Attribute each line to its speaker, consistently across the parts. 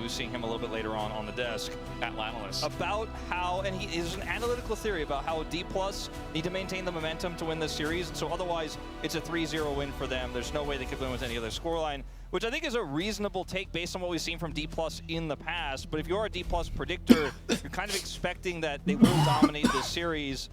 Speaker 1: be seeing him a little bit later on the desk
Speaker 2: at Analyst
Speaker 1: about how, and he is an analytical theory about how D+ need to maintain the momentum to win this series. So otherwise, it's a 3-0 win for them. There's no way they could win with any other scoreline, which I think is a reasonable take based on what we've seen from D+ in the past. But if you're a D+ predictor, you're kind of expecting that they will dominate this series.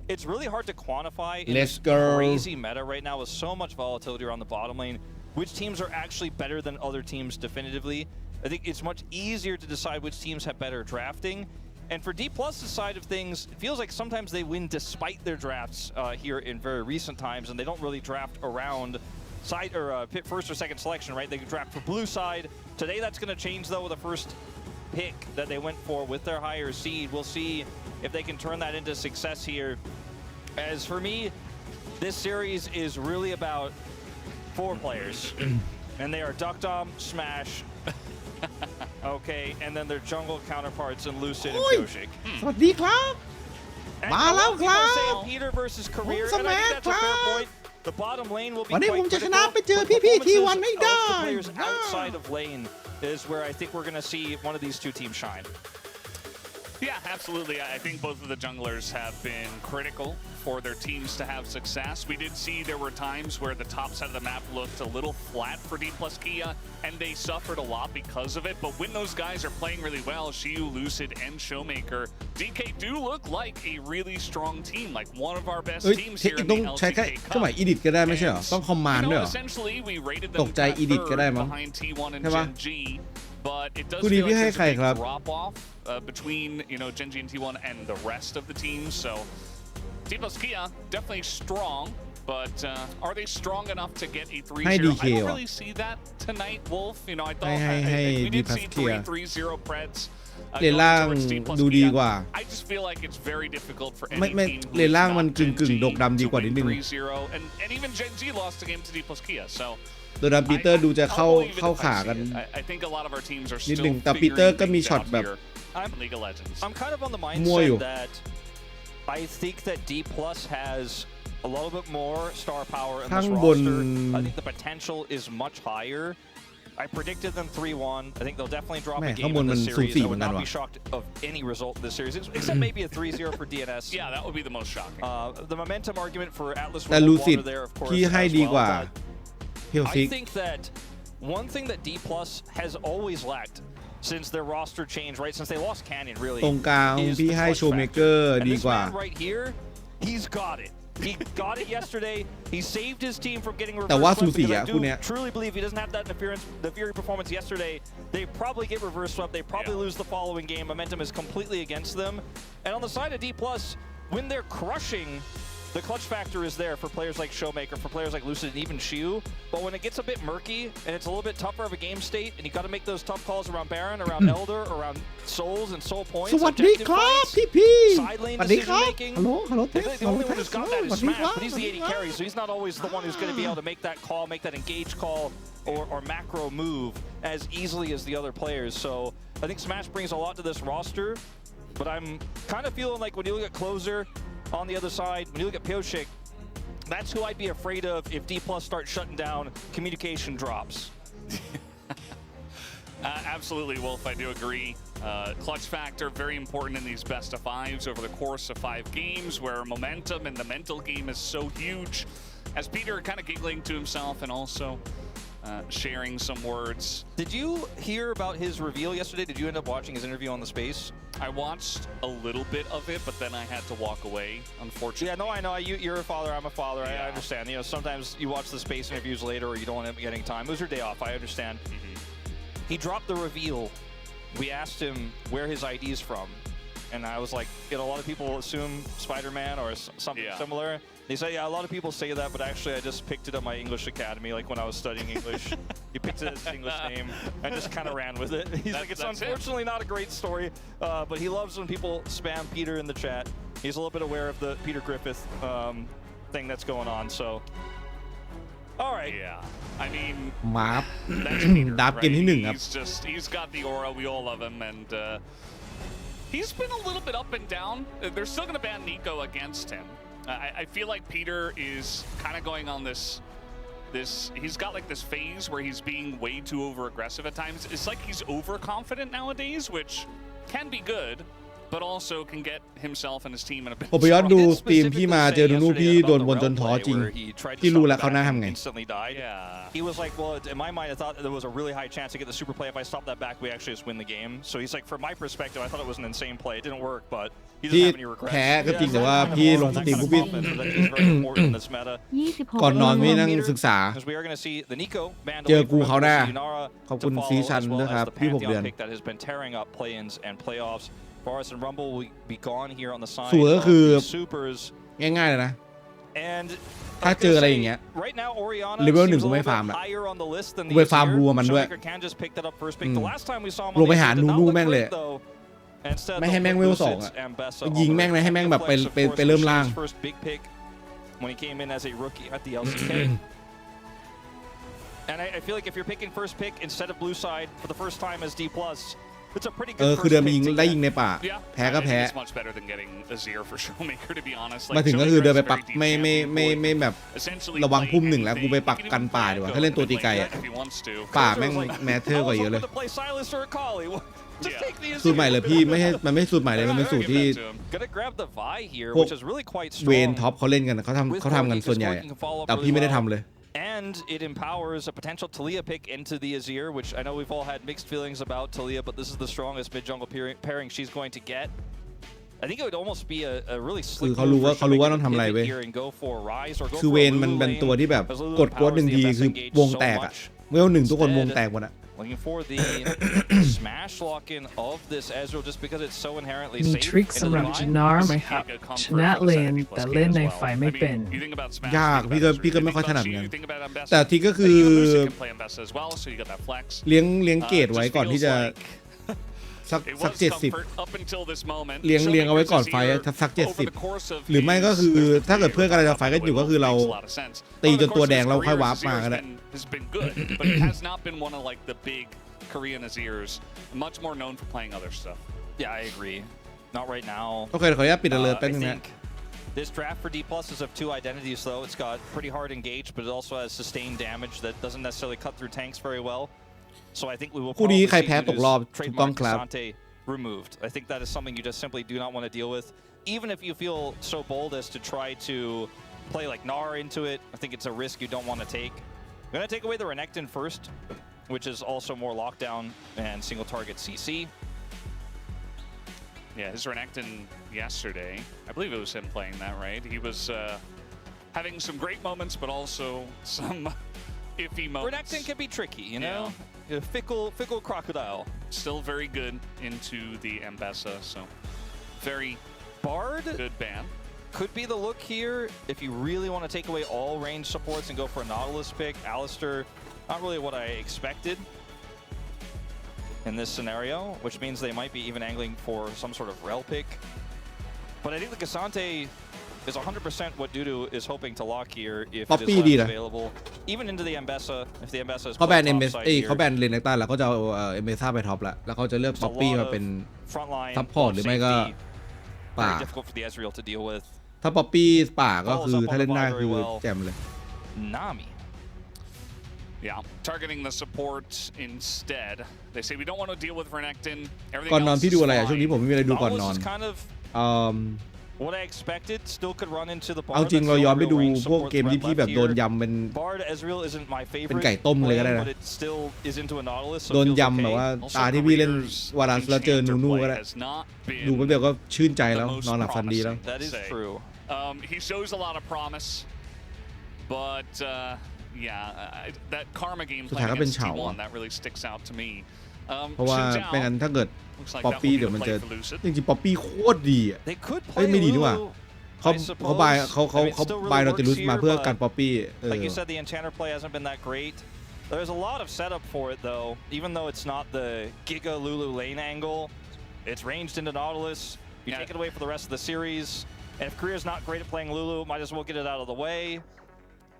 Speaker 1: It's really hard to quantify in this crazy meta right now with so much volatility around the bottom lane, which teams are actually better than other teams definitively. I think it's much easier to decide which teams have better drafting. And for D+'s side of things, it feels like sometimes they win despite their drafts here in very recent times, and they don't really draft around side or first or second selection, right? They can draft for blue side. Today that's going to change though with the first pick that they went for with their higher seed. We'll see if they can turn that into success here. As for me, this series is really about 4 players, and they are Duckdom, Smash, okay, and then their jungle counterparts in Lucid and Pyoshik.
Speaker 3: สวัสดีครับมาแล้วครับ
Speaker 1: Peter versus Career, and I think that's a fair point. The bottom lane will be
Speaker 3: วันนี้ผม
Speaker 1: quite
Speaker 3: จะช
Speaker 1: critical.
Speaker 3: นะไปเจอพี่ๆที่วันให้ได้
Speaker 1: The players outside of lane is where I think we're going to see one of these 2 teams shine.
Speaker 2: Yeah, absolutely. I think both of the junglers have been critical for their teams to have success. We did see there were times where the top side of the map looked a little flat for D+ Kia, and they suffered a lot because of it. But when those guys are playing really well, Shiyu, Lucid, and Showmaker, DK do look like a really strong team, like one of our best teams here in the LCK Cup.
Speaker 3: เครื่องหมาย edit ก็ได้ไม่ใช่เหรอต้องคอมมานด์ด้วยเหรอ
Speaker 2: Essentially, we rated
Speaker 3: ต
Speaker 2: them
Speaker 3: กใจ edit ก็ได้มั้ง
Speaker 2: behind T1 and
Speaker 3: ใช่ปะ
Speaker 2: Gen G. But it does
Speaker 3: คู่นี้
Speaker 2: feel
Speaker 3: พี่
Speaker 2: like
Speaker 3: ให้
Speaker 2: there's
Speaker 3: ใคร
Speaker 2: a
Speaker 3: ครับ
Speaker 2: big drop off between Gen G and T1 and the rest of the teams. So D+ Kia definitely strong, but are they strong enough to get a 3-0? I don't really see that tonight, Wolf. I thought we did see 3-0 Preds.
Speaker 3: เลนล่างดูดีกว่า
Speaker 2: I just feel like it's very difficult for any team.
Speaker 3: เลนล่างมันกึ่งๆดกดำดีกว่านิดนึง
Speaker 2: and even Gen G lost a game to D+ Kia. So
Speaker 3: ตัวดำปีเตอร์ดูจะเข้าขากัน
Speaker 2: I think a lot of our teams are
Speaker 3: นิด
Speaker 2: still
Speaker 3: นึงแต่ปีเตอร์ก็มีช็อตแบบ
Speaker 2: League of Legends.
Speaker 1: I'm kind of on the mindset that I think that D+ has a little bit more star power in this roster. I think the potential is much higher. I predicted them 3-1. I think they'll definitely drop a game in this series. I would not be shocked of any result in this series, except maybe a 3-0 for DNS.
Speaker 2: Yeah, that would be the most shocking.
Speaker 1: The momentum argument for Atlas
Speaker 3: แต่ Lucid
Speaker 1: Water there, of course,
Speaker 3: ที่ให้ดีกว่า
Speaker 1: I think that one thing that D+ has always lacked since their roster changed, right? Since they lost Canyon, really.
Speaker 3: ตรงกลางพี่ให้โชว์เมเกอร์ดีกว่า
Speaker 1: right here, he's got it. He got it yesterday. He saved his team from getting reverse
Speaker 3: แต่ว่าสู
Speaker 1: swept
Speaker 3: สี
Speaker 1: because
Speaker 3: อะ
Speaker 1: I
Speaker 3: คู่
Speaker 1: do
Speaker 3: เนี้ย
Speaker 1: truly believe he doesn't have that interference. The Fury performance yesterday, they probably get reverse swept. They probably lose the following game. Momentum is completely against them. And on the side of D+, when they're crushing, the clutch factor is there for players like Showmaker, for players like Lucid, and even Shiyu. But when it gets a bit murky and it's a little bit tougher of a game state, and you got to make those tough calls around Baron, around Elder, around Souls and Soul Points,
Speaker 3: สวัสดีครับพี่
Speaker 1: side lane
Speaker 3: สวัสดีครับ
Speaker 1: decision making.
Speaker 3: ฮัลโหล
Speaker 1: The only one who's got that is Smash, but he's the AD carry, so he's not always the one who's going to be able to make that call, make that engage call, or macro move as easily as the other players. So I think Smash brings a lot to this roster, but I'm kind of feeling like when you look at Closer on the other side, when you look at Pyoshik, that's who I'd be afraid of if D+ starts shutting down, communication drops.
Speaker 2: Absolutely, Wolf, I do agree. Clutch factor, very important in these best of 5s over the course of 5 games, where momentum and the mental game is so huge. As Peter kind of giggling to himself and also sharing some words.
Speaker 1: Did you hear about his reveal yesterday? Did you end up watching his interview on the space?
Speaker 2: I watched a little bit of it, but then I had to walk away, unfortunately.
Speaker 1: Yeah, no, I know. You're a father, I'm a father. Yeah. I understand. Sometimes you watch the space interviews later or you don't end up getting time. It was your day off, I understand. He dropped the reveal. We asked him where his ID is from. And I was like, a lot of people assume Spider-Man or something similar. He said, yeah, a lot of people say that, but actually I just picked it at my English academy, like when I was studying English. He picked it as his English name and just kind of ran with it. He's like, it's unfortunately not a great story, but he loves when people spam Peter in the chat. He's a little bit aware of the Peter Griffith thing that's going on, so. All right.
Speaker 2: Yeah. I mean,
Speaker 3: มาร์ฟ
Speaker 2: that's Peter,
Speaker 3: ดับเกมที่ 1 ครับ
Speaker 2: he's got the aura. We all love him, and he's been a little bit up and down. They're still going to ban Nico against him. I feel like Peter is kind of going on this he's got like this phase where he's being way too over aggressive at times. It's like he's overconfident nowadays, which can be good, but also can get himself and his team in a bit.
Speaker 3: ผมไปย้อนดูสตรีมพี่มาเจอนูพี่โดนบนจนท้อจริงพี่รู้แล้วเขาน่าทำไง
Speaker 1: He was like, well, in my mind, I thought there was a really high chance to get the super play. If I stop that back, we actually just win the game. So he's like, from my perspective, I thought it was an insane play. It didn't work, but he doesn't have any regrets.
Speaker 3: แพ้ก็จริงแต่ว่าพี่ลงสตรีมพี่
Speaker 4: 26
Speaker 3: ก่อนนอนพี่นั่งศึกษา เจอกูเขาหน้าขอบคุณซีซันด้วยครับพี่6 เดือนสวยก็คือง่ายๆเลยนะถ้าเจออะไรอย่างเงี้ยเลเวล 1กูไม่ฟาร์มละกูไปฟาร์มบัวมันด้วยลงไปหานูแม่งเลยไม่ให้แม่งเวล 2 อ่ะยิงแม่งเลยให้แม่งแบบไปเริ่มล่าง
Speaker 1: when he came in as a rookie at the LCK. And I feel like if you're picking first pick instead of blue side for the first time as D+, it's a pretty good
Speaker 3: คือเดินไปยิงได้ยิงในป่าแพ้ก็แพ้มาถึงก็คือเดินไปปักไม่แบบระวังพุ่ม1แล้วกูไปปักกันป่าดีกว่าถ้าเล่นตัวตีไกลอ่ะป่าแม่งแมทเทอร์กว่าเยอะเลยสูตรใหม่เลยพี่ไม่ใช่มันไม่สูตรใหม่เลยมันเป็นสูตรที่พวกเวนท็อปเขาเล่นกันเขาทำกันส่วนใหญ่แต่พี่ไม่ได้ทำเลย
Speaker 1: And it empowers a potential Talia pick into the Azir, which I know we've all had mixed feelings about Talia, but this is the strongest mid-jungle pairing she's going to get. I think it would almost be a really slick
Speaker 3: เขารู้ว่าต้องทำอะไรเว้ยคือเวนมันเป็นตัวที่แบบกดกด1 ทีคือวงแตกอะเวล 1ทุกคนวงแตกหมดอะ
Speaker 1: Looking for the smash lock-in of this Ezreal just because it's so inherently safe.
Speaker 4: มีทริคสำหรับจินาร์ไหมครับชนะเลนแต่เล่นในไฟไม่เป็น
Speaker 3: ยากพี่ก็ไม่ค่อยถนัดกันแต่ทีก็คือเลี้ยงเกตไว้ก่อนที่จะสัก70เลี้ยงเอาไว้ก่อนไฟสัก70หรือไม่ก็คือถ้าเกิดเพื่อนกำลังจะไฟกันอยู่ก็คือเราตีจนตัวแดงเราค่อยวาร์ปมาก็ได้
Speaker 1: Yeah, I agree. Not right now.
Speaker 3: โอเคขออนุญาตปิดเลยแป๊บนึงนะ
Speaker 1: This draft for D+ is of 2 identities though. It's got pretty hard engage, but it also has sustained damage that doesn't necessarily cut through tanks very well. So I think we will probably see trademark Kasante removed. I think that is something you just simply do not want to deal with. Even if you feel so bold as to try to play like Gnar into it, I think it's a risk you don't want to take. I'm going to take away the Renekton first, which is also more lockdown and single target CC.
Speaker 2: Yeah, his Renekton yesterday, I believe it was him playing that, right? He was having some great moments, but also some iffy moments.
Speaker 1: Renekton can be tricky, you know? Yeah. Fickle crocodile.
Speaker 2: Still very good into the Ambessa, so very
Speaker 1: Bard
Speaker 2: good ban.
Speaker 1: Could be the look here if you really want to take away all range supports and go for a Nautilus pick. Alistair, not really what I expected in this scenario, which means they might be even angling for some sort of rel pick. But I think the Kasante is 100% what Dudu is hoping to lock here if it is left available. Even into the Ambessa, if the Ambessa is
Speaker 3: เขาแบนเขาแบนเลนเนต้าแล้วเขาจะเอาเอเมซ่าไปท็อปแล้วเขาจะเลือกป๊อปปี้มาเป็นซัพพอร์ตหรือไม่ก็ป่าถ้าป๊อปปี้ป่าก็คือถ้าเล่นได้คือแจ่มเลย
Speaker 1: Nami.
Speaker 2: Yeah, targeting the support instead. They say we don't want to deal with Renekton.
Speaker 3: ก่อนนอนพี่ดูอะไรอ่ะช่วงนี้ผมไม่มีอะไรดูก่อนนอน
Speaker 1: What I expected still could run into the
Speaker 3: เอาจริงเราย้อนไปดูพวกเกมที่พี่แบบโดนยำเป็นไก่ต้มเลยก็ได้นะโดนยำแบบว่าตาที่พี่เล่นวารัสแล้วเจอนูก็ได้ดูแป๊บเดียวก็ชื่นใจแล้วนอนหลับฝันดีแล้ว
Speaker 1: That is true.
Speaker 2: He shows a lot of promise, but yeah, that Karma game plan against T1 that really sticks out to me.
Speaker 3: เพราะว่าไม่งั้นถ้าเกิดป๊อปปี้เดี๋ยวมันจะจริงๆป๊อปปี้โคตรดีอ่ะไม่ดีนี่หว่าเขาบายเราจะรู้มาเพื่อการป๊อปปี้
Speaker 1: Like you said, the Enchanter play hasn't been that great. There's a lot of setup for it though, even though it's not the Giga Lulu lane angle. It's ranged into Nautilus. You take it away for the rest of the series. And if Korea's not great at playing Lulu, might as well get it out of the way.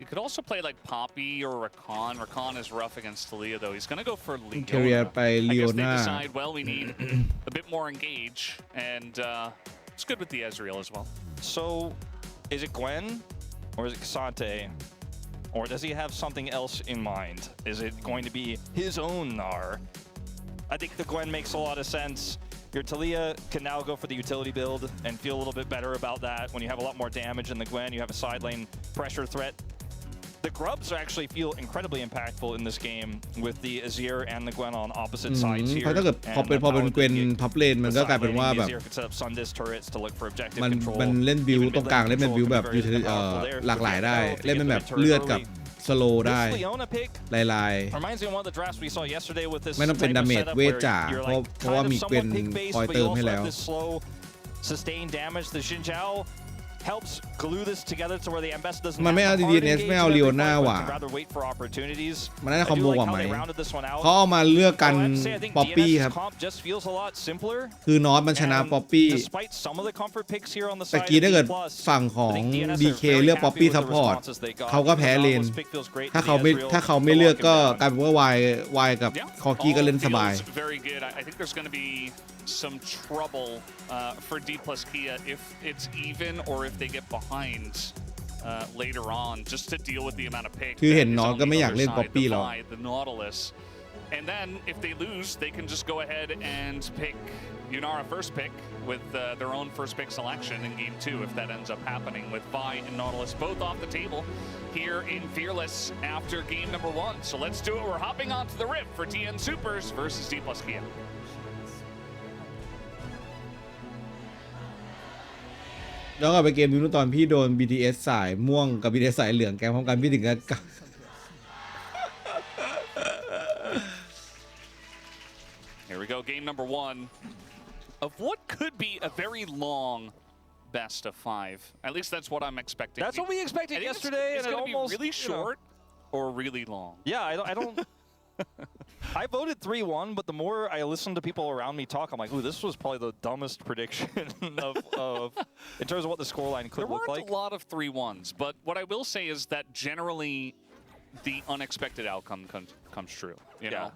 Speaker 2: You could also play like Poppy or Rakan. Rakan is rough against Talia though. He's gonna go for Leona.
Speaker 3: แคเรียไป
Speaker 2: I guess they
Speaker 3: Leona
Speaker 2: decide, well, we need a bit more engage, and it's good with the Ezreal as well.
Speaker 1: So, is it Gwen or is it Kasante? Or does he have something else in mind? Is it going to be his own Gnar? I think the Gwen makes a lot of sense. Your Taliyah can now go for the utility build and feel a little bit better about that. When you have a lot more damage in the Gwen, you have a side lane pressure threat. The Grubs actually feel incredibly impactful in this game with the Azir and the Gwen on opposite sides here.
Speaker 3: ถ้าเกิดพอเป็นเกวนพับเลนมันก็กลายเป็นว่าแบบมันเล่นบิวตรงกลางเล่นเป็นบิวแบบหลากหลายได้เล่นเป็นแบบเลือดกับสโลได้ลายไม่ต้องเป็นดาเมจเวทจ๋าเพราะว่ามีเกวนคอยเติมให้แล้ว
Speaker 1: helps glue this together to where the MS doesn't
Speaker 3: มันไม่เอา DNS ไม่เอา Leona ว่ะมันน่าจะคอมโบกว่าไหมเขาเอามาเลือกกันป๊อปปี้ครับคือนอตมันชนะป๊อปปี้แต่กี้ถ้าเกิดฝั่งของ DK เลือกป๊อปปี้ซัพพอร์ตเขาก็แพ้เลนถ้าเขาไม่เลือกก็กลายเป็นว่าวายกับคอกี้ก็เล่นสบาย
Speaker 2: some trouble for D plus Kia if it's even or if they get behind later on just to deal with the amount of pick
Speaker 3: คือเห็นน้องก็ไม่อยากเล่นป๊อปปี้หรอก
Speaker 2: and then if they lose they can just go ahead and pick Yunara first pick with their own first pick selection in game 2 if that ends up happening with Vi and Nautilus both off the table here in Fearless after game number 1 so let's do it we're hopping onto the rip for TN Supers versus D plus Kia
Speaker 3: ย้อนกลับไปเกมนู้นตอนพี่โดน BTS สายม่วงกับ BTS สายเหลืองแกงพร้อมกันพี่ถึงกับ
Speaker 2: Here we go game number 1 of what could be a very long best of 5 at least that's what I'm expecting
Speaker 1: that's what we expected yesterday
Speaker 2: it's going to be really short or really long
Speaker 1: yeah I don't I voted 3-1, but the more I listen to people around me talk, I'm like, ooh, this was probably the dumbest prediction of in terms of what the scoreline could look like.
Speaker 2: There weren't a lot of 3-1s, but what I will say is that generally the unexpected outcome comes true. You know,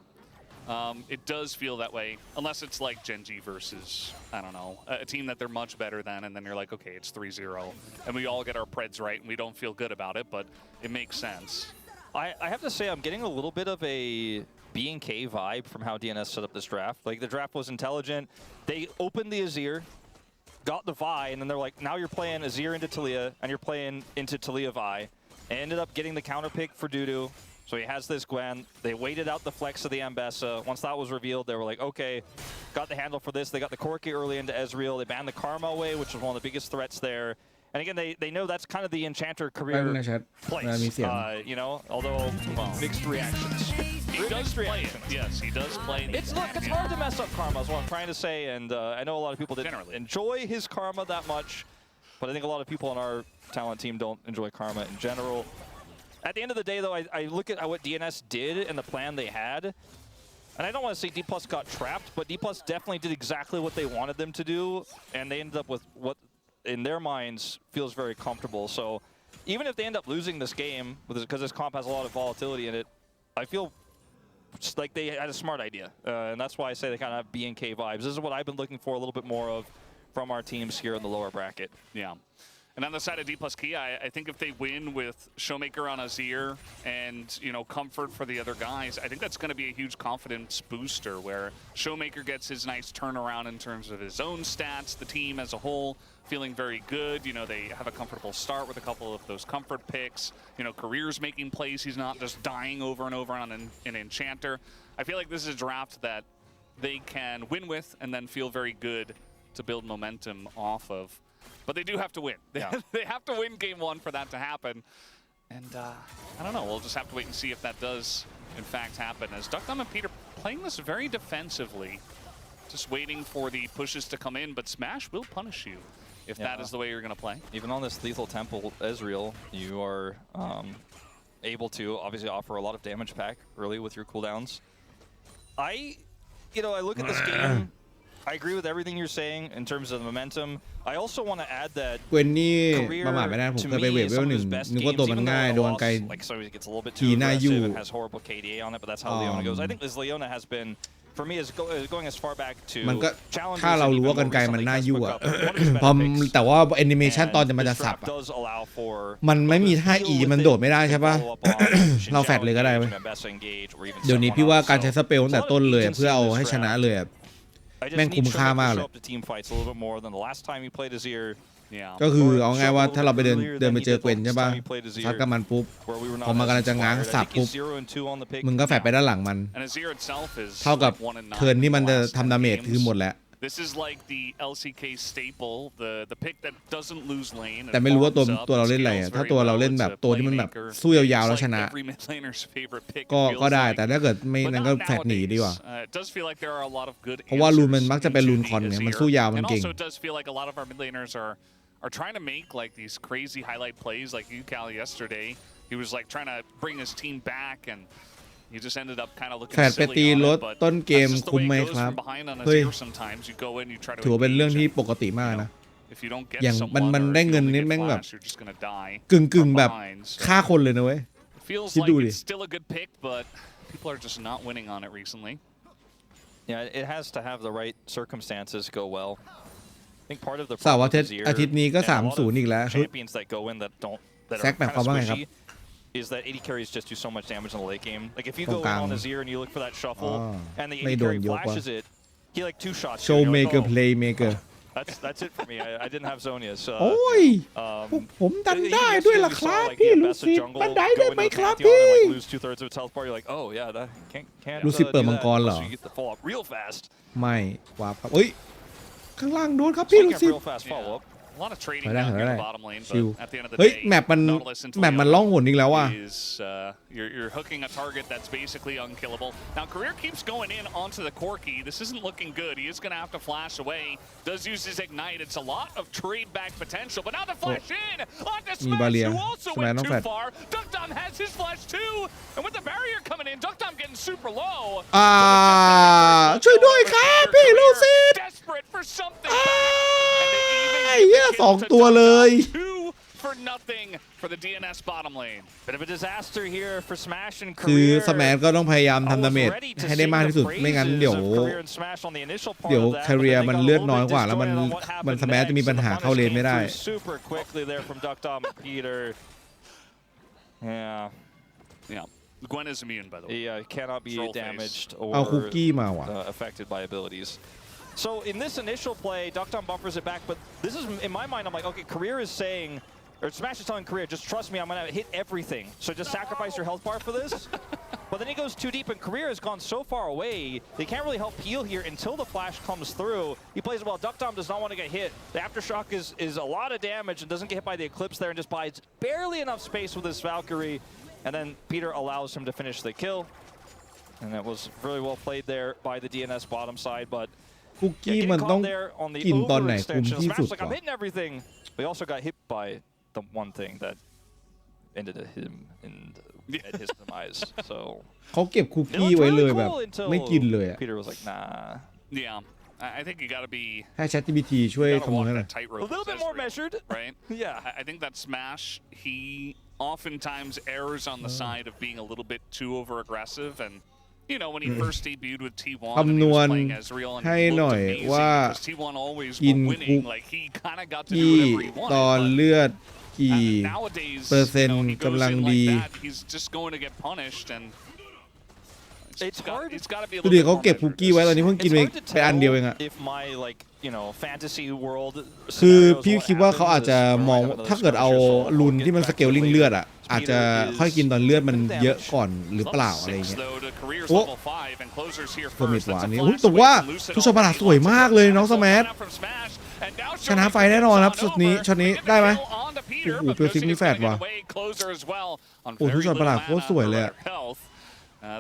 Speaker 2: it does feel that way, unless it's like Genji versus, I don't know, a team that they're much better than, and then you're like, okay, it's 3-0, and we all get our preds right, and we don't feel good about it, but it makes sense.
Speaker 1: I have to say I'm getting a little bit of a B&K vibe from how DNS set up this draft. Like, the draft was intelligent. They opened the Azir, got the Vi, and then they're like, now you're playing Azir into Taliyah, and you're playing into Taliyah Vi. And ended up getting the counter pick for Dudu. So he has this Gwen. They waited out the flex of the Ambessa. Once that was revealed, they were like, okay, got the handle for this. They got the Corki early into Ezreal. They banned the Karma away, which was one of the biggest threats there. And again, they know that's kind of the Enchanter career place, you know, although mixed reactions.
Speaker 2: He does play it. Yes, he does play it.
Speaker 1: It's hard to mess up Karma is what I'm trying to say, and I know a lot of people didn't enjoy his Karma that much, but I think a lot of people on our talent team don't enjoy Karma in general. At the end of the day, though, I look at what DNS did and the plan they had, and I don't want to say D+ got trapped, but D+ definitely did exactly what they wanted them to do, and they ended up with what in their minds feels very comfortable. So even if they end up losing this game, because this comp has a lot of volatility in it, I feel like they had a smart idea. And that's why I say they kind of have B&K vibes. This is what I've been looking for a little bit more of from our teams here in the lower bracket.
Speaker 2: Yeah. And on the side of D+ Kia, I think if they win with Showmaker on Azir and, you know, comfort for the other guys, I think that's going to be a huge confidence booster where Showmaker gets his nice turnaround in terms of his own stats, the team as a whole feeling very good. You know, they have a comfortable start with a couple of those comfort picks. You know, Career's making plays. He's not just dying over and over on an Enchanter. I feel like this is a draft that they can win with and then feel very good to build momentum off of. But they do have to win. They have to win game 1 for that to happen. And I don't know, we'll just have to wait and see if that does, in fact, happen. As Duckdom and Peter playing this very defensively, just waiting for the pushes to come in, but Smash will punish you if that is the way you're going to play.
Speaker 1: Even on this Lethal Temple Ezreal, you are able to obviously offer a lot of damage back early with your cooldowns. I look at this game, I agree with everything you're saying in terms of the momentum. I also want to add that Career to me is some of his best games, even though a loss, like so he gets a little bit too aggressive and has horrible KDA on it, but that's how Leona goes. I think this Leona has been for me is going as far back to
Speaker 3: มันก็ถ้าเรารู้ว่ากันไกลมันน่ายั่วพอแต่ว่าแอนิเมชันตอนมันจะสับมันไม่มีท่า E มันโดดไม่ได้ใช่ป่ะ เราแฟดเลยก็ได้เว้ยเดี๋ยวนี้พี่ว่าการใช้สเปลตั้งแต่ต้นเลยเพื่อเอาให้ชนะเลยแม่งคุ้มค่ามากเลยก็คือเอาง่ายว่าถ้าเราไปเดินไปเจอเกวนใช่ป่ะซัดกับมันปุ๊บพอมันกำลังจะง้างสับปุ๊บมึงก็แฟดไปด้านหลังมันเท่ากับเทิร์นที่มันจะทำดาเมจคือหมดแล้ว
Speaker 2: This is like the LCK staple, the pick that doesn't lose lane.
Speaker 3: แต่ไม่รู้ว่าตัวเราเล่นอะไรถ้าตัวเราเล่นแบบตัวที่มันแบบสู้ยาวๆแล้วชนะก็ได้แต่ถ้าเกิดไม่นั้นก็แฟดหนีดีกว่าเพราะว่ารูนมันมักจะเป็นรูนคอนเนี่ยมันสู้ยาวมันเก่ง
Speaker 2: are trying to make like these crazy highlight plays like UCal yesterday. He was like trying to bring his team back and he just ended up kind of looking silly on it, but
Speaker 3: ต้นเกมคุ้มไหมครับเฮ้ยถือว่าเป็นเรื่องที่ปกติมากนะอย่างมันได้เงินนี่แม่งแบบกึ่งแบบฆ่าคนเลยนะเว้ยคิดดูดิ
Speaker 2: people are just not winning on it recently.
Speaker 1: Yeah, it has to have the right circumstances go well. I think part of the
Speaker 3: เสาร์อาทิตย์นี้ก็ 3-0 อีกแล้วแซกแบบเขาว่าไงครับ
Speaker 1: is that AD carries just do so much damage in the late game. Like if you go on Azir and you look for that shuffle and the AD carry flashes it, he like 2 shots.
Speaker 3: Showmaker, playmaker.
Speaker 1: That's it for me. I didn't have Zhonya, so.
Speaker 3: โอ้ยผมดันได้ด้วยล่ะครับพี่ลูซิปมันได้ไหมครับพี่
Speaker 1: lose 2/3 of its health bar. You're like, oh yeah, that can't.
Speaker 3: ลูซิปเปิดมังกรเหรอ
Speaker 1: You get the follow up real fast.
Speaker 3: ไม่ว้าครับเฮ้ยข้างล่างโดนครับพี่ลูซิป
Speaker 2: A lot of trading down here in the bottom lane, but at the end of the
Speaker 3: เฮ้ย
Speaker 2: day,
Speaker 3: แมปมันล่องหนอีกแล้วว่ะ
Speaker 2: you're hooking a target that's basically unkillable. Now, Career keeps going in onto the Corki. This isn't looking good. He is going to have to flash away. Does use his ignite. It's a lot of trade back potential, but now the flash in onto Smash, who also went too far. Duckdom has his flash too, and with the barrier coming in, Duckdom getting super low.
Speaker 3: ช่วยด้วยครับพี่ลูซิป
Speaker 2: Desperate for something.
Speaker 3: 2 ตัวเลย
Speaker 2: for nothing for the DNS bottom lane.
Speaker 1: Bit of a disaster here for Smash and Career.
Speaker 3: คือสแมชก็ต้องพยายามทำดาเมจให้ได้มากที่สุดไม่งั้นเดี๋ยว Career มันเลือดน้อยกว่าแล้วมันสแมชจะมีปัญหาเข้าเลนไม่ได้
Speaker 1: Super quickly there from Duckdom and Peter.
Speaker 2: Yeah. Gwen is immune, by the way.
Speaker 1: Yeah, cannot be damaged or affected by abilities. So in this initial play, Duckdom buffers it back, but this is, in my mind, I'm like, okay, Career is saying, or Smash is telling Career, just trust me, I'm going to hit everything. So just sacrifice your health bar for this. But then he goes too deep, and Career has gone so far away, they can't really help peel here until the flash comes through. He plays well. Duckdom does not want to get hit. The Aftershock is a lot of damage and doesn't get hit by the Eclipse there and just buys barely enough space with his Valkyrie. And then Peter allows him to finish the kill. And that was really well played there by the DNS bottom side, but
Speaker 3: คุกกี้มันต้องกินตอนไหนคุ้มที่สุด
Speaker 1: I'm hitting everything. We also got hit by the one thing that ended him in his demise. So
Speaker 3: เขาเก็บคุกกี้ไว้เลยแบบไม่กินเลย
Speaker 1: Peter was like, nah.
Speaker 2: Yeah, I think you got to be
Speaker 3: ให้ ChatGPT ช่วยคำนวณให้หน่อย
Speaker 1: A little bit more measured,
Speaker 2: right?
Speaker 1: Yeah.
Speaker 2: I think that Smash, he oftentimes errs on the side of being a little bit too over aggressive and. You know, when he first debuted with T1 and he was playing Ezreal and he looked amazing because T1 always was winning. Like, he kind of got to do whatever he wanted.
Speaker 3: ตอนเลือดกี่
Speaker 2: Nowadays,
Speaker 3: เปอร์เซ็นต์กำลังดี
Speaker 2: he's just going to get punished and
Speaker 1: it's hard.
Speaker 2: It's got to be a
Speaker 3: ดู
Speaker 2: little
Speaker 3: ดิ
Speaker 2: bit
Speaker 3: เขา
Speaker 2: more
Speaker 3: เก็บคุกกี้ไว้ตอนนี้เพิ่งกินไปอันเดียวเองอะ
Speaker 1: If my like, you know, fantasy world
Speaker 3: คือพี่คิดว่าเขาอาจจะมองถ้าเกิดเอารุนที่มันสเกลลิ่งเลือดอะอาจจะค่อยกินตอนเลือดมันเยอะก่อนหรือเปล่าอะไรเงี้ยโอ้เพิ่มอีกว่าอันนี้แต่ว่าทุกชมประหลาดสวยมากเลยน้องสแมทชนะไฟแน่นอนครับช็อตนี้ได้ไหมโอ้โหเปลซิกนี่แฟดว่ะโอ้ทุกชมประหลาดโคตรสวยเลยอะ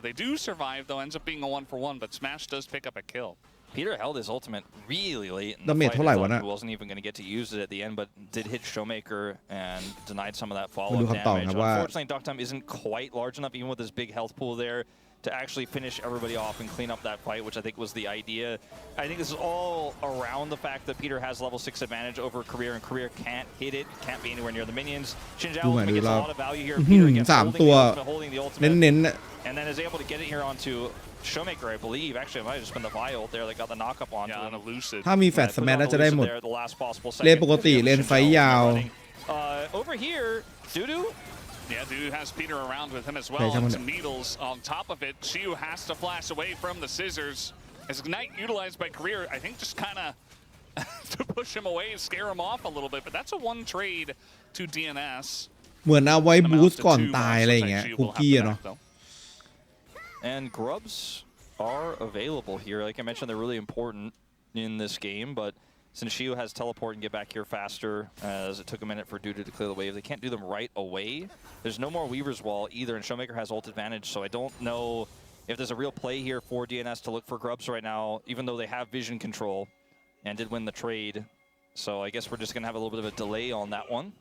Speaker 2: They do survive though, ends up being a 1-for-1, but Smash does pick up a kill.
Speaker 1: Peter held his ultimate really late in the
Speaker 3: fight. เท่าไหร่วะน่ะ
Speaker 1: He wasn't even going to get to use it at the end, but did hit Showmaker and denied some of that follow-up damage. Unfortunately, Duckdom isn't quite large enough, even with his big health pool there, to actually finish everybody off and clean up that fight, which I think was the idea. I think this is all around the fact that Peter has level 6 advantage over Career, and Career can't hit it, can't be anywhere near the minions. Xinjiao gets a lot of value here. Peter again holding the ultimate, and then is able to get it here onto Showmaker, I believe. Actually, it might have just been the Vi ult there that got the knock-up onto him.
Speaker 2: Lucid.
Speaker 3: ถ้ามีแฟลชสแมทน่าจะได้หมดเลนปกติเลนไฟยาว
Speaker 1: Over here, Dudu.
Speaker 2: Yeah, Dudu has Peter around with him as well. And some needles on top of it. Shiu has to flash away from the scissors. As Ignite utilized by Career, I think just kind of to push him away and scare him off a little bit. But that's a one trade to DNS.
Speaker 3: เหมือนเอาไว้บูสต์ก่อนตายอะไรอย่างเงี้ยคุกกี้เนาะ
Speaker 1: And grubs are available here. Like I mentioned, they're really important in this game, but since Shiu has teleport and get back here faster, as it took a minute for Dudu to clear the wave, they can't do them right away. There's no more Weaver's Wall either, and Showmaker has ult advantage, so I don't know if there's a real play here for DNS to look for grubs right now, even though they have vision control and did win the trade. So I guess we're just going to have a little bit of a delay on that one.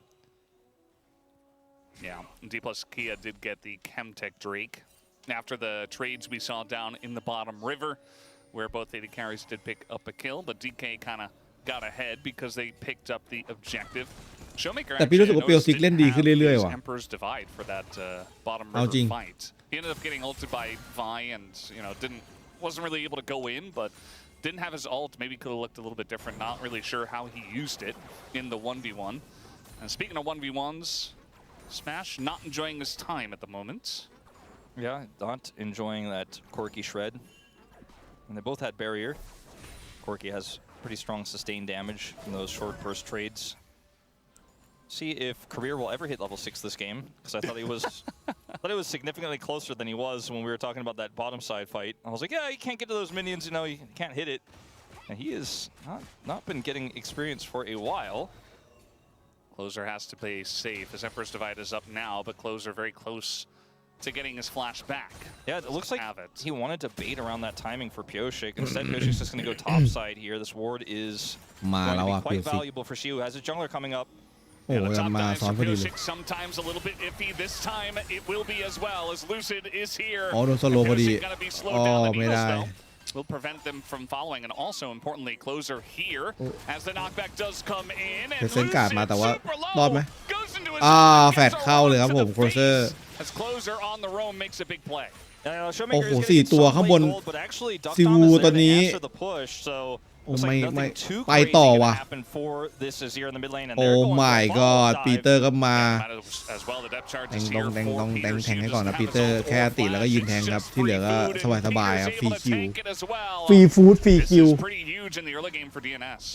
Speaker 2: Yeah, D+Kia did get the Chemtech Drake after the trades we saw down in the bottom river, where both AD carries did pick up a kill, but DK kind of got ahead because they picked up the objective. Showmaker
Speaker 3: แต่พี่รู้สึกว่าเปียวซิกเล่นดีขึ้นเรื่อยๆว่ะ
Speaker 2: Emperor's Divide for that bottom river fight. He ended up getting ulted by Vi and wasn't really able to go in, but didn't have his ult. Maybe could have looked a little bit different. Not really sure how he used it in the 1v1. And speaking of 1v1s, Smash not enjoying his time at the moment.
Speaker 1: Yeah, not enjoying that Corki shred. And they both had barrier. Corki has pretty strong sustained damage in those short burst trades. See if Career will ever hit level 6 this game, because I thought he was significantly closer than he was when we were talking about that bottom side fight. I was like, yeah, he can't get to those minions, he can't hit it. And he has not been getting experience for a while.
Speaker 2: Closer has to play safe as Emperor's Divide is up now, but Closer very close to getting his flash back.
Speaker 1: Yeah, it looks like he wanted to bait around that timing for Pioshik. Instead, Pioshik's just going to go top side here. This ward is going to be quite valuable for Shiu. Has a jungler coming up.
Speaker 3: Yeah, the top dive for
Speaker 2: Pioshik sometimes a little bit iffy. This time it will be as well, as Lucid is here.
Speaker 3: Pioshik
Speaker 2: going to be slowed down. The needles, though, will prevent them from following. And also, importantly, Closer here as the knockback does come in. And Lucid, super low, goes into his
Speaker 3: แฟดเข้าเลยครับผม Closer
Speaker 2: as Closer on the roam makes a big play.
Speaker 3: โอ้โห4ตัวข้างบนซิวูตอนนี้โอ้ไม่ไปต่อว่ะโอ้ my god ปีเตอร์ก็มาแทงให้ก่อนนะปีเตอร์แค่ติแล้วก็ยืนแทงครับที่เหลือก็สบายๆครับฟรีคิวฟรีฟู้ดฟรีคิว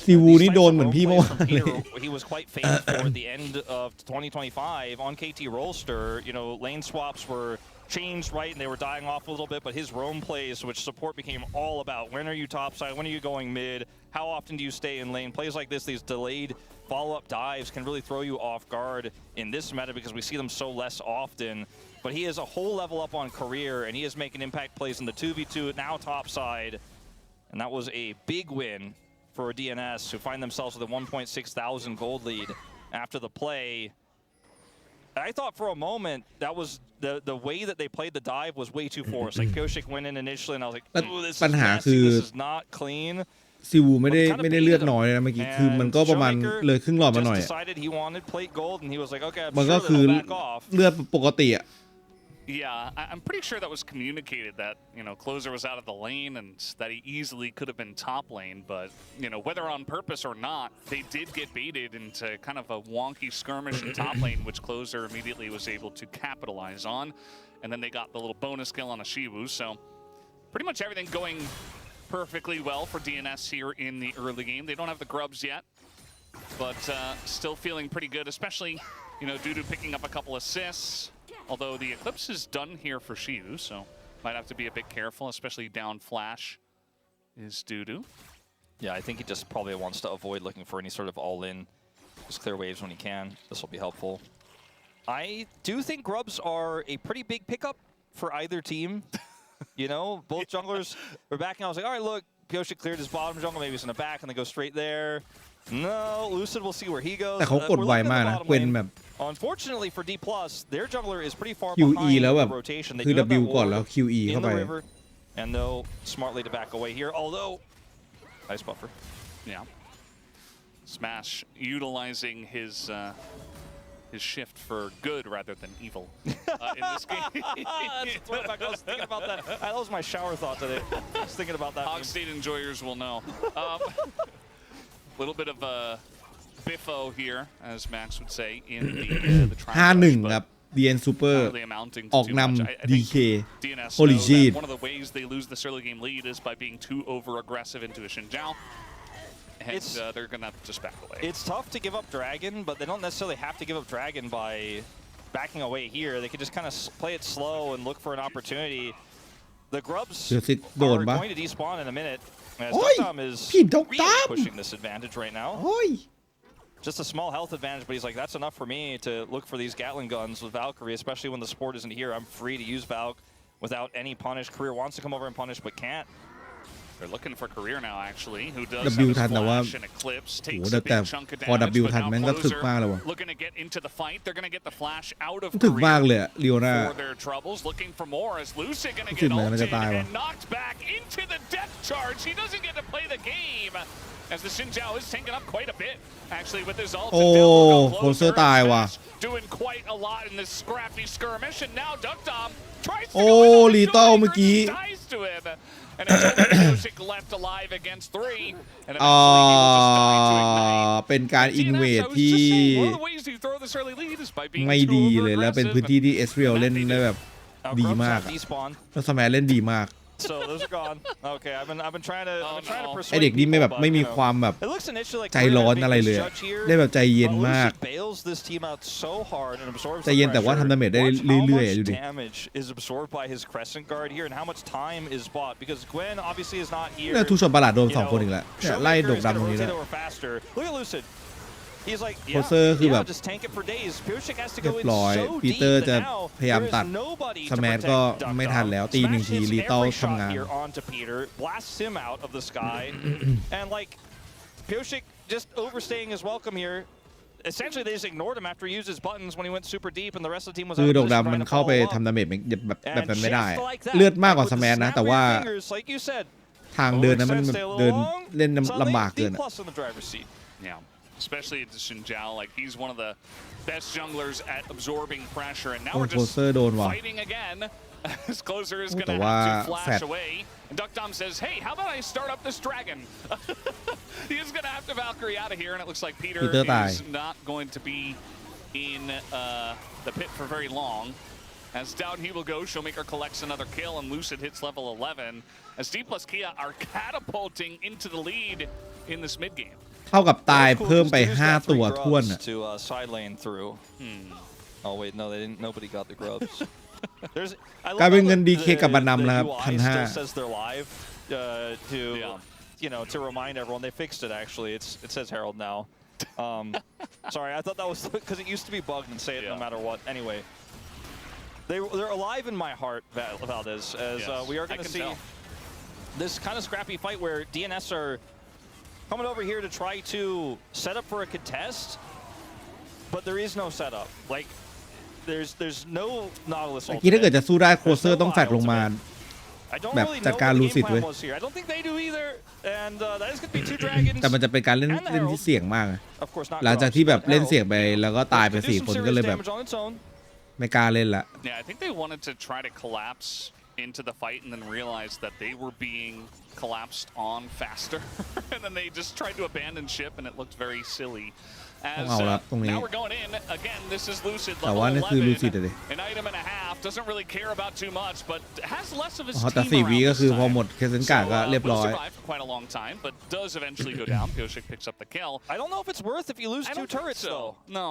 Speaker 3: ซิวูนี่โดนเหมือนพี่เมื่อวานเลย
Speaker 1: He was quite famous for the end of 2025 on KT Rollster. Lane swaps were changed right and they were dying off a little bit, but his roam plays, which support became all about. When are you topside? When are you going mid? How often do you stay in lane? Plays like this, these delayed follow-up dives can really throw you off guard in this meta because we see them so less often. But he is a whole level up on Career, and he is making impact plays in the 2v2, now topside. And that was a big win for DNS, who find themselves with a 1.6 thousand gold lead after the play. I thought for a moment that was the way that they played the dive was way too forced. Like Pioshik went in initially, and I was like, "Ooh, this is messy. This is not clean."
Speaker 3: ซิวูไม่ได้เลือดน้อยนะเมื่อกี้คือมันก็ประมาณเลยครึ่งหลอดมาหน่อยมันก็คือเลือดปกติอ่ะ
Speaker 2: Yeah, I'm pretty sure that was communicated that, Closer was out of the lane and that he easily could have been top lane, but, whether on purpose or not, they did get baited into kind of a wonky skirmish in top lane, which Closer immediately was able to capitalize on, and then they got the little bonus kill on a Shiwu, so pretty much everything going perfectly well for DNS here in the early game. They don't have the grubs yet, but still feeling pretty good, especially, Dudu picking up a couple assists. Although the Eclipse is done here for Shiu, so might have to be a bit careful, especially down flash is Dudu.
Speaker 1: Yeah, I think he just probably wants to avoid looking for any sort of all-in. Just clear waves when he can. This will be helpful. I do think grubs are a pretty big pickup for either team. Both junglers were backing. I was like, all right, look, Pioshik cleared his bottom jungle. Maybe he's in the back, and they go straight there. No, Lucid will see where he goes.
Speaker 3: แต่เขากดไวมากนะเกวนแบบ
Speaker 1: Unfortunately for D+, their jungler is pretty far
Speaker 3: QE
Speaker 1: behind
Speaker 3: แล้วแบบ
Speaker 1: the rotation. They
Speaker 3: คือ
Speaker 1: do have that
Speaker 3: W ก่อนแล้ว
Speaker 1: ward
Speaker 3: QE
Speaker 1: in
Speaker 3: เข้า
Speaker 1: the
Speaker 3: ไป
Speaker 1: river, and they'll smartly to back away here. Although, nice buffer.
Speaker 2: Yeah. Smash utilizing his shift for good rather than evil in this game.
Speaker 1: That's a throwback. I was thinking about that. That was my shower thought today. I was thinking about that.
Speaker 2: Hog State enjoyers will know. Little bit of a biffo here, as Max would say, in the triangle.
Speaker 3: 5-1 ครับ DN Super
Speaker 2: Really amounting
Speaker 3: อ
Speaker 2: to
Speaker 3: อก
Speaker 2: too much.
Speaker 3: นำ DK
Speaker 2: DNS
Speaker 3: Holy
Speaker 2: know
Speaker 3: shit.
Speaker 2: that one of the ways they lose this early game lead is by being too over-aggressive into a Xinjiao. And they're going to have to just back away.
Speaker 1: It's tough to give up Dragon, but they don't necessarily have to give up Dragon by backing away here. They can just kind of play it slow and look for an opportunity. The Grubs are going to despawn in a minute. As Dukdom is really pushing this advantage right now. Just a small health advantage, but he's like, that's enough for me to look for these Gatling guns with Valkyrie, especially when the support isn't here. I'm free to use Valk without any punish. Career wants to come over and punish, but can't.
Speaker 2: They're looking for Career now, actually, who does
Speaker 3: W
Speaker 2: have
Speaker 3: ทัน
Speaker 2: his
Speaker 3: แต่ว่า
Speaker 2: flash and Eclipse,
Speaker 3: โห
Speaker 2: takes
Speaker 3: แต่
Speaker 2: a big chunk of
Speaker 3: พอ
Speaker 2: damage,
Speaker 3: W ทัน
Speaker 2: but
Speaker 3: แม่ง
Speaker 2: now
Speaker 3: ก็ถึก
Speaker 2: Closer
Speaker 3: มากเลยว่ะ
Speaker 2: looking to get into the fight. They're going to get the flash out of
Speaker 3: ถึกมาก
Speaker 2: Career
Speaker 3: เลยอะลีโอนา
Speaker 2: for their troubles, looking for more as Lucid going to
Speaker 3: รู้สึ
Speaker 2: get
Speaker 3: กเหมือนมันจะ
Speaker 2: ulted
Speaker 3: ตายว่ะ
Speaker 2: and knocked back into the depth charge. He doesn't get to play the game as the Xinjiao is tanking up quite a bit, actually, with his ult.
Speaker 3: โอ้โคเซอร์ตายว่ะ
Speaker 2: Doing quite a lot in this scrappy skirmish, and now Dukdom tries to
Speaker 3: โอ้
Speaker 2: go in
Speaker 3: ลีโต้เมื่อกี้
Speaker 2: dies to him. And it's only Music left alive against 3. And eventually he will just die to ignite.
Speaker 3: เป็นการอินเวด
Speaker 2: DNS, I was
Speaker 3: ที่
Speaker 2: just saying, one of the ways you throw this early lead is by being
Speaker 3: ไม่
Speaker 2: too
Speaker 3: ดีเลยแล้วเป็น
Speaker 2: over-aggressive.
Speaker 3: พื้นที่ที่เอสเรียลเล่นได้แบบ ดีมาก
Speaker 1: Despawn.
Speaker 3: แล้วสแมร์เล่นดีมาก
Speaker 1: So those are gone. Okay, I've been trying to persuade
Speaker 3: ไอเด็กนี่ไม่แบบ
Speaker 1: people,
Speaker 3: ไม่มี
Speaker 1: but,
Speaker 3: ความแบบ
Speaker 1: it looks initially like
Speaker 3: ใจร้อนอะไรเลย
Speaker 1: judge here,
Speaker 3: ได้แบบใจเย็น
Speaker 1: but
Speaker 3: มาก
Speaker 1: Lucid bails this team out so hard and absorbs
Speaker 3: ใจ
Speaker 1: the
Speaker 3: เย็นแต่ว่า
Speaker 1: pressure.
Speaker 3: ทำดาเมจได้
Speaker 1: Watch
Speaker 3: เรื่อย
Speaker 1: how
Speaker 3: ๆดู
Speaker 1: much
Speaker 3: ดิ
Speaker 1: damage is absorbed by his Crescent Guard here and how much time is bought because Gwen obviously is not here.
Speaker 3: เนี่ยทูชนประหลาดโดน
Speaker 1: You
Speaker 3: 2 คนอีก
Speaker 1: know,
Speaker 3: แล้วเนี่ยไล่
Speaker 1: Showmaker
Speaker 3: โด่ง
Speaker 1: is
Speaker 3: ดัง
Speaker 1: gonna
Speaker 3: ตรงนี้แล้ว
Speaker 1: rotate over faster. Look at Lucid. He's like, yeah,
Speaker 3: Closer คือแบบ
Speaker 1: just tank it for days. Pyushik has to
Speaker 3: เรี
Speaker 1: go
Speaker 3: ยบ
Speaker 1: in
Speaker 3: ร้อย
Speaker 1: so
Speaker 3: ปี
Speaker 1: deep
Speaker 3: เตอร์
Speaker 1: that
Speaker 3: จะ
Speaker 1: now
Speaker 3: พยายาม
Speaker 1: there
Speaker 3: ตั
Speaker 1: is
Speaker 3: ด
Speaker 1: nobody
Speaker 3: ส
Speaker 1: to
Speaker 3: แมท
Speaker 1: protect
Speaker 3: ก็
Speaker 1: Dukdom.
Speaker 3: ไม่ทันแล้วตี
Speaker 1: Smash
Speaker 3: 1 ที
Speaker 1: hits
Speaker 3: ลีเต้า
Speaker 1: every shot
Speaker 3: ทำงาน
Speaker 1: here onto Peter, blasts him out of the sky, and like Pyushik just overstaying his welcome here. Essentially, they just ignored him after he used his buttons when he went super deep, and the rest of the team was
Speaker 3: คือ
Speaker 1: out
Speaker 3: โด่
Speaker 1: of
Speaker 3: ง
Speaker 1: position
Speaker 3: ดำมัน
Speaker 1: trying to
Speaker 3: เข้าไป
Speaker 1: follow up.
Speaker 3: ทำดาเมจแบบ
Speaker 1: And
Speaker 3: นั้นไม่ได้
Speaker 1: just like that,
Speaker 3: เลือดมากกว่า
Speaker 1: with
Speaker 3: ส
Speaker 1: the
Speaker 3: แมนนะ
Speaker 1: snap
Speaker 3: แต่
Speaker 1: of your
Speaker 3: ว่า
Speaker 1: fingers, like you said,
Speaker 3: ทางเดินนั้นมัน
Speaker 1: overextend, stay a little
Speaker 3: เดิน
Speaker 1: long.
Speaker 3: เล่น
Speaker 1: So
Speaker 3: ลำบาก
Speaker 1: D+
Speaker 3: เกินอะ
Speaker 1: in the driver's seat.
Speaker 2: Yeah, especially at Xinjiao, like he's one of the best junglers at absorbing pressure, and now
Speaker 3: โอ้
Speaker 2: we're
Speaker 3: โค
Speaker 2: just
Speaker 3: เซอร์โดนว่ะ
Speaker 2: fighting again. His closer is
Speaker 3: โอ้
Speaker 2: going
Speaker 3: แต่
Speaker 2: to
Speaker 3: ว่า
Speaker 2: have to
Speaker 3: แฟ
Speaker 2: flash
Speaker 3: ด
Speaker 2: away, and Dukdom says, "Hey, how about I start up this dragon?" He's going to have to Valkyrie out of here, and it looks like Peter is not going to be in the pit for very long. As down he will go, Showmaker collects another kill, and Lucid hits level 11. As D+ Kia are catapulting into the lead in this mid game.
Speaker 3: เท่ากับตายเพิ่มไป 5 ตัวท้วนอะ
Speaker 1: to side lane through. Oh wait, no, they didn't. Nobody got the grubs.
Speaker 3: กลายเป็นเงิน DK กลับมานำแล้วครับ
Speaker 1: UI
Speaker 3: 1,500
Speaker 1: still says they're live to remind everyone. They fixed it actually. It says Herald now. Sorry, I thought that was because it used to be bugged and say it no matter what. Anyway, they're alive in my heart, Valdez. As we are going to see this kind of scrappy fight where DNS are coming over here to try to set up for a contest, but there is no setup. Like there's no Nautilus
Speaker 3: เมื่อกี้ถ้าเกิดจะสู้ได้โคเซอร์
Speaker 1: There's no
Speaker 3: ต้องแฟดลงมา
Speaker 1: I don't
Speaker 3: แบบ
Speaker 1: really
Speaker 3: จัด
Speaker 1: know
Speaker 3: การ
Speaker 1: what
Speaker 3: ลู
Speaker 1: the
Speaker 3: ซิด
Speaker 1: game
Speaker 3: เว้ย
Speaker 1: plan was here. I don't think they do either, and that is going to be 2 dragons.
Speaker 3: แต่มันจะเป็นการเล่น
Speaker 1: And the
Speaker 3: ที่
Speaker 1: Herald.
Speaker 3: เสี่ยงมาก
Speaker 1: Of course not
Speaker 3: หลังจาก
Speaker 1: Grubs,
Speaker 3: ที่แบบ
Speaker 1: but
Speaker 3: เล่น
Speaker 1: Herald
Speaker 3: เสี่ยงไปแล้วก็ตายไป
Speaker 1: could do
Speaker 3: 4
Speaker 1: some
Speaker 3: คน
Speaker 1: serious
Speaker 3: ก็เลยแบบ
Speaker 1: damage on its own.
Speaker 3: ไม่กล้าเล่นละ
Speaker 2: Yeah, I think they wanted to try to collapse into the fight and then realized that they were being collapsed on faster. And then they just tried to abandon ship, and it looked very silly. As now we're going in again. This is Lucid level 11. An item and a half. Doesn't really care about too much, but has less of his team
Speaker 3: แต่4 วิ
Speaker 2: around
Speaker 3: ก็
Speaker 2: this
Speaker 3: คือพอ
Speaker 2: time.
Speaker 3: หมดเคสเซนการ์ดก็เรียบร้อย
Speaker 2: Will survive for quite a long time, but does eventually go down. Pyushik picks up the kill.
Speaker 1: I don't know if it's worth if you lose 2 turrets though.
Speaker 2: No.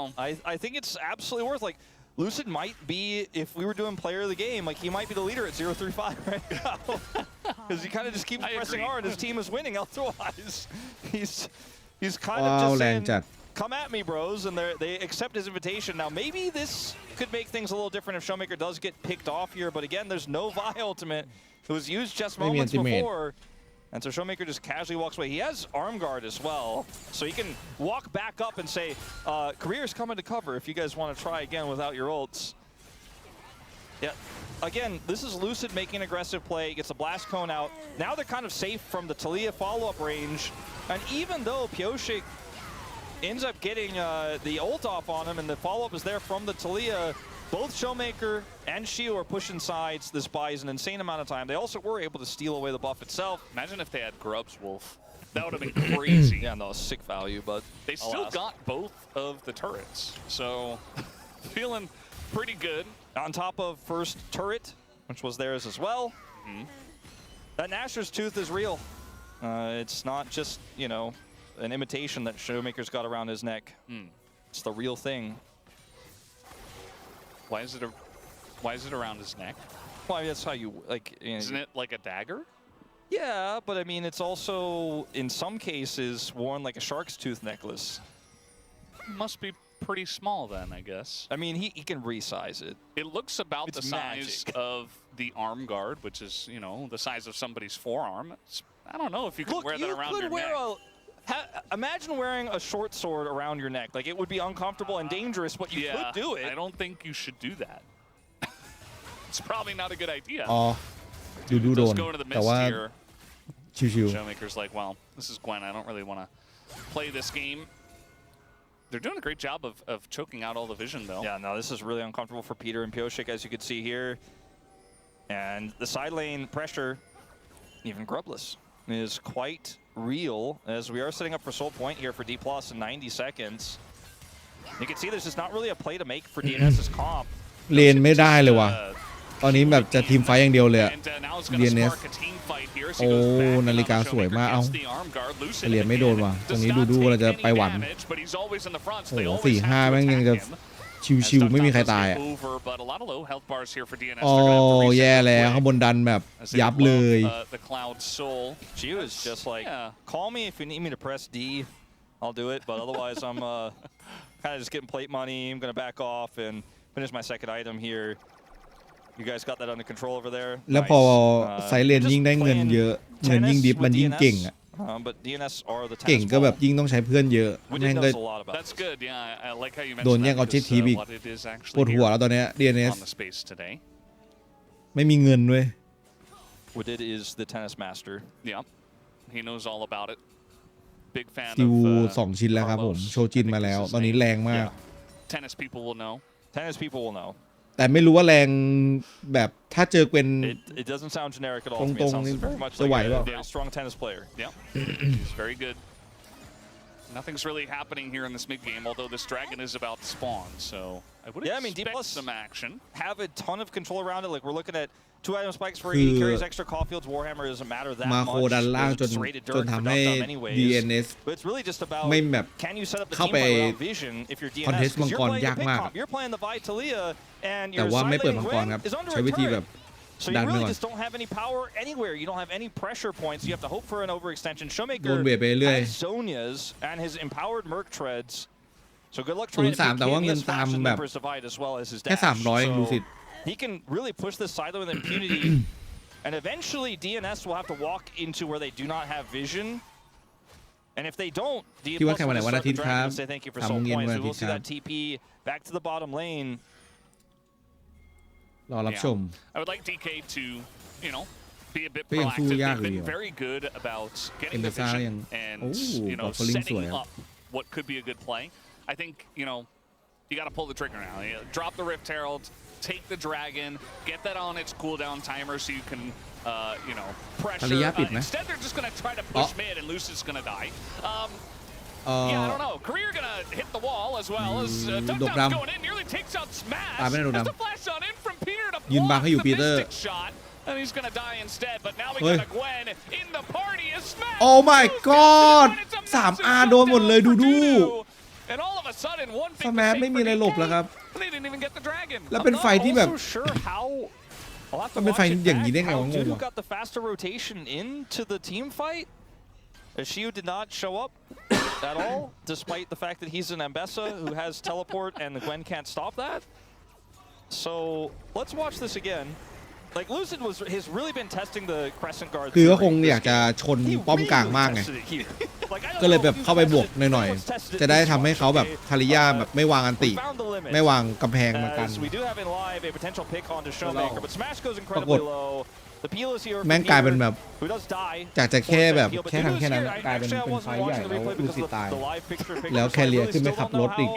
Speaker 1: I think it's absolutely worth. Like Lucid might be, if we were doing player of the game, like he might be the leader at 0-3-5 right now. Because he kind of just keeps pressing hard. His team is winning otherwise. He's kind of just saying, come at me, bros, and they accept his invitation. Now, maybe this could make things a little different if Showmaker does get picked off here, but again, there's no Vi ultimate. It was used just moments before. And so Showmaker just casually walks away. He has arm guard as well, so he can walk back up and say, Career's coming to cover if you guys want to try again without your ults. Yeah, again, this is Lucid making an aggressive play, gets a blast cone out. Now they're kind of safe from the Taliyah follow-up range. And even though Pioshik ends up getting the ult off on him and the follow-up is there from the Taliyah, both Showmaker and Shio are pushing sides. This buys an insane amount of time. They also were able to steal away the buff itself.
Speaker 2: Imagine if they had Grub's Wolf. That would have been crazy.
Speaker 1: Yeah, no, sick value, but
Speaker 2: they still got both of the turrets. So feeling pretty good.
Speaker 1: On top of first turret, which was theirs as well. That Nashor's Tooth is real. It's not just, you know, an imitation that Showmaker's got around his neck. It's the real thing.
Speaker 2: Why is it around his neck?
Speaker 1: Well, I mean, that's how you, like... You know,
Speaker 2: isn't it like a dagger?
Speaker 1: Yeah, but I mean, it's also, in some cases, worn like a shark's tooth necklace.
Speaker 2: Must be pretty small then, I guess.
Speaker 1: I mean, he can resize it.
Speaker 2: It looks about the size of the arm guard, which is, you know, the size of somebody's forearm. I don't know if you could wear that around your neck.
Speaker 1: Imagine wearing a short sword around your neck. Like, it would be uncomfortable and dangerous, but you could do it.
Speaker 2: I don't think you should do that. It's probably not a good idea.
Speaker 3: ดูโดน แต่ว่าชิว
Speaker 2: Showmaker's like, well, this is Gwen. I don't really want to play this game. They're doing a great job of choking out all the vision, though.
Speaker 1: Yeah, no, this is really uncomfortable for Peter and Pioshik, as you could see here. And the side lane pressure, even Grubless, is quite real, as we are setting up for Soul Point here for D+ in 90 seconds. You can see there's just not really a play to make for DNS's comp.
Speaker 3: เลนไม่ได้เลยว่ะตอนนี้แบบจะทีมไฟอย่างเดียวเลย DNS โอ้นาฬิกาสวยมากเอาเหรียญไม่โดนว่ะตรงนี้ดูเราจะไปหวันโอ้4-5แม่งยังจะชิวๆไม่มีใครตายอ่ะโอ้แย่แล้วข้างบนดันแบบยับเลย
Speaker 1: She was just like, call me if you need me to press D, I'll do it, but otherwise I'm kind of just getting plate money. I'm gonna back off and finish my second item here. You guys got that under control over there.
Speaker 3: แล้วพอไซเลนยิ่งได้เงินเยอะเงินยิ่งดิฟมันยิ่งเก่งอ่ะ
Speaker 1: but DNS are the
Speaker 3: เก่งก็แบบยิ่งต้องใช้เพื่อนเยอะแม่งก็โดนแย่งเอาเจ็ตทีอีกปวดหัวแล้วตอนนี้ DNS ไม่มีเงินด้วย
Speaker 1: Woodid is the tennis master.
Speaker 2: Yeah, he knows all about it. Big fan
Speaker 3: ติว
Speaker 2: of
Speaker 3: 2 ชิ้นแล้วครับผมโชจินมาแล้วตอนนี้แรงมาก
Speaker 2: Tennis people will know.
Speaker 1: Tennis people will know.
Speaker 3: แต่ไม่รู้ว่าแรงแบบถ้าเจอเกวน
Speaker 1: It doesn't sound generic at all. It sounds very much like a very strong tennis player.
Speaker 2: Yeah, he's very good. Nothing's really happening here in this mid game, although this dragon is about to spawn. So I would expect some action.
Speaker 1: Have a ton of control around it. Like we're looking at 2 item spikes for he carries extra Caulfield's Warhammer. Doesn't matter that much.
Speaker 3: มาโคดันล่างจนทำให้ DNS ไม่แบบเข้าไปคอนเทสต์มังกรยากมากแต่ว่าไม่เปิดมังกรครับใช้วิธีแบบ
Speaker 1: So you really just don't have any power anywhere. You don't have any pressure points. You have to hope for an overextension. Showmaker has Zonia's and his empowered Merc Treads. So good luck trying to beat Kamia's Flash and Emperor's Divide as well as his dash.
Speaker 3: แค่300ดูสิ
Speaker 1: He can really push this silo with impunity. And eventually DNS will have to walk into where they do not have vision. And if they don't, DNS will start the dragon and say thank you for soul points. We will see that TP back to the bottom lane.
Speaker 3: รอรับชม
Speaker 2: I would like DK to, you know, be a bit proactive. They've been very good about getting the vision and, you know, setting up what could be a good play. I think, you know, you got to pull the trigger now. Drop the Rift Herald, take the dragon, get that on its cooldown timer so you can, you know, pressure. Instead, they're just going to try to push mid and Lucid's going to die. Yeah, I don't know. Career gonna hit the wall as well as touchdown's going in. Nearly takes out Smash. Has a flash on in from Peter to block the Mystic shot. And he's gonna die instead. But now we got a Gwen in the party as Smash.
Speaker 3: Oh my god 3R โดนหมดเลยดู
Speaker 2: And all of a sudden, one big
Speaker 3: Smash ไม่มีอะไรหลบแล้วครับ
Speaker 2: They didn't even get the dragon.
Speaker 3: แล้วเป็นไฟที่แบบ
Speaker 1: มันเป็นไฟอย่างนี้ได้ไงวะงงวะ got the faster rotation into the team fight. Shiu did not show up at all, despite the fact that he's an Ambessa who has teleport and the Gwen can't stop that. So let's watch this again. Like Lucid has really been testing the crescent guard.
Speaker 3: คือก็คงอยากจะชนป้อมกลางมากไงก็เลยแบบเข้าไปบวกหน่อยๆจะได้ทำให้เขาแบบทาริยาแบบไม่วางอันติไม่วางกำแพงมากันปรากฏแม่งกลายเป็นแบบจากจะแค่แบบแค่ทำแค่นั้นกลายเป็นไฟใหญ่แล้วลูซิดตายแล้วแคเรียขึ้นไปขับรถอีก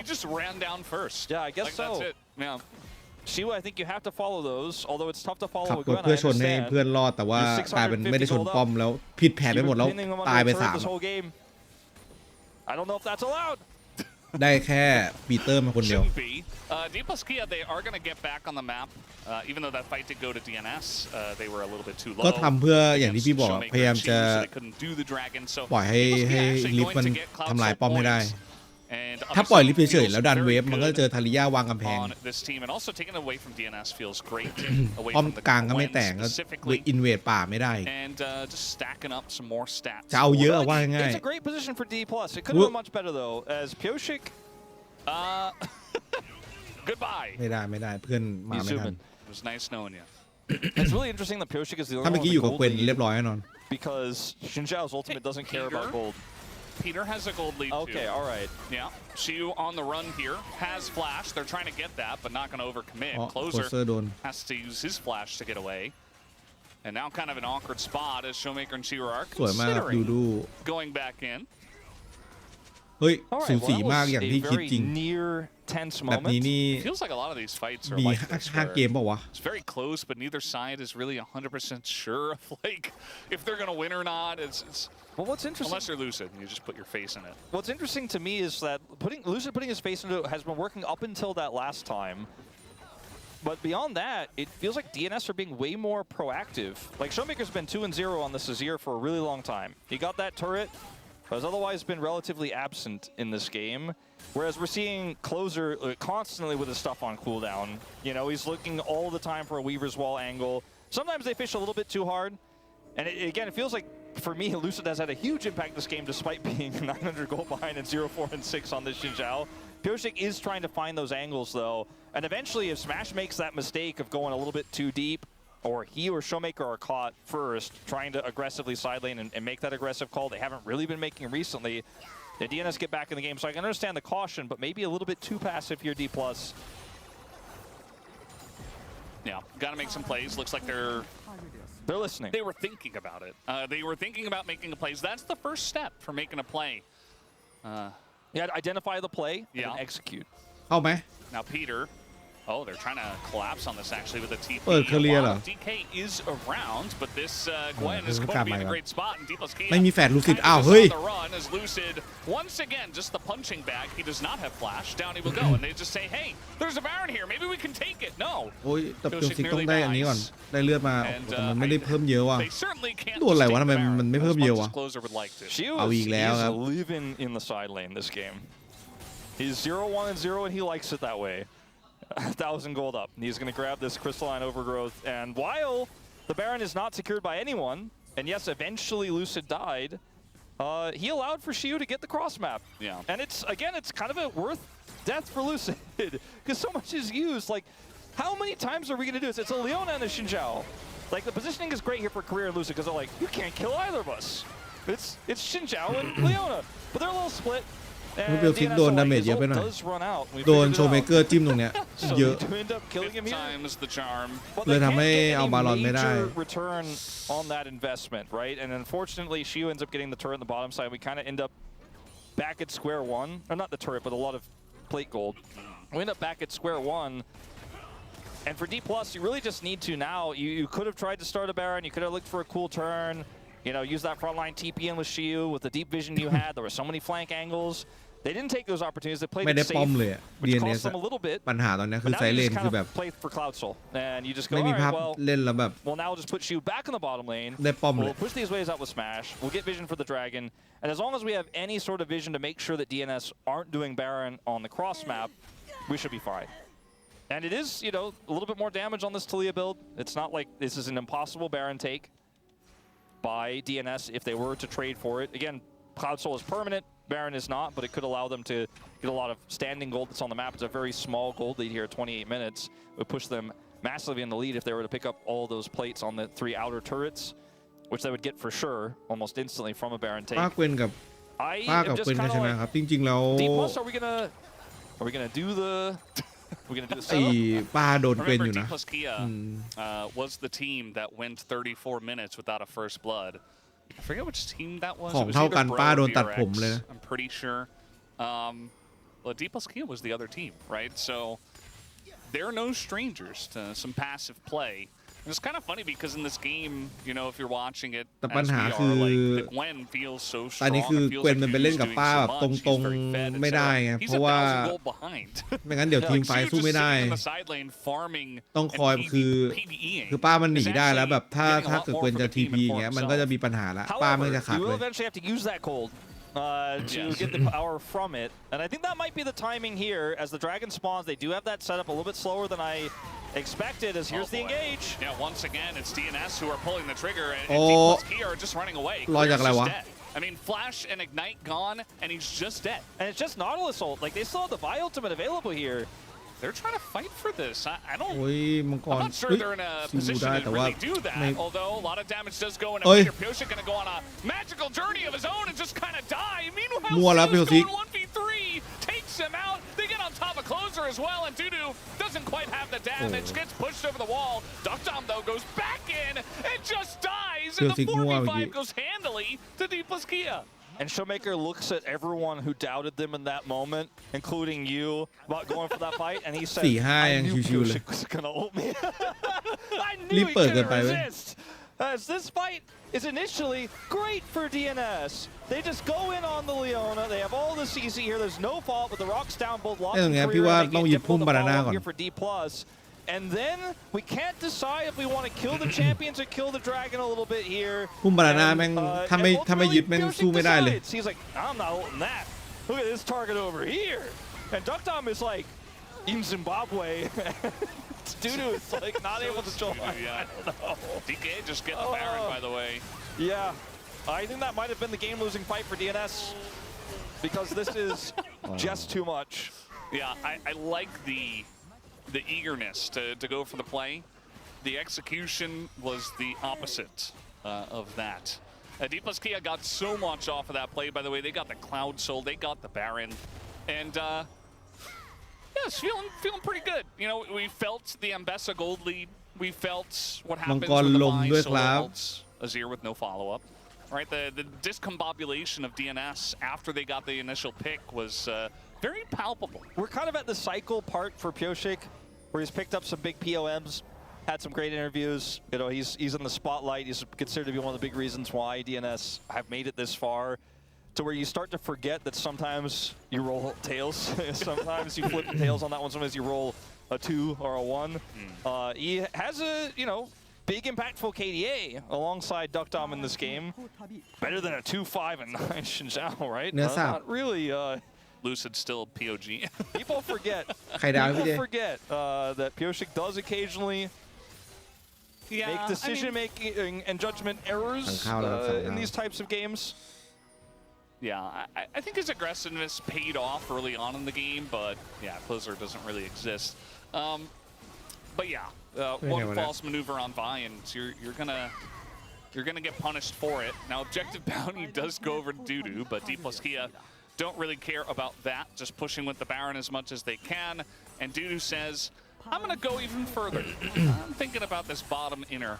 Speaker 1: Shiu, I think you have to follow those, although it's tough to follow
Speaker 3: ขับรถเพื่อชนให้เพื่อนรอดแต่ว่ากลายเป็นไม่ได้ชนป้อมแล้วผิดแผนไปหมดแล้วตายไป3
Speaker 1: I don't know if that's allowed.
Speaker 3: ได้แค่ปีเตอร์มาคนเดียว
Speaker 2: D+Kia, they are going to get back on the map, even though that fight did go to DNS. They were a little bit too low.
Speaker 3: ก็ทำเพื่ออย่างที่พี่บอกพยายามจะปล่อยให้ลิฟต์มันทำลายป้อมให้ได้ถ้าปล่อยลิฟต์เฉยๆแล้วดันเวฟมันก็เจอทาริยาวางกำแพงป้อมกลางก็ไม่แต่งก็อินเวดป่าไม่ได้จะเอาเยอะว่าง่าย ไม่ได้เพื่อนมาไม่ทันถ้าเมื่อกี้อยู่กับเกวนเรียบร้อยแน่นอน
Speaker 1: because Xinjiao's ultimate doesn't care about gold.
Speaker 2: Peter has a gold lead
Speaker 1: okay,
Speaker 2: too.
Speaker 1: all right.
Speaker 2: Yeah, Shiu on the run here, has flash. They're trying to get that, but not going to overcommit. Closer has to use his flash to get away. And now kind of an awkward spot as Showmaker and Shiu are considering going back in.
Speaker 3: เฮ้ยสูสีมากอย่างที่คิดจริงแบบนี้นี่มี5 เกมเปล่าวะ
Speaker 2: It's very close, but neither side is really 100% sure of like if they're going to win or not. It's
Speaker 1: well, what's interesting,
Speaker 2: unless you're Lucid, you just put your face in it.
Speaker 1: What's interesting to me is that Lucid putting his face into it has been working up until that last time. But beyond that, it feels like DNS are being way more proactive. Like Showmaker's been 2-0 on this Azir for a really long time. He got that turret, but has otherwise been relatively absent in this game. Whereas we're seeing Closer constantly with his stuff on cooldown. You know, he's looking all the time for a Weaver's Wall angle. Sometimes they fish a little bit too hard. And again, it feels like, for me, Lucid has had a huge impact this game despite being 900 gold behind and 0-4-6 on this Xinjiao. Pyoshik is trying to find those angles, though. And eventually, if Smash makes that mistake of going a little bit too deep, or he or Showmaker are caught first, trying to aggressively side lane and make that aggressive call they haven't really been making recently, the DNS get back in the game. So I can understand the caution, but maybe a little bit too passive here, D+.
Speaker 2: Yeah, got to make some plays. Looks like they're listening. They were thinking about it. They were thinking about making a play. That's the first step for making a play.
Speaker 1: Yeah, identify the play and then execute.
Speaker 3: เข้าไหม
Speaker 2: Now Peter. Oh, they're trying to collapse on this actually with a TP. DK is around, but this Gwen is going to be in a great spot. And D+Kia
Speaker 3: ไม่มีแฟดลูซิดอ้าวเฮ้ย
Speaker 2: the run as Lucid once again just the punching bag. He does not have flash. Down he will go, and they just say, "Hey, there's a Baron here. Maybe we can take it." No.
Speaker 3: โอ้ยแต่ลูซิดต้องได้อันนี้ก่อนได้เลือดมาแต่มันไม่ได้เพิ่มเยอะว่ะตัวอะไรวะทำไมมันไม่เพิ่มเยอะวะเอาอีกแล้วครับ
Speaker 1: living in the side lane this game. He's 0-1-0 and he likes it that way. 1,000 gold up. He's going to grab this crystalline overgrowth, and while the Baron is not secured by anyone, and yes, eventually Lucid died, he allowed for Shiu to get the cross map.
Speaker 2: Yeah.
Speaker 1: And it's kind of a worth death for Lucid because so much is used. Like, how many times are we going to do this? It's a Leona and a Xinjiao. Like, the positioning is great here for Career and Lucid because they're like, you can't kill either of us. It's Xinjiao and Leona, but they're a little split.
Speaker 3: ลูกเบลคิกโดนดาเมจเยอะไปหน่อยโดนโชว์เมเกอร์จิ้มตรงเนี้ยเยอะเลยทำให้เอาบาลอนไม่ได้
Speaker 1: return on that investment, right? And unfortunately, Shiu ends up getting the turret on the bottom side. We kind of end up back at square one, or not the turret, but a lot of plate gold. We end up back at square one. And for D+, you really just need to now. You could have tried to start a Baron. You could have looked for a cool turn. You know, use that frontline TP in with Shiu with the deep vision you had. There were so many flank angles. They didn't take those opportunities. They played it safe, which cost them a little bit.
Speaker 3: ปัญหาตอนนี้คือไซเลนคือแบบ
Speaker 1: play for Cloud Soul, and you just go,
Speaker 3: ไม่มีภาพเล่นแล้วแบบ
Speaker 1: well, now we'll just put Shiu back in the bottom lane.
Speaker 3: ได้ป้อมเลย
Speaker 1: We'll push these waves out with Smash. We'll get vision for the Dragon, and as long as we have any sort of vision to make sure that DNS aren't doing Baron on the cross map, we should be fine. And it is, you know, a little bit more damage on this Talia build. It's not like this is an impossible Baron take by DNS if they were to trade for it. Again, Cloud Soul is permanent, Baron is not, but it could allow them to get a lot of standing gold that's on the map. It's a very small gold lead here at 28 minutes. It would push them massively in the lead if they were to pick up all those plates on the 3 outer turrets, which they would get for sure almost instantly from a Baron take.
Speaker 3: ป้าเกวนกับเกวนกันชนะครับจริงๆแล้ว
Speaker 1: D+ are we gonna do the
Speaker 3: ไอ้ป้าโดนเกวนอยู่นะ
Speaker 2: D+ Kia was the team that went 34 minutes without a first blood. I forget which team that was.
Speaker 3: ของเท่ากันป้าโดนตัดผมเลยนะ
Speaker 2: I'm pretty sure. Well, D+ Kia was the other team, right? So they're no strangers to some passive play. And it's kind of funny because in this game, you know, if you're watching it,
Speaker 3: แต่ปัญหาคือ
Speaker 2: the Gwen feels so strong.
Speaker 3: ตอนนี้คือเกวนมันไปเล่นกับป้าแบบตรงๆไม่ได้ไงเพราะว่าไม่งั้นเดี๋ยวทีมไฟสู้ไม่ได้ต้องคอยคือป้ามันหนีได้แล้วแบบถ้าเกิดเกวนจะ TP อย่างเงี้ยมันก็จะมีปัญหาละป้ามันจะขาดเลย
Speaker 1: to get the power from it, and I think that might be the timing here. As the dragon spawns, they do have that setup a little bit slower than I expected. As here's the engage.
Speaker 2: Yeah, once again, it's DNS who are pulling the trigger, and D+ Kia are just running away.
Speaker 3: รอจากอะไรวะ
Speaker 2: I mean, Flash and Ignite gone, and he's just dead.
Speaker 1: And it's just Nautilus ult. Like they still have the Vi ultimate available here.
Speaker 2: They're trying to fight for this. I don't.
Speaker 3: โอ้ยมังกร
Speaker 2: I'm not sure they're in a position to really do that. Although a lot of damage does go in. Pyosik going to go on a magical journey of his own and just kind of die. Meanwhile, going 1v3 takes him out. They get on top of Closer as well, and Dudu doesn't quite have the damage. Gets pushed over the wall. Duckdom though goes back in and just dies. And the 4v5 goes handily to D+ Kia.
Speaker 1: And Showmaker looks at everyone who doubted them in that moment, including you, about going for that fight, and he said, I knew Pyosik was going to ult me. I knew he couldn't resist. As this fight is initially great for DNS. They just go in on the Leona. They have all the CC here. There's no fault with the rocks down, both locked and clear. Here for D+. And then we can't decide if we want to kill the champions or kill the dragon a little bit here.
Speaker 3: พุ่มบานาน่าแม่งถ้าไม่ยึดแม่งสู้ไม่ได้เลย
Speaker 1: He's like, I'm not holding that. Look at this target over here. And Duckdom is like, in Zimbabwe. Dudu is like not able to join.
Speaker 2: Yeah. I don't know. DK just get the Baron, by the way.
Speaker 1: Yeah. I think that might have been the game-losing fight for DNS because this is just too much.
Speaker 2: Yeah, I like the eagerness to go for the play. The execution was the opposite of that. D+ Kia got so much off of that play, by the way. They got the Cloud Soul, they got the Baron, and yeah, it's feeling pretty good. You know, we felt the Ambessa gold lead. We felt what happens with the Vi solo ults. Azir with no follow-up. Right, the discombobulation of DNS after they got the initial pick was very palpable.
Speaker 1: We're kind of at the cycle part for Pyosik, where he's picked up some big POMs, had some great interviews. You know, he's in the spotlight. He's considered to be one of the big reasons why DNS have made it this far, to where you start to forget that sometimes you roll tails, sometimes you flip the tails on that one, sometimes you roll a 2 or a 1. He has a, you know, big impactful KDA alongside Duckdom in this game. Better than a 2-5 and 9 Shinzhao, right? Not really.
Speaker 2: Lucid still POG.
Speaker 1: People forget. That Pyosik does occasionally make decision-making and judgment errors in these types of games.
Speaker 2: Yeah, I think his aggressiveness paid off early on in the game, but yeah, Closer doesn't really exist. But yeah, one false maneuver on Vi, and you're gonna get punished for it. Now, objective bounty does go over to Dudu, but D+ Kia don't really care about that, just pushing with the Baron as much as they can. And Dudu says, I'm going to go even further. I'm thinking about this bottom inner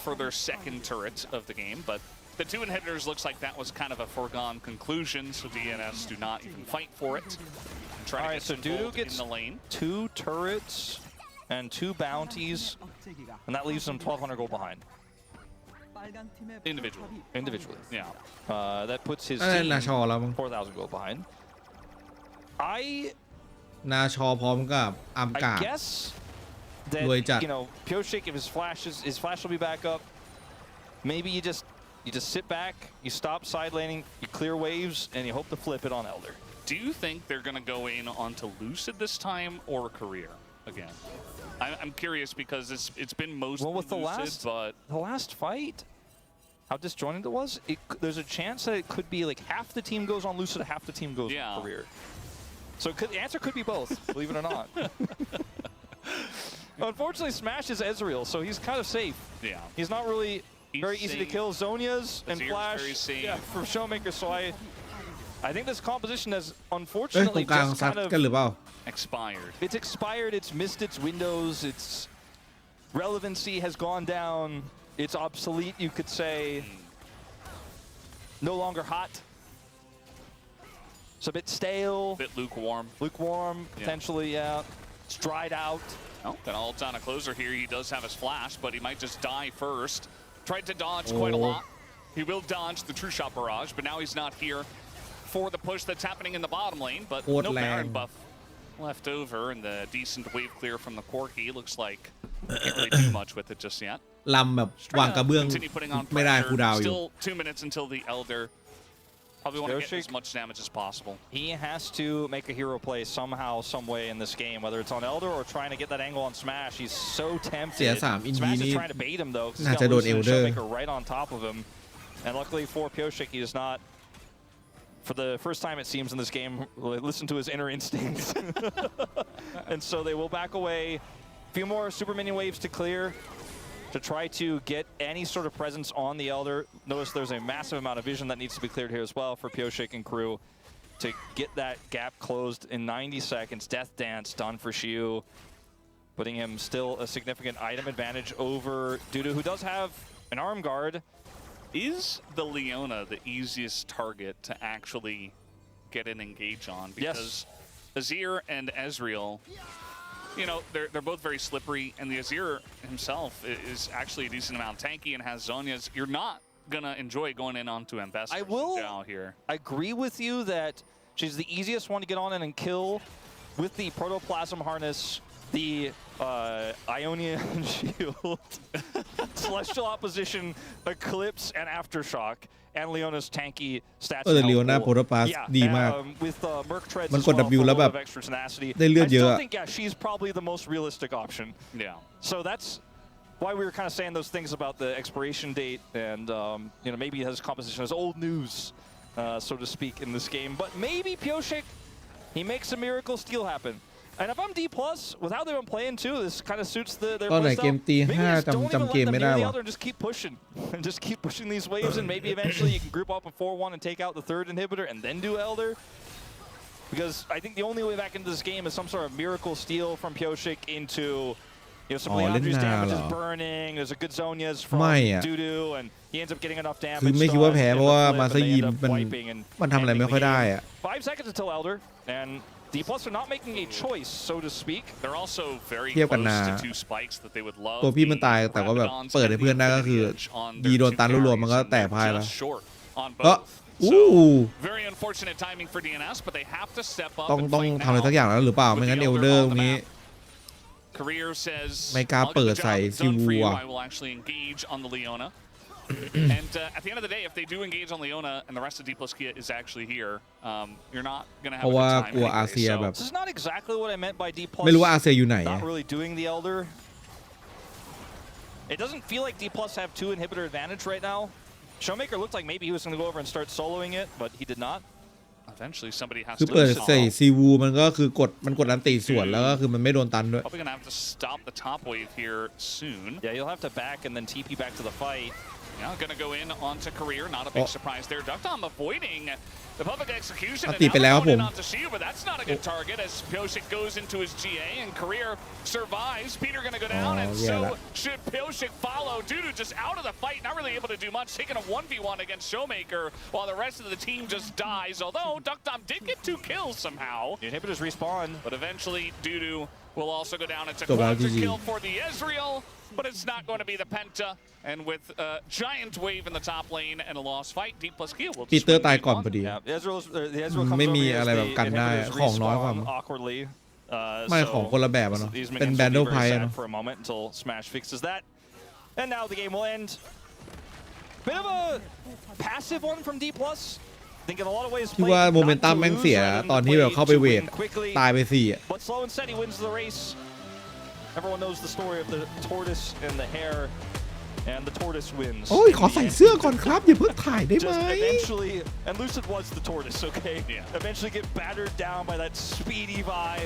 Speaker 2: for their second turret of the game, but the 2 inhibitors looks like that was kind of a foregone conclusion, so DNS do not even fight for it.
Speaker 1: All right, so Dudu gets
Speaker 2: in the lane.
Speaker 1: 2 turrets and 2 bounties, and that leaves them 1,200 gold behind. Individually. Yeah. That puts his team 4,000 gold behind.
Speaker 3: นาชอพร้อมกับอัมกา
Speaker 1: I guess that, you know, Pyosik, if his flash will be back up, maybe you just sit back, you stop side laning, you clear waves, and you hope to flip it on Elder.
Speaker 2: Do you think they're going to go in onto Lucid this time or Career again? I'm curious because it's been mostly Lucid, but
Speaker 1: the last fight, how disjointed it was, there's a chance that it could be like half the team goes on Lucid, half the team goes on Career. So the answer could be both, believe it or not. Unfortunately, Smash is Ezreal, so he's kind of safe.
Speaker 2: Yeah.
Speaker 1: He's not really very easy to kill. Zonia's and Flash for Showmaker, so I think this composition has unfortunately just kind of
Speaker 2: expired.
Speaker 1: It's expired, it's missed its windows, its relevancy has gone down, it's obsolete, you could say. No longer hot. It's a bit stale.
Speaker 2: A bit lukewarm.
Speaker 1: Lukewarm, potentially, yeah. It's dried out.
Speaker 2: Oh, got ult on a closer here. He does have his flash, but he might just die first. Tried to dodge quite a lot. He will dodge the True Shot Barrage, but now he's not here for the push that's happening in the bottom lane. But no Baron buff left over, and the decent wave clear from the Corki looks like can't really do much with it just yet.
Speaker 3: ลำแบบวางกระเบื้องไม่ได้คูลดาวน์อยู่
Speaker 2: Still 2 minutes until the Elder. Probably want to get as much damage as possible.
Speaker 1: He has to make a hero play somehow, some way in this game, whether it's on Elder or trying to get that angle on Smash. He's so tempted. Smash is trying to bait him though, because he's got Lucian Showmaker right on top of him. And luckily for Pioshik, he is not, for the first time it seems in this game, listen to his inner instincts. And so they will back away. A few more super minion waves to clear, to try to get any sort of presence on the Elder. Notice there's a massive amount of vision that needs to be cleared here as well for Pioshik and crew to get that gap closed in 90 seconds. Death Dance done for Shiu, putting him still a significant item advantage over Dudu, who does have an arm guard.
Speaker 2: Is the Leona the easiest target to actually get an engage on? Because Azir and Ezreal, you know, they're both very slippery, and the Azir himself is actually a decent amount tanky and has Zonia's. You're not gonna enjoy going in onto Ambassador.
Speaker 1: I will
Speaker 2: here.
Speaker 1: Agree with you that she's the easiest one to get on and kill with the Protoplasm Harness, the Ionian Shield, Celestial Opposition, Eclipse, and Aftershock, and Leona's tanky stats.
Speaker 3: Leona Protoplas ดีมาก
Speaker 1: with Merc Treads
Speaker 3: มันกด W แล้วแบบ
Speaker 1: extra tenacity.
Speaker 3: ได้เลือดเยอะ
Speaker 1: I still think she's probably the most realistic option.
Speaker 2: Yeah.
Speaker 1: So that's why we were kind of saying those things about the expiration date, and you know, maybe his composition is old news, so to speak, in this game. But maybe Pioshik, he makes a miracle steal happen. And if I'm D+, with how they've been playing too, this kind of suits their playstyle. Maybe just don't even let them near the Elder and just keep pushing. And just keep pushing these waves, and maybe eventually you can group up a 4-1 and take out the third inhibitor and then do Elder. Because I think the only way back into this game is some sort of miracle steal from Pioshik into, you know, some Leandri's damage is burning, there's a good Zonia's from Dudu, and he ends up getting enough damage.
Speaker 3: คือไม่คิดว่าแพ้เพราะว่ามาซายิมมันทำอะไรไม่ค่อยได้อะ
Speaker 1: 5 seconds until Elder, and D+ are not making a choice, so to speak.
Speaker 2: They're also very
Speaker 3: เทียบกัน
Speaker 2: close
Speaker 3: นะ
Speaker 2: to 2 spikes that they would love.
Speaker 3: ตัวพี่มันตายแต่ว่าแบบเปิดให้เพื่อนได้ก็คือดีโดนตันรวมๆมันก็แตกพ่ายแล้ว
Speaker 2: Very unfortunate timing for DNS, but they have to step up.
Speaker 3: ต้องทำอะไรสักอย่างแล้วหรือเปล่าไม่งั้นเอลเดอร์ตรงนี้
Speaker 2: Career says
Speaker 3: ไม่กล้าเปิดใส่ซิวู
Speaker 2: I will actually engage on the Leona. And at the end of the day, if they do engage on Leona and the rest of D+ Kia is actually here, you're not going to have a good time anyway.
Speaker 1: This is not exactly what I meant by D+.
Speaker 3: ไม่รู้ว่าอาเซียอยู่ไหน
Speaker 1: Not really doing the Elder. It doesn't feel like D+ have 2 inhibitor advantage right now. Showmaker looked like maybe he was going to go over and start soloing it, but he did not.
Speaker 2: Eventually somebody has
Speaker 3: คือ
Speaker 2: to
Speaker 3: เปิดใส่ซีวูมันก็คือกดอันตีส่วนแล้วก็คือมันไม่โดนตันด้วย
Speaker 2: Probably going to have to stop the top wave here soon.
Speaker 1: Yeah, you'll have to back and then TP back to the fight.
Speaker 2: Yeah, going to go in onto Career. Not a big surprise there. Duckdom avoiding the public execution. And now going in onto Shiu, but that's not a good target as Pioshik goes into his GA and Career survives. Peter going to go down, and so should Pioshik follow. Dudu just out of the fight, not really able to do much, taking a 1v1 against Showmaker while the rest of the team just dies. Although Duckdom did get 2 kills somehow.
Speaker 1: The inhibitors respawn.
Speaker 2: But eventually Dudu will also go down. It's a quadra kill for the Ezreal, but it's not going to be the Penta. And with a giant wave in the top lane and a lost fight, D+ Kia will
Speaker 3: ปีเตอร์ตายก่อนพอดี ไม่มี
Speaker 1: over
Speaker 3: อะไร
Speaker 1: as
Speaker 3: แบบ
Speaker 1: the
Speaker 3: กันได้
Speaker 1: inhibitors
Speaker 3: ของน้อยกว่า
Speaker 1: respawn awkwardly.
Speaker 3: ไม่ของคนละแบบอะเนาะเป็นแบนเดิลไพร์เนาะ
Speaker 1: for a moment until Smash fixes that. And now the game will end. Bit of a passive one from D+. I think in a lot of ways
Speaker 3: ที่ว่าโมเมนตัมแม่งเสียตอนที่แบบเข้าไปเวทตายไป4อ่ะ
Speaker 1: But slow and steady wins the race. Everyone knows the story of the tortoise and the hare, and the tortoise wins.
Speaker 3: โอ้ยขอใส่เสื้อก่อนครับอย่าเพิ่งถ่ายได้ไหม
Speaker 1: Just eventually, and Lucid was the tortoise, okay? Yeah. Eventually get battered down by that speedy Vi,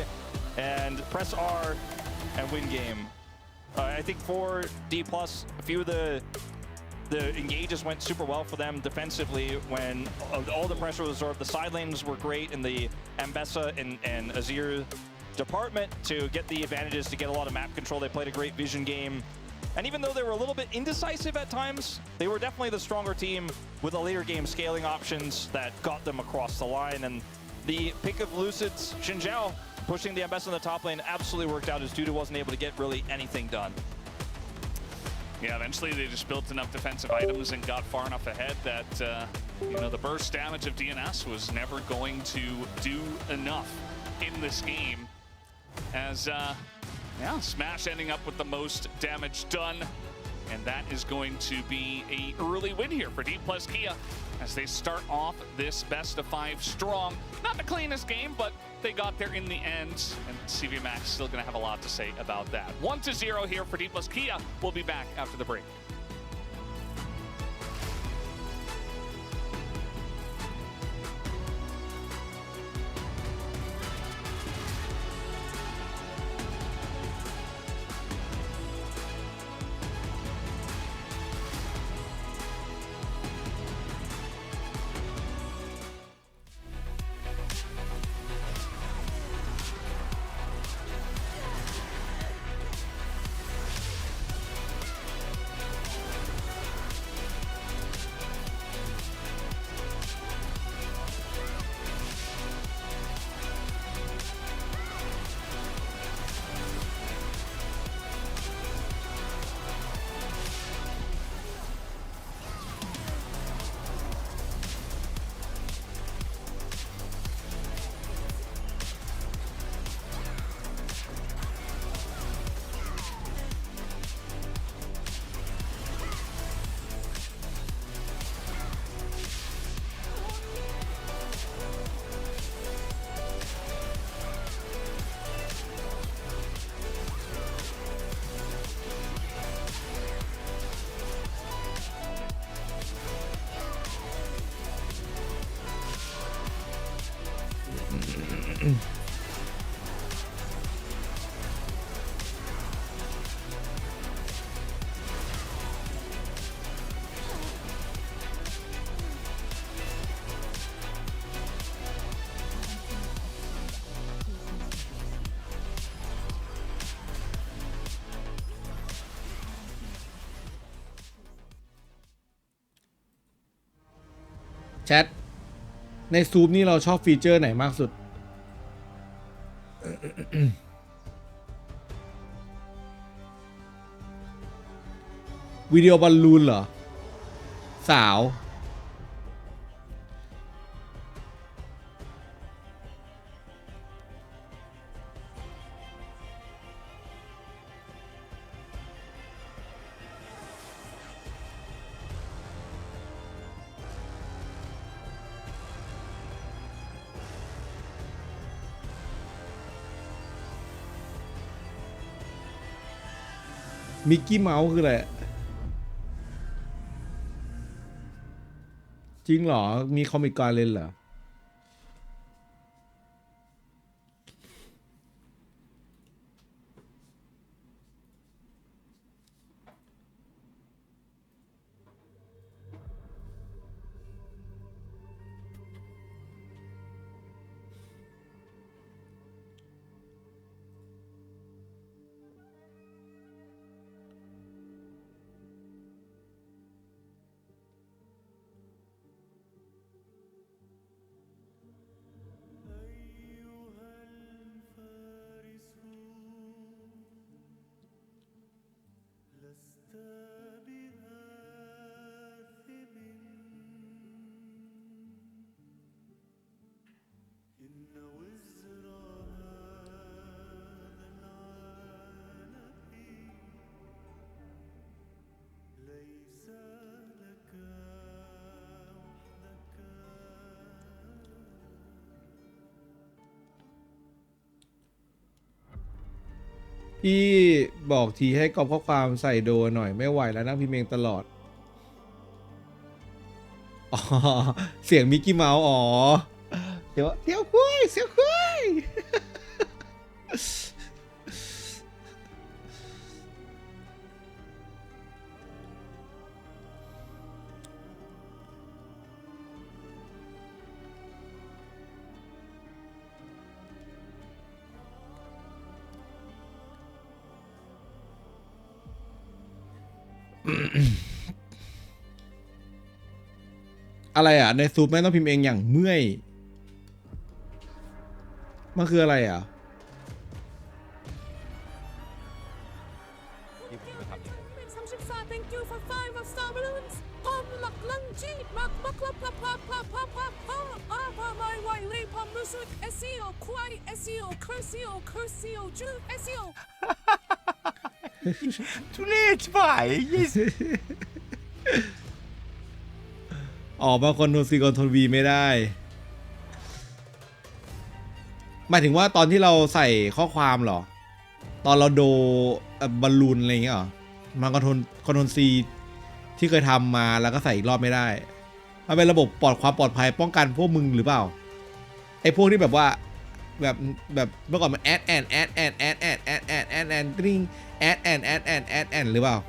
Speaker 1: and press R and win game. I think for D+, a few of the engages went super well for them defensively when all the pressure was absorbed. The side lanes were great in the Ambessa and Azir department to get the advantages, to get a lot of map control. They played a great vision game. And even though they were a little bit indecisive at times, they were definitely the stronger team with a later game scaling options that got them across the line. And the pick of Lucid's Xinjiao pushing the Ambessa in the top lane absolutely worked out as Duda wasn't able to get really anything done.
Speaker 2: Yeah, eventually they just built enough defensive items and got far enough ahead that, you know, the burst damage of DNS was never going to do enough in this game. As, yeah, Smash ending up with the most damage done. And that is going to be an early win here for D+ Kia as they start off this best of 5 strong. Not the cleanest game, but they got there in the end. And CV Max still going to have a lot to say about that. 1-0 here for D+ Kia. We'll be back after the break.
Speaker 3: แชทในซูมนี่เราชอบฟีเจอร์ไหนมากสุด วิดีโอบอลลูนเหรอสาวมิกกี้เมาส์คืออะไรจริงเหรอมีคอมิกการ์เล่นเหรอพี่บอกทีให้กรอบข้อความใส่โดหน่อยไม่ไหวแล้วนะพี่เมงตลอดอ๋อเสียงมิกกี้เมาส์อ๋อเดี๋ยวคุยเสียงคุย อะไรอ่ะในซูปแม่งต้องพิมพ์เองอย่างเมื่อยมันคืออะไรอ่ะ
Speaker 5: ทุเรศไป
Speaker 3: อ๋อบางคนทนซีกอนทนวีไม่ได้หมายถึงว่าตอนที่เราใส่ข้อความเหรอตอนเราโดบอลลูนอะไรอย่างเงี้ยเหรอมันคอนโทรลซีที่เคยทำมาแล้วก็ใส่อีกรอบไม่ได้มันเป็นระบบความปลอดภัยป้องกันพวกมึงหรือเปล่าไอ้พวกที่แบบว่าแบบเมื่อก่อนมันแอดตริงแอดหรือเปล่า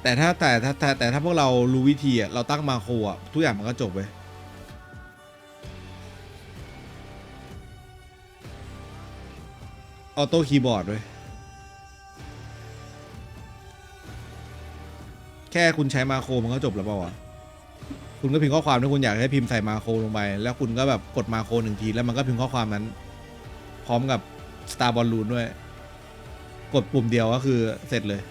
Speaker 3: แต่ถ้าพวกเรารู้วิธีอ่ะเราตั้งมาโครอ่ะทุกอย่างมันก็จบไปออโต้คีย์บอร์ดด้วยแค่คุณใช้มาโครมันก็จบแล้วเปล่าวะคุณก็พิมพ์ข้อความที่คุณอยากให้พิมพ์ใส่มาโครลงไปแล้วคุณก็แบบกดมาโคร1 ทีแล้วมันก็พิมพ์ข้อความนั้นพร้อมกับ Star Balloon ด้วยกดปุ่มเดียวก็คือเสร็จเลย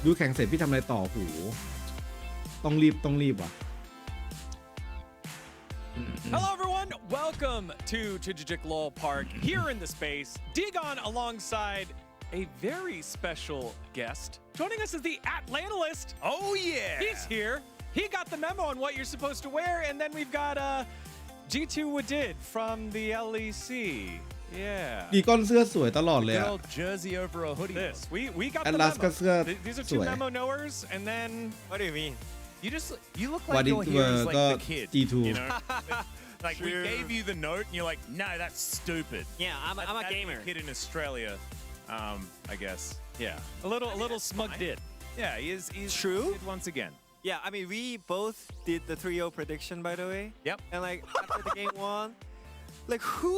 Speaker 3: ดูแข่งเสร็จพี่ทำอะไรต่อหูต้องรีบว่ะ
Speaker 6: Hello everyone, welcome to Chijijik Lol Park here in the space. Digon alongside a very special guest. Joining us is the Atlantalist. Oh yeah! He's here. He got the memo on what you're supposed to wear, and then we've got G2 Wadid from the LEC. Yeah.
Speaker 3: ดีก้อนเสื้อสวยตลอดเลยอะ
Speaker 6: Good jersey over a hoodie. This we got the
Speaker 3: Atlas ก็
Speaker 6: memo.
Speaker 3: เสื้อ
Speaker 6: These are
Speaker 3: ส
Speaker 6: two
Speaker 3: วย
Speaker 6: memo knowers, and then
Speaker 5: What do you mean?
Speaker 6: you look
Speaker 3: วา
Speaker 6: like
Speaker 3: ดิ
Speaker 6: you're
Speaker 3: ตัว
Speaker 6: here as
Speaker 3: ก็
Speaker 6: like the kid.
Speaker 3: G2
Speaker 6: You know? Like we gave you the note and you're like, no, that's stupid.
Speaker 5: Yeah, I'm a gamer.
Speaker 6: Kid in Australia, I guess. Yeah, a little smug did. Yeah, he's
Speaker 5: True.
Speaker 6: Did once again.
Speaker 5: Yeah, I mean we both did the 3-0 prediction by the way.
Speaker 6: Yep.
Speaker 5: And like after the game one, like who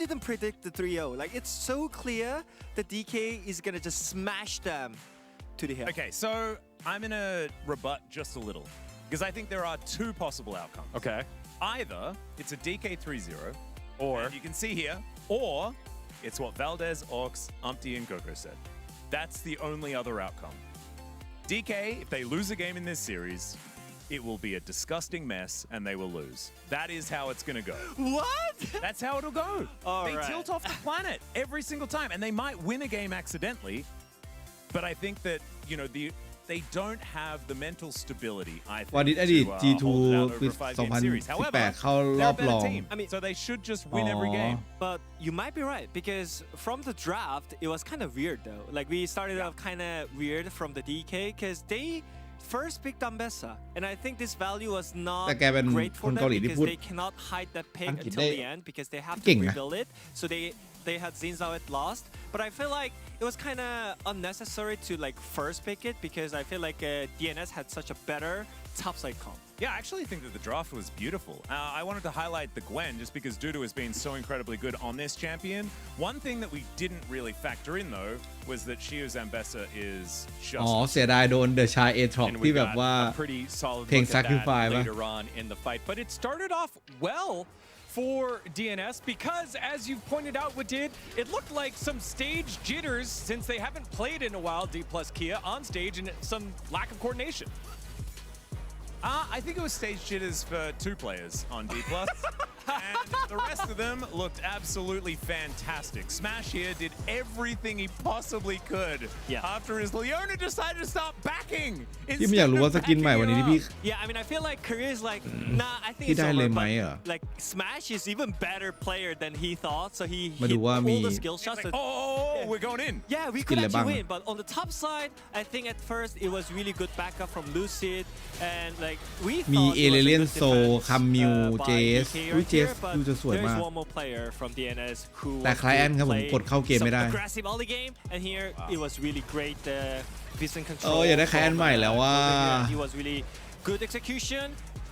Speaker 5: didn't predict the 3-0? Like it's so clear that DK is gonna just smash them to the hill.
Speaker 7: Okay, so I'm gonna rebut just a little because I think there are two possible outcomes.
Speaker 6: Okay.
Speaker 7: Either it's a DK 3-0,
Speaker 6: Or
Speaker 7: and you can see here, or it's what Valdez, Ox, Umpty, and Gogo said. That's the only other outcome. DK, if they lose a game in this series, it will be a disgusting mess and they will lose. That is how it's gonna go.
Speaker 5: What?
Speaker 7: That's how it'll go. They
Speaker 5: right.
Speaker 7: tilt off the planet every single time, and they might win a game accidentally. But I think that they don't have the mental stability. I think
Speaker 3: วาดิดอดีต
Speaker 7: to,
Speaker 3: G2
Speaker 7: hold it out
Speaker 3: ปี
Speaker 7: over a 5-game series. However,
Speaker 3: 2018 เข้ารอ
Speaker 7: they're
Speaker 3: บ
Speaker 7: a
Speaker 3: ร
Speaker 7: better
Speaker 3: อง
Speaker 7: team.
Speaker 5: I mean,
Speaker 7: so they should just win every game.
Speaker 5: But you might be right because from the draft, it was kind of weird though. Like we started off kind of weird from the DK because they first picked Ambessa, and I think this value was not
Speaker 3: แต่แกเป็น
Speaker 5: great
Speaker 3: ค
Speaker 5: for
Speaker 3: น
Speaker 5: them
Speaker 3: เกาหลีที่
Speaker 5: because
Speaker 3: พูด
Speaker 5: they cannot hide that pick
Speaker 3: อังกฤษ
Speaker 5: until
Speaker 3: ได้
Speaker 5: the end because they have to
Speaker 3: เก่งนะ
Speaker 5: rebuild it. So they had Xin Zhao at lost, but I feel like it was kind of unnecessary to like first pick it because I feel like DNS had such a better topside comp.
Speaker 7: Yeah, I actually think that the draft was beautiful. I wanted to highlight the Gwen just because Dudu has been so incredibly good on this champion. One thing that we didn't really factor in though was that Shio's Ambessa is just
Speaker 3: เสียดายโดนเดอะชายเอทรอปที่แบบว่า
Speaker 6: pretty solid
Speaker 3: เพลง
Speaker 6: look at that
Speaker 3: Sacrifice ป่ะ
Speaker 6: later on in the fight. But it started off well for DNS because, as you pointed out, what did it looked like some stage jitters since they haven't played in a while. D plus Kia on stage and some lack of coordination.
Speaker 7: I think it was stage jitters for 2 players on D+. And the rest of them looked absolutely fantastic. Smash here did everything he possibly could. After his Leona decided to start backing.
Speaker 3: ที่ไม่อยากรู้ว่าสกินใหม่วันนี้ที่พี่
Speaker 5: Yeah, I mean, I feel like Korea is like, nah, I think
Speaker 3: ที่
Speaker 5: it's
Speaker 3: ได้
Speaker 5: over.
Speaker 3: เลยไหม
Speaker 5: But like Smash is even better player than he thought, so he
Speaker 3: มา
Speaker 5: hit
Speaker 3: ดูว่า
Speaker 5: all
Speaker 3: มี
Speaker 5: the skill shots.
Speaker 7: Like, oh, we're going in.
Speaker 5: Yeah, we could actually win, but on the top side, I think at first it was really good backup from Lucid, and like we
Speaker 3: มี
Speaker 5: thought
Speaker 3: เอ
Speaker 5: it was
Speaker 3: เล
Speaker 5: a
Speaker 3: เลียน
Speaker 5: good
Speaker 3: โซ
Speaker 5: defense,
Speaker 3: คัมมิว
Speaker 5: by
Speaker 3: เจส
Speaker 5: DK
Speaker 3: อุ้ย
Speaker 5: right
Speaker 3: เจส
Speaker 5: here, but
Speaker 3: ดูจะสวย
Speaker 5: there's
Speaker 3: มาก
Speaker 5: one more player from DNS who
Speaker 3: แต่
Speaker 5: was
Speaker 3: คลายแอนครับผม
Speaker 5: play
Speaker 3: กดเข้าเกมไม่ได้
Speaker 5: some aggressive early game, and here it was really great vision control.
Speaker 3: อยากได้คลายแอนใหม่แล้วว่า
Speaker 5: He was really good execution.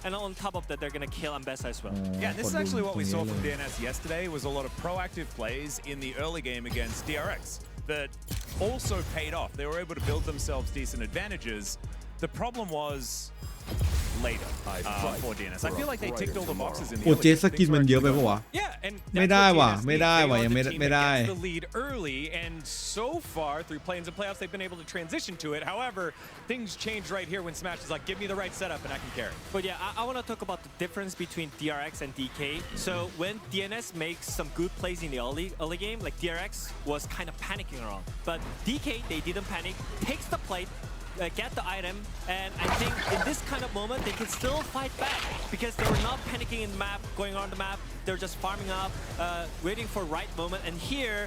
Speaker 5: And on top of that, they're going to kill Ambessa as well.
Speaker 7: Yeah, this is actually what we saw from DNS yesterday was a lot of proactive plays in the early game against DRX that also paid off. They were able to build themselves decent advantages. The problem was later for DNS. I feel like they ticked all the boxes in the
Speaker 3: โอ้
Speaker 7: early
Speaker 3: เจส
Speaker 7: game.
Speaker 3: สกินมันเยอะไปปะวะ
Speaker 6: Yeah, and
Speaker 3: ไม่ได้ว่ะไม่ได้ว่ะยังไม่ได้
Speaker 6: the lead early, and so far through play-ins and playoffs, they've been able to transition to it. However, things change right here when Smash is like, give me the right setup and I can carry.
Speaker 5: But yeah, I want to talk about the difference between DRX and DK. So when DNS makes some good plays in the early game, like DRX was kind of panicking around. But DK, they didn't panic, takes the plate, get the item, and I think in this kind of moment, they can still fight back because they were not panicking in the map, going on the map. They're just farming up, waiting for right moment. And here,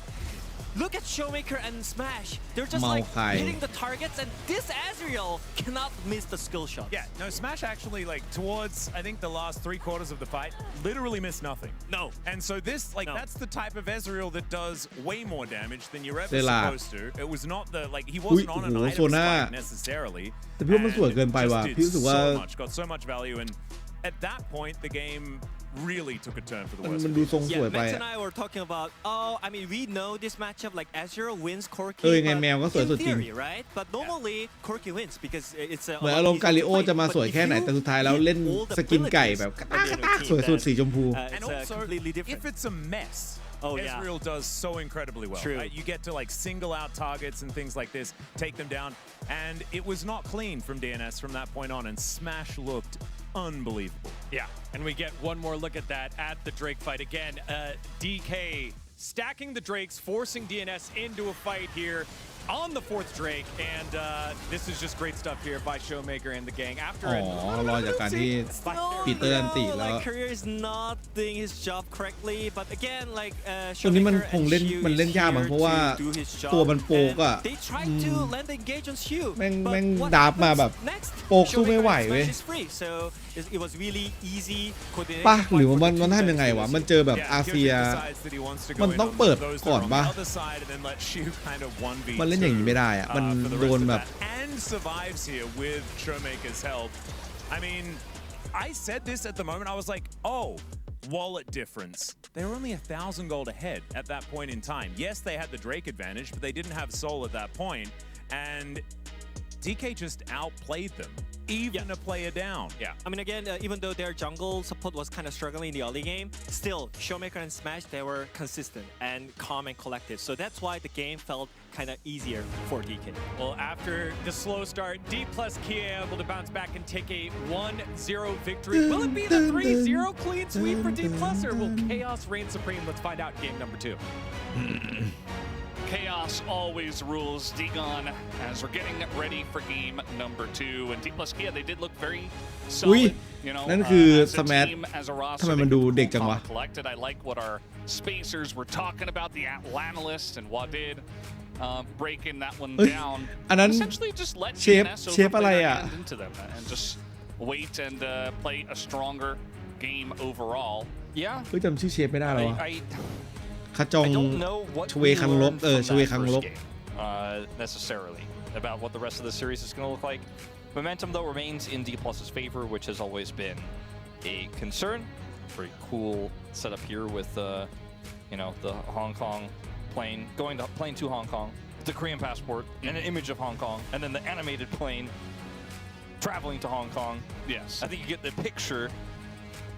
Speaker 5: look at Showmaker and Smash. They're just like hitting the targets, and this Azriel cannot miss the skill shot.
Speaker 7: Yeah, no, Smash actually, like, towards, I think, the last 3/4 of the fight, literally missed nothing.
Speaker 5: No.
Speaker 7: And so this, like, that's the type of Ezreal that does way more damage than you're ever supposed to. It was not the, like, he wasn't on an item spike necessarily.
Speaker 3: แต่พี่ว่ามันสวยเกินไปว่ะพี่รู้สึกว่า
Speaker 7: got so much value, and at that point, the game really took a turn for the worse.
Speaker 3: มันดูทรงสวยไป
Speaker 5: Max and I were talking about, I mean, we know this matchup, like Azriel wins Corki,
Speaker 3: ไงแมวก็สวยสุดจริง
Speaker 5: theory, right? But normally Corki wins because it's a
Speaker 3: เหมือนอารมณ์กาลิโอจะมาสวยแค่ไหนแต่สุดท้ายแล้วเล่นสกินไก่แบบกระตากสวยสุดสีชมพู
Speaker 7: And also, if it's a mess, Ezreal does so incredibly well.
Speaker 5: True.
Speaker 7: Right? You get to like single out targets and things like this, take them down, and it was not clean from DNS from that point on, and Smash looked unbelievable.
Speaker 6: Yeah, and we get one more look at that at the Drake fight again. DK stacking the Drakes, forcing DNS into a fight here on the 4th Drake, and this is just great stuff here by Showmaker and the gang. After
Speaker 3: รอจากการที่ปีเตอร์อันติแล้ว
Speaker 5: like Career is not doing his job correctly, but again, like
Speaker 3: ตัวนี้มัน
Speaker 5: Showmaker
Speaker 3: คง
Speaker 5: and
Speaker 3: เล่น
Speaker 5: Hugh
Speaker 3: มันเล่น
Speaker 5: is
Speaker 3: ยากมั้ง
Speaker 5: here
Speaker 3: เพราะว่า
Speaker 5: to do his job,
Speaker 3: ตัวมันโปกอะ
Speaker 5: and they tried to land the engage on Hugh,
Speaker 3: แม่ง
Speaker 5: but what
Speaker 3: ดับมาแบบ
Speaker 5: happens next?
Speaker 3: โปกสู้ไม่ไหว
Speaker 5: Showmaker and
Speaker 3: เว้ย
Speaker 5: Smash is free, so it was really easy coordination
Speaker 3: ป่ะหรือ
Speaker 5: for
Speaker 3: มัน
Speaker 5: the
Speaker 3: ทำยังไงวะมันเจอแบบ
Speaker 7: Yeah,
Speaker 3: อาเซีย
Speaker 7: Kyoji decides that he wants to go
Speaker 3: มัน
Speaker 7: in
Speaker 3: ต้อง
Speaker 7: on
Speaker 3: เปิด
Speaker 7: those that
Speaker 3: ก่อน
Speaker 7: are on
Speaker 3: ป่ะ
Speaker 7: the other side and then let Shu kind of 1v2
Speaker 3: มันเล่นอย่างนี้ไม่ได้อะมัน
Speaker 7: for the
Speaker 3: โด
Speaker 7: rest
Speaker 3: น
Speaker 7: of
Speaker 3: แบบ
Speaker 7: that. And survives here with Showmaker's help. I mean, I said this at the moment. I was like, oh, wallet difference. They were only 1,000 gold ahead at that point in time. Yes, they had the Drake advantage, but they didn't have Soul at that point. And DK just outplayed them, even a player down.
Speaker 6: Yeah.
Speaker 5: I mean, again, even though their jungle support was kind of struggling in the early game, still, Showmaker and Smash, they were consistent and calm and collected. So that's why the game felt kind of easier for DK.
Speaker 6: Well, after the slow start, D plus Kia able to bounce back and take a 1-0 victory. Will it be the 3-0 clean sweep for D plus, or will Chaos reign supreme? Let's find out in game number 2.
Speaker 2: Chaos always rules Digon as we're getting ready for game number 2. And D plus Kia, they did look very solid. You know,
Speaker 3: นั่นคือ
Speaker 2: as
Speaker 3: ส
Speaker 2: a
Speaker 3: มัท
Speaker 2: team, as a roster,
Speaker 3: ทำไม
Speaker 2: they
Speaker 3: มันดู
Speaker 2: look
Speaker 3: เด็กจังวะ
Speaker 2: collected. I like what our spacers were talking about, the Atlantalist and Wadid breaking that one down.
Speaker 3: อันนั้น
Speaker 2: Essentially just let
Speaker 3: เชฟ
Speaker 2: DNS
Speaker 3: เชฟ
Speaker 2: overplay
Speaker 3: อะไร
Speaker 2: their
Speaker 3: อ่ะ
Speaker 2: hand into them and just wait and play a stronger game overall.
Speaker 6: Yeah.
Speaker 3: เฮ้ยจำชื่อเชฟไม่ได้แล้ววะ
Speaker 1: I
Speaker 3: ขจง
Speaker 1: don't know what
Speaker 3: ชเวคังลบ
Speaker 1: we learned from
Speaker 3: ชเวคัง
Speaker 1: that
Speaker 3: ล
Speaker 1: first
Speaker 3: บ
Speaker 1: game, necessarily about what the rest of the series is going to look like. Momentum, though, remains in D+'s favor, which has always been a concern. Pretty cool setup here with, you know, the Hong Kong plane, plane to Hong Kong, the Korean passport, and an image of Hong Kong, and then the animated plane traveling to Hong Kong.
Speaker 2: Yes.
Speaker 1: I think you get the picture.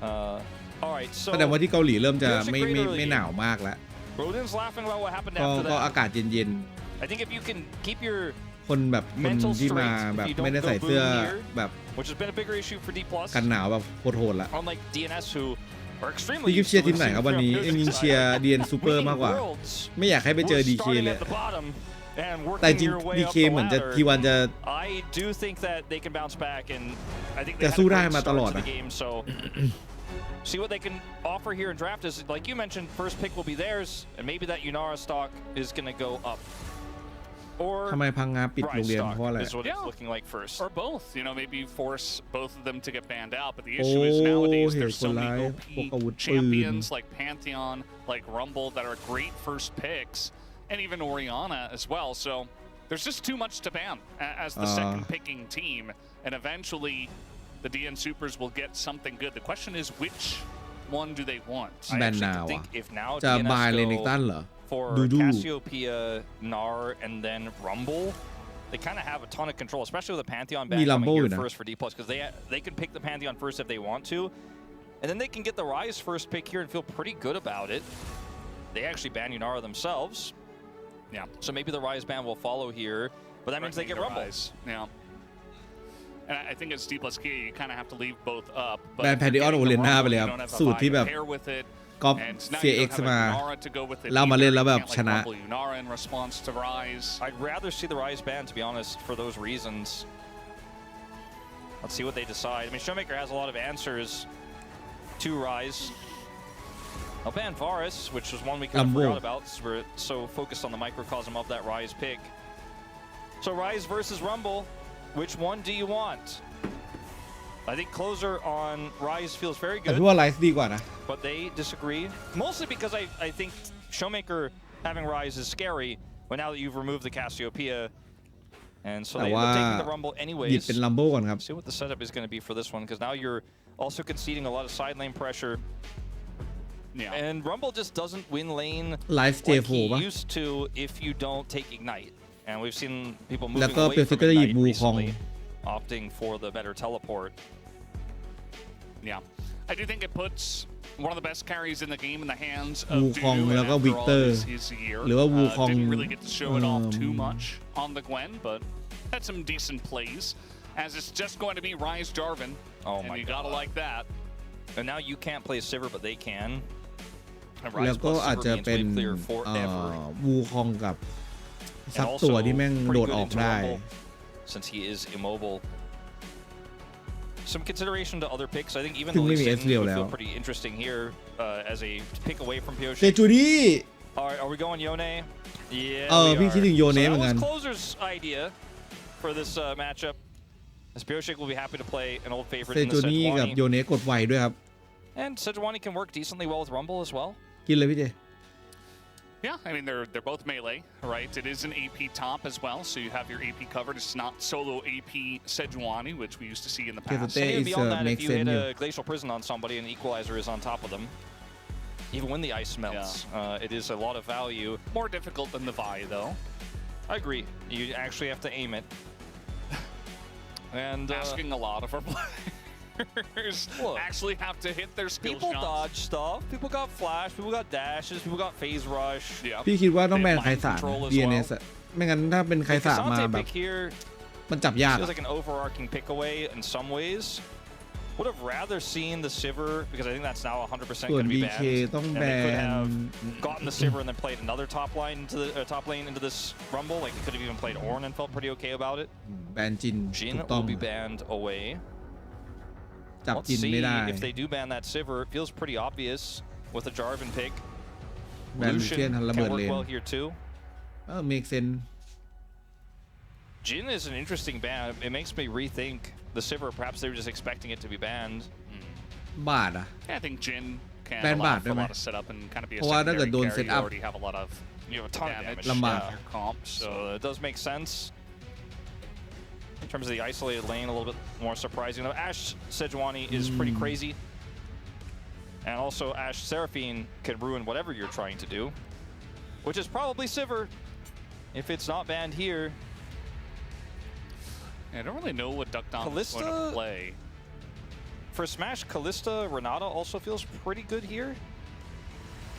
Speaker 1: All right, so
Speaker 3: แสดงว่าที่เกาหลีเริ่มจะไม่หนาวมากแล้ว
Speaker 1: Rodin's laughing about what happened after
Speaker 3: ก็
Speaker 1: that.
Speaker 3: อากาศเย็น
Speaker 1: I think if you can keep your
Speaker 3: ๆคนแบบคนที่มาแบบไม่ได้ใส่เสื้อแบบ
Speaker 1: which has been a bigger issue for D+,
Speaker 3: กันหนาวแบบโหดๆละ
Speaker 1: unlike DNS who are
Speaker 3: พี่
Speaker 1: extremely
Speaker 3: กิฟเชียร์ทีมไหนครับวันนี้จริงๆเชียร์ DN Super มากกว่าไม่อยากให้ไปเจอ DK เลยแต่จริง DK เหมือนจะทีวันจะ
Speaker 1: I do think that they can bounce back and I think
Speaker 3: จะสู้ได้มาตลอดนะ
Speaker 1: see what they can offer here in draft is like you mentioned first pick will be theirs and maybe that Yunara stock is going to go up or
Speaker 3: ทำไมพังงาปิดโรงเรียนเพราะอะไร
Speaker 1: is what it's looking like first
Speaker 2: or both, you know, maybe force both of them to get banned out, but the issue is nowadays there's so many OP champions like Pantheon, like Rumble that are great first picks, and even Oriana as well, so there's just too much to ban as the second picking team, and eventually the DN Supers will get something good. The question is, which one do they want?
Speaker 3: แบนนาว
Speaker 1: if now
Speaker 3: จะบาย
Speaker 1: DNS
Speaker 3: เลนิกตันเหรอ
Speaker 1: for Cassiopeia, Gnar, and then Rumble, they kind of have a ton of control, especially with the Pantheon ban coming here first for D+, because they can pick the Pantheon first if they want to, and then they can get the Ryze first pick here and feel pretty good about it. They actually ban Yunara themselves. Yeah. So maybe the Ryze ban will follow here, but that means they get Rumble.
Speaker 2: Yeah. And I think as D+K, you kind of have to leave both up.
Speaker 3: แบนแพนดิออนโอเลน่าไปเลยครับสูตรที่แบบก๊อป CX มาแล้วมาเล่นแล้วแบบชนะ
Speaker 1: I'd rather see the Ryze ban, to be honest, for those reasons. Let's see what they decide. I mean, Showmaker has a lot of answers to Ryze. I'll ban Varus, which was one we kind of forgot about, because we're so focused on the microcosm of that Ryze pick. So Ryze versus Rumble, which one do you want? I think closer on Ryze feels very good.
Speaker 3: แต่พี่ว่า Ryze ดีกว่านะ
Speaker 1: But they disagree. Mostly because I think Showmaker having Ryze is scary, but now that you've removed the Cassiopeia, and so they end up taking the Rumble anyways.
Speaker 3: หยิบเป็น Rumble ก่อนครับ
Speaker 1: See what the setup is going to be for this one, because now you're also conceding a lot of side lane pressure. Yeah. And Rumble just doesn't win lane like he used to if you don't take Ignite. And we've seen people moving away from Ignite recently, opting for the better teleport.
Speaker 2: Yeah, I do think it puts one of the best carries in the game in the hands of
Speaker 3: Wukong
Speaker 2: Dudu,
Speaker 3: แล้วก็ Victor
Speaker 2: his year.
Speaker 3: หรือว่า Wukong
Speaker 2: didn't really get to show it off too much on the Gwen, but had some decent plays. As it's just going to be Ryze Jarvan.
Speaker 1: Oh my
Speaker 2: god, you gotta like that.
Speaker 1: And now you can't play Sivir, but they can.
Speaker 3: แล้วก็อาจจะเป็นWukong กับสักตัวที่แม่งโดดออกได้
Speaker 1: since he is immobile. Some consideration to other picks. I think even
Speaker 3: the
Speaker 1: Lee Sin
Speaker 3: would
Speaker 1: feel pretty interesting here as a pick away from Pyoshi.
Speaker 3: เซจูรี่
Speaker 1: Are we going Yone? Yeah.
Speaker 3: พี่คิดถึงโยเน่เหมือนกัน
Speaker 1: So that was Closer's idea for this matchup. As Pyoshi will be happy to play an old favorite in the
Speaker 3: เซจูรี่กับโยเน่กดไวด้วยครับ
Speaker 1: And Sejuani can work decently well with Rumble as well.
Speaker 3: กินเลยพี่เจ
Speaker 2: Yeah, I mean, they're both melee, right? It is an AP top as well, so you have your AP covered. It's not solo AP Sejuani, which we used to see in the past.
Speaker 1: And beyond that, if you hit a Glacial Prison on somebody and Equalizer is on top of them, even when the ice melts, it is a lot of value.
Speaker 2: More difficult than the Vi, though.
Speaker 1: I agree. You actually have to aim it. And
Speaker 2: asking a lot of our players actually have to hit their skill
Speaker 1: people
Speaker 2: shots.
Speaker 1: Dodge stuff. People got flash. People got dashes. People got phase rush.
Speaker 2: Yeah.
Speaker 3: พี่คิดว่าต้องแบนไคสา DNS อะไม่งั้นถ้าเป็นไคสามาแบบมันจับยาก
Speaker 1: Feels like an overarching pick away in some ways. Would have rather seen the Sivir because I think that's now 100% going to be banned. And they could have gotten the Sivir and then played another top line into the top lane into this Rumble. Like they could have even played Ornn and felt pretty okay about it.
Speaker 3: แบนจิน
Speaker 1: Jin
Speaker 3: ถูกต้อง
Speaker 1: will be banned away.
Speaker 3: จับ
Speaker 1: Let's
Speaker 3: จิน
Speaker 1: see
Speaker 3: ไม่ได้
Speaker 1: if they do ban that Sivir. It feels pretty obvious with the Jarvan pick.
Speaker 3: แบนลูเชียนทันระเบิด
Speaker 1: Can
Speaker 3: เล
Speaker 1: work
Speaker 3: น
Speaker 1: well here too.
Speaker 3: make sense.
Speaker 1: Jin is an interesting ban. It makes me rethink the Sivir. Perhaps they were just expecting it to be banned.
Speaker 3: บาทอะ
Speaker 2: Yeah, I think Jin can
Speaker 3: แบนบาท
Speaker 2: allow
Speaker 3: ได้
Speaker 2: for a
Speaker 3: ไหม
Speaker 2: lot of setup and kind of be a
Speaker 3: เพราะว่าถ้าเกิด
Speaker 2: secondary
Speaker 3: โดน
Speaker 2: carry.
Speaker 3: เซต
Speaker 2: You
Speaker 3: อัพ
Speaker 2: already have a lot of
Speaker 1: You have a ton of damage.
Speaker 3: ลำบาก
Speaker 2: your comp,
Speaker 1: So it does make sense. in terms of the isolated lane, a little bit more surprising. Now, Ashe Sejuani is pretty crazy. And also Ashe Seraphine can ruin whatever you're trying to do, which is probably Sivir if it's not banned here.
Speaker 2: I don't really know what Duckdom is going to play.
Speaker 1: For Smash, Kalista Renata also feels pretty good here.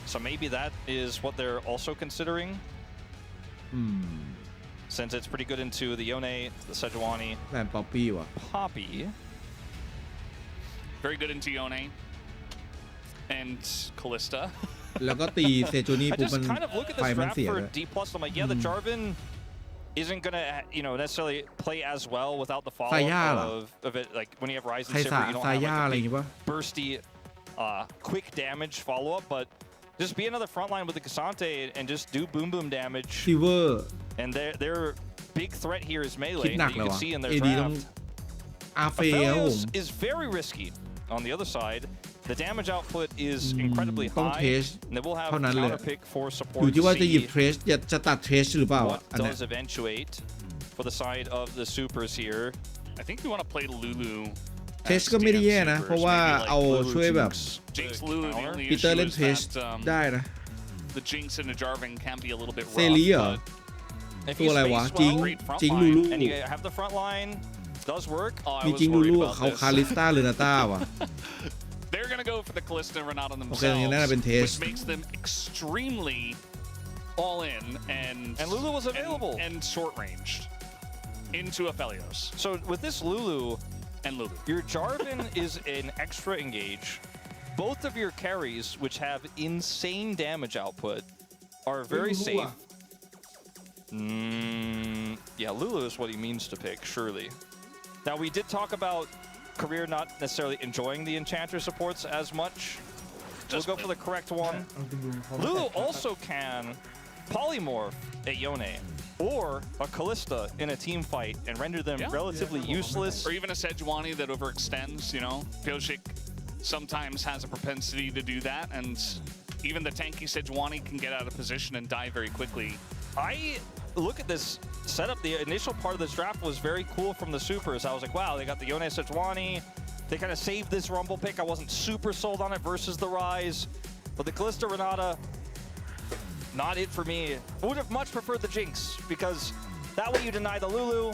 Speaker 1: So maybe that is what they're also considering. Since it's pretty good into the Yone, the Sejuani.
Speaker 3: And Poppy.
Speaker 1: Poppy.
Speaker 2: Very good into Yone. And Kalista.
Speaker 3: แล้วก็ตีเซจูนี่
Speaker 1: I
Speaker 3: ปุ๊บ
Speaker 1: just
Speaker 3: มัน
Speaker 1: kind of look at
Speaker 3: ไฟ
Speaker 1: this
Speaker 3: มัน
Speaker 1: draft
Speaker 3: เสีย
Speaker 1: for
Speaker 3: เลย
Speaker 1: D+. I'm like, yeah, the Jarvan isn't gonna, necessarily play as well without the follow-up of it. Like when you have Ryze and Sivir, you don't have like a big bursty, quick damage follow-up, but just be another frontline with the Cassante and just do boom damage.
Speaker 3: Fever.
Speaker 1: And their big threat here is melee. That you can see in their
Speaker 3: AD
Speaker 1: draft.
Speaker 3: Aphelios
Speaker 1: is very risky. On the other side, the damage output is incredibly high. And they will have a counter pick for support.
Speaker 3: อยู่ที่ว่าจะหยิบเทรสจะตัดเทรสหรือเปล่า
Speaker 1: What does eventuate for the side of the supers here?
Speaker 2: I think you want to play Lulu.
Speaker 3: เทรสก็ไม่ได้แย่นะเพราะว่าเอาช่วยแบบ
Speaker 2: Jinx Lulu. The only
Speaker 3: ปีเตอร์
Speaker 2: issue
Speaker 3: เล่น
Speaker 2: is
Speaker 3: เทรส
Speaker 2: that
Speaker 3: ได้นะ
Speaker 2: the Jinx and the Jarvan can be a little bit
Speaker 3: เซรีเหรอ
Speaker 1: If
Speaker 3: ตัว
Speaker 1: you
Speaker 3: อะไรวะ
Speaker 1: space
Speaker 3: จิง
Speaker 1: well,
Speaker 3: จิงลูลู
Speaker 1: and you have the front line, does work.
Speaker 3: มีจิงลูลูเขาคาริสตาหรือนาต้าวะ
Speaker 2: They're going to go for the Kalista and Renata
Speaker 3: โอเคอย่างนี้น่าจะเป็นเทส
Speaker 2: which makes them extremely all in and
Speaker 1: Lulu was available
Speaker 2: and short ranged into Aphelios.
Speaker 1: So with this Lulu,
Speaker 2: and Lulu,
Speaker 1: your Jarvan is an extra engage. Both of your carries, which have insane damage output, are very safe. Yeah, Lulu is what he means to pick, surely. Now, we did talk about Career not necessarily enjoying the Enchanter supports as much. We'll go for the correct one. Lulu also can polymorph a Yone or a Kalista in a team fight and render them relatively useless.
Speaker 2: Or even a Sejuani that overextends, Pioshik sometimes has a propensity to do that, and even the tanky Sejuani can get out of position and die very quickly.
Speaker 1: I look at this setup. The initial part of this draft was very cool from the supers. I was like, wow, they got the Yone Sejuani. They kind of saved this Rumble pick. I wasn't super sold on it versus the Ryze. But the Kalista Renata, not it for me. I would have much preferred the Jinx because that way you deny the Lulu.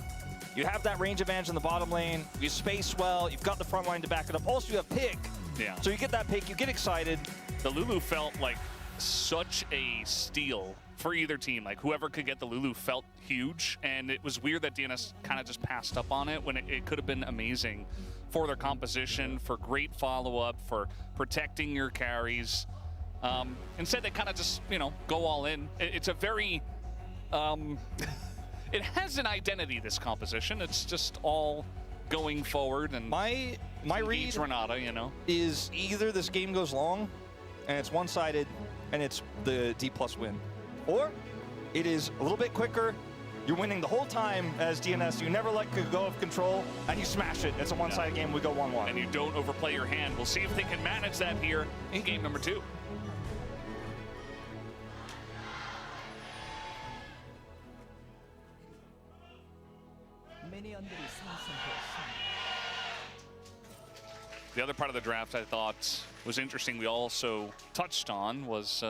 Speaker 1: You have that range advantage in the bottom lane. You space well. You've got the front line to back it up. Also, you have pick.
Speaker 2: Yeah.
Speaker 1: So you get that pick. You get excited.
Speaker 2: The Lulu felt like such a steal for either team. Like whoever could get the Lulu felt huge, and it was weird that DNS kind of just passed up on it when it could have been amazing for their composition, for great follow-up, for protecting your carries. Instead, they kind of just, go all in. It's a very, it has an identity, this composition. It's just all going forward, and
Speaker 1: my read
Speaker 2: Renata,
Speaker 1: is either this game goes long and it's one-sided and it's the D+ win, or it is a little bit quicker. You're winning the whole time as DNS. You never let it go of control, and you smash it. It's a one-sided game. We go 1-1.
Speaker 2: And you don't overplay your hand. We'll see if they can manage that here in game number 2. The other part of the draft I thought was interesting, we also touched on, was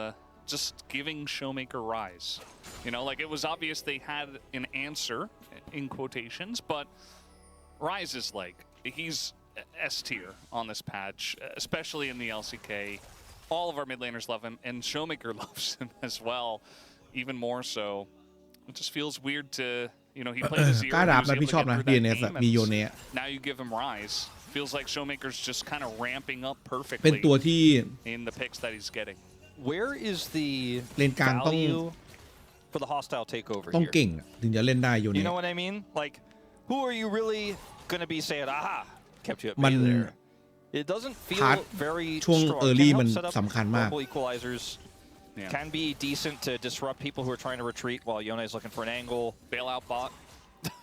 Speaker 2: just giving Showmaker Ryze. It was obvious they had an answer, in quotations, but Ryze is he's S tier on this patch, especially in the LCK. All of our mid laners love him, and Showmaker loves him as well, even more so. It just feels weird to, he played a zero,
Speaker 3: กล้าดับนะพี่ชอบนะ DNS มีโยเนะ
Speaker 2: now you give him Ryze. Feels like Showmaker's just kind of ramping up
Speaker 3: เป็น
Speaker 2: perfectly
Speaker 3: ตัวที่
Speaker 2: in the picks that he's getting.
Speaker 1: Where is the
Speaker 3: เลนกลางต้อง
Speaker 1: value for the hostile takeover
Speaker 3: ต้อง
Speaker 1: here?
Speaker 3: เก่งถึงจะเล่นได้โย
Speaker 1: You
Speaker 3: เนะ
Speaker 1: know what I mean? Like, who are you really going to be saying, aha, kept you at
Speaker 3: มัน
Speaker 1: bay there? It doesn't feel
Speaker 3: Hard
Speaker 1: very
Speaker 3: ช่วง
Speaker 1: strong.
Speaker 3: early
Speaker 1: Can
Speaker 3: มัน
Speaker 1: help set up
Speaker 3: สำคัญมาก
Speaker 1: multiple equalizers.
Speaker 2: Yeah.
Speaker 1: Can be decent to disrupt people who are trying to retreat while Yone is looking for an angle.
Speaker 2: Bailout bot.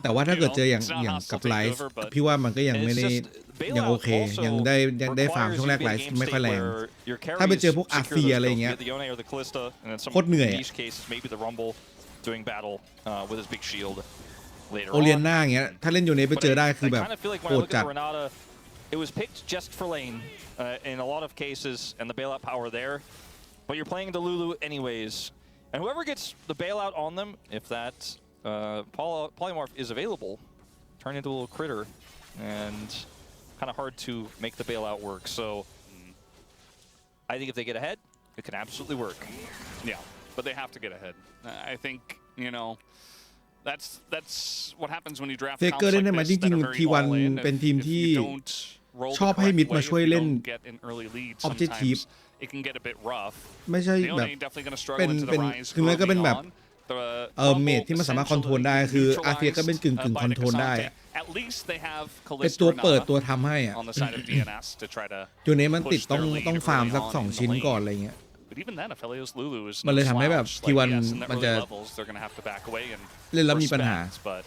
Speaker 3: แต่ว่าถ้าเกิดเจออย่างกับไลฟ์พี่ว่ามันก็ยังไม่ได้ยังโอเคยังได้ฟาร์มช่วงแรกไลฟ์ไม่ค่อยแรงถ้าไปเจอพวกอาเซียอะไรอย่างเงี้ยโคตรเหนื่อย
Speaker 1: Niche case maybe the Rumble doing battle with his big shield. later
Speaker 3: โอเลียน
Speaker 1: on.
Speaker 3: หน้าอย่างเงี้ยถ้าเล่นยูเนไปเจอได้คือแบบ
Speaker 1: I kind of feel like
Speaker 3: โห
Speaker 1: when I
Speaker 3: ด
Speaker 1: look
Speaker 3: จั
Speaker 1: at
Speaker 3: ด
Speaker 1: Renata, it was picked just for lane in a lot of cases, and the bailout power there. But you're playing the Lulu anyways, and whoever gets the bailout on them, if that polymorph is available, turn into a little critter, and kind of hard to make the bailout work. So I think if they get ahead, it can absolutely work.
Speaker 2: Yeah, but they have to get ahead. I think, you know, that's what happens when you draft
Speaker 3: เฟ
Speaker 2: comps
Speaker 3: เกอร์
Speaker 2: like
Speaker 3: เล่นได้ไหม
Speaker 2: this
Speaker 3: จ
Speaker 2: that
Speaker 3: ริง
Speaker 2: are
Speaker 3: ๆ
Speaker 2: very
Speaker 3: ทีวัน
Speaker 2: all in.
Speaker 3: เป็นทีม
Speaker 2: If
Speaker 3: ที่
Speaker 2: you don't roll
Speaker 3: ชอบ
Speaker 2: the
Speaker 3: ให้
Speaker 2: correct
Speaker 3: มิด
Speaker 2: way,
Speaker 3: มา
Speaker 2: if
Speaker 3: ช่วย
Speaker 2: you
Speaker 3: เล่น
Speaker 2: don't get an early lead,
Speaker 3: Objective
Speaker 2: sometimes it can get a bit rough.
Speaker 3: ไม่ใช่แบบ
Speaker 2: Leone definitely going to
Speaker 3: เป็น
Speaker 2: struggle into
Speaker 3: เป็น
Speaker 2: the rise
Speaker 3: คือมันก็เป็นแบบ
Speaker 2: early on.
Speaker 3: เมทที่มันสามารถคอนโทรลได้คืออาเซียก็เป็นกึ่งคอนโทรลได้
Speaker 2: At least they have
Speaker 3: เป็นตัวเปิด
Speaker 2: Kalista
Speaker 3: ตัวทำให้อ่ะ
Speaker 2: on the side of DNS to try to
Speaker 3: ยูเนมันติด
Speaker 2: push
Speaker 3: ต้อง
Speaker 2: their lead
Speaker 3: ต้องฟาร์ม
Speaker 2: early
Speaker 3: สัก
Speaker 2: on in
Speaker 3: 2
Speaker 2: the
Speaker 3: ชิ้น
Speaker 2: lane.
Speaker 3: ก่อนอะไรเงี้ย
Speaker 2: But even then, Aphelios Lulu is
Speaker 3: มัน
Speaker 2: no
Speaker 3: เลยทำให้แบบ
Speaker 2: slouch.
Speaker 3: ทีวัน
Speaker 2: Like, yes, in the
Speaker 3: มัน
Speaker 2: early
Speaker 3: จะ
Speaker 2: levels, they're going to have to back away and
Speaker 3: เล่นแล้วมีปัญหา
Speaker 2: respect, but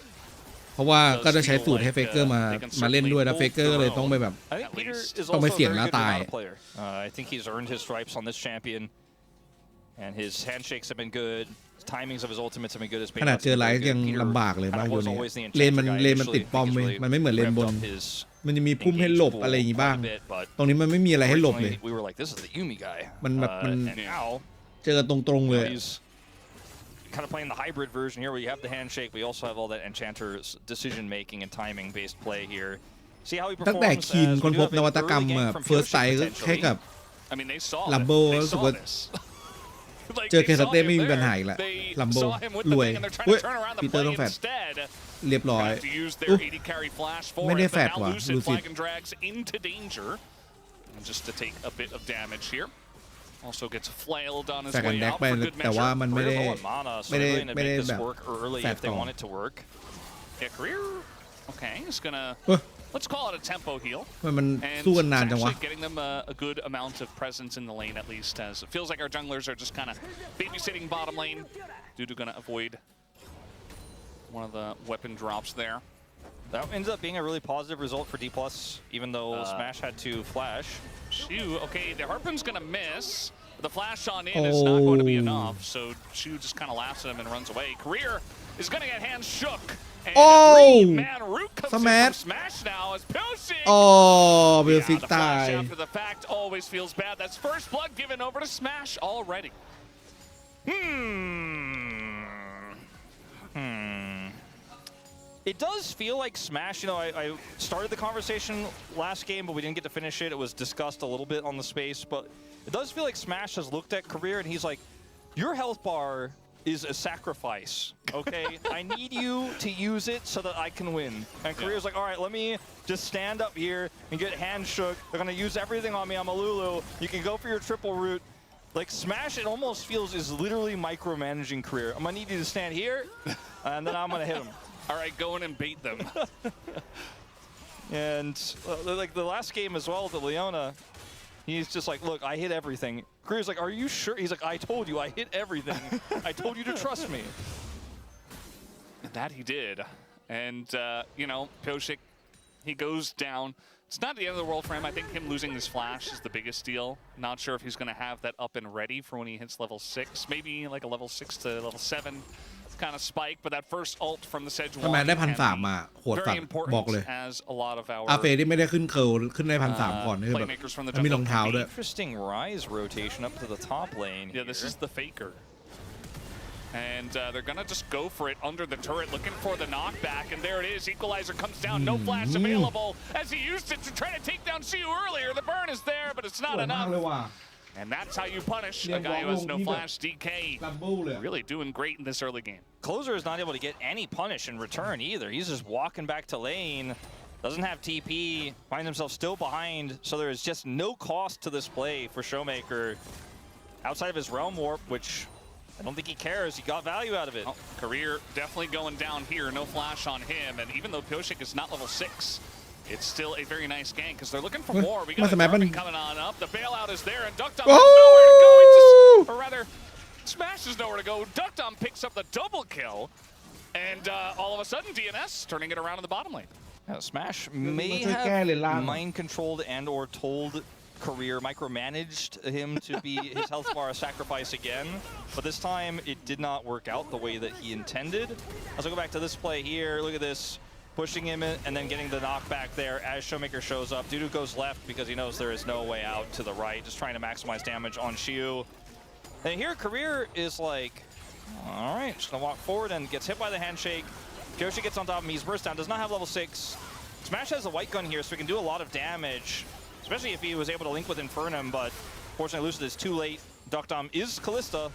Speaker 3: เพราะว่าก็จะใช้สูตรให้เฟเกอร์มาเล่นด้วยแล้วเฟเกอร์ก็เลยต้องไปแบบ
Speaker 1: I think Peter is
Speaker 3: ต้อง
Speaker 1: also
Speaker 3: ไป
Speaker 1: a
Speaker 3: เสี่ยง
Speaker 1: very
Speaker 3: แล้ว
Speaker 1: good
Speaker 3: ตาย
Speaker 1: Renata player. I think he's earned his stripes on this champion, and his handshakes have been good. His timings of his ultimates have been good.
Speaker 3: ขนาดเจอไลฟ์ยังลำบากเลยบ้างยูเนเลนมันติดป้อมเว้ยมันไม่เหมือนเลนบนมันจะมีพุ่มให้หลบอะไรอย่างงี้บ้างตรงนี้มันไม่มีอะไรให้หลบเลย
Speaker 1: We were like, this is the Yumi guy.
Speaker 3: มันแบบมัน
Speaker 1: And now
Speaker 3: เจอตรงๆเลย
Speaker 1: he's kind of playing the hybrid version here, where you have the handshake, but you also have all that Enchanter's decision-making and timing-based play here. See how he
Speaker 3: ตั้งแต่
Speaker 1: performs
Speaker 3: คีน
Speaker 1: as
Speaker 3: ค้น
Speaker 1: we
Speaker 3: พ
Speaker 1: do
Speaker 3: บ
Speaker 1: have
Speaker 3: น
Speaker 1: an
Speaker 3: วัตกรรม
Speaker 1: early
Speaker 3: แบ
Speaker 1: game
Speaker 3: บ
Speaker 1: from
Speaker 3: เฟิร์สไซ
Speaker 1: Pioche
Speaker 3: ก็แค่
Speaker 1: potentially.
Speaker 3: กับ
Speaker 2: I mean, they saw
Speaker 3: ลัมโบ
Speaker 2: they
Speaker 3: รู้สึก
Speaker 2: saw
Speaker 3: ว่า
Speaker 2: this.
Speaker 3: เจอเคสเต้ไม่มีปัญหาอีกแล้วลัมโบรวยเว้ยปีเตอร์ต้องแฟดเรียบร้อย
Speaker 2: To use
Speaker 3: อุ๊
Speaker 2: their
Speaker 3: ย
Speaker 2: AD carry flash for
Speaker 3: ไม่ได้
Speaker 2: it,
Speaker 3: แฟ
Speaker 2: but
Speaker 3: ด
Speaker 2: now
Speaker 3: ว่ะ
Speaker 2: Lucid
Speaker 3: ลูซิด
Speaker 2: flag and drags into danger. And just to take a bit of damage here. Also gets flailed on his
Speaker 3: แฟดกัน
Speaker 2: way
Speaker 3: แดก
Speaker 2: out
Speaker 3: ไป
Speaker 2: for good
Speaker 3: แต่ว่า
Speaker 2: measure.
Speaker 3: มันไม่ได้
Speaker 1: Career low on mana, so
Speaker 3: ไม่ได้
Speaker 1: they're going to
Speaker 3: ไม่ได้
Speaker 1: make this
Speaker 3: แบบ
Speaker 1: work early
Speaker 3: แฟด
Speaker 1: if they
Speaker 3: ต่อ
Speaker 1: want it to work.
Speaker 2: Yeah, career. Okay, he's gonna
Speaker 3: เฮ้ย
Speaker 2: let's call it a tempo heal.
Speaker 3: มัน
Speaker 2: And
Speaker 3: สู้กันนานจังวะ
Speaker 2: actually getting them a good amount of presence in the lane at least, as it feels like our junglers are just kind of babysitting bottom lane. Dudu gonna avoid one of the weapon drops there.
Speaker 1: That ended up being a really positive result for D+, even though Smash had to flash.
Speaker 2: Shu, okay, the Harpoon's gonna miss. The flash on in is not going to be enough, so Shu just kind of laughs at him and runs away. Career is going to get hands shook. And a three-man root comes in from Smash now as Pioche.
Speaker 3: โอ้เบลซิก
Speaker 2: The
Speaker 3: ตาย
Speaker 2: flash after the fact always feels bad. That's first blood given over to Smash already.
Speaker 1: It does feel like Smash, you know, I started the conversation last game, but we didn't get to finish it. It was discussed a little bit on the space, but it does feel like Smash has looked at Career and he's like, your health bar is a sacrifice, okay? I need you to use it so that I can win. And Career's like, all right, let me just stand up here and get hand shook. They're gonna use everything on me. I'm a Lulu. You can go for your triple root. Like Smash, it almost feels is literally micromanaging Career. I'm gonna need you to stand here, and then I'm gonna hit him.
Speaker 2: All right, go in and bait them.
Speaker 1: And like the last game as well, the Leona, he's just like, look, I hit everything. Career's like, are you sure? He's like, I told you, I hit everything. I told you to trust me.
Speaker 2: That he did. And, you know, Pioche, he goes down. It's not the end of the world for him. I think him losing his flash is the biggest deal. Not sure if he's going to have that up and ready for when he hits level 6. Maybe like a level 6 to level 7 kind of spike, but that first ult from the Sejuani
Speaker 3: ทำไมได้1,300มาโหดสัต
Speaker 2: very
Speaker 3: ว์บอกเลย
Speaker 2: important as a lot of our
Speaker 3: อาเฟที่ไม่ได้ขึ้นเคิลขึ้นได้1,300ก่อนคือแบบ
Speaker 2: playmakers from the
Speaker 3: มันมีรองเท้า
Speaker 2: jungle
Speaker 3: ด้วย
Speaker 1: Interesting Rise rotation up to the top lane.
Speaker 2: Yeah, this is the faker. And they're going to just go for it under the turret, looking for the knockback. And there it is. Equalizer comes down. No flash available as he used it to try to take down Siu earlier. The burn is there, but it's not enough. And that's how you punish a guy who has no flash. DK really doing great in this early game.
Speaker 1: Closer is not able to get any punish in return either. He's just walking back to lane. Doesn't have TP. Finds himself still behind. So there is just no cost to this play for Showmaker. Outside of his Realm Warp, which I don't think he cares. He got value out of it.
Speaker 2: Oh, Career definitely going down here. No flash on him. And even though Pioche is not level 6, it's still a very nice gank because they're looking for more. We got a Jarvan coming on up. The bailout is there, and Duckdom has nowhere to go. Or rather, Smash is nowhere to go. Duckdom picks up the double kill, and all of a sudden, DNS turning it around in the bottom lane.
Speaker 1: Smash may have mind controlled and or told career micromanaged him to be his health bar a sacrifice again, but this time it did not work out the way that he intended. As I go back to this play here, look at this, pushing him in and then getting the knockback there as Showmaker shows up. Dudu goes left because he knows there is no way out to the right, just trying to maximize damage on Shiu. And here Career is like, all right, just gonna walk forward and gets hit by the handshake. Kyoshi gets on top of him, he's burst down, does not have level 6. Smash has a white gun here, so he can do a lot of damage, especially if he was able to link with Infernum, but fortunately Lucid is too late. Duckdom is Kalista,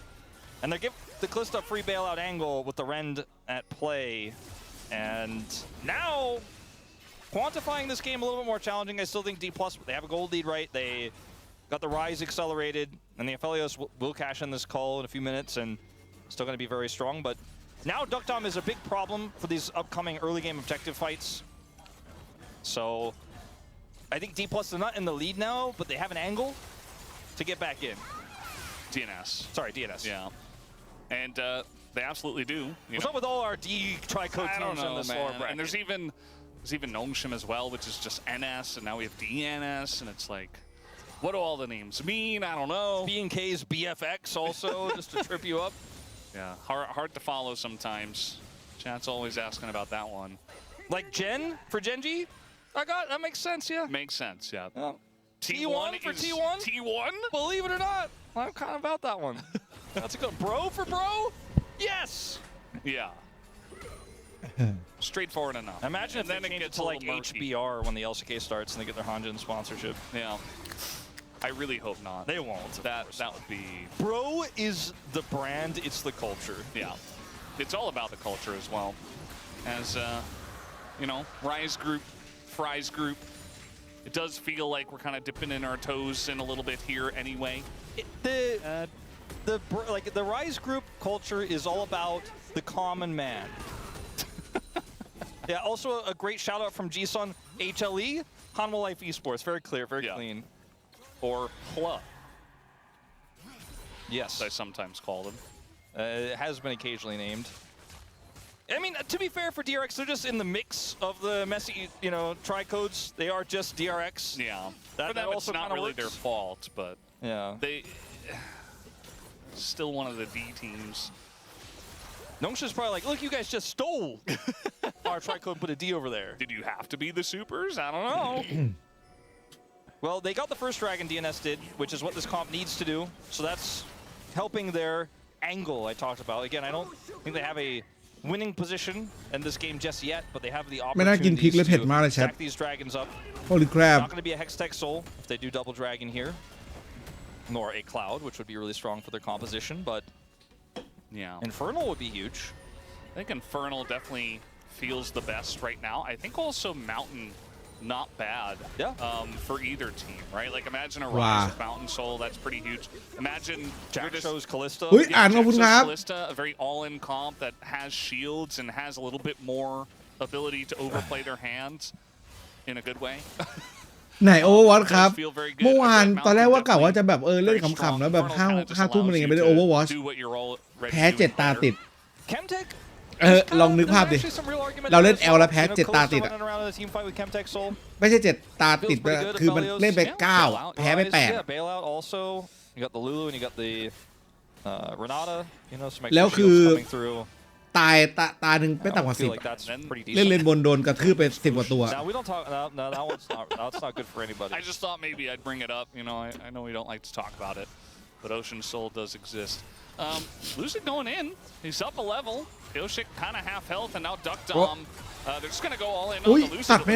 Speaker 1: and they give the Kalista free bailout angle with the Rend at play. And now, quantifying this game a little bit more challenging. I still think D+, they have a gold lead, right? They got the Rise accelerated, and the Aphelios will cash in this call in a few minutes, and still going to be very strong. But now Duckdom is a big problem for these upcoming early game objective fights. So I think D+ is not in the lead now, but they have an angle to get back in.
Speaker 2: DNS.
Speaker 1: Sorry, DNS.
Speaker 2: Yeah. And they absolutely do.
Speaker 1: What's up with all our D tri-code teams in this lower bracket?
Speaker 2: And there's even Nongshim as well, which is just NS, and now we have DNS, and it's like, what do all the names mean? I don't know.
Speaker 1: B&K's BFX also, just to trip you up.
Speaker 2: Yeah, hard to follow sometimes. Chat's always asking about that one.
Speaker 1: Like Gen for Genji? That makes sense, yeah.
Speaker 2: Makes sense, yeah.
Speaker 1: T1 for T1?
Speaker 2: T1?
Speaker 1: Believe it or not, I'm kind of about that one. That's a good bro for bro? Yes!
Speaker 2: Yeah. Straightforward enough.
Speaker 1: Imagine if then it gets to like HBR when the LCK starts and they get their Hanjin sponsorship.
Speaker 2: Yeah. I really hope not.
Speaker 1: They won't.
Speaker 2: That would be...
Speaker 1: Bro is the brand, it's the culture.
Speaker 2: Yeah. It's all about the culture as well. As, you know, Rise Group, Fries Group, it does feel like we're kind of dipping in our toes in a little bit here anyway.
Speaker 1: The Rise Group culture is all about the common man. Yeah, also a great shout out from G-Sun, HLE, Hanwha Life Esports, very clear, very clean. Or HLA. Yes.
Speaker 2: I sometimes call them.
Speaker 1: It has been occasionally named. I mean, to be fair for DRX, they're just in the mix of the messy, you know, tri-codes. They are just DRX.
Speaker 2: Yeah.
Speaker 1: That
Speaker 2: them,
Speaker 1: also
Speaker 2: it's not really
Speaker 1: works.
Speaker 2: their fault, but
Speaker 1: yeah,
Speaker 2: they still one of the D teams.
Speaker 1: Nongsha's probably like, look, you guys just stole our tri-code, put a D over there.
Speaker 2: Did you have to be the supers? I don't know.
Speaker 1: Well, they got the first dragon, DNS did, which is what this comp needs to do. So that's helping their angle I talked about. Again, I don't think they have a winning position in this game just yet, but they have the opportunity to stack these dragons up.
Speaker 3: Holy crap.
Speaker 1: Not going to be a Hextech Soul if they do double dragon here, nor a Cloud, which would be really strong for their composition, but
Speaker 2: yeah,
Speaker 1: Infernal would be huge.
Speaker 2: I think Infernal definitely feels the best right now. I think also Mountain, not bad for either team, right? Like imagine a Rise of Mountain Soul, that's pretty huge. Imagine
Speaker 1: Jack shows Kalista.
Speaker 2: Kalista, a very all-in comp that has shields and has a little bit more ability to overplay their hands in a good way.
Speaker 3: ไหน Overwatch ครับเมื่อวานตอนแรกว่ากะว่าจะแบบเล่นขำๆแล้วแบบ5 ทุ่มอะไรเงี้ยไม่ได้ Overwatch แพ้7 ตาติด ลองนึกภาพดิเราเล่น L แล้วแพ้ 7 ตาติดอ่ะไม่ใช่ 7 ตาติดคือมันเล่นไป 9 แพ้ไป 8 แล้วคือตายตาหนึ่งไม่ต่ำกว่า 10 เล่นบนโดนกระทืบไป10 กว่าตัว
Speaker 2: I just thought maybe I'd bring it up. You know, I know we don't like to talk about it, but Ocean Soul does exist. Lucid going in. He's up a level. Yoshik kind of half health, and now Duckdom. They're just going to go all in on the Lucid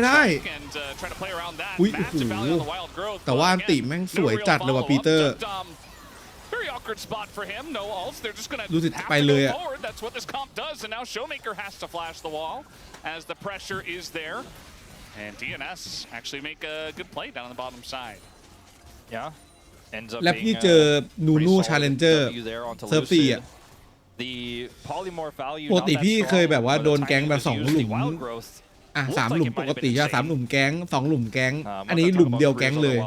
Speaker 2: and try to play around that. Massive value on the Wild Growth.
Speaker 3: แต่ว่าอันติแม่งสวยจัดเลยว่ะปีเตอร์
Speaker 2: Very awkward spot for him. No ults. They're just going to
Speaker 3: Lucid
Speaker 2: have
Speaker 3: ไป
Speaker 2: to
Speaker 3: เลย
Speaker 2: go
Speaker 3: อ่ะ
Speaker 2: forward. That's what this comp does, and now Showmaker has to flash the wall as the pressure is there. And DNS actually make a good play down on the bottom side.
Speaker 1: Yeah.
Speaker 3: แล้วพี่เจอนูนูชาเลนเจอร์เซิร์ฟซีอ่ะปกติพี่เคยแบบว่าโดนแก๊งแบบ2 หลุม3 หลุมปกติใช่3 หลุมแก๊ง2 หลุมแก๊งอันนี้หลุมเดียวแก๊งเลย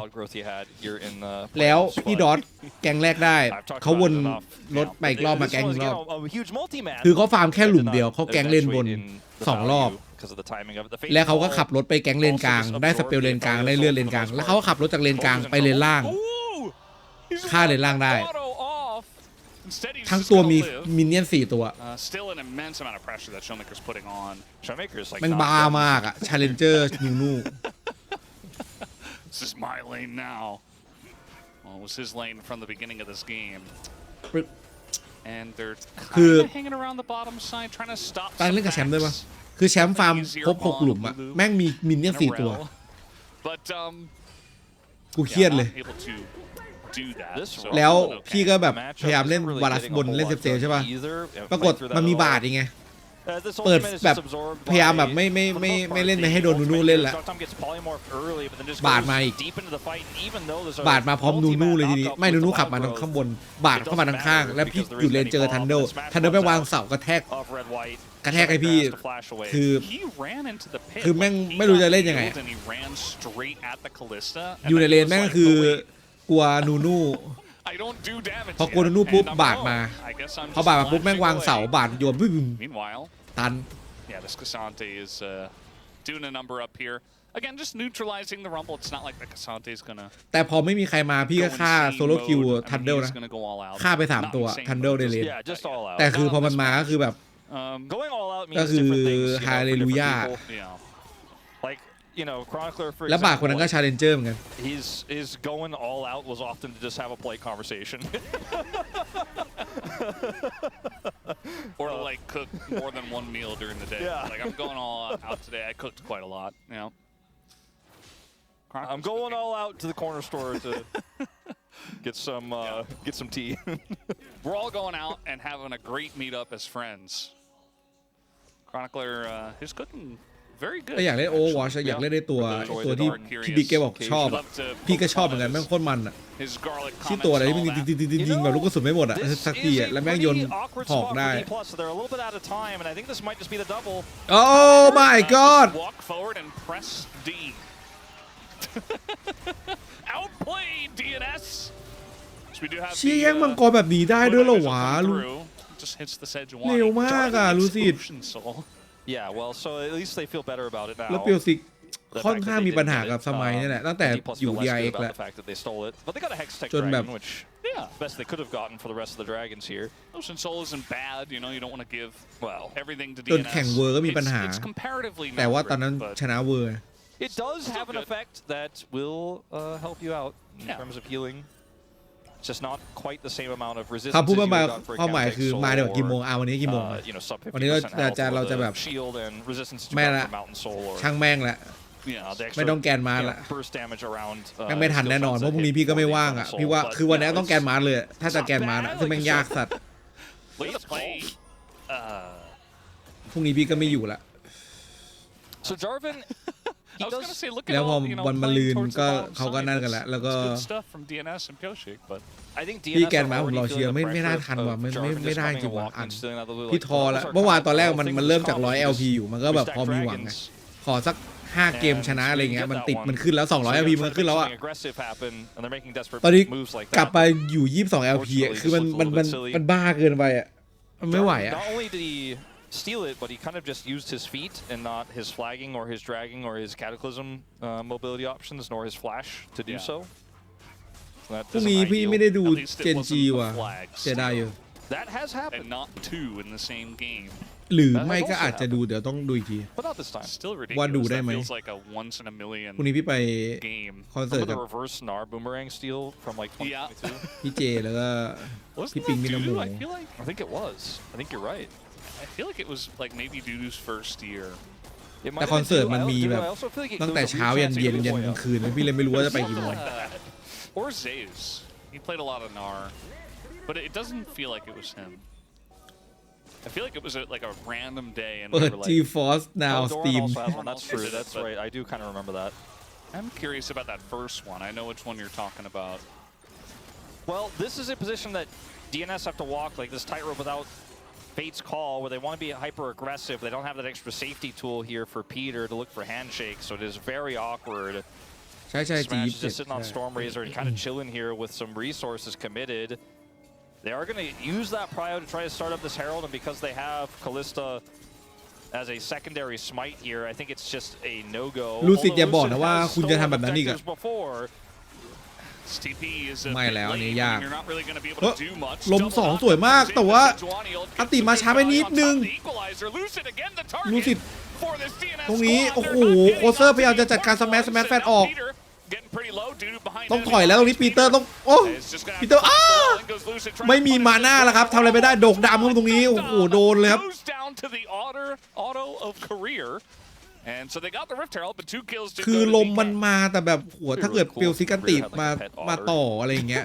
Speaker 3: แล้วพี่ดอทแก๊งแรกได้เขาวนรถไปอีกรอบมาแก๊งอีกรอบคือเขาฟาร์มแค่หลุมเดียวเขาแก๊งเล่นบน2 รอบ
Speaker 1: because of the timing of it.
Speaker 3: แล้วเขาก็ขับรถไปแก๊งเลนกลางได้สเปลเลนกลางได้เลื่อนเลนกลางแล้วเขาก็ขับรถจากเลนกลางไปเลนล่างฆ่าเลนล่างได้ทั้งตัวมีมินเนี่ยน4 ตัวมันบ้ามากอะ Challenger นิวนู
Speaker 2: This is my lane now. Well, it was his lane from the beginning of this game. And they're kind of hanging around the bottom side, trying to stop.
Speaker 3: ตายเล่นกับแชมป์ด้วยปะคือแชมป์ฟาร์มครบ6 หลุมอะแม่งมีมินเนี่ยน4 ตัวกูเครียดเลยแล้วพี่ก็แบบพยายามเล่นวารัสบนเล่นเซฟใช่ปะปรากฏมันมีบาทยังไงเปิดแบบพยายามแบบไม่เล่นไม่ให้โดนนูเล่นแล้วบาทมาอีกบาทมาพร้อมนูเลยทีนี้ไม่นูขับมาทางข้างบนบาทเข้ามาทางข้างแล้วพี่อยู่เลนเจอทันเดลไปวางเสากระแทกให้พี่คือแม่งไม่รู้จะเล่นยังไงอยู่ในเลนแม่งคือกลัวนูพอกลัวนูปุ๊บบาทมาพอบาทมาปุ๊บแม่งวางเสาบาทโยนปุ๊บตัน
Speaker 2: Yeah, this Cassante is doing a number up here. Again, just neutralizing the rumble. It's not like the Cassante is gonna.
Speaker 3: แต่พอไม่มีใครมาพี่ก็ฆ่าโซโล่คิวทันเดลนะฆ่าไป3 ตัวทันเดลในเลนแต่คือพอมันมาก็คือแบบก็คือฮาเลลูยาแล้วบาทคนนั้นก็ชาเลนเจอร์เหมือนกัน
Speaker 1: His going all out was often to just have a polite conversation.
Speaker 2: Or like cook more than one meal during the day. Yeah. Like I'm going all out today. I cooked quite a lot. You know.
Speaker 1: I'm going all out to the corner store to get some tea.
Speaker 2: We're all going out and having a great meetup as friends. Chronicler is cooking very good.
Speaker 3: อยากเล่นโอเวอร์วอชอยากเล่นได้ตัวที่พี่บิ๊กแกบอกชอบพี่ก็ชอบเหมือนกันแม่งโคตรมันอ่ะที่ตัวอะไรที่มันยิงแบบลูกกระสุนไม่หมดอ่ะสักทีอ่ะแล้วแม่งโยนหอกได้ Oh my god
Speaker 2: Outplayed DNS
Speaker 3: เชี่ยแย่งมังกรแบบนี้ได้ด้วยเหรอวะเร็วมากอ่ะลูซิด
Speaker 1: Yeah, well, so at least they feel better about it now.
Speaker 3: แล้วเปียวซิกค่อนข้างมีปัญหากับสมัยนี่แหละตั้งแต่อยู่ DIX แล้วจนแบบ
Speaker 1: best they could have gotten for the rest of the dragons here.
Speaker 2: Ocean Soul isn't bad, you know. You don't want to give everything to DNS.
Speaker 3: จนแข่งเวอร์ก็มีปัญหาแต่ว่าตอนนั้นชนะเวอร์
Speaker 1: It does have an effect that will help you out in terms of healing. Just not quite the same amount of resistance.
Speaker 3: คำพูดมาความหมายคือมาเดี๋ยวกี่โมงวันนี้กี่โมงวันนี้เราจะแบบแม่ละช่างแม่งละไม่ต้องแกนมาละแม่งไม่ทันแน่นอนเพราะพรุ่งนี้พี่ก็ไม่ว่างอ่ะพี่ว่าคือวันนี้ต้องแกนมาเลยถ้าจะแกนมาซึ่งแม่งยากสัตว์พรุ่งนี้พี่ก็ไม่อยู่ละแล้วพอวันมะรืนก็เขาก็นั่นกันแล้วก็พี่แกนมาผมรอเชียร์ไม่น่าทันว่ะไม่ได้จริงว่ะอันพี่ทอแล้วเมื่อวานตอนแรกมันเริ่มจาก100 LP อยู่มันก็แบบพอมีหวังไงขอสัก5 เกมชนะอะไรเงี้ยมันขึ้นแล้ว200 LP มันขึ้นแล้วอ่ะตอนนี้กลับไปอยู่22 LP อ่ะคือมันบ้าเกินไปอ่ะมันไม่ไหวอ่ะ
Speaker 1: steal it, but he kind of just used his feet and not his flagging or his dragging or his cataclysm mobility options, nor his flash to do so.
Speaker 3: พรุ่งนี้พี่ไม่ได้ดูเจนจีว่ะเสียดายอยู่
Speaker 1: That has happened.
Speaker 2: And not 2 in the same game.
Speaker 3: หรือไม่ก็อาจจะดูเดี๋ยวต้องดูอีกที
Speaker 1: But not this time.
Speaker 2: Still ridiculous.
Speaker 3: ว่าดูได้ไหม
Speaker 2: Feels like a once in a million
Speaker 3: พรุ่งนี้พี่ไปคอนเสิร์ตกับ
Speaker 1: reverse Nar boomerang steal from like 2022.
Speaker 3: พี่เจแล้วก็พี่ปิงมินามู
Speaker 1: I think it was. I think you're right.
Speaker 2: I feel like it was like maybe Dudu's first year.
Speaker 3: แต่คอนเสิร์ตมันมีแบบตั้งแต่เช้ายันกลางคืนพี่เลยไม่รู้ว่าจะไปกี่โมง
Speaker 2: Or Zeus. He played a lot of Nar, but it doesn't feel like it was him. I feel like it was like a random day and we were like,
Speaker 3: G-Force now Steam.
Speaker 1: That's true. That's right. I do kind of remember that.
Speaker 2: I'm curious about that first one. I know which one you're talking about.
Speaker 1: Well, this is a position that DNS have to walk like this tightrope without Fate's call, where they want to be hyper aggressive. They don't have that extra safety tool here for Peter to look for handshakes, so it is very awkward. Smash is just sitting on Stormrazor and kind of chilling here with some resources committed. They are going to use that prio to try to start up this Herald, and because they have Callista as a secondary smite here. I think it's just a no-go.
Speaker 3: ลูซิดอย่าบอกนะว่าคุณจะทำแบบนั้นอีกอะไม่แล้วนี่ยากลม2สวยมากแต่ว่าอันติมาช้าไปนิดนึงลูซิดตรงนี้โอ้โหโคเซอร์พยายามจะจัดการสแมชแฟนออกต้องถอยแล้วตรงนี้ปีเตอร์ต้องโอ้ปีเตอร์ไม่มีมาหน้าแล้วครับทำอะไรไม่ได้โดกดำเข้าตรงนี้โอ้โหโดนเลยครับคือลมมันมาแต่แบบหัวถ้าเกิดเปียวซิกันติมาต่ออะไรอย่างเงี้ย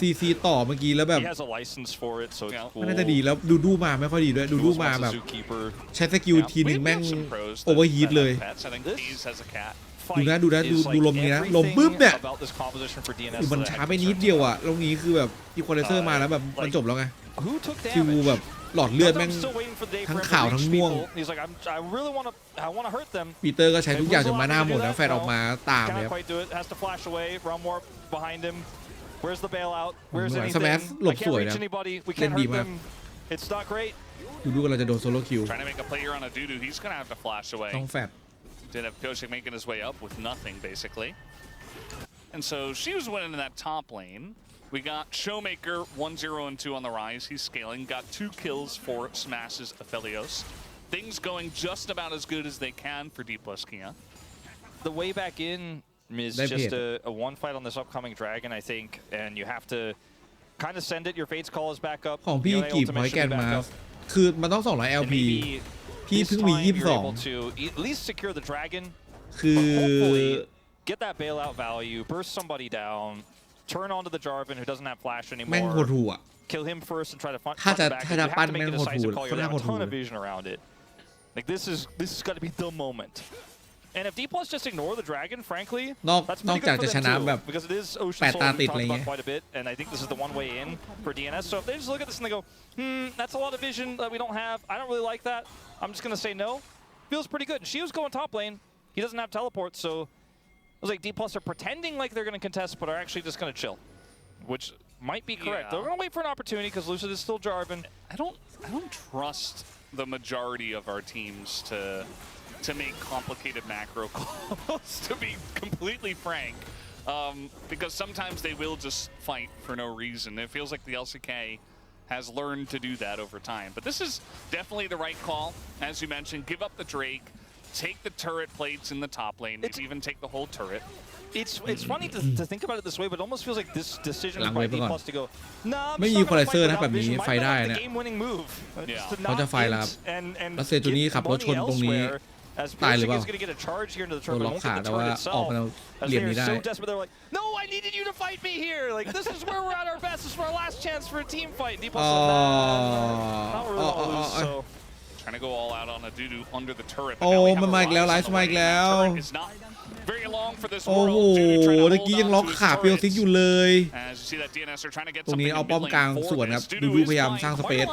Speaker 3: ซีต่อเมื่อกี้แล้วแบบมันน่าจะดีแล้วดูมาไม่ค่อยดีด้วยดูมาแบบใช้สกิลทีหนึ่งแม่งโอเวอร์ฮีทเลยดูลมนี้นะลมบึ้มเนี่ยมันช้าไปนิดเดียวอ่ะตรงนี้คือแบบอีควอไลเซอร์มาแล้วแบบมันจบแล้วไงคิวแบบหลอดเลือดแม่งทั้งขาวทั้งม่วงปีเตอร์ก็ใช้ทุกอย่างจนมาหน้าหมดแล้วแฟนออกมาตามเลยสแมชหลบสวยนะเล่นดีมากดูกันเราจะโดนโซโล่คิวต้องแฟด
Speaker 2: Did have Koshik making his way up with nothing, basically. And so she was winning in that top lane. We got Showmaker 1-0 and 2 on the rise. He's scaling. Got 2 kills for Smash's Aphelios. Things going just about as good as they can for D+ Kia.
Speaker 1: The way back in is just a one fight on this upcoming dragon, I think, and you have to kind of send it. Your Fate's Call is back up.
Speaker 3: ของพี่กีบหอยแกนมาคือมันต้อง200 LPพี่เพิ่งมี22คือ
Speaker 1: get that bailout value, burst somebody down, turn onto the Jarvan who doesn't have flash anymore.
Speaker 3: แม่งโหดหูอ่ะ
Speaker 1: kill him first and try to find
Speaker 3: ถ้าจะปั้น
Speaker 1: make
Speaker 3: แม่ง
Speaker 1: a
Speaker 3: โหดหู
Speaker 1: decisive call. You have a ton
Speaker 3: เลย
Speaker 1: of vision around it. Like this is got to be the moment. And if D+ just ignore the dragon, frankly,
Speaker 3: นอกจากจะชนะแบบ
Speaker 1: because it is Ocean Soul we talked about quite a bit, and I think this is the one way in for DNS. So if they just look at this and they go, that's a lot of vision that we don't have. I don't really like that. I'm just gonna say no. Feels pretty good. And Shio's going top lane. He doesn't have teleport, so it was like D+ are pretending like they're gonna contest, but are actually just gonna chill, which might be correct. They're gonna wait for an opportunity because Lucid is still Jarvan.
Speaker 2: I don't trust the majority of our teams to make complicated macro calls, to be completely frank, because sometimes they will just fight for no reason. It feels like the LCK has learned to do that over time. But this is definitely the right call. As you mentioned, give up the Drake, take the turret plates in the top lane, maybe even take the whole turret.
Speaker 1: It's funny to think about it this way, but it almost feels like this decision is by D+ to go, nah,
Speaker 3: ไม่มี Equalizer นะแบบนี้ไฟได้เนี่ย เขาจะไฟแล้วครับแล้วเซจูนี่ขับรถชนตรงนี้ตายหรือเปล่าโดนล็อกขาแต่ว่าออกมาแล้วเหลี่ยมนี้ได้
Speaker 1: No, I needed you to fight me here. Like this is where we're at our best. This is our last chance for a team fight. D+ not really so
Speaker 2: trying to go all out on a Dudu under the turret.
Speaker 3: โอ้มันมาอีกแล้วไลฟ์มาอีกแล้วโอ้โหเมื่อกี้ยังล็อกขาเปียวซิกอยู่เลยตรงนี้เอาป้อมกลางสวนครับดูพยายามสร้างสเปซ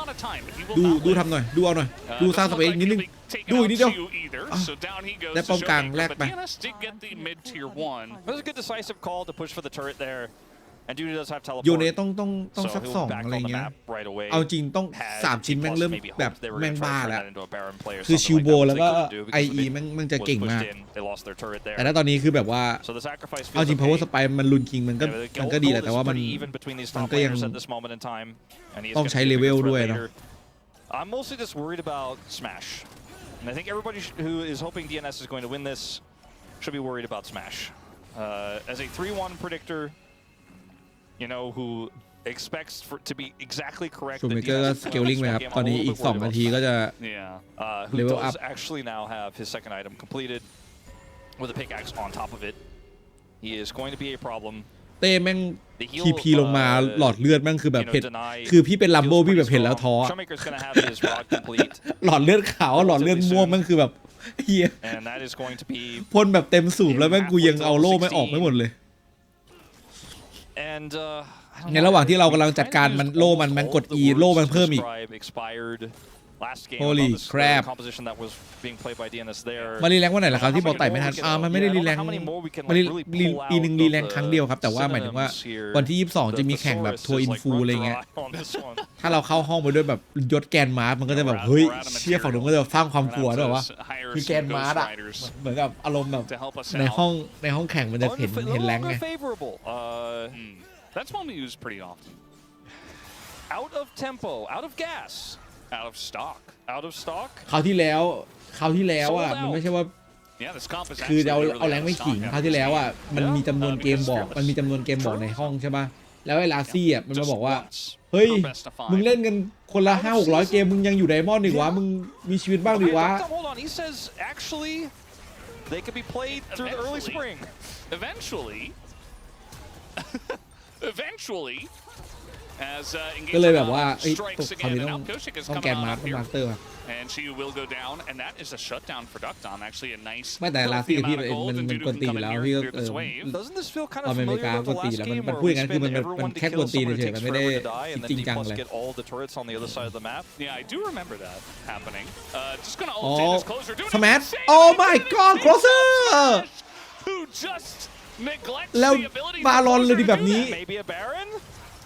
Speaker 3: ดูทำหน่อยดูเอาหน่อยดูสร้างสเปซนิดนึงดูอีกนิดเดียวได้ป้อมกลางแรกไป
Speaker 1: It was a good decisive call to push for the turret there. And Dudu does have teleport.
Speaker 3: โยเนต้องสัก2อะไรเงี้ยเอาจริงต้อง3ชิ้นแม่งเริ่มแบบแม่งบ้าแล้วคือชิวโบแล้วก็ IE แม่งจะเก่งมากแต่ถ้าตอนนี้คือแบบว่าเอาจริง power spike มันลุนคิงมันก็ดีแหละแต่ว่ามันก็ยังต้องใช้เลเวลด้วยเนาะ
Speaker 1: I'm mostly just worried about Smash. And I think everybody who is hoping DNS is going to win this should be worried about Smash. As a 3-1 predictor, you know, who expects for to be exactly correct.
Speaker 3: ชูเมเกอร์ก็สเกลลิ่งไปครับตอนนี้อีก2 นาทีก็จะเลเวลอัพ
Speaker 1: actually now have his second item completed with a pickaxe on top of it. He is going to be a problem.
Speaker 3: เต้แม่งTP ลงมาหลอดเลือดแม่งคือแบบเห็นคือพี่เป็นลัมโบพี่แบบเห็นแล้วท้อหลอดเลือดขาวหลอดเลือดม่วงแม่งคือแบบเฮียพ่นแบบเต็มสูบแล้วแม่งกูยังเอาโล่ไม่ออกไม่หมดเลยในระหว่างที่เรากำลังจัดการมันโล่มันกด E โล่มันเพิ่มอีก
Speaker 1: last game.
Speaker 3: Holy crap.
Speaker 1: Composition that was being played by DNS there.
Speaker 3: มารีแลงวันไหนล่ะครับที่บอกไต่ไม่ทันมันไม่ได้รีแลงมันปีนึงรีแลงครั้งเดียวครับแต่ว่าหมายถึงว่าวันที่22จะมีแข่งแบบทัวร์อินฟูอะไรเงี้ยถ้าเราเข้าห้องไปด้วยแบบยศแกนมาร์มันก็จะแบบเฮ้ยเชี่ยฝั่งนู้นก็จะสร้างความกลัวด้วยว่าคือแกนมาร์อะเหมือนกับอารมณ์แบบในห้องแข่งมันจะเห็นแรงไง
Speaker 2: That's one we use pretty often.
Speaker 1: Out of tempo, out of gas,
Speaker 2: out of stock.
Speaker 3: คราวที่แล้วอ่ะมันไม่ใช่ว่าคือเอาแรงไม่ขิงคราวที่แล้วอ่ะมันมีจำนวนเกมบอกในห้องใช่ป่ะแล้วไอ้ลาซี่อ่ะมันมาบอกว่าเฮ้ยมึงเล่นกันคนละ500-600เกมมึงยังอยู่ไดมอนด์อีกวะมึงมีชีวิตบ้างดิวะ
Speaker 1: They could be played through the early spring.
Speaker 2: Eventually, as
Speaker 3: ก็เลยแบบว่าคราวนี้ต้องแกนมาร์ต้องมาสเตอร์
Speaker 2: and she will go down, and that is a shutdown for Duckdom. Actually, a nice.
Speaker 3: ไม่แต่ลาซี่กับพี่มันกวนตีอยู่แล้วพี่ก็
Speaker 1: Doesn't this feel kind of
Speaker 3: อเมริ
Speaker 1: familiar
Speaker 3: กา
Speaker 1: with
Speaker 3: กวน
Speaker 1: the
Speaker 3: ตี
Speaker 1: last
Speaker 3: แล้ว
Speaker 1: game
Speaker 3: มัน
Speaker 1: where
Speaker 3: พูด
Speaker 1: we
Speaker 3: อย่างนั้นคือ
Speaker 1: spend
Speaker 3: มัน
Speaker 1: everyone to
Speaker 3: แค่กวน
Speaker 1: kill
Speaker 3: ตี
Speaker 1: someone
Speaker 3: เฉ
Speaker 1: who
Speaker 3: ยๆ
Speaker 1: takes
Speaker 3: มันไม่ได้
Speaker 1: forever to die,
Speaker 3: จ
Speaker 1: and
Speaker 3: ริง
Speaker 1: then
Speaker 3: จัง
Speaker 1: D+
Speaker 3: เลย
Speaker 1: get all the turrets on the other side of the map?
Speaker 2: Yeah, I do remember that happening. Just gonna ult in his closer.
Speaker 3: สแมท Oh my God closer
Speaker 2: Who just neglects
Speaker 3: แล้ว
Speaker 2: the ability
Speaker 3: บาลอนเลยดิแบบนี้
Speaker 1: Maybe a Baron?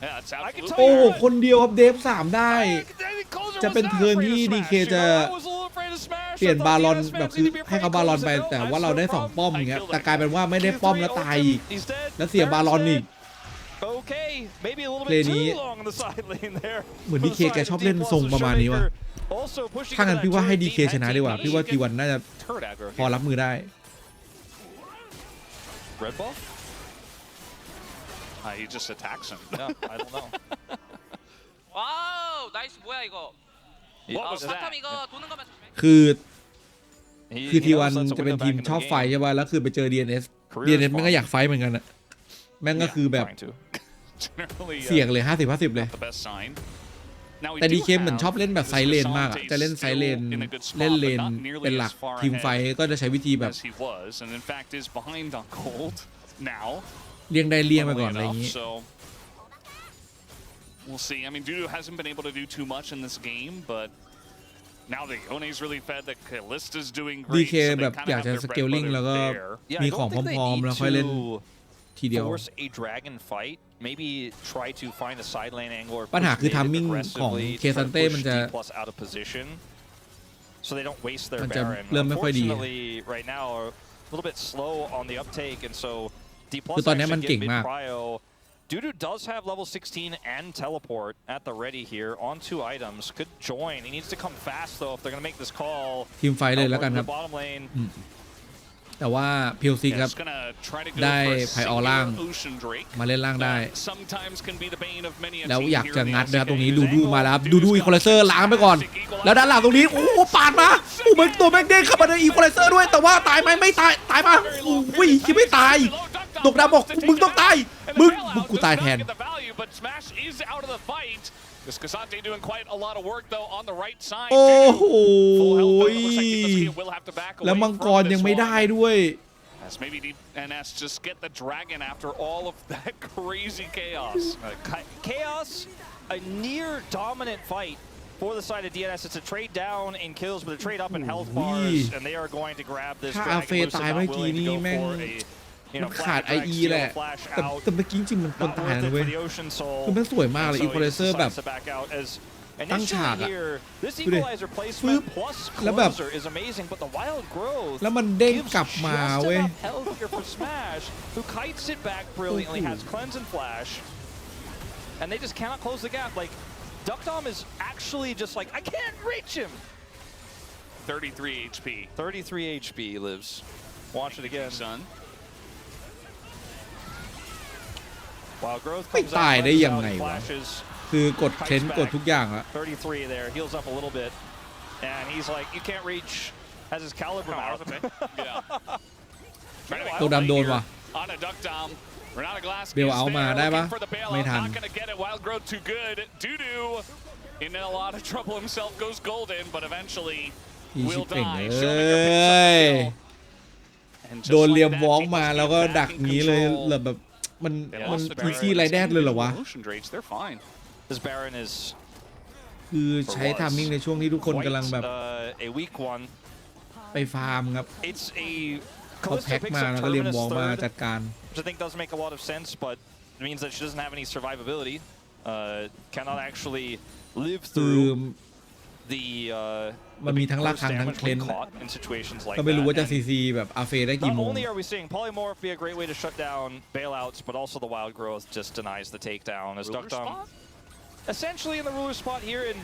Speaker 2: Yeah, it's absolutely.
Speaker 3: โอ้คนเดียวครับเดฟ3ได้จะเป็นเทิร์นที่ดีเคจะเปลี่ยนบาลอนแบบคือให้เขาบาลอนไปแต่ว่าเราได้2ป้อมอย่างเงี้ยแต่กลายเป็นว่าไม่ได้ป้อมแล้วตายอีกแล้วเสียบาลอนอีกเพลย์นี้เหมือนดีเคแกชอบเล่นทรงประมาณนี้ว่ะถ้างั้นพี่ว่าให้ดีเคชนะดีกว่าพี่ว่าทีวันน่าจะพอรับมือได้
Speaker 2: He just attacks him.
Speaker 1: Yeah, I don't know.
Speaker 8: 와우, 나이스 뭐야 이거?
Speaker 2: What was that?
Speaker 8: 바텀 이거 도는 것만
Speaker 3: คือทีวันจะเป็นทีมชอบไฟใช่ป่ะแล้วคือไปเจอ DNS แม่งก็อยากไฟเหมือนกันอะแม่งก็คือแบบเสี่ยงเลย50-50เลยแต่ดีเคเหมือนชอบเล่นแบบไซเลนมากอะจะเล่นไซเลนเล่นเลนเป็นหลักทีมไฟก็จะใช้วิธีแบบเลี่ยงได้เลี่ยงไปก่อนอะไรอย่างนี้
Speaker 2: We'll see. I mean, Dudu hasn't been able to do too much in this game, but now the One's really fed. The Kalista's doing great.
Speaker 3: DK แบบอยากจะสเกลลิ่งแล้วก็มีของพร้อมๆแล้วค่อยเล่นทีเดียว
Speaker 1: Force a dragon fight. Maybe try to find a side lane angle or
Speaker 3: ปัญหาคือทัมมิ่งของเคซันเต้มันจะ
Speaker 1: out of position, so they don't waste their
Speaker 3: มันจะ
Speaker 1: Baron.
Speaker 3: เริ่มไม่ค่อยดี
Speaker 1: Unfortunately, right now a little bit slow on the uptake, and so D+
Speaker 3: คือตอนนี้มันเก่งมาก
Speaker 1: Dudu does have level 16 and teleport at the ready here on 2 items. Could join. He needs to come fast though if they're going to make this call.
Speaker 3: ทีมไฟเลยแล้วกันครับแต่ว่า PLC ครับได้ไพออล่างมาเล่นล่างได้แล้วอยากจะงัดนะครับตรงนี้ดูมาแล้วดูอีโคไลเซอร์ล้างไปก่อนแล้วด้านหลังตรงนี้โอ้ปาดมาโอ้เหมือนตัวแม็กเด้งเข้ามาในอีโคไลเซอร์ด้วยแต่ว่าตายไหมไม่ตายมาโอ้ยคิดไม่ตายตกดำบอกมึงต้องตายมึงกูตายแทนโอ้โหแล้วมังกรยังไม่ได้ด้วย
Speaker 2: Maybe DNS just get the dragon after all of that crazy chaos.
Speaker 1: Chaos, a near dominant fight for the side of DNS. It's a trade down in kills, but a trade up in health bars, and they are going to grab this dragon.
Speaker 3: ตายเมื่อกี้นี้แม่งมันขาด IE แหละแต่เมื่อกี้จริงมันคนตายนะเว้ยคือมันสวยมากเลยอีโคไลเซอร์แบบตั้งฉากอะดูดิปึ๊บแล้วแบบแล้วมันเด้งกลับมาเว้ย
Speaker 1: And they just cannot close the gap. Like Duckdom is actually just like I can't reach him.
Speaker 2: 33 HP.
Speaker 1: 33 HP lives. Watch it again, son. While growth
Speaker 3: ไม่
Speaker 1: comes
Speaker 3: ตาย
Speaker 1: out,
Speaker 3: ได้ยังไงวะคือกดเค้นกดทุกอย่างอะ
Speaker 1: 33 there, heals up a little bit, and he's like, you can't reach, has his caliber out.
Speaker 3: ตัวดำโดนว่ะเบลเอามาได้ปะไม่ทัน
Speaker 2: In a lot of trouble himself goes golden, but eventually
Speaker 3: อีชิ
Speaker 2: will
Speaker 3: เป่ง
Speaker 2: die.
Speaker 3: เอ้ยโดนเลียมว้องมาแล้วก็ดักงี้เลยแบบมันอีซี่ไรแดดเลยเหรอวะ
Speaker 1: This Baron is
Speaker 3: คือใช้ทามมิ่งในช่วงที่ทุกคนกำลังแบบไปฟาร์มครับเขาแพ็คมาแล้วก็เรียมวอลมาจัดการ
Speaker 1: which I think doesn't make a lot of sense, but it means that she doesn't have any survivability. Cannot actually live through the
Speaker 3: มันมีทั้งลากคังทั้งเคลนก็ไม่รู้ว่าจะซีแบบอาเฟได้กี่โมง
Speaker 1: Not only are we seeing Polymorph be a great way to shut down bailouts, but also the wild growth just denies the takedown. As Duckdom essentially in the ruler spot here, and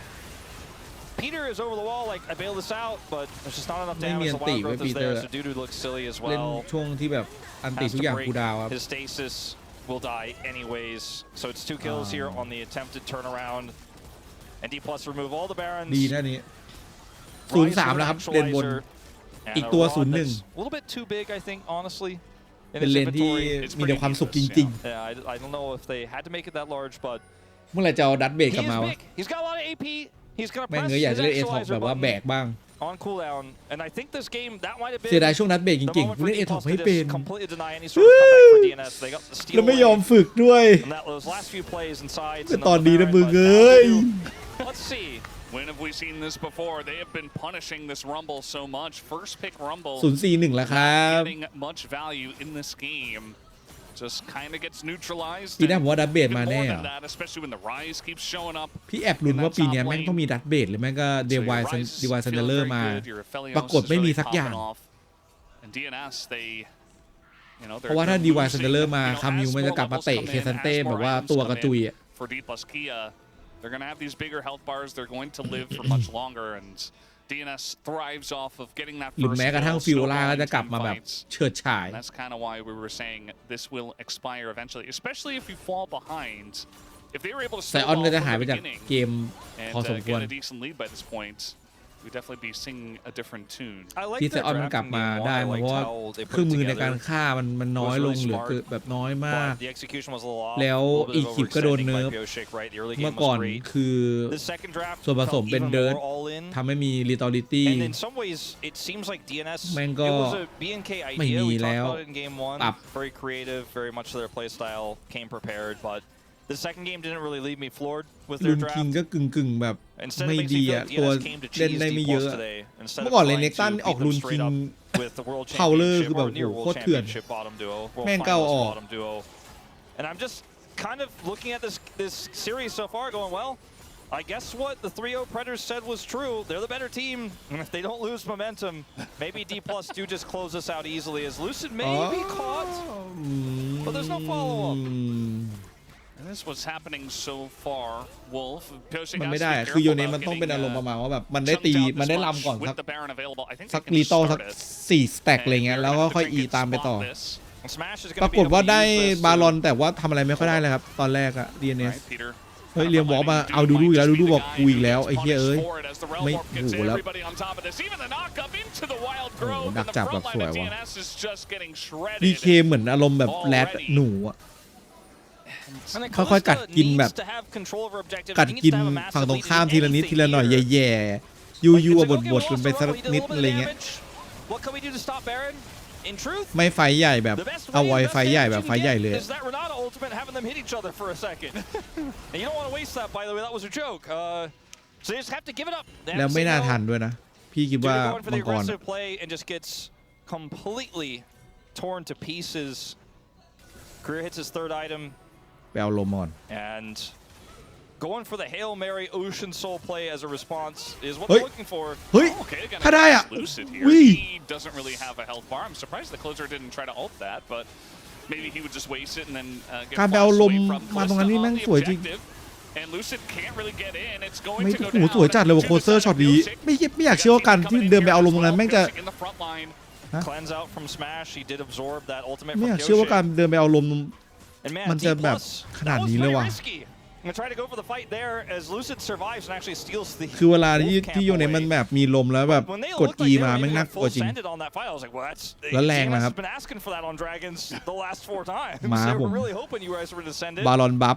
Speaker 1: Peter is over the wall like I bailed this out, but there's just not enough damage. The wild growth is there, so Dudu looks silly as
Speaker 3: เล่น
Speaker 1: well.
Speaker 3: ช่วงที่แบบอันติทุกอย่างกูดาวครับ
Speaker 1: His stasis will die anyways, so it's 2 kills here on the attempted turnaround. And D+ remove all the barons.
Speaker 3: ดีนะนี้0-3แล้วครับเลนบนอีกตัว 0-1
Speaker 1: a little bit too big, I think, honestly.
Speaker 3: เป็นเลนที่มีแต่ความสุขจริง
Speaker 1: I don't know if they had to make it that large, but
Speaker 3: ๆเมื่อไหร่จะเอาดัตเบรกกลับมาวะ
Speaker 1: he's got a lot of AP. He's gonna
Speaker 3: แม่ง
Speaker 1: press
Speaker 3: เงยอยาก
Speaker 1: his
Speaker 3: จะเล่นเอท็อก
Speaker 1: actualizer
Speaker 3: แบบว่าแบก
Speaker 1: button
Speaker 3: บ้าง
Speaker 1: on cooldown, and I think this game that might have
Speaker 3: เสียดาย
Speaker 1: been
Speaker 3: ช่วงดัตเบรกจ
Speaker 1: the
Speaker 3: ริง
Speaker 1: moment
Speaker 3: ๆกู
Speaker 1: for
Speaker 3: เล่นเอ
Speaker 1: D+
Speaker 3: ท็อกไม่
Speaker 1: to
Speaker 3: เป็น
Speaker 1: just completely deny any sort of comeback for DNS. They got the steal
Speaker 3: แล้วไม่ยอม
Speaker 1: away.
Speaker 3: ฝึกด้วย
Speaker 1: And those last few plays inside.
Speaker 3: เป็นตอนดีนะมึงเอ้ย
Speaker 1: Let's see.
Speaker 2: When have we seen this before? They have been punishing this Rumble so much. First pick Rumble.
Speaker 3: 0-4-1 แล้วครับ
Speaker 2: Getting much value in this game. Just kind of gets neutralized.
Speaker 3: ปีหน้าผมว่าดัตเบรกมาแน่
Speaker 2: especially when the rise keeps showing up.
Speaker 3: พี่แอบลุ้นว่าปีนี้แม่งต้องมีดัตเบรกหรือแม่งก็เดวายซันเดอร์มาปรากฏไม่มีสักอย่างเพราะว่าถ้าดีวายซันเดอร์มาคามิวมันจะกลับมาเตะเคซันเต้แบบว่าตัวกระจุยอ่ะ
Speaker 2: They're going to have these bigger health bars. They're going to live for much longer, and DNS thrives off of getting that
Speaker 3: หรือ
Speaker 2: first
Speaker 3: แม้กระทั่ง
Speaker 2: kill,
Speaker 3: ฟิโอลา
Speaker 2: snowballing
Speaker 3: ก็จะกลับมาแบบ
Speaker 2: team fights.
Speaker 3: เฉิดฉาย
Speaker 2: That's kind of why we were saying this will expire eventually, especially if you fall behind. If they were able to
Speaker 3: ไซออน
Speaker 2: snowball
Speaker 3: ก็จะ
Speaker 2: from
Speaker 3: หาย
Speaker 2: the
Speaker 3: ไปจาก
Speaker 2: beginning
Speaker 3: เกมพอ
Speaker 2: and
Speaker 3: สมควร
Speaker 2: get a decent lead by this point, we'd definitely be singing a different tune.
Speaker 3: ที่ไซออนมันกลับมาได้เพราะว่าเครื่องมือในการฆ่ามันน้อยลงเหลือคือแบบน้อยมาก แล้วอีคิปก็โดนเนิร์ฟเมื่อก่อนคือส่วนผสมเป็นเดิร์ททำให้มีรีตอริตี้แม่งก็ไม่มีแล้วปรับ
Speaker 1: The second game didn't really leave me floored with
Speaker 3: ลุ
Speaker 1: their
Speaker 3: น
Speaker 1: draft.
Speaker 3: คิงก็กึ่งๆแบบไม่
Speaker 1: Instead, it makes
Speaker 3: ดี
Speaker 1: me feel
Speaker 3: อ่ะ
Speaker 1: like
Speaker 3: ตัว
Speaker 1: DNS came to
Speaker 3: เล่น
Speaker 1: cheese
Speaker 3: ได้ไม่
Speaker 1: D+
Speaker 3: เยอะ
Speaker 1: today instead
Speaker 3: เมื่
Speaker 1: of
Speaker 3: อก่อนเลน
Speaker 1: trying
Speaker 3: เน็กตัน
Speaker 1: to
Speaker 3: ออก
Speaker 1: beat
Speaker 3: ลุ
Speaker 1: them
Speaker 3: น
Speaker 1: straight
Speaker 3: คิง
Speaker 1: up with the World
Speaker 3: เผาเลอร์
Speaker 1: Championship
Speaker 3: คือแบบ
Speaker 1: or near
Speaker 3: โห
Speaker 1: World
Speaker 3: โคตรเถื่อน
Speaker 1: Championship bottom duo, World
Speaker 3: แม่งก้าวอ
Speaker 1: Finals
Speaker 3: อก
Speaker 1: bottom duo. And I'm just kind of looking at this series so far going, well, I guess what the 3-0 Predators said was true. They're the better team. And if they don't lose momentum, maybe D+ do just close this out easily as Lucid may be caught, but there's no follow-up.
Speaker 2: And this was happening so far. Wolf
Speaker 3: มันไม่ได้คือโยเนมันต้องเป็นอารมณ์ประมาณว่าแบบมันได้ตีมันได้ลำก่อนสักรีโต้สัก4 สแต็กอะไรเงี้ยแล้วก็ค่อยอีตามไปต่อปรากฏว่าได้บารอนแต่ว่าทำอะไรไม่ค่อยได้เลยครับตอนแรกอะ DNS เฮ้ยเรียมวอลมาเอาดูอีกแล้วดูบอกกูอีกแล้วไอ้เหี้ยเอ้ยไม่โหแล้วดักจับแบบสวยวะ DK เหมือนอารมณ์แบบแรดหนูอะค่อยๆกัดกินแบบกัดกินฝั่งตรงข้ามทีละนิดทีละหน่อยแย่ๆยูๆบดๆกันไปสักนิดอะไรเงี้ยไม่ไฟใหญ่แบบเอาไว้ไฟใหญ่แบบไฟใหญ่เลยแล้วไม่น่าทันด้วยนะพี่คิดว่ามังกรไปเอาโลมอน
Speaker 1: and going for the Hail Mary Ocean Soul play as a response is what they're looking for.
Speaker 3: เฮ้ยถ้าได้อ่ะ
Speaker 2: He doesn't really have a health bar. I'm surprised the closer didn't try to ult that, but maybe he would just waste it and then get
Speaker 3: การไปเอาลมมาตรงนั้นนี่แม่งสวยจริง
Speaker 2: And Lucid can't really get in. It's
Speaker 3: ไม่
Speaker 2: going to go
Speaker 3: โหสวยจัดเลยว่าโคเซอร์ช็อตนี้ไม่อยากเชื่อว่าการที่เดินไปเอาลมตรงนั้นแม่งจะไม่อยากเชื่อว่าการเดินไปเอาลมมันจะแบบขนาดนี้เลยว่ะคือเวลาที่โยเนมันแบบมีลมแล้วแบบกด E มาแม่งน่ากลัวจริงแล้วแรงนะครับมาผมบาลอนบัฟ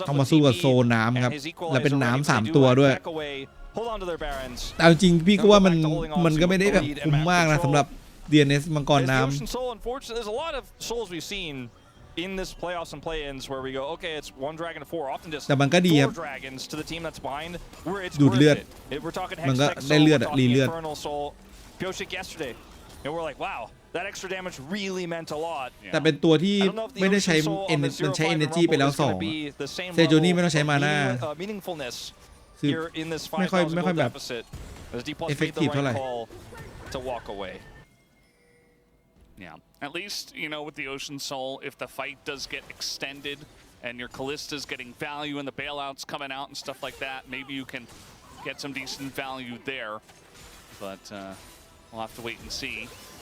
Speaker 3: ต้องมาสู้กับโซน้ำครับและเป็นน้ำ3 ตัวด้วยแต่จริงพี่ก็ว่ามันก็ไม่ได้แบบคุ้มมากนะสำหรับ DNS มังกรน้ำ
Speaker 1: in this playoffs and play-ins where we go, okay, it's 1 dragon to 4, often just
Speaker 3: แต่มันก็ดีครับ
Speaker 1: 4 dragons to the team that's behind, where it's
Speaker 3: ดูดเลือด
Speaker 1: worth it. We're talking
Speaker 3: มันก็
Speaker 1: Hextech
Speaker 3: ได้
Speaker 1: Soul,
Speaker 3: เลือ
Speaker 1: we're
Speaker 3: ดอะรีเลื
Speaker 1: talking
Speaker 3: อด
Speaker 1: Infernal Soul, Pyoshik yesterday, and we're like, wow, that extra damage really meant a lot.
Speaker 3: แต่เป็นตัวที่
Speaker 1: I don't know if the
Speaker 3: ไม่ได้
Speaker 1: Ocean
Speaker 3: ใช้
Speaker 1: Soul on the
Speaker 3: มันใช้
Speaker 1: 0-5
Speaker 3: energy
Speaker 1: Rumble
Speaker 3: ไปแล้ว
Speaker 1: is gonna
Speaker 3: 2
Speaker 1: be the same
Speaker 3: เซโจนี่ไม่ต้องใช้มานา
Speaker 1: meaningfulness
Speaker 3: คือ
Speaker 1: here in this
Speaker 3: ไม่ค่อย
Speaker 1: 5,000 gold
Speaker 3: แบบ
Speaker 1: deficit. As D+ made the
Speaker 3: effective เท่าไหร่
Speaker 1: right call to walk away.
Speaker 2: Yeah, at least, you know, with the Ocean Soul, if the fight does get extended and your Kallista's getting value and the bailouts coming out and stuff like that, maybe you can get some decent value there. But we'll have to wait and see.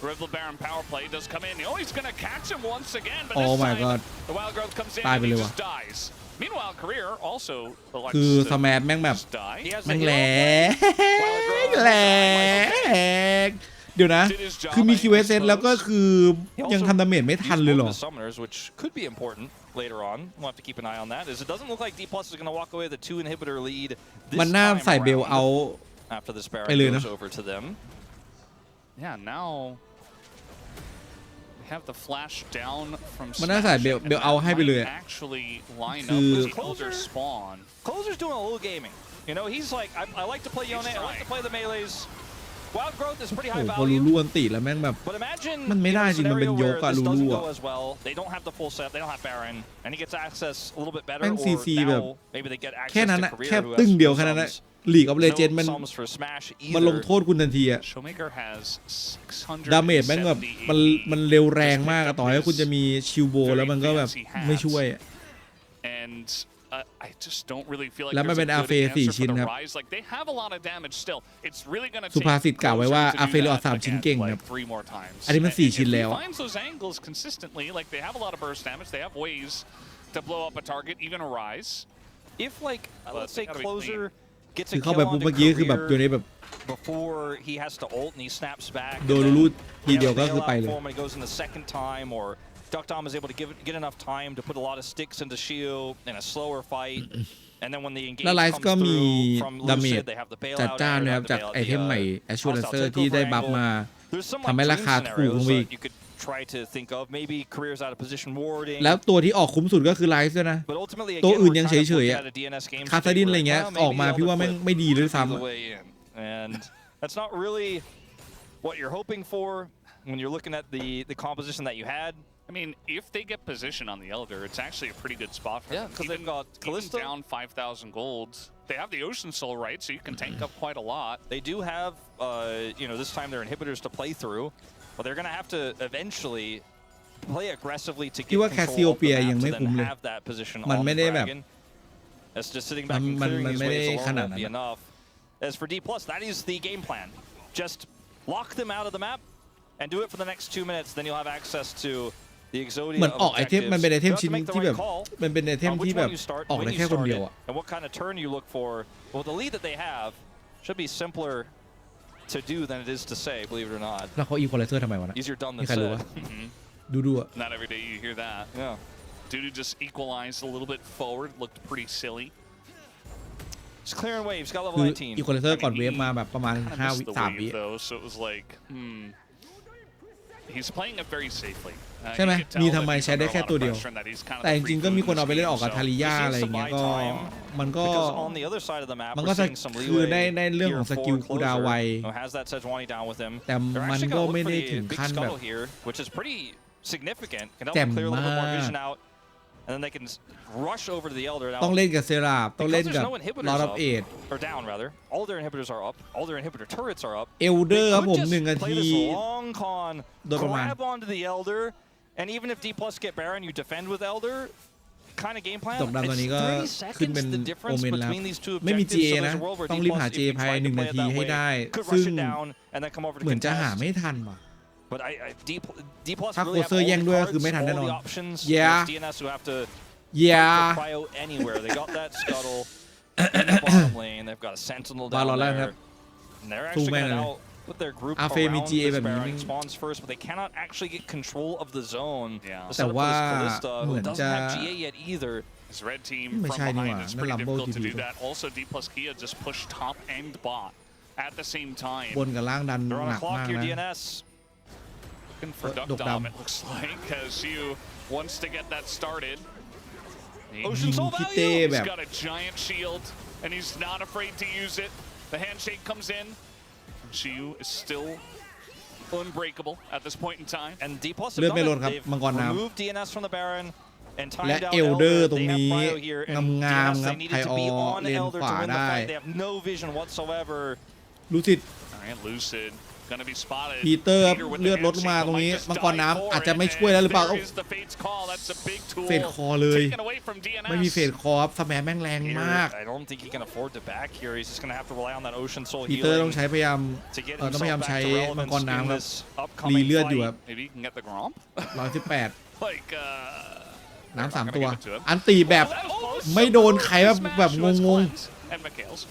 Speaker 2: Rival Baron power play does come in. Oh, he's going to catch him once again, but this time the Wild Growth comes in and he just dies. Meanwhile, Career also
Speaker 3: คือสแมปแม่งแบบ
Speaker 2: just die.
Speaker 3: แม่งแหลกเดี๋ยวนะ คือมี QSS แล้วก็คือยังทำดาเมจไม่ทันเลยเหรอ
Speaker 1: Summoners, which could be important later on. We'll have to keep an eye on that. As it doesn't look like D+ is going to walk away with a 2 inhibitor lead
Speaker 3: มัน
Speaker 1: this
Speaker 3: น่า
Speaker 1: time
Speaker 3: ใส่เบล
Speaker 1: around
Speaker 3: เอา
Speaker 1: after this Baron
Speaker 3: ไปเลยนะ
Speaker 1: goes over to them.
Speaker 2: Yeah, now we have the flash down from
Speaker 3: มันน่าใส่เบลเอาให้ไปเลย
Speaker 2: actually line
Speaker 3: คื
Speaker 2: up
Speaker 3: อ
Speaker 2: with the Elder spawn.
Speaker 1: Closer's doing a little gaming. You know, he's like, I like to play Yone, I like to play the melees. Wild Growth is pretty
Speaker 3: โอ้
Speaker 1: high
Speaker 3: พอลู
Speaker 1: value.
Speaker 3: ลูอันติแล้วแม่งแบบ
Speaker 1: But imagine
Speaker 3: มันไม่ได้จริง มันเป็นยกอะ
Speaker 1: this
Speaker 3: ลู
Speaker 1: doesn't
Speaker 3: ลู
Speaker 1: go
Speaker 3: อะ
Speaker 1: as well. They don't have the full set. They don't have Baron, and he gets access a little bit better.
Speaker 3: แม่ง
Speaker 1: Or
Speaker 3: CC แบบ
Speaker 1: now maybe they get
Speaker 3: แค่
Speaker 1: access
Speaker 3: นั้น
Speaker 1: to
Speaker 3: อะ
Speaker 1: Career
Speaker 3: แค่
Speaker 1: who
Speaker 3: ตึ้ง
Speaker 1: has
Speaker 3: เดียว
Speaker 1: no
Speaker 3: แค่นั้นอะ
Speaker 1: sums.
Speaker 3: ลีกออฟเลเจนด์
Speaker 1: No
Speaker 3: มัน
Speaker 1: sums for Smash
Speaker 3: มันลง
Speaker 1: either.
Speaker 3: โทษคุณทันทีอะ
Speaker 2: Showmaker has
Speaker 3: ดาเมจแม่งแบบมันเร็วแรงมากอะต่อให้คุณจะมีชิลโบแล้วมันก็แบบไม่ช่วยอะ
Speaker 2: and I just don't really feel like
Speaker 3: แล้วมันเป็น
Speaker 2: there's a good
Speaker 3: AFE 4
Speaker 2: answer
Speaker 3: ชิ้น
Speaker 2: for the
Speaker 3: ครับ
Speaker 2: Rise. Like they have a lot of damage still. It's really going to
Speaker 3: สุ
Speaker 2: take
Speaker 3: ภาษิตกล่าวไว้ว่า
Speaker 2: Closer to do
Speaker 3: AFE ออก
Speaker 2: that
Speaker 3: 3 ชิ้น
Speaker 2: again,
Speaker 3: เก่ง
Speaker 2: like
Speaker 3: ครับ
Speaker 2: 3 more times.
Speaker 3: อันนี้มัน 4 ชิ้น
Speaker 2: And
Speaker 3: แล้ว
Speaker 2: if he finds those angles consistently, like they have a lot of burst damage, they have ways to blow up a target, even a Rise.
Speaker 1: If like let's say
Speaker 2: they gotta be
Speaker 1: Closer gets
Speaker 3: คื
Speaker 1: a
Speaker 3: อเข้า
Speaker 1: kill
Speaker 3: ไป
Speaker 1: on
Speaker 3: ปุ๊บ
Speaker 1: the
Speaker 3: เมื่อกี้คือแบบอยู่ใน
Speaker 1: Career
Speaker 3: แบบ
Speaker 1: before he has to ult and he snaps back.
Speaker 3: โดนลูลูทีเดียวก็คือไปเลย
Speaker 1: When he goes in the second time, or Duck Dom is able to get enough time to put a lot of sticks into shield in a slower fight. And then when the engage
Speaker 3: แล้วไลฟ์
Speaker 1: comes
Speaker 3: ก็มี
Speaker 1: through from
Speaker 3: ดาเมจ
Speaker 1: Lucid, they have the
Speaker 3: จัด
Speaker 1: bailout
Speaker 3: จ้าน
Speaker 1: and
Speaker 3: นะครับ
Speaker 1: they
Speaker 3: จาก
Speaker 1: have
Speaker 3: ไอเทมใหม่ Assurancer
Speaker 1: hostile
Speaker 3: ที่ได้
Speaker 1: takeover
Speaker 3: บัฟ
Speaker 1: angle.
Speaker 3: มา
Speaker 1: There's some
Speaker 3: ทำให้
Speaker 1: like
Speaker 3: รา
Speaker 1: dream
Speaker 3: คาถูกลง
Speaker 1: scenarios
Speaker 3: ไปอีก
Speaker 1: that you could try to think of. Maybe Career's out of position warding.
Speaker 3: แล้วตัวที่ออกคุ้มสุดก็คือไลฟ์ด้วยนะ
Speaker 1: But ultimately,
Speaker 3: ตัว
Speaker 1: again,
Speaker 3: อื่น
Speaker 1: we're
Speaker 3: ยัง
Speaker 1: kind of
Speaker 3: เฉย
Speaker 1: looking
Speaker 3: ๆอะ
Speaker 1: at a DNS game
Speaker 3: คาซาดิน
Speaker 1: state
Speaker 3: อะไร
Speaker 1: where,
Speaker 3: เงี้ย
Speaker 1: well,
Speaker 3: ออกมา
Speaker 1: maybe
Speaker 3: พี่ว่าแม่ง
Speaker 1: Elder
Speaker 3: ไม่ดีด้วย
Speaker 1: Flip
Speaker 3: ซ้ำ
Speaker 1: the
Speaker 3: อะ
Speaker 1: way in. And that's not really what you're hoping for when you're looking at the composition that you had.
Speaker 2: I mean, if they get position on the Elder, it's actually a pretty good spot for
Speaker 1: Yeah,
Speaker 2: them.
Speaker 1: because they've got
Speaker 2: Even
Speaker 1: Callista.
Speaker 2: down 5,000 gold. They have the Ocean Soul, right? So you can tank up quite a lot.
Speaker 1: They do have, you know, this time their inhibitors to play through, but they're going to have to eventually play aggressively to
Speaker 3: คิด
Speaker 1: get
Speaker 3: ว่า
Speaker 1: control of the
Speaker 3: Cassiopeia
Speaker 1: map
Speaker 3: ยัง
Speaker 1: to
Speaker 3: ไม่คุ้ม
Speaker 1: then
Speaker 3: เลย
Speaker 1: have that position
Speaker 3: มัน
Speaker 1: on
Speaker 3: ไม่
Speaker 1: the
Speaker 3: ได้แบบ
Speaker 1: dragon. That's just sitting back and
Speaker 3: มัน
Speaker 1: clearing
Speaker 3: มัน
Speaker 1: these
Speaker 3: ไม่ได้
Speaker 1: waves
Speaker 3: ข
Speaker 1: alone
Speaker 3: นาด
Speaker 1: won't
Speaker 3: นั้น
Speaker 1: be
Speaker 3: อะ
Speaker 1: enough. As for D+, that is the game plan. Just lock them out of the map and do it for the next 2 minutes. Then you'll have access to the Exodia
Speaker 3: เหมือนออก
Speaker 1: of
Speaker 3: ไอเทม
Speaker 1: objectives.
Speaker 3: มันเป็นไอเทม
Speaker 1: You have
Speaker 3: ชิ้น
Speaker 1: to make the
Speaker 3: ที่แบ
Speaker 1: right
Speaker 3: บ
Speaker 1: call
Speaker 3: มันเป็นไอเทม
Speaker 1: on
Speaker 3: ที่
Speaker 1: which
Speaker 3: แบบ
Speaker 1: one you start,
Speaker 3: ออก
Speaker 1: when
Speaker 3: ได้
Speaker 1: you
Speaker 3: แค่คน
Speaker 1: start
Speaker 3: เดียว
Speaker 1: it,
Speaker 3: อะ
Speaker 1: and what kind of turn you look for. Well, the lead that they have should be simpler to do than it is to say, believe it or not.
Speaker 3: แล้วเขาอีควอไลเซอร์ทำไมวะนะ
Speaker 1: Easier done
Speaker 3: มี
Speaker 1: than
Speaker 3: ใครรู้
Speaker 1: said.
Speaker 3: วะดูอะ
Speaker 2: Not every day you hear that.
Speaker 1: Yeah.
Speaker 2: Dudu just equalized a little bit forward, looked pretty silly.
Speaker 1: Just clearing waves, got level
Speaker 3: คือ
Speaker 1: 19.
Speaker 3: อีควอไลเซอร์ก่อนเวฟมาแบบประมาณ
Speaker 2: Kind of
Speaker 3: 5
Speaker 2: missed
Speaker 3: วิ
Speaker 2: the
Speaker 3: 3 วิ
Speaker 2: wave though, so it was like, He's playing it very safely.
Speaker 3: ใช่ไหม
Speaker 2: You could tell
Speaker 3: มี
Speaker 2: that
Speaker 3: ทำไม
Speaker 2: he's
Speaker 3: ใช้ได้
Speaker 2: under a
Speaker 3: แค่
Speaker 2: lot of
Speaker 3: ตัวเดียว
Speaker 2: pressure and that he's kind of
Speaker 3: แต่จ
Speaker 2: the
Speaker 3: ริง
Speaker 2: free
Speaker 3: ๆก็
Speaker 2: food
Speaker 3: มี
Speaker 2: in
Speaker 3: คนเอา
Speaker 2: this
Speaker 3: ไปเล่น
Speaker 2: game,
Speaker 3: ออกกับ
Speaker 2: so
Speaker 3: ทาริยา
Speaker 1: This is
Speaker 3: อะไรอย่าง
Speaker 1: some
Speaker 3: เงี้ย
Speaker 1: buy
Speaker 3: ก็
Speaker 1: time
Speaker 3: มันก็
Speaker 1: because on the other side of the map,
Speaker 3: มัน
Speaker 1: we're
Speaker 3: ก็
Speaker 1: seeing some
Speaker 3: คือ
Speaker 1: leeway
Speaker 3: ได้เรื่องของ
Speaker 1: here
Speaker 3: สกิล
Speaker 1: for
Speaker 3: คูลดาวน์ไว
Speaker 1: Closer, who has that Sejuani down with him.
Speaker 3: แต่
Speaker 1: They're
Speaker 3: มัน
Speaker 1: actually
Speaker 3: ก็
Speaker 1: gonna look
Speaker 3: ไม่
Speaker 1: for
Speaker 3: ได้
Speaker 1: the
Speaker 3: ถึง
Speaker 1: big
Speaker 3: ขั้นแบบ
Speaker 1: scuttle here, which is pretty significant. Can help
Speaker 3: แจ่ม
Speaker 1: them clear a little bit more
Speaker 3: มาก
Speaker 1: vision out, and then they can rush over to the Elder.
Speaker 3: ต้อง
Speaker 1: Now,
Speaker 3: เล่นกับเซราบต้องเล่น
Speaker 1: because
Speaker 3: กับ
Speaker 1: there's no inhibitors
Speaker 3: Lord of
Speaker 1: up,
Speaker 3: Aid
Speaker 1: or down rather. All their inhibitors are up. All their inhibitor turrets are up.
Speaker 3: เอลเดอ
Speaker 1: They
Speaker 3: ร์ครับ
Speaker 1: could
Speaker 3: ผม
Speaker 1: just
Speaker 3: 1 นา
Speaker 1: play
Speaker 3: ที
Speaker 1: this long con,
Speaker 3: โดยประมาณ
Speaker 1: grab onto the Elder, and even if D+ get Baron, you defend with Elder. Kind of game plan.
Speaker 3: ตกดำตอนนี้ก็
Speaker 1: It's 30
Speaker 3: ขึ้นเป็น
Speaker 1: seconds the
Speaker 3: โอ
Speaker 1: difference
Speaker 3: เมนแล้ว
Speaker 1: between these two
Speaker 3: ไม่มี
Speaker 1: objectives.
Speaker 3: GA
Speaker 1: So
Speaker 3: นะ
Speaker 1: there's a world where
Speaker 3: ต้องรีบ
Speaker 1: D+,
Speaker 3: หา
Speaker 1: if
Speaker 3: GA
Speaker 1: you
Speaker 3: ภายใน
Speaker 1: tried to
Speaker 3: 1 นา
Speaker 1: play it
Speaker 3: ที
Speaker 1: that
Speaker 3: ให้
Speaker 1: way,
Speaker 3: ได้
Speaker 1: could
Speaker 3: ซึ่
Speaker 1: rush
Speaker 3: ง
Speaker 1: it down and then come over to
Speaker 3: เหมือนจะ
Speaker 1: contest.
Speaker 3: หาไม่ทันว่ะ
Speaker 1: But D+
Speaker 3: ถ้า
Speaker 1: really have
Speaker 3: Closer
Speaker 1: all
Speaker 3: แย่ง
Speaker 1: the
Speaker 3: ด้วยก็
Speaker 1: cards,
Speaker 3: คือไม่ทัน
Speaker 1: all
Speaker 3: แน่นอน
Speaker 1: the options.
Speaker 3: Yeah.
Speaker 1: There's DNS who have to
Speaker 3: yeah
Speaker 1: fight for cryo anywhere. They got that scuttle in the bottom lane. They've got a sentinel down
Speaker 3: บาลอนแล้วครั
Speaker 1: there.
Speaker 3: บ
Speaker 1: And they're
Speaker 3: สู้
Speaker 1: actually
Speaker 3: แม่ง
Speaker 1: going
Speaker 3: เลย
Speaker 1: to put their group
Speaker 3: Afeมี
Speaker 1: around
Speaker 3: GA
Speaker 1: this
Speaker 3: แบบนี้
Speaker 1: Baron. Spawns first, but they cannot actually get control of the zone.
Speaker 2: Yeah.
Speaker 1: The
Speaker 3: แต่
Speaker 1: setup
Speaker 3: ว่า
Speaker 1: for this Callista,
Speaker 3: เห
Speaker 1: who
Speaker 3: มือน
Speaker 1: doesn't
Speaker 3: จะ
Speaker 1: have GA yet either.
Speaker 2: This red team
Speaker 3: ไม่
Speaker 2: from
Speaker 3: ใช่นี่หว่า
Speaker 2: behind, it's
Speaker 3: นั่น
Speaker 2: pretty
Speaker 3: ลัมโบ้
Speaker 2: difficult
Speaker 3: ที
Speaker 2: to
Speaker 3: วี
Speaker 2: do that. Also, D+ Kia just pushed top and bot at the same time.
Speaker 3: บนกับล่างดัน
Speaker 1: They're
Speaker 3: ห
Speaker 1: on
Speaker 3: นั
Speaker 1: a
Speaker 3: ก
Speaker 1: clock
Speaker 3: มาก
Speaker 1: here,
Speaker 3: นะ
Speaker 1: DNS.
Speaker 2: for Duck Dom, it looks like, as you wants to get that started.
Speaker 1: Ocean Soul
Speaker 3: He's
Speaker 2: He's got a giant shield, and he's not afraid to use it. The handshake comes in. Shiyu is still unbreakable at this point in time.
Speaker 1: And D+
Speaker 3: เลือดไม่ลดครับมังกรน้ำ
Speaker 1: removed DNS from the Baron and
Speaker 3: และ
Speaker 1: timed out
Speaker 3: เอลเดอร์
Speaker 1: Elder.
Speaker 3: ตรง
Speaker 1: They have
Speaker 3: นี้
Speaker 1: Cryo here, and
Speaker 3: งาม
Speaker 1: DNS
Speaker 3: ๆครับ
Speaker 1: they
Speaker 3: ไท
Speaker 1: needed
Speaker 3: อ
Speaker 1: to
Speaker 3: อ
Speaker 1: be on
Speaker 3: เลน
Speaker 1: Elder
Speaker 3: ขวา
Speaker 1: to win the
Speaker 3: ได้
Speaker 1: fight. They have no vision whatsoever.
Speaker 3: ลูซิด
Speaker 2: All right, Lucid gonna be spotted.
Speaker 3: ปีเตอร์
Speaker 2: Peter with
Speaker 3: เลือด
Speaker 2: the
Speaker 3: ลดมา
Speaker 2: handshake,
Speaker 3: ตรงนี้
Speaker 2: might just
Speaker 3: มังกร
Speaker 2: die
Speaker 3: น้ำ
Speaker 2: for
Speaker 3: อาจจะ
Speaker 2: it,
Speaker 3: ไม่ช่วยแล้วหรือเปล่า
Speaker 2: there is the Fate's call. That's a big tool
Speaker 3: เฟดคอเลย
Speaker 2: taken away from DNS.
Speaker 3: ไม่มีเฟดคอครับสแมมแม่งแรงมาก
Speaker 1: I don't think he can afford to back here. He's just gonna have to rely on that Ocean Soul
Speaker 3: ปีเตอร์ต้อง
Speaker 1: healing
Speaker 3: ใช้พยายาม
Speaker 1: to get
Speaker 3: ต้องพยายาม
Speaker 1: himself
Speaker 3: ใช้
Speaker 1: back to
Speaker 3: มังกร
Speaker 1: relevance
Speaker 3: น้ำ
Speaker 1: in
Speaker 3: ครับ
Speaker 1: this
Speaker 3: รี
Speaker 1: upcoming
Speaker 3: เลือดอยู่ค
Speaker 1: fight.
Speaker 3: รับ
Speaker 2: Maybe he can get the Gromp.
Speaker 3: 118
Speaker 2: Like,
Speaker 3: น้ำ3 ตัว
Speaker 2: gonna give it to him.
Speaker 3: อันตีแบบ ไม่โดนใครแบบงง
Speaker 2: And Mikhail's.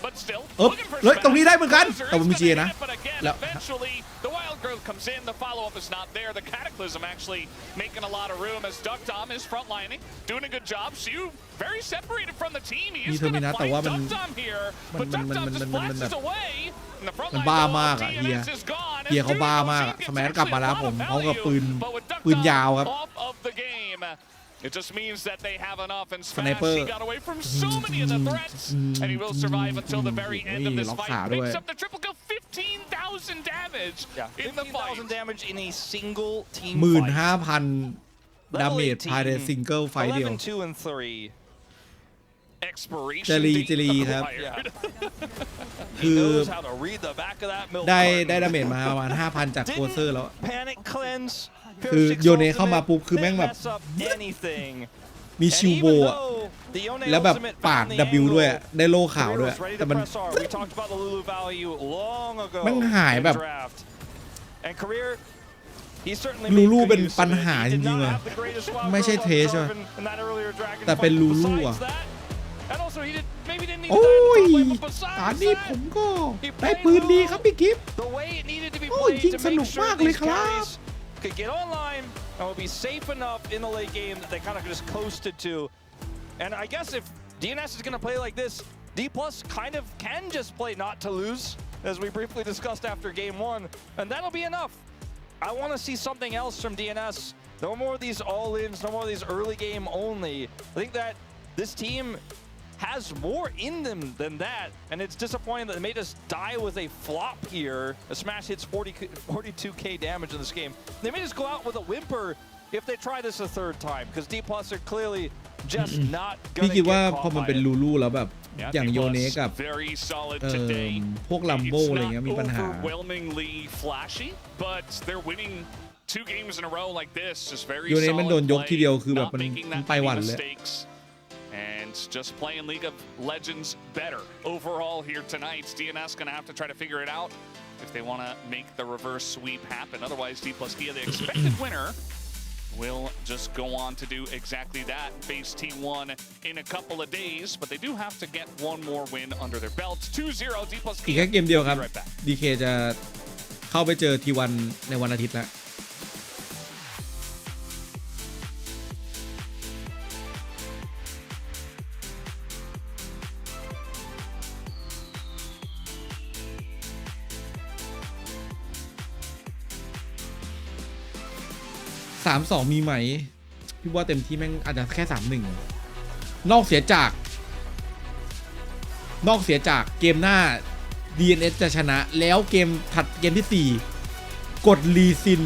Speaker 2: But still,
Speaker 3: เอ๊บ
Speaker 2: looking for
Speaker 3: เฮ้ย ตรงนี้ได้เหมือนกัน
Speaker 2: Closer
Speaker 3: แต่มันมี
Speaker 2: is
Speaker 3: เจีย
Speaker 2: gonna
Speaker 3: นะ
Speaker 2: hit, but again,
Speaker 3: แล้ว
Speaker 2: eventually, the Wild Growth comes in. The follow-up is not there. The Cataclysm actually making a lot of room as Duck Dom is frontlining, doing a good job. Shiyu very separated from the team. He is going to
Speaker 3: แต่ว่า
Speaker 2: find
Speaker 3: มัน
Speaker 2: Duck Dom here,
Speaker 3: มัน
Speaker 2: but Duck
Speaker 3: มัน
Speaker 2: Dom
Speaker 3: มัน
Speaker 2: just
Speaker 3: มันมันแบบ
Speaker 2: flashes away. And the front
Speaker 3: มัน
Speaker 2: line
Speaker 3: บ้า
Speaker 2: goal
Speaker 3: มาก
Speaker 2: of
Speaker 3: อะเฮีย
Speaker 2: DNS is gone.
Speaker 3: เฮียเขาบ้ามากอะ
Speaker 2: Gets
Speaker 3: สแมนกลับมาแล้ว
Speaker 2: actually a
Speaker 3: ผม
Speaker 2: lot of
Speaker 3: เขากับ
Speaker 2: value,
Speaker 3: ปืน
Speaker 2: but with Duck
Speaker 3: ปืน
Speaker 2: Dom
Speaker 3: ยาวครับ
Speaker 2: off of the game, it just means that they have enough and Smash.
Speaker 3: Sniper.
Speaker 2: He got away from so many of the threats, and he will survive until the very end of this
Speaker 3: ล็อก
Speaker 2: fight.
Speaker 3: ขาด้วย
Speaker 2: Picks up the triple kill, 15,000 damage in the fight.
Speaker 1: 15,000 damage in a single team
Speaker 3: 15,000 ดาเมจภายในซิงเกิลไฟเดียว
Speaker 1: 11, 2, and 3.
Speaker 2: Expiration
Speaker 3: จะรี
Speaker 2: date
Speaker 3: จะรีครับ
Speaker 2: acquired.
Speaker 1: He knows how to read the back of that milk
Speaker 3: ได้
Speaker 1: carton.
Speaker 3: ดาเมจมาประมาณ 5,000 จากโคเซอร์แล้ว
Speaker 1: Panic cleanse.
Speaker 3: คือ
Speaker 1: Pure Six
Speaker 3: โยเนเข้ามา
Speaker 1: ultimate,
Speaker 3: ปุ๊บคือแม่งแบบ
Speaker 1: didn't mess up anything.
Speaker 3: มี
Speaker 1: And
Speaker 3: ชิวโบ
Speaker 1: even
Speaker 3: อะ
Speaker 1: though the Yone
Speaker 3: แล้วแบบ
Speaker 1: ultimate
Speaker 3: ปาด
Speaker 1: found the
Speaker 3: W ด้วย
Speaker 1: angle,
Speaker 3: ได้โล่ขาวด้วย
Speaker 1: Career was ready
Speaker 3: แต่
Speaker 1: to
Speaker 3: มัน
Speaker 1: press R. We talked about the Lulu value long ago
Speaker 3: แม่งหาย
Speaker 1: in
Speaker 3: แบบ
Speaker 1: draft. And Career, he certainly
Speaker 3: ลู
Speaker 1: made
Speaker 3: ลู
Speaker 1: good
Speaker 3: เป็น
Speaker 1: use
Speaker 3: ปัญ
Speaker 1: of it.
Speaker 3: หา
Speaker 1: He
Speaker 3: จ
Speaker 1: did
Speaker 3: ริง
Speaker 1: not
Speaker 3: ๆอะ
Speaker 1: have the greatest wild
Speaker 3: ไม่ใช่
Speaker 1: growth
Speaker 3: เทส
Speaker 1: on
Speaker 3: อะ
Speaker 1: Jarvan in that earlier Dragon
Speaker 3: แต่เป็น
Speaker 1: fight.
Speaker 3: ลูลู
Speaker 1: Besides
Speaker 3: อะ
Speaker 1: that, and also he maybe didn't need
Speaker 3: โอ้
Speaker 1: to
Speaker 3: ย
Speaker 1: die in the top lane, but besides
Speaker 3: ตอนนี้
Speaker 1: that,
Speaker 3: ผมก็ได้ปืนดีครับพี่กิฟต์
Speaker 1: the way it needed to be
Speaker 3: โอ้ย
Speaker 1: played
Speaker 3: ยิง
Speaker 1: to
Speaker 3: สนุ
Speaker 1: make
Speaker 3: ก
Speaker 1: sure
Speaker 3: มากเลย
Speaker 1: these
Speaker 3: ครับ
Speaker 1: carries could get online and would be safe enough in the late game that they kind of just coasted to. And I guess if DNS is going to play like this, D+ kind of can just play not to lose, as we briefly discussed after game 1, and that'll be enough. I want to see something else from DNS. No more of these all-ins, no more of these early game only. I think that this team has more in them than that, and it's disappointing that they made us die with a flop here. A Smash hits 42k damage in this game. They may just go out with a whimper if they try this a third time, because D+ are clearly just not
Speaker 3: พี่
Speaker 1: gonna
Speaker 3: คิดว่า
Speaker 1: get
Speaker 3: พอ
Speaker 1: caught
Speaker 3: มัน
Speaker 1: by
Speaker 3: เป็น
Speaker 1: it.
Speaker 3: ลูลูแล้วแบบ
Speaker 2: Yeah,
Speaker 3: อย่างโยเน
Speaker 2: D+
Speaker 3: กับ
Speaker 2: very solid today.
Speaker 3: พวกลัมโบ
Speaker 2: It's
Speaker 3: อะไร
Speaker 2: not
Speaker 3: เงี้ยมีปัญหา
Speaker 2: overwhelmingly flashy, but they're winning 2 games in a row like this. Just very
Speaker 3: โยเนมันโดน
Speaker 2: solid
Speaker 3: ยกทีเดียว
Speaker 2: play,
Speaker 3: คือแบบ
Speaker 2: not
Speaker 3: มัน
Speaker 2: making
Speaker 3: มัน
Speaker 2: that
Speaker 3: ไปห
Speaker 2: many
Speaker 3: วั่นเลย
Speaker 2: mistakes, and just playing League of Legends better overall here tonight. DNS gonna have to try to figure it out if they want to make the reverse sweep happen. Otherwise, D+ Kia, the expected winner, will just go on to do exactly that. Face T1 in a couple of days, but they do have to get one more win under their belts. 2-0 D+
Speaker 3: อีก
Speaker 2: Kia.
Speaker 3: แค่เกมเดียวครับ
Speaker 2: Be right back.
Speaker 3: DK จะเข้าไปเจอ T1 ในวันอาทิตย์แล้ว3-2 มีไหม พี่ว่าเต็มที่แม่งอาจจะแค่ 3-1 นอกเสียจากเกมหน้า DNS จะชนะแล้วเกมถัดเกมที่ 4 กดรีซิน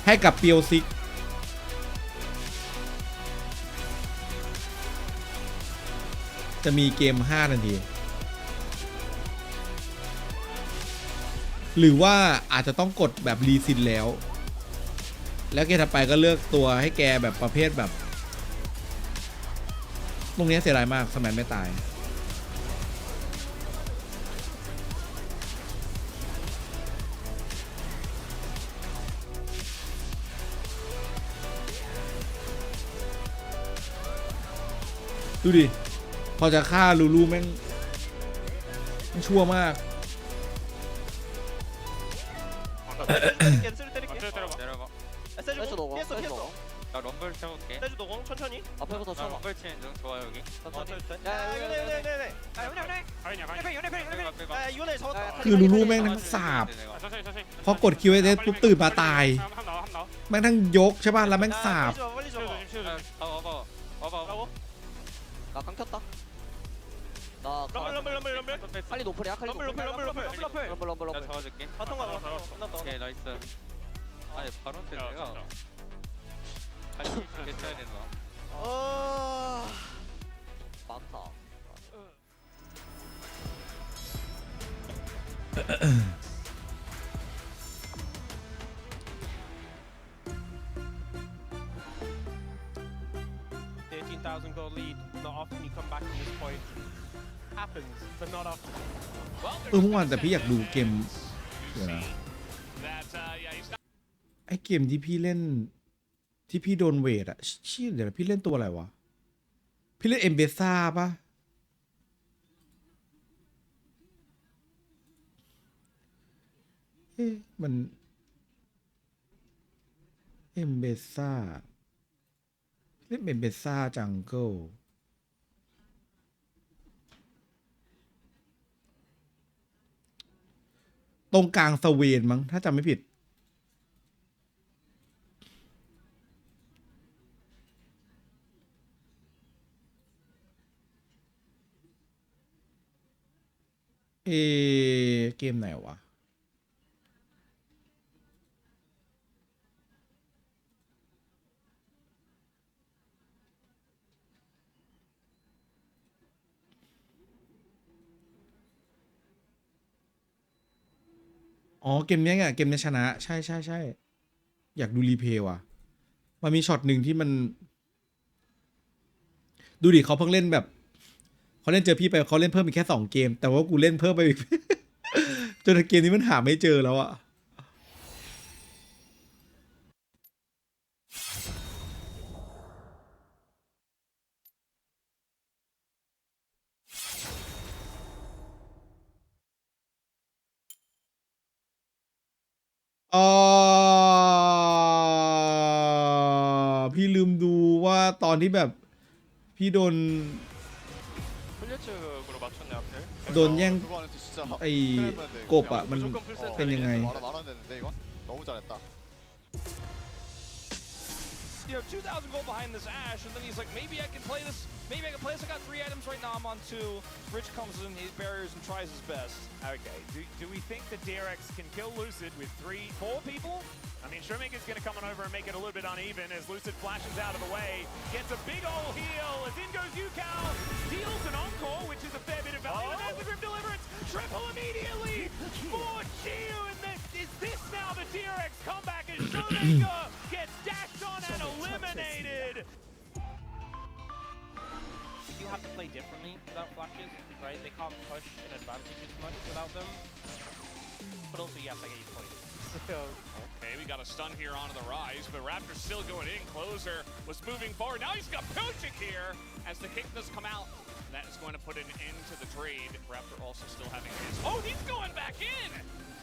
Speaker 3: ให้กับเปียวซิกจะมีเกม 5 นาที หรือว่าอาจจะต้องกดแบบรีซินแล้วเกมถัดไปก็เลือกตัวให้แกแบบประเภทแบบตรงนี้เสียดายมากสมัยไม่ตายดูดิพอจะฆ่าลูลูแม่งชั่วมาก
Speaker 8: 세주 먹어. 피했어. 나 럼블 채울게.
Speaker 9: 세주 노공 천천히.
Speaker 8: 앞에부터 쳐. 럼블 치는 중 좋아 여기.
Speaker 9: 천천히. 야 요네. 아 요네 잡았다.
Speaker 3: คือลูลูแม่งทั้งสาบพอกดคิวเอสปุ๊บตื่นมาตายแม่งทั้งยกใช่ป่ะแล้วแม่งสาบ
Speaker 9: 빨리 줘.
Speaker 8: 와봐.
Speaker 10: 나 끊겼다. 나
Speaker 9: 럼블.
Speaker 10: 칼리 노플이야. 칼리 노플. 럼블.
Speaker 8: 내가 잡아줄게.
Speaker 9: 바텀 가. 끝났다.
Speaker 8: 오케이 나이스. 아니 바로 때 내가 같이 괜찮아야 된다.
Speaker 10: 많다.
Speaker 9: $13,000 goal lead. Not often you come back from this point. Happens, but not often.
Speaker 3: เมื่อวานแต่พี่อยากดูเกมเดี๋ยวนะไอเกมที่พี่เล่นที่พี่โดนเวทอะชื่อเดี๋ยวนะพี่เล่นตัวอะไรวะพี่เล่นเอมเบซ่าปะมันเอมเบซ่าเล่นเอมเบซ่าจังเกิลตรงกลางสเวนมั้งถ้าจำไม่ผิดเกมไหนวะอ๋อเกมนี้ไงเกมนี้ชนะใช่อยากดูรีเพย์ว่ะมันมีช็อตหนึ่งที่มันดูดิเขาเพิ่งเล่นแบบเขาเล่นเจอพี่ไปเขาเล่นเพิ่มอีกแค่2เกมแต่ว่ากูเล่นเพิ่มไปอีก จนเกมนี้มันหาไม่เจอแล้วอะพี่ลืมดูว่าตอนที่แบบพี่โดนแย่งไอ้กบอะมันเป็นยังไง
Speaker 1: You know, 2,000 gold behind this Ash, and then he's like, maybe I can play this. Maybe I can play this. I got 3 items right now. I'm on 2. Rich comes in, he barriers and tries his best.
Speaker 7: Okay, do we think that DRX can kill Lucid with 3-4 people? I mean, Shrooming is going to come on over and make it a little bit uneven as Lucid flashes out of the way, gets a big ol' heal, as in goes Yukao, steals an encore, which is a fair bit of value, and there's the Grim Deliverance, triple immediately for Chiu, and then is this now the DRX comeback as Shrooming gets dashed on and eliminated?
Speaker 9: You have to play differently without flashes, right? They can't push in advantage as much without them. But also, yes, I get your point.
Speaker 2: Okay, we got a stun here onto the rise, but Raptor's still going in. Closer was moving forward. Now he's got Pocic here as the kick does come out. That is going to put an end to the trade. Raptor also still having his... Oh, he's going back in!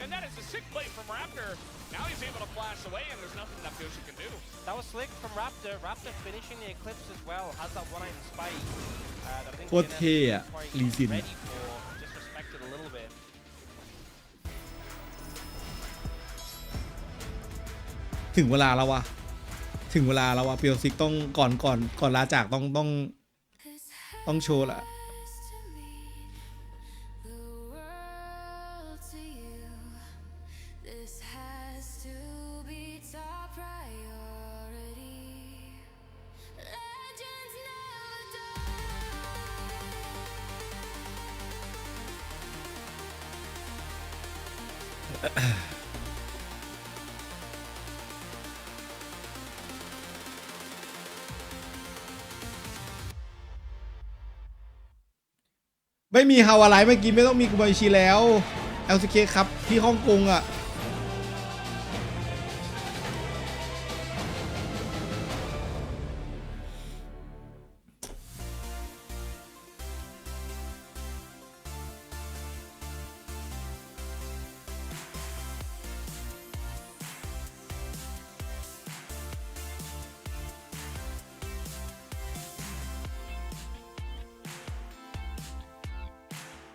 Speaker 2: And that is a sick play from Raptor. Now he's able to flash away, and there's nothing that Pocic can do.
Speaker 9: That was slick from Raptor. Raptor finishing the Eclipse as well. Has that one-item spike. That I think
Speaker 3: โคตรเท่อะลีซิน
Speaker 9: ready for. Disrespected a little bit.
Speaker 3: ถึงเวลาแล้ววะเปียวซิกต้องก่อนลาจากต้องโชว์ละ ไม่มีฮาวาไลเมื่อกี้ไม่ต้องมีกุบายชีแล้ว LCK ครับที่ฮ่องกงอ่ะ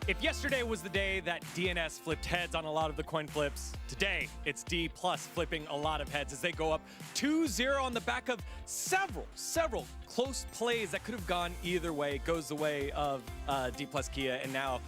Speaker 6: If yesterday was the day that DNS flipped heads on a lot of the coin flips, today it's D+ flipping a lot of heads as they go up 2-0 on the back of several close plays that could have gone either way. It goes the way of D+ Kia, and now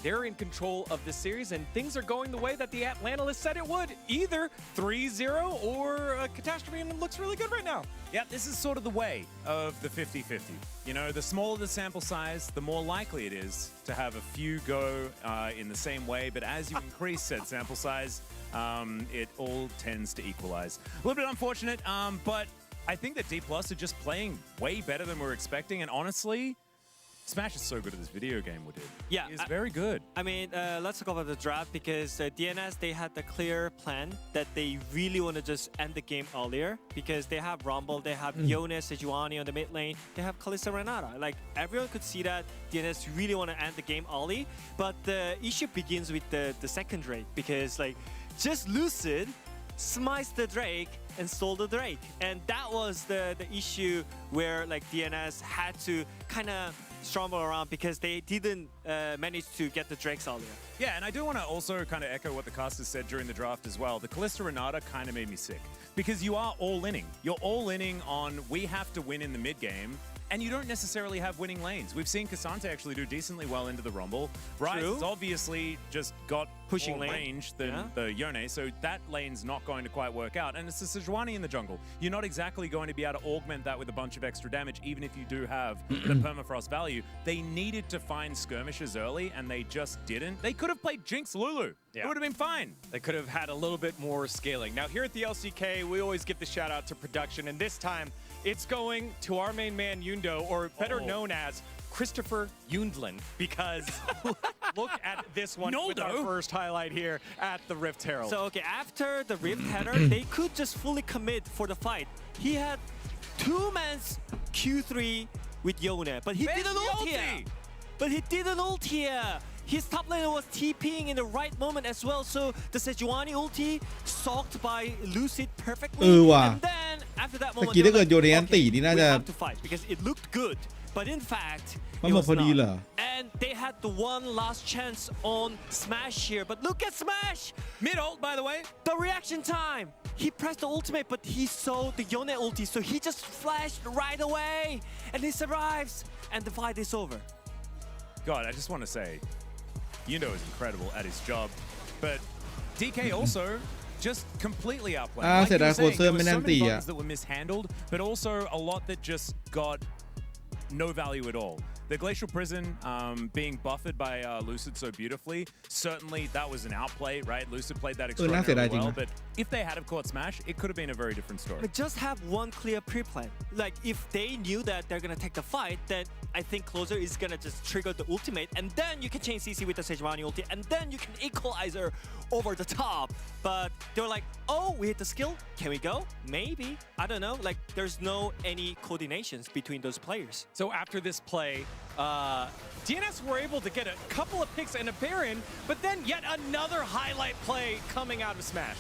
Speaker 6: they're in control of this series, and things are going the way that the Atlantalist said it would. Either 3-0 or a catastrophe, and it looks really good right now.
Speaker 7: Yeah, this is sort of the way of the 50-50. You know, the smaller the sample size, the more likely it is to have a few go in the same way. But as you increase said sample size, it all tends to equalize. A little bit unfortunate, but I think that D+ are just playing way better than we're expecting. And honestly, Smash is so good at this video game, Woodid.
Speaker 5: Yeah,
Speaker 7: it's very good.
Speaker 5: I mean, let's talk about the draft because DNS, they had the clear plan that they really want to just end the game earlier because they have Rumble, they have Yone, Sejuani on the mid lane, they have Kalista Renata. Like, everyone could see that DNS really want to end the game early, but the issue begins with the second Drake because, like, just Lucid smiced the Drake and stole the Drake. And that was the issue where, like, DNS had to kind of stumble around because they didn't manage to get the Drakes earlier.
Speaker 7: Yeah, and I do want to also kind of echo what the casters said during the draft as well. The Kalista Renata kind of made me sick because you are all-inning. You're all-inning on we have to win in the mid-game, and you don't necessarily have winning lanes. We've seen Cassante actually do decently well into the Rumble. Ryze has obviously just got
Speaker 5: pushing
Speaker 7: more range than the Yone, so that lane's not going to quite work out. And it's the Sejuani in the jungle. You're not exactly going to be able to augment that with a bunch of extra damage, even if you do have the permafrost value. They needed to find skirmishes early, and they just didn't. They could have played Jinx Lulu. Yeah. It would have been fine.
Speaker 6: They could have had a little bit more scaling. Now, here at the LCK, we always give the shout out to production, and this time it's going to our main man, Yundo, or better known as Christopher Yundlin, because look at this one with our first highlight here at the Rift Herald.
Speaker 5: So, okay, after the Rift header, they could just fully commit for the fight. He had 2-man's Q3 with Yone, but he didn't ult here. But he didn't ult here. His top laner was TPing in the right moment as well, so the Sejuani ulti socked by Lucid perfectly. And then after that moment, they were like, okay, we have to fight because it looked good, but in fact, it was not. And they had the one last chance on Smash here, but look at Smash!
Speaker 6: Mid-ult, by the way.
Speaker 5: The reaction time! He pressed the ultimate, but he saw the Yone ulti, so he just flashed right away, and he survives, and the fight is over.
Speaker 7: God, I just want to say, Yundo is incredible at his job, but DK also just completely outplayed. Like you were saying, there were so many buttons that were mishandled, but also a lot that just got no value at all. The Glacial Prison being buffered by Lucid so beautifully, certainly that was an outplay, right? Lucid played that extraordinarily well, but if they had have caught Smash, it could have been a very different story.
Speaker 5: But just have one clear pre-plan. Like, if they knew that they're going to take the fight, then I think Closer is going to just trigger the ultimate, and then you can chain CC with the Sejuani ulti, and then you can equalizer over the top. But they were like, oh, we hit the skill, can we go? Maybe. I don't know. Like, there's no any coordinations between those players.
Speaker 6: So after this play, DNS were able to get a couple of picks and a Baron, but then yet another highlight play coming out of Smash.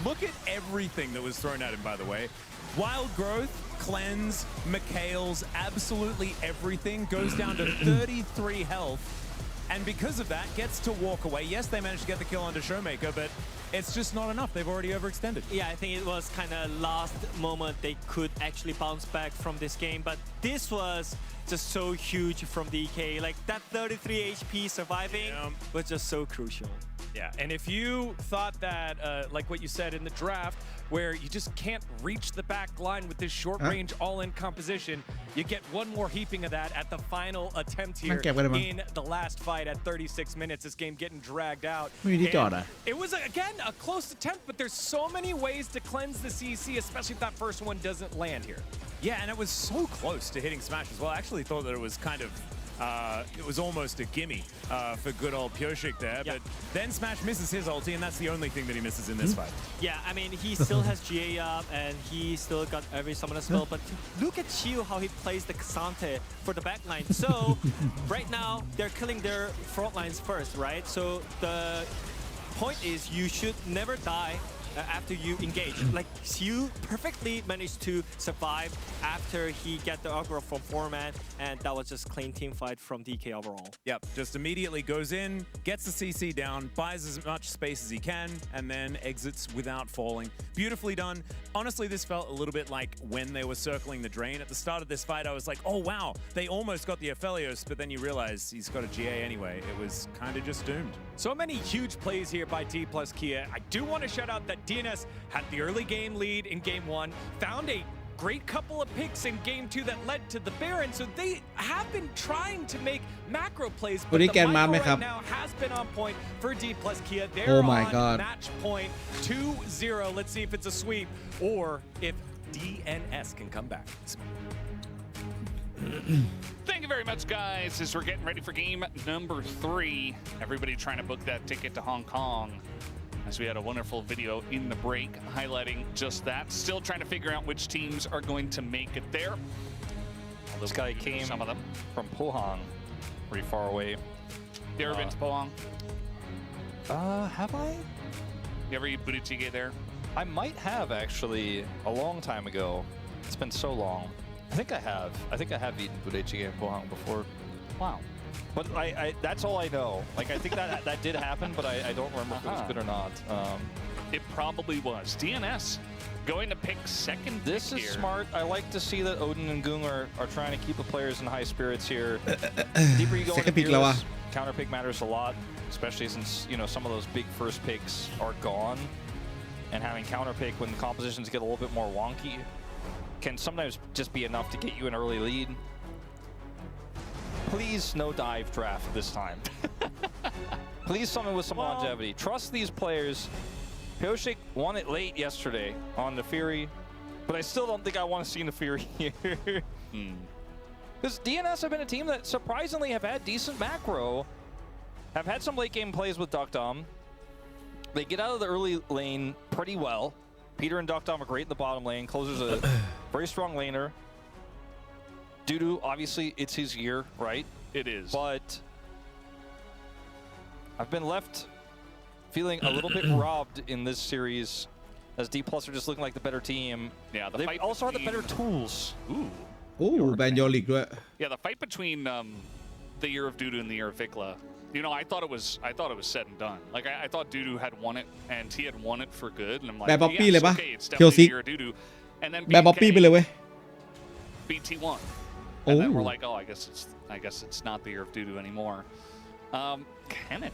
Speaker 7: Look at everything that was thrown at him, by the way. Wild Growth, Cleanse, McHale's, absolutely everything goes down to 33 health. And because of that, gets to walk away. Yes, they managed to get the kill onto Showmaker, but it's just not enough. They've already overextended.
Speaker 5: Yeah, I think it was kind of last moment they could actually bounce back from this game, but this was just so huge from DK. Like, that 33 HP surviving was just so crucial.
Speaker 6: Yeah, and if you thought that, like what you said in the draft, where you just can't reach the back line with this short-range all-in composition, you get one more heaping of that at the final attempt here in the last fight at 36 minutes. This game getting dragged out. It was, again, a close attempt, but there's so many ways to cleanse the CC, especially if that first one doesn't land here.
Speaker 7: Yeah, and it was so close to hitting Smash as well. I actually thought that it was kind of it was almost a gimme for good old Pyoshik there, but then Smash misses his ulti, and that's the only thing that he misses in this fight.
Speaker 5: Yeah, I mean, he still has GA up, and he still got every summoner spell, but look at Chiu, how he plays the Cassante for the backline. So, right now, they're killing their front lines first, right? So, the point is you should never die after you engage. Like you perfectly managed to survive after he get the aggro from 4-man, and that was just clean team fight from DK overall.
Speaker 7: Yep, just immediately goes in, gets the CC down, buys as much space as he can, and then exits without falling. Beautifully done. Honestly, this felt a little bit like when they were circling the drain. At the start of this fight, I was like, oh wow, they almost got the Aphelios, but then you realize he's got a GA anyway. It was kind of just doomed.
Speaker 6: So many huge plays here by D+ Kia. I do want to shout out that DNS had the early game lead in game 1, found a great couple of picks in game 2 that led to the Baron, so they have been trying to make macro plays, but the micro right now has been on point for D+ Kia. They're on match point 2-0. Let's see if it's a sweep or if DNS can come back.
Speaker 2: Thank you very much, guys, as we're getting ready for game number 3. Everybody trying to book that ticket to Hong Kong, as we had a wonderful video in the break highlighting just that. Still trying to figure out which teams are going to make it there.
Speaker 1: This guy came
Speaker 2: some of them
Speaker 1: from Pohang, pretty far away.
Speaker 2: You ever been to Pohang?
Speaker 1: Have I?
Speaker 2: You ever eat budae-jjigae there?
Speaker 1: I might have, actually, a long time ago. It's been so long. I think I have. I think I have eaten budae-jjigae in Pohang before.
Speaker 2: Wow.
Speaker 1: But that's all I know. Like, I think that did happen, but I don't remember if it was good or not.
Speaker 2: It probably was. DNS going to pick second.
Speaker 1: This is smart. I like to see that Odin and Gung are trying to keep the players in high spirits here. Deeper you go into Fearless, counter pick matters a lot, especially since, you know, some of those big first picks are gone. And having counter pick when the compositions get a little bit more wonky can sometimes just be enough to get you an early lead. Please no dive draft this time. Please something with some longevity. Trust these players. Pyoshik won it late yesterday on the Fury, but I still don't think I want to see the Fury here. Because DNS have been a team that surprisingly have had decent macro, have had some late game plays with Duckdom. They get out of the early lane pretty well. Peter and Duckdom are great in the bottom lane. Closer's a very strong laner. Dudu, obviously, it's his year, right?
Speaker 2: It is.
Speaker 1: But I've been left feeling a little bit robbed in this series, as D+ are just looking like the better team.
Speaker 2: Yeah,
Speaker 1: they also have the better tools.
Speaker 3: Ooh,แบนยอริกด้วย
Speaker 2: Yeah, the fight between the year of Dudu and the year of Vikla. You know, I thought it was said and done. Like I thought Dudu had won it, and he had won it for good. And I'm like, yes, okay, it's definitely the year of Dudu. And then
Speaker 3: แบนบ๊อปปี้ไปเลยเว้ย
Speaker 2: BT1. And then we're like, oh, I guess it's not the year of Dudu anymore. Kennen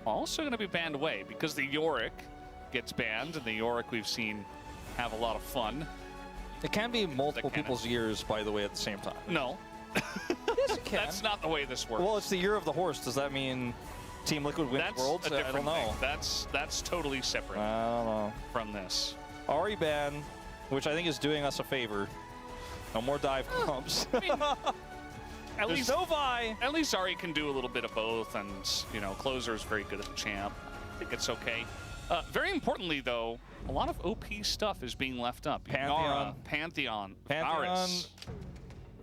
Speaker 2: also going to be banned away because the Yorick gets banned, and the Yorick we've seen have a lot of fun.
Speaker 1: It can be multiple people's years, by the way, at the same time.
Speaker 2: No.
Speaker 1: Yes, it can.
Speaker 2: That's not the way this works.
Speaker 1: Well, it's the year of the horse. Does that mean Team Liquid wins Worlds? I don't know.
Speaker 2: That's totally separate.
Speaker 1: I don't know.
Speaker 2: From this.
Speaker 1: Ahri ban, which I think is doing us a favor. No more dive comps.
Speaker 2: At least Ahri can do a little bit of both, and you know, Closer is very good at the champ. I think it's okay. Very importantly, though, a lot of OP stuff is being left up. Pantheon, Varus,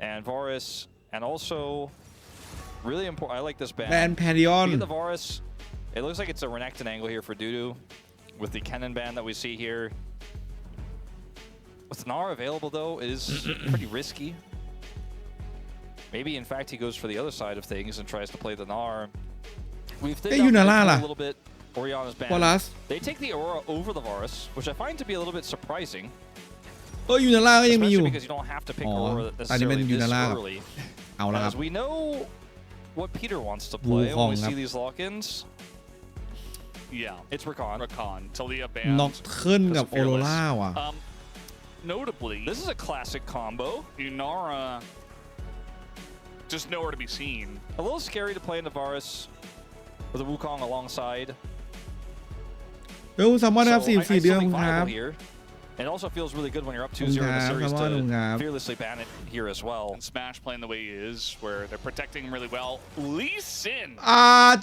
Speaker 1: and Varus, and also really important. I like this ban.
Speaker 3: Pantheon.
Speaker 1: The Varus. It looks like it's a Renekton angle here for Dudu, with the Kennen ban that we see here. With Gnar available, though, it is pretty risky. Maybe, in fact, he goes for the other side of things and tries to play the Gnar. We've did a little bit. Orianna's ban. They take the Aurora over the Varus, which I find to be a little bit surprising.
Speaker 3: ยูนาร่าก็ยังมีอยู่
Speaker 1: because you don't have to pick Aurora necessarily this early.
Speaker 3: เอาละครับ
Speaker 1: As we know what Peter wants to play when we see these lock-ins.
Speaker 2: Yeah,
Speaker 1: it's Rakan.
Speaker 2: Talia banned.
Speaker 3: Nocturne กับ Aurora ว่ะ
Speaker 2: Notably,
Speaker 1: this is a classic combo.
Speaker 2: Yunara just nowhere to be seen.
Speaker 1: A little scary to play in the Varus with a Wukong alongside.
Speaker 3: สามารถนะครับ4 เดือนครับ
Speaker 1: And it also feels really good when you're up 2-0 in the series to fearlessly ban it here as well.
Speaker 2: And Smash playing the way he is, where they're protecting him really well. Lee Sin!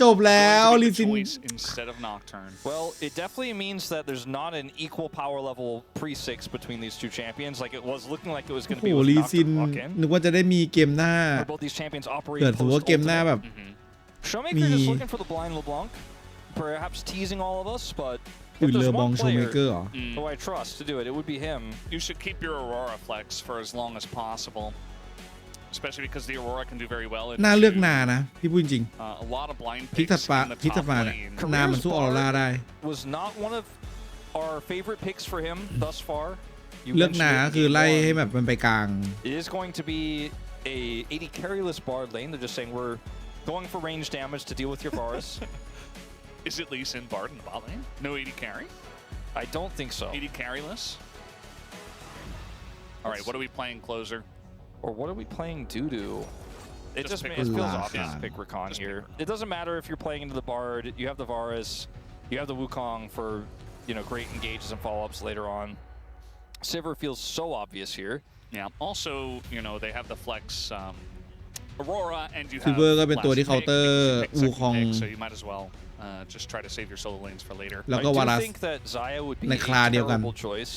Speaker 3: จบแล้ว Lee Sin
Speaker 2: instead of Nocturne.
Speaker 1: Well, it definitely means that there's not an equal power level pre-6 between these two champions, like it was looking like it was going to be with Nocturne lock-in.
Speaker 3: นึกว่าจะได้มีเกมหน้า
Speaker 1: Both these champions operate
Speaker 3: เกิดสมมติว่าเกมหน้าแบบ
Speaker 1: Showmaker just looking for the blind LeBlanc, perhaps teasing all of us, but
Speaker 3: คุยเรือบองโชว์เมเกอร์เหรอ
Speaker 1: who I trust to do it, it would be him.
Speaker 2: You should keep your Aurora flex for as long as possible, especially because the Aurora can do very well.
Speaker 3: น่าเลือกนานะพี่พูดจริง
Speaker 2: A lot of blind
Speaker 3: พิก
Speaker 2: picks
Speaker 3: ถัด
Speaker 2: in the
Speaker 3: พิกถัด
Speaker 2: top
Speaker 3: มาเนี่ย
Speaker 2: lane.
Speaker 3: นามันสู้ออโรราได้
Speaker 1: Was not one of our favorite picks for him thus far.
Speaker 3: เลือกนาคือไล่ให้แบบมันไปกลาง
Speaker 1: It is going to be a 80 carryless bard lane. They're just saying we're going for range damage to deal with your Varus.
Speaker 2: Is it Lee Sin Bard in the bot lane? No 80 carry?
Speaker 1: I don't think so.
Speaker 2: 80 carryless? All right, what are we playing closer?
Speaker 1: Or what are we playing doo-doo? It just feels obvious to pick Rakan here. It doesn't matter if you're playing into the Bard, you have the Varus, you have the Wukong for, you know, great engages and follow-ups later on. Sivir feels so obvious here.
Speaker 2: Yeah, also, you know, they have the flex Aurora and you have
Speaker 3: Sivir ก็เป็นตัวที่เคาน์เตอร์
Speaker 2: Wukong,
Speaker 3: Wukong
Speaker 2: so you might as well just try to save your solo lanes for later.
Speaker 3: แล้วก็วารัส
Speaker 1: I do think that Xayah would be
Speaker 3: ใน
Speaker 1: a
Speaker 3: คลาเดียวกัน
Speaker 1: terrible choice.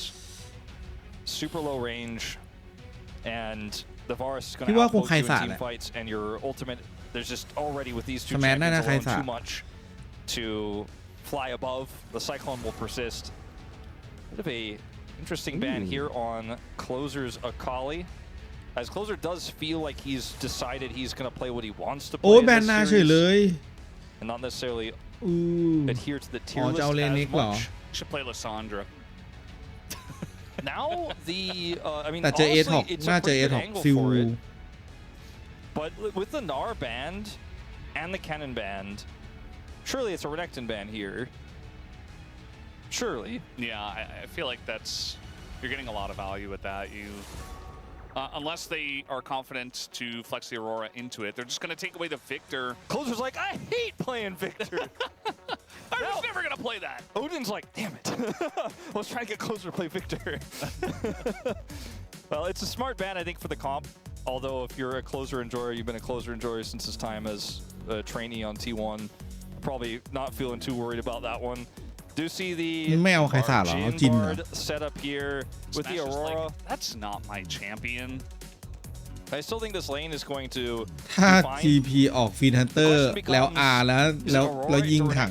Speaker 1: Super low range, and the Varus is going
Speaker 3: พี่
Speaker 1: to
Speaker 3: ว่าคง
Speaker 1: outpoke
Speaker 3: ใคร
Speaker 1: you in
Speaker 3: สาด
Speaker 1: team
Speaker 3: แหละ
Speaker 1: fights, and your ultimate, there's just already with these two
Speaker 3: สแมนน่า
Speaker 1: champions
Speaker 3: จะใคร
Speaker 1: alone
Speaker 3: สาด
Speaker 1: too much to fly above. The Cyclone will persist. Bit of a interesting ban here on Closer's Akali. As Closer does feel like he's decided he's going to play what he wants to
Speaker 3: โอ้
Speaker 1: play
Speaker 3: แบ
Speaker 1: in
Speaker 3: น
Speaker 1: this
Speaker 3: นาเฉย
Speaker 1: series,
Speaker 3: เลย
Speaker 1: and not necessarily
Speaker 3: อู้
Speaker 1: adhere to the
Speaker 3: อ๋
Speaker 1: tier
Speaker 3: อ
Speaker 1: list
Speaker 3: จะเอาเลน
Speaker 1: as
Speaker 3: นิกเหรอ
Speaker 1: much.
Speaker 2: Should play Lissandra.
Speaker 1: Now the I mean
Speaker 3: แต่เจอเอท
Speaker 1: honestly,
Speaker 3: อก
Speaker 1: it's
Speaker 3: น่า
Speaker 1: a
Speaker 3: เจอ
Speaker 1: pretty
Speaker 3: เอ
Speaker 1: good
Speaker 3: ทอก
Speaker 1: angle
Speaker 3: ฟิว
Speaker 1: for it. But with the Gnar band and the Cannon band, surely it's a Renekton band here. Surely.
Speaker 2: Yeah, I feel like you're getting a lot of value with that. Unless they are confident to flex the Aurora into it, they're just going to take away the Victor.
Speaker 1: Closer's like, I hate playing Victor.
Speaker 2: I'm just never going to play that.
Speaker 1: Odin's like, damn it. Let's try to get Closer to play Victor. Well, it's a smart ban, I think, for the comp. Although if you're a Closer enjoyer, you've been a Closer enjoyer since his time as a trainee on T1. Probably not feeling too worried about that one. Do see the
Speaker 3: ไม่เอาใครสาดเหรอเอาจินเหรอ
Speaker 1: Bard set up here with the
Speaker 2: Smash is
Speaker 1: Aurora.
Speaker 2: like, that's not my champion.
Speaker 1: I still think this lane is going to
Speaker 3: ถ้า
Speaker 1: be fine.
Speaker 3: TP ออกฟีนฮันเตอร์ แล้ว R แล้วยิงถัง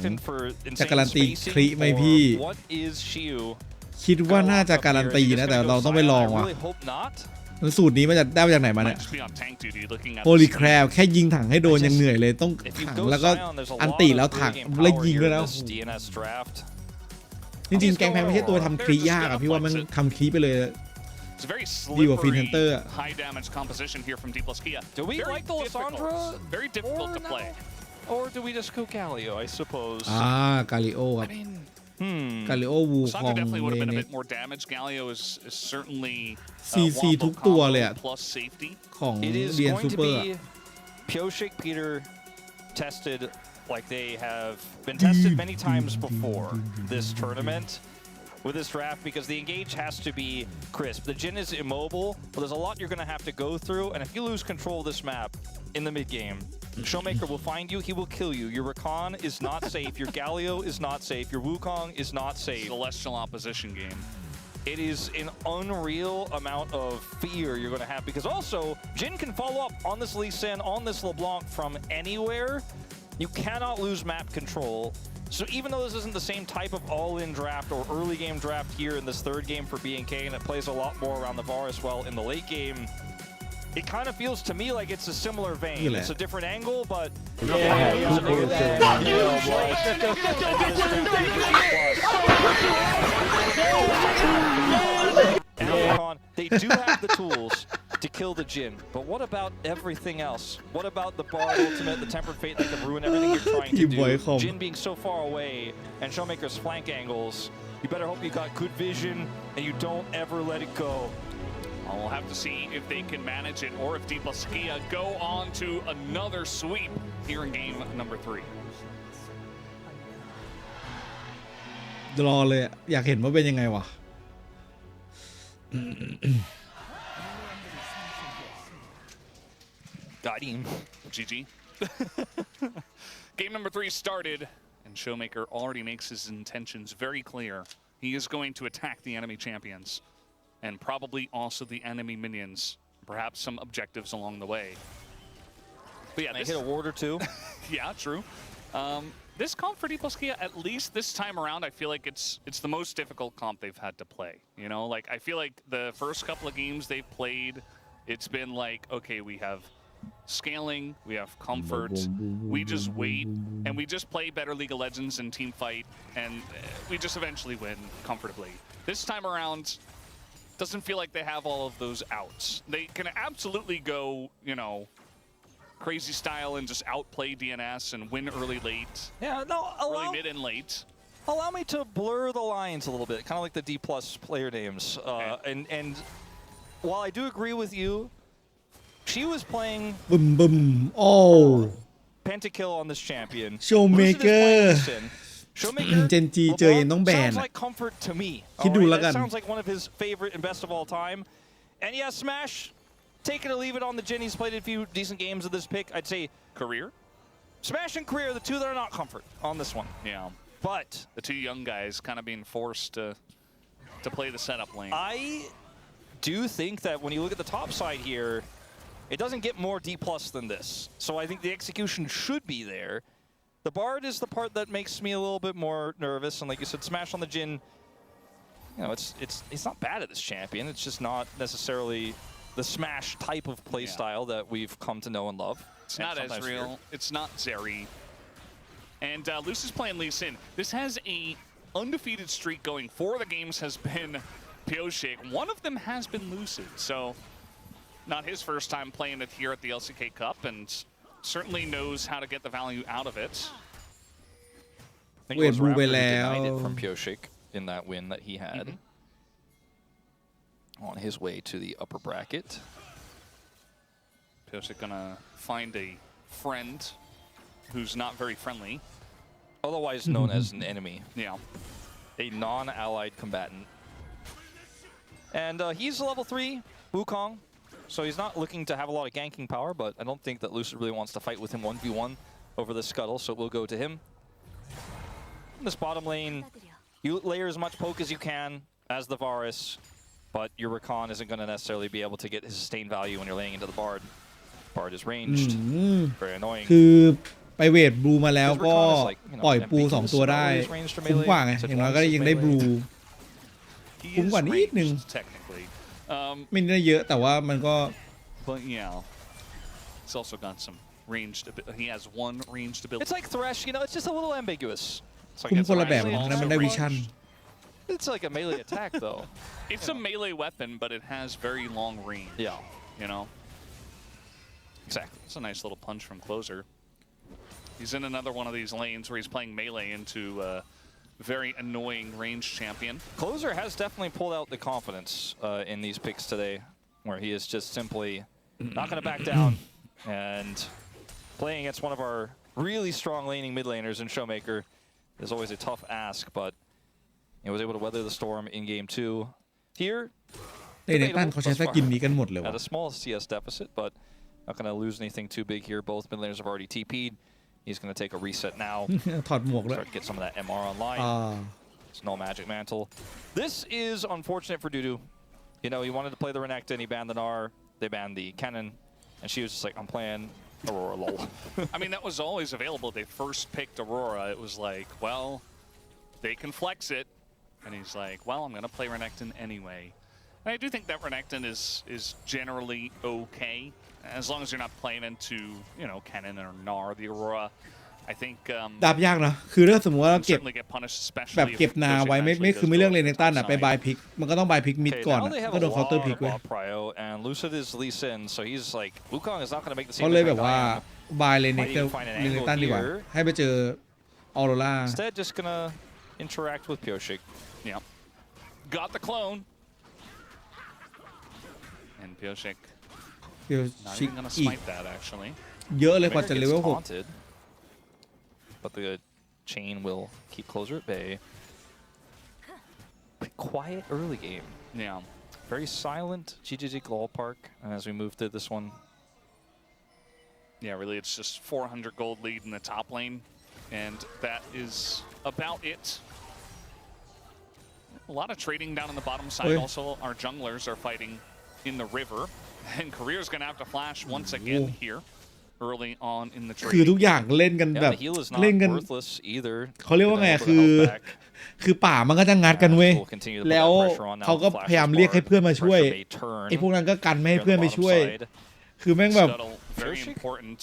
Speaker 3: จะการันตีคลิไหมพี่
Speaker 1: What is Shiu?
Speaker 3: คิดว่าน่าจะการันตีนะ แต่เราต้องไปลองว่ะ
Speaker 1: I really hope not.
Speaker 3: สูตรนี้มันจะได้มาจากไหนมา
Speaker 2: Might
Speaker 3: เนี่ย
Speaker 2: just be on tank duty looking at
Speaker 3: โ l ลีแครบแค่ยิงถังให้โดนยังเหนื่อยเลยต้อง
Speaker 1: If you
Speaker 3: ถัง
Speaker 1: go
Speaker 3: แล้วก็
Speaker 1: Sion, there's a
Speaker 3: อัน
Speaker 1: lot
Speaker 3: ติ
Speaker 1: of
Speaker 3: แล้วถัง
Speaker 1: early game
Speaker 3: แล้ว
Speaker 1: power
Speaker 3: ยิง
Speaker 1: here
Speaker 3: ด้วย
Speaker 1: in
Speaker 3: นะ
Speaker 1: this DNS draft.
Speaker 3: จริงๆแกงแพงไม่ใช่ตัวทำคลิยากอะพี่ว่ามันทำคลิไปเลย
Speaker 2: It's a very
Speaker 3: ดีกว่าฟีน
Speaker 2: slippery,
Speaker 3: ฮันเตอร์
Speaker 2: high damage composition here from D plus Kia.
Speaker 1: Do we
Speaker 2: Very
Speaker 1: like the Lissandra?
Speaker 2: difficult, very difficult to
Speaker 1: Or
Speaker 2: play.
Speaker 1: Or do we just go Galio, I suppose?
Speaker 3: กาลิโอครับ
Speaker 2: I mean,
Speaker 3: กาลิโอวูคอง
Speaker 2: Lissandra definitely would have
Speaker 3: เน
Speaker 2: been a
Speaker 3: เน
Speaker 2: bit more damage. Galio is certainly
Speaker 3: CC
Speaker 2: wombo
Speaker 3: ทุกตัว
Speaker 2: combo
Speaker 3: เลยอะ
Speaker 2: plus safety.
Speaker 3: ของ
Speaker 1: It is
Speaker 3: เรียน
Speaker 1: going
Speaker 3: ซู
Speaker 1: to
Speaker 3: เปอร์
Speaker 1: be Pyoshik Peter tested like they have been tested many times before this tournament with this draft, because the engage has to be crisp. The Jhin is immobile, but there's a lot you're going to have to go through, and if you lose control of this map in the mid game, Showmaker will find you, he will kill you. Your Rakan is not safe, your Galio is not safe, your Wukong is not safe.
Speaker 2: Celestial opposition game.
Speaker 1: It is an unreal amount of fear you're going to have, because also Jhin can follow up on this Lee Sin, on this LeBlanc from anywhere. You cannot lose map control. So even though this isn't the same type of all-in draft or early game draft here in this third game for BNK, and it plays a lot more around the VAR as well in the late game, it kind of feels to me like it's a similar vein. It's a different angle, but they do have the tools to kill the Jhin, but what about everything else? What about the Bard ultimate, the Tempered Fate that can ruin everything you're trying to do? Jhin being so far away and Showmaker's flank angles, you better hope you got good vision and you don't ever let it go.
Speaker 2: We'll have to see if they can manage it or if D plus Kia go on to another sweep here in game number 3.
Speaker 3: รอเลยอยากเห็นว่าเป็นยังไงวะ
Speaker 1: Got him.
Speaker 2: GG. Game number 3 started, and Showmaker already makes his intentions very clear. He is going to attack the enemy champions, and probably also the enemy minions. Perhaps some objectives along the way. But yeah,
Speaker 1: they hit a ward or two.
Speaker 2: Yeah, true. This comp for D+Kia, at least this time around, I feel like it's the most difficult comp they've had to play. You know, like I feel like the first couple of games they've played, it's been like, okay, we have scaling, we have comfort, we just wait, and we just play better League of Legends and team fight, and we just eventually win comfortably. This time around, doesn't feel like they have all of those outs. They can absolutely go, you know, crazy style and just outplay DNS and win early, late.
Speaker 1: Yeah, no,
Speaker 2: early, mid, and late.
Speaker 1: Allow me to blur the lines a little bit, kind of like the D+ player names.
Speaker 2: Okay.
Speaker 1: And while I do agree with you, she was playing pentakill on this champion.
Speaker 3: Showmaker.
Speaker 1: Showmaker.
Speaker 3: Gen G เจอยังต้องแบน
Speaker 1: Sounds like comfort to me.
Speaker 3: คิดดูแล้วกัน
Speaker 1: That sounds like one of his favorite and best of all time. And yeah, Smash, take it or leave it on the Jin. He's played a few decent games of this pick. I'd say
Speaker 2: career.
Speaker 1: Smash and career, the two that are not comfort on this one.
Speaker 2: Yeah.
Speaker 1: But
Speaker 2: the two young guys kind of being forced to play the setup lane.
Speaker 1: I do think that when you look at the top side here, it doesn't get more D+ than this. So I think the execution should be there. The Bard is the part that makes me a little bit more nervous. And like you said, Smash on the Jin, you know, it's not bad at this champion. It's just not necessarily the Smash type of play style that we've come to know and love.
Speaker 2: It's not Ezreal. It's not Zeri. And Luce is playing Lee Sin. This has a undefeated streak going. 4 of the games has been Pioshik. One of them has been Lucid. So not his first time playing it here at the LCK Cup, and certainly knows how to get the value out of it.
Speaker 1: I think it was Raptor who denied it from Pioshik in that win that he had on his way to the upper bracket.
Speaker 2: Pioshik gonna find a friend who's not very friendly.
Speaker 1: Otherwise known as an enemy.
Speaker 2: Yeah.
Speaker 1: A non-allied combatant. And he's level 3, Wukong. So he's not looking to have a lot of ganking power, but I don't think that Lucid really wants to fight with him 1v1 over the scuttle, so it will go to him. In this bottom lane, you layer as much poke as you can as the Varus, but your Rakan isn't going to necessarily be able to get his sustained value when you're laying into the Bard. Bard is ranged. Very annoying.
Speaker 3: คือไปเวทบลูมาแล้วก็ปล่อยปู2ตัวได้คุ้มกว่าไงอย่างน้อยก็ยังได้บลูคุ้มกว่านิดนึงไม่ได้เยอะแต่ว่ามันก็
Speaker 2: But yeah, it's also got some ranged. He has one ranged ability.
Speaker 1: It's like Thresh, you know, it's just a little ambiguous.
Speaker 3: คุ้มคนละแบบนะมันได้วิชั่น
Speaker 1: It's like a melee attack, though.
Speaker 2: It's a melee weapon, but it has very long range.
Speaker 1: Yeah.
Speaker 2: You know? Exactly. It's a nice little punch from Closer. He's in another one of these lanes where he's playing melee into a very annoying ranged champion.
Speaker 1: Closer has definitely pulled out the confidence in these picks today, where he is just simply not going to back down and playing against one of our really strong laning mid laners in Showmaker is always a tough ask, but he was able to weather the storm in game 2. Here, at a small CS deficit, but not going to lose anything too big here. Both mid laners have already TP'd. He's going to take a reset now.
Speaker 3: ถอดหมวกแล้ว
Speaker 1: Start to get some of that MR online. It's no magic mantle. This is unfortunate for Dudu. You know, he wanted to play the Renekton, he banned the Gnar, they banned the Kennen, and she was just like, I'm playing Aurora, lol.
Speaker 2: I mean, that was always available. They first picked Aurora. It was like, well, they can flex it. And he's like, well, I'm going to play Renekton anyway. And I do think that Renekton is generally okay. As long as you're not playing into, you know, Kennen or Gnar, the Aurora. I think
Speaker 3: ดาบยากนะคือถ้าสมมติว่าเก็บ
Speaker 2: certainly get punished,
Speaker 3: แบบ
Speaker 2: especially
Speaker 3: เก็บนาไว้ไม่คือไม่เรื่องเลนตันอะไปบายพิกมันก็ต้องบายพิกมิดก่อนก็โดนเคาน์เตอร์พิกเว้ย
Speaker 1: and Lucid is Lee Sin, so he's like, Wukong is not going to make the same
Speaker 3: เขาเลยแบบว่าบายเลนตันดีกว่าให้ไปเจอออโรรา
Speaker 1: Instead just gonna interact with Pioshik.
Speaker 2: Yeah. Got the clone. And Pioshik not even going to smite that, actually.
Speaker 3: เยอะเลยกว่าจะเลเวล 6
Speaker 1: But the chain will keep Closer at bay. Quiet early game.
Speaker 2: Yeah.
Speaker 1: Very silent GGG Global Park as we move through this one.
Speaker 2: Yeah, really, it's just 400 gold lead in the top lane. And that is about it. A lot of trading down on the bottom side. Also, our junglers are fighting in the river. And Career's going to have to flash once again here. early on in the
Speaker 3: คือ
Speaker 2: trade.
Speaker 3: ทุกอย่างเล่นกันแบบ
Speaker 1: Yeah, the heal is not
Speaker 3: เล่นกัน
Speaker 1: worthless either.
Speaker 3: เขาเรียกว่าไง
Speaker 1: Put a
Speaker 3: คื
Speaker 1: little
Speaker 3: อ
Speaker 1: bit of health back.
Speaker 3: คือป่ามันก็จะงัดกันเว้ย
Speaker 1: We'll continue to put
Speaker 3: แล้ว
Speaker 1: that pressure on now.
Speaker 3: เขาก็
Speaker 1: Flash
Speaker 3: พยายาม
Speaker 1: is
Speaker 3: เรียกให้
Speaker 1: barred.
Speaker 3: เพื่อนมาช่วย
Speaker 1: Pressure may turn
Speaker 3: ไอ้พวกนั้นก็กันไม่ให้
Speaker 1: here on
Speaker 3: เพื่อน
Speaker 1: the
Speaker 3: ไป
Speaker 1: bottom
Speaker 3: ช่วย
Speaker 1: side.
Speaker 3: คือแม่งแบบ
Speaker 2: Scuttle, very important.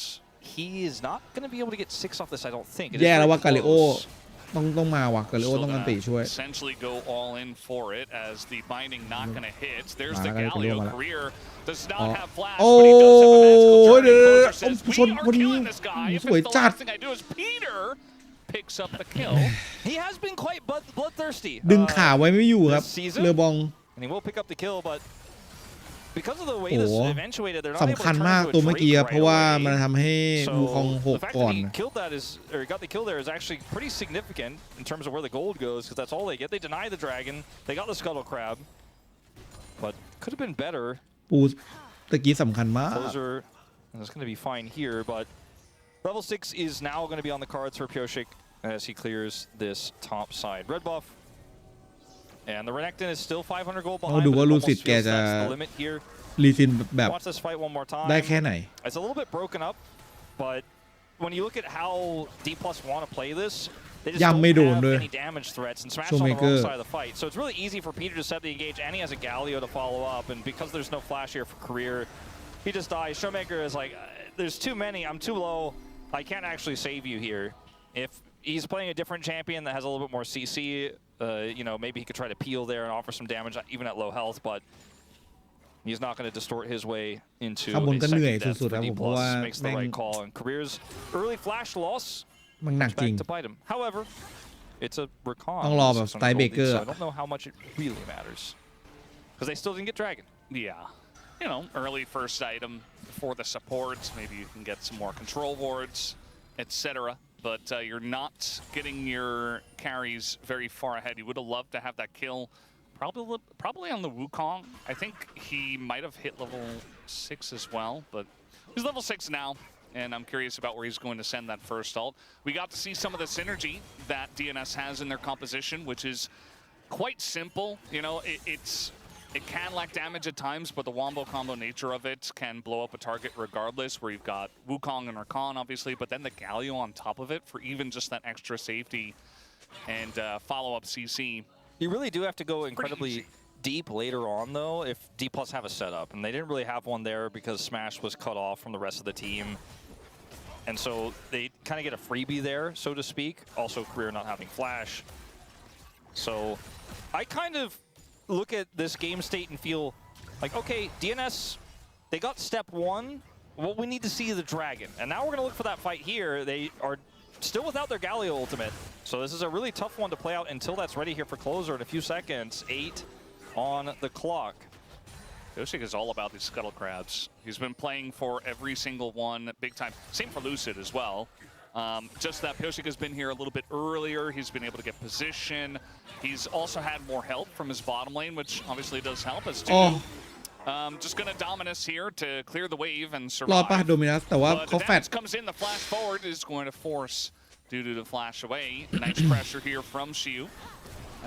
Speaker 1: He is not going to be able to get 6 off this, I don't think. It is
Speaker 3: แย่แล้ว
Speaker 1: very
Speaker 3: ว่า กาลิโอ
Speaker 1: close.
Speaker 3: ต้องมาว่ะกาลิโอ
Speaker 2: Still
Speaker 3: ต้องกัน
Speaker 2: gonna
Speaker 3: ติช่วย
Speaker 2: essentially go all in for it as the binding not going to hit. There's the
Speaker 3: มาแล้ว
Speaker 2: Galio
Speaker 3: มาแล้ว
Speaker 2: career. Does
Speaker 3: อ๋
Speaker 2: not
Speaker 3: อ
Speaker 2: have flash,
Speaker 3: โอ้
Speaker 2: but he does have a magical
Speaker 3: ย
Speaker 2: turn.
Speaker 3: เดี๋ยว
Speaker 2: Closer says,
Speaker 3: ชน
Speaker 2: "We
Speaker 3: พอ
Speaker 2: are
Speaker 3: ดี
Speaker 2: killing this guy. If
Speaker 3: สวย
Speaker 2: it's the
Speaker 3: จัด
Speaker 2: last thing I do is Peter picks up the kill."
Speaker 1: He has been quite bloodthirsty.
Speaker 3: ดึงขาไว้ไม่อยู่ครับ
Speaker 1: this season
Speaker 3: เรือบอง
Speaker 1: and he will pick up the kill, but because of the way
Speaker 3: โอ้
Speaker 1: this
Speaker 3: โห
Speaker 1: eventuated, they're not able
Speaker 3: สำ
Speaker 1: to
Speaker 3: คัญ
Speaker 1: turn
Speaker 3: มาก
Speaker 1: into a
Speaker 3: ตัวเมื่อกี้
Speaker 1: Drake
Speaker 3: ครับ
Speaker 1: right
Speaker 3: เพราะว่า
Speaker 1: away.
Speaker 3: มันทำให้วูคอง
Speaker 1: So
Speaker 3: หก
Speaker 1: the fact
Speaker 3: ก่อน
Speaker 1: that he killed that is, or got the kill there is actually pretty significant in terms of where the gold goes, because that's all they get. They deny the dragon, they got the scuttle crab, but could have been better.
Speaker 3: ปูตะกี้สำคัญมาก
Speaker 1: Closer is going to be fine here, but level 6 is now going to be on the cards for Pyoshik as he clears this top side. Red buff, and the Renekton is still 500 gold
Speaker 3: เอา
Speaker 1: behind,
Speaker 3: ดู
Speaker 1: but
Speaker 3: ว่า
Speaker 1: it
Speaker 3: ลู
Speaker 1: almost
Speaker 3: ซิด
Speaker 1: feels
Speaker 3: แกจะ
Speaker 1: that's the limit here.
Speaker 3: รีซินแบบ
Speaker 1: Watch this fight one more time.
Speaker 3: ได้แค่ไหน
Speaker 1: It's a little bit broken up, but when you look at how D+ want to play this, they just
Speaker 3: ยัง
Speaker 1: don't
Speaker 3: ไม่โดน
Speaker 1: have
Speaker 3: ด้วย
Speaker 1: any damage threats and Smash on the
Speaker 3: Showmaker
Speaker 1: wrong side of the fight. So it's really easy for Peter to set the engage, and he has a Galio to follow up, and because there's no flash here for career, he just dies. Showmaker is like, there's too many, I'm too low, I can't actually save you here. If he's playing a different champion that has a little bit more CC, you know, maybe he could try to peel there and offer some damage, even at low health, but he's not going to distort his way into
Speaker 3: ข้างบน
Speaker 1: a
Speaker 3: ก็เหนื่อย
Speaker 1: second death
Speaker 3: สุด
Speaker 1: for
Speaker 3: ๆ
Speaker 1: D+.
Speaker 3: นะผมเพราะว่า
Speaker 1: Makes the
Speaker 3: แม่ง
Speaker 1: right call, and career's early flash loss
Speaker 3: มันหนัก
Speaker 1: comes
Speaker 3: จริง
Speaker 1: back to bite him. However, it's a recon.
Speaker 3: ต้องรอแบบ
Speaker 1: so
Speaker 3: สไตล์เบเกอร์
Speaker 1: I don't know how much it really matters because they still didn't get dragon.
Speaker 2: Yeah. You know, early first item for the supports. Maybe you can get some more control wards, etc. But you're not getting your carries very far ahead. You would have loved to have that kill. Probably on the Wukong. I think he might have hit level 6 as well, but he's level 6 now, and I'm curious about where he's going to send that first ult. We got to see some of the synergy that DNS has in their composition, which is quite simple. You know, it can lack damage at times, but the wombo combo nature of it can blow up a target regardless, where you've got Wukong and Rakan, obviously, but then the Galio on top of it for even just that extra safety and follow-up CC.
Speaker 1: You really do have to go incredibly deep later on, though, if D+ have a setup. And they didn't really have one there because Smash was cut off from the rest of the team. And so they kind of get a freebie there, so to speak. Also, career not having flash. So I kind of look at this game state and feel like, okay, DNS, they got step 1. Well, we need to see the dragon. And now we're going to look for that fight here. They are still without their Galio ultimate. So this is a really tough one to play out until that's ready here for closer in a few seconds. 8 on the clock.
Speaker 2: Pyoshik is all about these scuttle crabs. He's been playing for every single one big time. Same for Lucid as well. Just that Pyoshik has been here a little bit earlier. He's been able to get position. He's also had more help from his bottom lane, which obviously does help us too. Just going to Dominus here to clear the wave and
Speaker 3: รอด
Speaker 2: survive.
Speaker 3: ป่ะโดมินัสแต่ว่า
Speaker 2: But
Speaker 3: เขา
Speaker 2: the
Speaker 3: แฟด
Speaker 2: damage comes in. The flash forward is going to force Dudu to flash away. Nice pressure here from Shiu.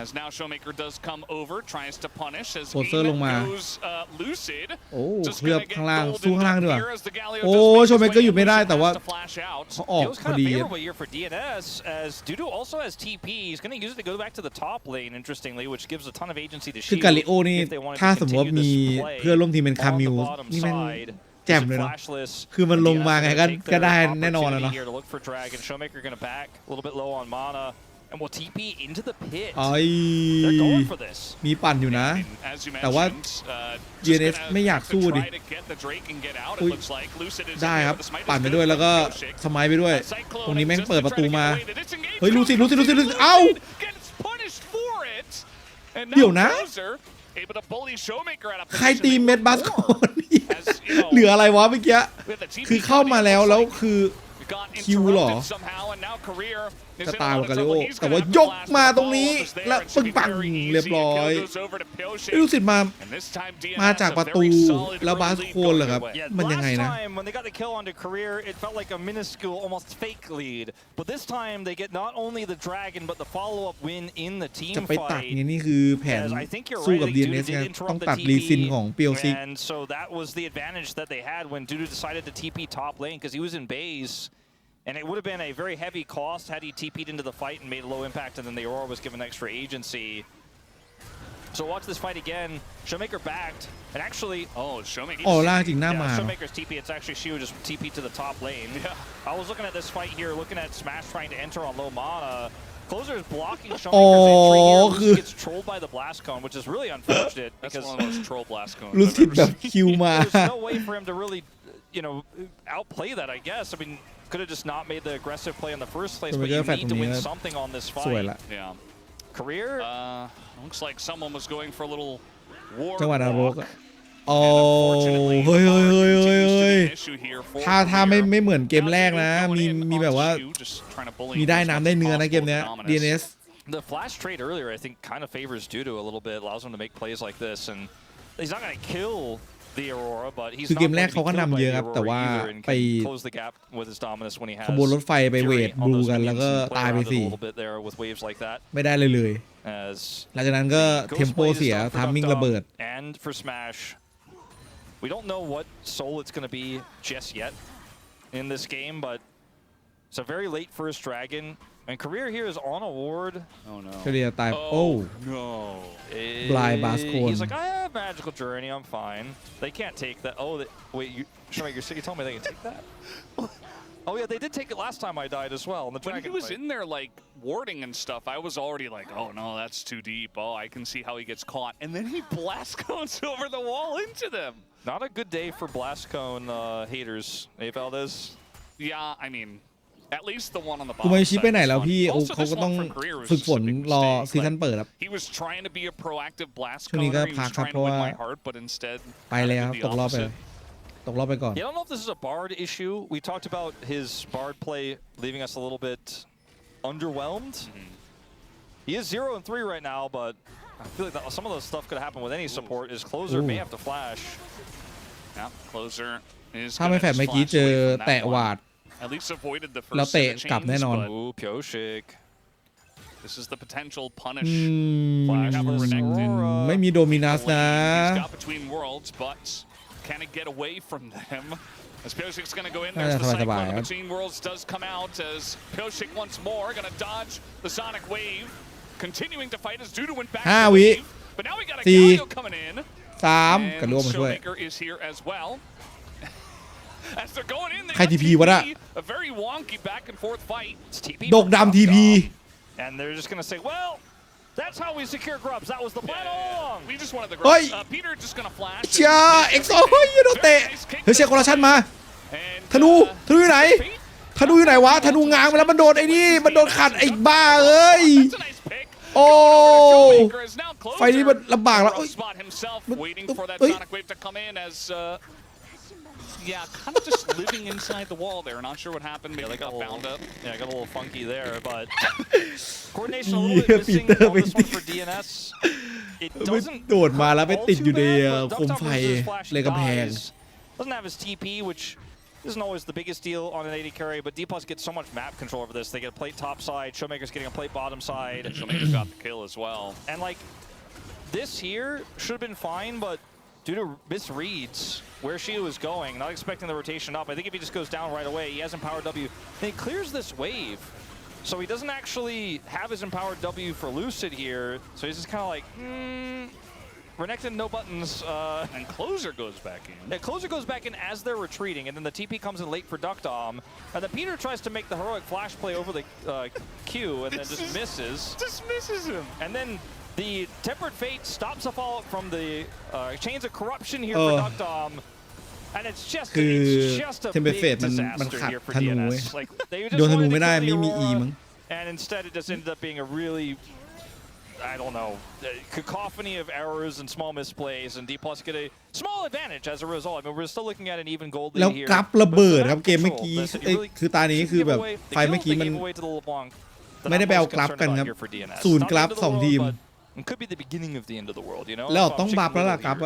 Speaker 2: As now Showmaker does come over, tries to punish as
Speaker 3: Poster ลงมา
Speaker 2: goes Lucid.
Speaker 3: โอ้
Speaker 2: Just
Speaker 3: เคลือบ
Speaker 2: gonna get
Speaker 3: ข้างล่าง
Speaker 2: golden
Speaker 3: สู้ข้างล่างด้วย
Speaker 2: here as the Galio
Speaker 3: โอ้
Speaker 2: does make his
Speaker 3: โชว์เมเกอ
Speaker 2: way
Speaker 3: ร์อยู่ไม่ได้
Speaker 2: in.
Speaker 3: แต่ว่า
Speaker 2: Has to flash out.
Speaker 3: เขาออก
Speaker 1: Feels
Speaker 3: พอ
Speaker 1: kind of
Speaker 3: ดี
Speaker 1: favorable here for DNS as Dudu also has TP. He's going to use it to go back to the top lane, interestingly, which gives a ton of agency to
Speaker 3: คือ
Speaker 1: Shield
Speaker 3: กาลิโอนี่
Speaker 1: if they wanted
Speaker 3: ถ้า
Speaker 1: to
Speaker 3: สมมติว่า
Speaker 1: continue
Speaker 3: มี
Speaker 1: this play
Speaker 3: เพื่อนร่วมทีมเป็นคา
Speaker 1: on
Speaker 3: มิ
Speaker 1: the
Speaker 3: ว
Speaker 1: bottom
Speaker 3: นี่แม่ง
Speaker 1: side.
Speaker 3: แจ่ม
Speaker 1: Is
Speaker 3: เลย
Speaker 1: it
Speaker 3: เนาะ
Speaker 1: flashless?
Speaker 3: คือมันลงมา
Speaker 1: DNS
Speaker 3: ไง
Speaker 1: gonna
Speaker 3: ก็
Speaker 1: take
Speaker 3: ก็
Speaker 1: their
Speaker 3: ได้แน่นอนนะ
Speaker 1: opportunity
Speaker 3: เนาะ
Speaker 1: here to look for Dragon. Showmaker going to back a little bit low on mana and will TP into the pit.
Speaker 3: ไอ้
Speaker 1: They're going for this.
Speaker 3: มีปั่นอยู่นะ
Speaker 2: And as you
Speaker 3: แต่ว่า
Speaker 2: mentioned,
Speaker 3: DNS ไม่อยากสู้ดิ
Speaker 2: try to get the Drake and get out. It
Speaker 3: อุ๊ย
Speaker 2: looks like Lucid is
Speaker 3: ได้
Speaker 2: in
Speaker 3: ค
Speaker 2: there,
Speaker 3: รับ
Speaker 2: but the smite is
Speaker 3: ปั่นไป
Speaker 2: good
Speaker 3: ด้วย
Speaker 2: from
Speaker 3: แล้วก็
Speaker 2: Pyoshik.
Speaker 3: สมัยไปด้วย
Speaker 2: Cyclone
Speaker 3: ตรงนี้แม่ง
Speaker 2: just
Speaker 3: เปิด
Speaker 2: to
Speaker 3: ประ
Speaker 2: try
Speaker 3: ตู
Speaker 2: to get
Speaker 3: มา
Speaker 2: away. The disengage
Speaker 3: เฮ้ยลูซิด
Speaker 2: from
Speaker 3: เอ้า
Speaker 2: gets punished for it. And
Speaker 3: เดี๋ยว
Speaker 2: now
Speaker 3: นะ
Speaker 2: Closer able to bully Showmaker out of
Speaker 3: ใคร
Speaker 2: position.
Speaker 3: ตีเม็ดบัส
Speaker 2: More.
Speaker 3: ก่อน
Speaker 2: As, you know,
Speaker 3: เหลืออะไรวะเมื่อกี้
Speaker 2: we have the TP
Speaker 3: คือเข้ามาแล้ว
Speaker 2: looks
Speaker 3: แล้ว
Speaker 2: like
Speaker 3: คือ
Speaker 2: we
Speaker 3: คิวหรอจะตายกว่ากันเลยโอแต่ว่ายกมาตรงนี้และปึ้งปังเรียบร้อยลูกศิษย์มาจากประตูแล้วบาสโคนเหรอครับมันยังไงนะ จะไปตัดนี่คือแผนสู้กับ DNS ไงต้องตัดรีซินของ PLC
Speaker 1: and so that was the advantage that they had when Dudu decided to TP top lane because he was in base. And it would have been a very heavy cost had he TP'd into the fight and made low impact, and then the Aurora was given extra agency. So watch this fight again. Showmaker backed, and actually, Showmaker's TP. It's actually Shu just TP to the top lane. Yeah. I was looking at this fight here, looking at Smash trying to enter on low mana. Closer is blocking Showmaker's entry here. He gets trolled by the blast cone, which is really unfortunate because
Speaker 2: one of those troll blast cones.
Speaker 1: There's no way for him to really, outplay that. I guess. I mean. Could have just not made the aggressive play in the first place, but you need to win something on this fight. Yeah. Career?
Speaker 2: Looks like someone was going for a little war.
Speaker 3: จังหวะนรกโอ้เฮ้ยถ้าไม่เหมือนเกมแรกนะมีแบบว่ามีได้น้ำได้เนื้อนะเกมเนี้ย DNS
Speaker 1: The flash trade earlier I think kind of favors Dudu a little bit, allows him to make plays like this, and he's not going to kill the Aurora, but he's
Speaker 3: คือเกมแรกเขาก็นำเยอะครับแต่ว่าไปขบวนรถไฟไปเวทบลูกันแล้วก็ตายไป4ไม่ได้เลยหลังจากนั้นก็เทมโปเสียทามมิ่งระเบิด
Speaker 1: and for Smash we don't know what soul it's going to be just yet in this game, but it's a very late first dragon. And Career here is on a ward.
Speaker 2: Oh no.
Speaker 3: เฉลี่ยตายโอ้
Speaker 2: no.
Speaker 3: Blind Bascon.
Speaker 1: He's like, I have magical journey. I'm fine. They can't take that. Oh, wait. You told me they can take that. Oh yeah, they did take it last time I died as well.
Speaker 2: When he was in there like warding and stuff, I was already like, oh no, that's too deep. Oh, I can see how he gets caught, and then he blast cones over the wall into them.
Speaker 1: Not a good day for blast cone haters, eh, Valdez?
Speaker 2: Yeah, I mean. At least the one on the
Speaker 3: กูไม่ชี้ไปไหนแล้วพี่เขาก็ต้องฝึกฝนรอซีซั่นเปิดครับช่วงนี้ก็พักครับเพราะว่าไปเลยครับตกรอบไปก่อน
Speaker 1: I don't know if this is a Bard issue. We talked about his Bard play leaving us a little bit underwhelmed. He is 0-3 right now, but I feel like some of those stuff could happen with any support. His Closer may have to flash.
Speaker 2: Yeah, Closer is
Speaker 3: ถ้าไม่แฟดเมื่อกี้เจอแตะหวาด
Speaker 2: At least avoided the
Speaker 3: แล้ว
Speaker 2: first
Speaker 3: เตะกลับแน่นอน
Speaker 1: Ooh, Pyoshik.
Speaker 2: This is the potential punish. Flash for Renekton.
Speaker 3: ไม่มีโดมินัสนะ
Speaker 2: He's got between worlds, but can it get away from them? As Pyoshik's going to go in there, the cyclone between worlds does come out as Pyoshik once more going to dodge the sonic wave, continuing to fight as Dudu went back.
Speaker 3: 5 วิ
Speaker 2: But now we got a Galio coming in.
Speaker 3: 3 กันร่วมมาช่วย
Speaker 2: Showmaker is here as well. As they're going in,
Speaker 3: ใคร TP วะน่ะ
Speaker 2: a very wonky back and forth fight.
Speaker 3: ดกดำ TP
Speaker 1: And they're just going to say, well, that's how we secure grubs. That was the plan all along.
Speaker 2: We just wanted the grubs. Peter just going to flash.
Speaker 3: จ้าเอ็กซ์โอ้ยโดนเตะเฮ้ยเชียร์คอร์รัปชันมาธนูอยู่ไหนวะธนูง้างไปแล้วมันโดนไอ้นี่มันโดนขัดไอ้บ้าเอ้ยโอ้ไฟนี้มันลำบากแล้ว
Speaker 2: Yeah, kind of just living inside the wall there. Not sure what happened. Maybe they got bound up.
Speaker 1: Yeah, got a little funky there, but coordination a little bit missing on this one for DNS. It doesn't
Speaker 3: โดดมาแล้วไปติดอยู่ในโคมไฟเลยกำแพง
Speaker 1: Doesn't have his TP, which isn't always the biggest deal on an AD carry, but D+ gets so much map control over this. They get a plate top side. Showmaker's getting a plate bottom side.
Speaker 2: Showmaker's got the kill as well.
Speaker 1: And like this here should have been fine, but due to misreads where she was going, not expecting the rotation up. I think if he just goes down right away, he has empowered W, and he clears this wave. So he doesn't actually have his empowered W for Lucid here. So he's just kind of like, Renekton, no buttons.
Speaker 2: And Closer goes back in.
Speaker 1: Yeah, Closer goes back in as they're retreating, and then the TP comes in late for Duck Dom. And then Peter tries to make the heroic flash play over the Q, and then just misses.
Speaker 2: Just misses him.
Speaker 1: And then the Tempered Fate stops a fallout from the Chains of Corruption here for Duck Dom. And it's just a big disaster here for DNS. Like, they just wanted to kill the Aurora, and instead it just ended up being a really I don't know, cacophony of errors and small misplays, and D+ get a small advantage as a result. I mean, we're still looking at an even gold lead here.
Speaker 3: แล้วกราฟระเบิดครับเกมเมื่อกี้คือตานี้คือแบบไฟเมื่อกี้มันไม่ได้ไปเอากราฟกันครับ0 กราฟ2 ทีม แล้วต้องบัฟแล้วล่ะครับ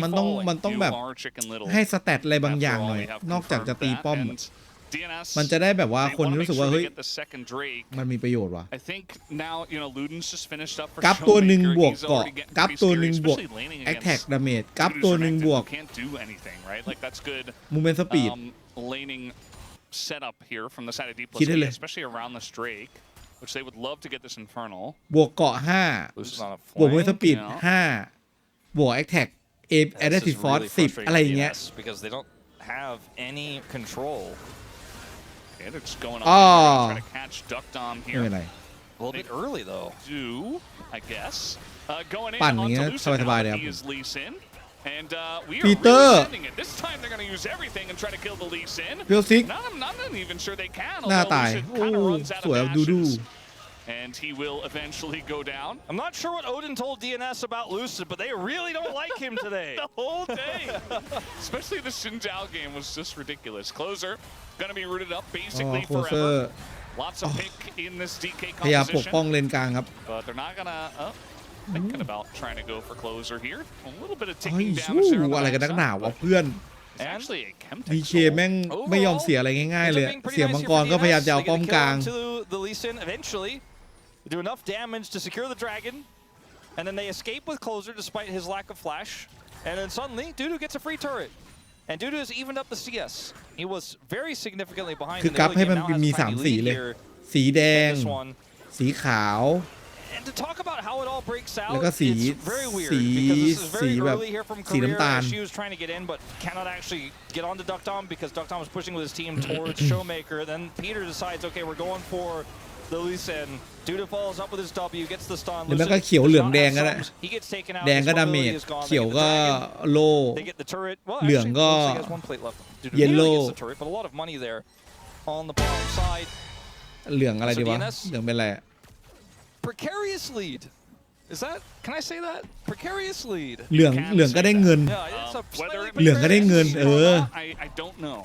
Speaker 3: มันต้องแบบให้สแตทอะไรบางอย่างหน่อยนอกจากจะตีป้อมมันจะได้แบบว่าคนรู้สึกว่าเฮ้ยมันมีประโยชน์ว่ะกราฟตัวหนึ่งบวกเกาะกราฟตัวหนึ่งบวกแอคแท็กดาเมจกราฟตัวหนึ่งบวกมูเมนต์สปีด
Speaker 2: setup here from the side of D+, especially around this Drake, which they would love to get this Infernal.
Speaker 3: บวกเกาะ5บวกมูเมนต์สปีด5บวกแอคแท็กAdaptive Force 10อะไรอย่างเงี้ย
Speaker 1: because they don't have any control.
Speaker 2: Yeah, they're just going on trying to catch Duck Dom here.
Speaker 3: A
Speaker 1: little bit early though.
Speaker 2: Do I guess? Going in
Speaker 3: ปั่นอย่างเงี้ยสบายๆเลยครับ
Speaker 2: And we are really sending it. This time they're going to use everything and try to kill the Lee Sin. I'm not even sure they can.
Speaker 3: หน้าตายสวยดู
Speaker 2: And he will eventually go down.
Speaker 1: I'm not sure what Odin told DNS about Lucid, but they really don't like him today.
Speaker 2: The whole day. Especially the Xinjiao game was just ridiculous. Closer going to be rooted up basically forever. Lots of pick in this DK
Speaker 3: พยายามปกป้อง
Speaker 2: composition.
Speaker 3: เลนกลางครับ
Speaker 2: But they're not going to... thinking about trying to go for Closer here. A little bit of ticking damage there on the
Speaker 3: อะไรกันนักหนาวะเพื่อน
Speaker 2: Actually a Chemtech
Speaker 3: ดีเคแม่งไม่ยอมเสียอะไรง่ายๆเลยเสียมังกรก็พยายามจะเอาป้อมกลาง
Speaker 1: do enough damage to secure the dragon, and then they escape with Closer despite his lack of flash, and then suddenly Dudu gets a free turret, and Dudu has evened up the CS. He was very significantly behind.
Speaker 3: คือกราฟให้มันมี3สีเลยสีแดงสีขาว
Speaker 1: And to talk about how it all breaks out,
Speaker 3: แล้วก็สี
Speaker 1: it's very weird because this is very
Speaker 3: แบบ
Speaker 1: early here from
Speaker 3: สี
Speaker 1: Career
Speaker 3: น้ำตาล
Speaker 1: as she was trying to get in but cannot actually get onto Duck Dom because Duck Dom was pushing with his team towards Showmaker. Then Peter decides, okay, we're going for the Lucid. Duda follows up with his W, gets the stun.
Speaker 3: หรือไม่ก็เขียวเหลืองแดงก็ได้
Speaker 1: He gets taken out.
Speaker 3: แดงก็ดาเมจเขียวก็โล
Speaker 1: They get the turret. Well,
Speaker 3: เหลืองก็
Speaker 1: actually, has one plate left. Duda
Speaker 3: Yellow
Speaker 1: gets the turret, but a lot of money there on the bottom side.
Speaker 3: เหลืองอะไรดีวะเหลืองเป็นอะไร
Speaker 1: Precarious lead. Is that? Can I say that? Precarious lead.
Speaker 3: เหลืองก็ได้เงิน เหลืองก็ได้เงิน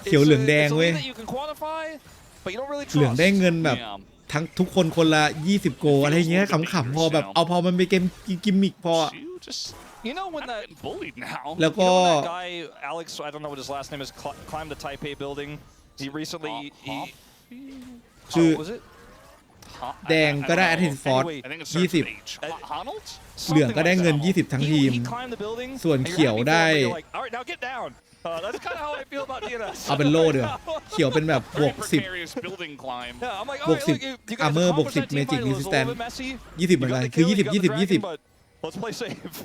Speaker 3: เขียวเหลืองแดงเว้ยเหลืองได้เงินแบบทั้งทุกคนคนละ20 โกอะไรเงี้ยขำๆพอแบบเอาพอมันเป็นเกมกิมมิกพอ
Speaker 1: You know when that
Speaker 2: bullied now.
Speaker 3: แล้วก็
Speaker 1: guy Alex, I don't know what his last name is, climbed the Taipei building. He recently was it?
Speaker 3: แดงก็ได้ Adaptive Force 20 เหลืองก็ได้เงิน20ทั้งทีมส่วนเขียวได้เอาเป็นโล่เดี๋ยวเขียวเป็นแบบบวก10บวก10 Armor บวก10 Magic Resistance 20เหมือนกันคือ20
Speaker 1: Let's play safe.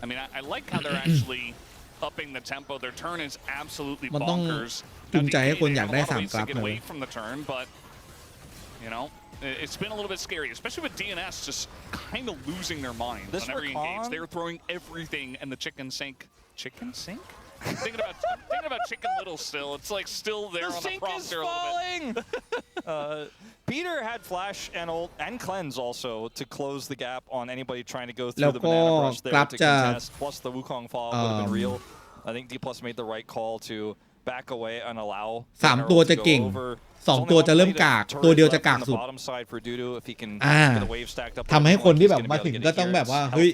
Speaker 2: I mean, I like how they're actually upping the tempo. Their turn is absolutely bonkers.
Speaker 3: จูงใจให้คนอยากได้3 กราฟเลย
Speaker 2: from the turn, but you know, it's been a little bit scary, especially with DNS just kind of losing their mind on every engage. They're throwing everything and the chicken sink. Chicken sink? thinking about Chicken Little still. It's like still there on the prompter a little bit.
Speaker 1: Peter had flash and ult and cleanse also to close the gap on anybody trying to go through the banana brush there to contest. Plus the Wukong fall would have been real. I think D+ made the right call to back away and allow
Speaker 3: 3 ตัวจะเก่ง2 ตัวจะเริ่มกากตัวเดียวจะกากสุดทำให้คนที่แบบมาถึงก็ต้องแบบว่าเฮ้ย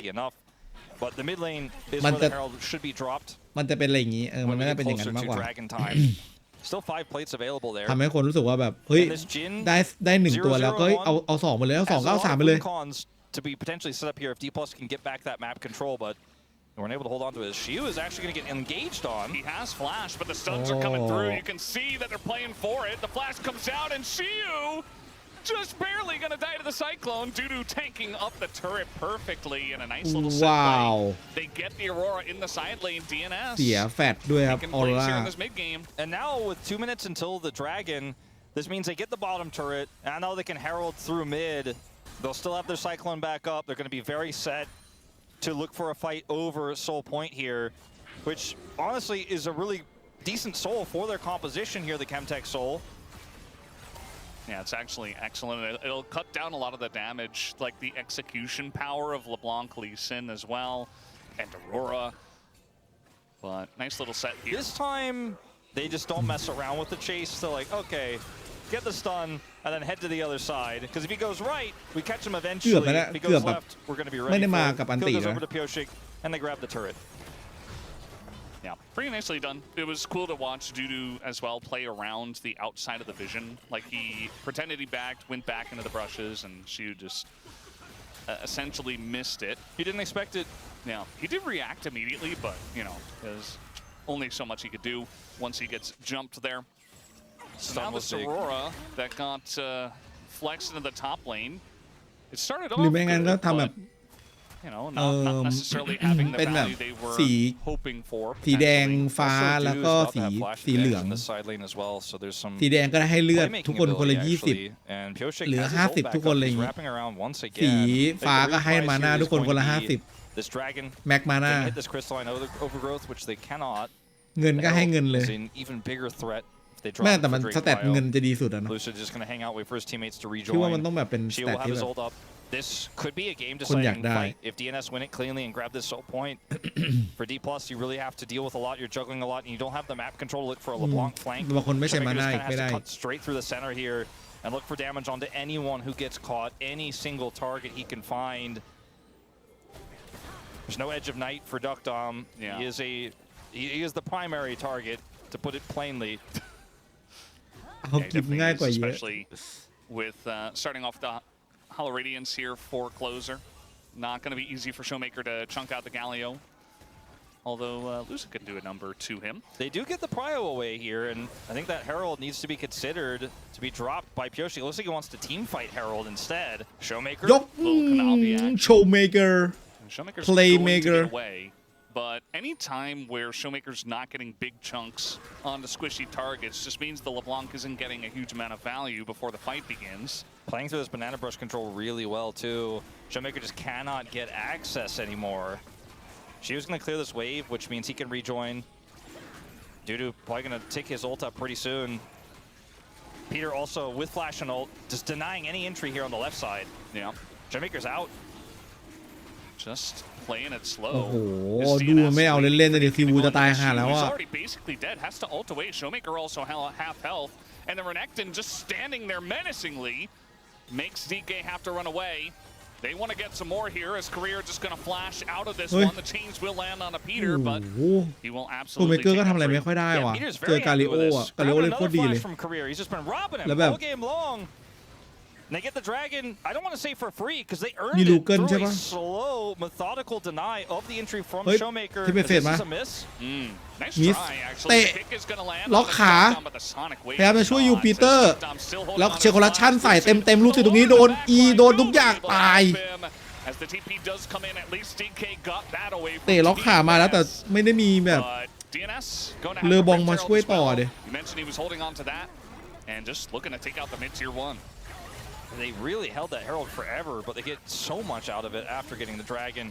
Speaker 3: มันจะเป็นอะไรอย่างงี้มันไม่ได้เป็นอย่างนั้นมากกว่าทำให้คนรู้สึกว่าแบบเฮ้ยได้1 ตัวแล้วก็เอา2ไปเลยเอา2ก็เอา3ไปเลย
Speaker 1: to be potentially set up here if D+ can get back that map control, but they weren't able to hold on to it. Shiu is actually going to get engaged on.
Speaker 2: He has flash, but the stuns are coming through. You can see that they're playing for it. The flash comes out, and Shiu just barely going to die to the Cyclone. Dudu tanking up the turret perfectly in a nice little set play. They get the Aurora in the side lane. DNS
Speaker 3: เสียแฟดด้วยครับออร่า
Speaker 1: And now with 2 minutes until the Dragon, this means they get the bottom turret, and now they can herald through mid. They'll still have their Cyclone back up. They're going to be very set to look for a fight over Soul Point here, which honestly is a really decent soul for their composition here, the Chemtech Soul.
Speaker 2: Yeah, it's actually excellent. It'll cut down a lot of the damage, like the execution power of LeBlanc, Lee Sin as well, and Aurora. But nice little set here.
Speaker 1: This time, they just don't mess around with the chase. They're like, okay, get the stun, and then head to the other side. Because if he goes right, we catch him eventually. If he goes left, we're going to be ready for it. Kill goes over to Pioshik, and they grab the turret.
Speaker 2: Yeah, pretty nicely done. It was cool to watch Dudu as well play around the outside of the vision. Like he pretended he backed, went back into the brushes, and Shu just essentially missed it.
Speaker 1: He didn't expect it.
Speaker 2: Yeah, he did react immediately, but you know, there's only so much he could do once he gets jumped there. So now this Aurora that got flexed into the top lane. It started off good, but, you know, not necessarily having the value they were hoping for.
Speaker 3: สีแดงฟ้าแล้วก็สีเหลืองสีแดงก็ได้ให้เลือดทุกคนคนละ20เหลือ50ทุกคนเลยสีฟ้าก็ให้มานาทุกคนคนละ50แม็กมานาเงินก็ให้เงินเลยแม่แต่มันสแตทเงินจะดีสุดอะเนาะคิดว่ามันต้องแบบเป็นสแตทที่แบบ
Speaker 1: This could be a game-deciding fight if DNS win it cleanly and grab this soul point. For D+, you really have to deal with a lot. You're juggling a lot, and you don't have the map control to look for a LeBlanc flank. Showmaker's gonna have to cut straight through the center here and look for damage onto anyone who gets caught, any single target he can find. There's no edge of night for Duckdom. Yeah. He is the primary target, to put it plainly.
Speaker 2: Especially with starting off the Hollow Radiance here for closer. Not going to be easy for Showmaker to chunk out the Galio. Although Lusa could do a number to him.
Speaker 1: They do get the prio away here, and I think that Herald needs to be considered to be dropped by Pioshi. It looks like he wants to team fight Herald instead. Showmaker.
Speaker 3: Showmaker.
Speaker 2: Showmaker's
Speaker 3: Playmaker.
Speaker 2: Away, but any time where Showmaker's not getting big chunks onto squishy targets just means the LeBlanc isn't getting a huge amount of value before the fight begins.
Speaker 1: Playing through this banana brush control really well too. Showmaker just cannot get access anymore. She was going to clear this wave, which means he can rejoin. Dudu probably going to take his ult up pretty soon. Peter also with flash and ult, just denying any entry here on the left side.
Speaker 2: Yeah.
Speaker 1: Showmaker's out.
Speaker 2: Just playing it slow.
Speaker 3: โอ้โหดูไม่เอาเล่นๆเลยทีวูจะตายห่าแล้วอ่ะ
Speaker 2: He's already basically dead. Has to ult away. Showmaker also half health, and the Renekton just standing there menacingly makes DK have to run away. They want to get some more here as Career just going to flash out of this one. The chains will land on a Peter, but he will absolutely.
Speaker 3: โชว์เมเกอร์ก็ทำอะไรไม่ค่อยได้ว่ะเจอกาลิโออ่ะกาลิโอเล่นโคตรดีเลย
Speaker 1: He's just been robbing him all game long. And they get the dragon, I don't want to say for free, because they earned it through a slow, methodical deny of the entry from Showmaker. This is a miss.
Speaker 2: Nice try, actually. The kick is going to land
Speaker 3: ล็อกขาพยายามจะช่วยยูปีเตอร์แล้วเชโคลัชชั่นใส่เต็มลูกศิษย์ตรงนี้โดนโดนทุกอย่างตายเตะล็อกขามาแล้วแต่ไม่ได้มีแบบเลอบองมาช่วยต่อเด
Speaker 2: And just looking to take out the mid-tier one.
Speaker 1: They really held that Herald forever, but they get so much out of it after getting the dragon.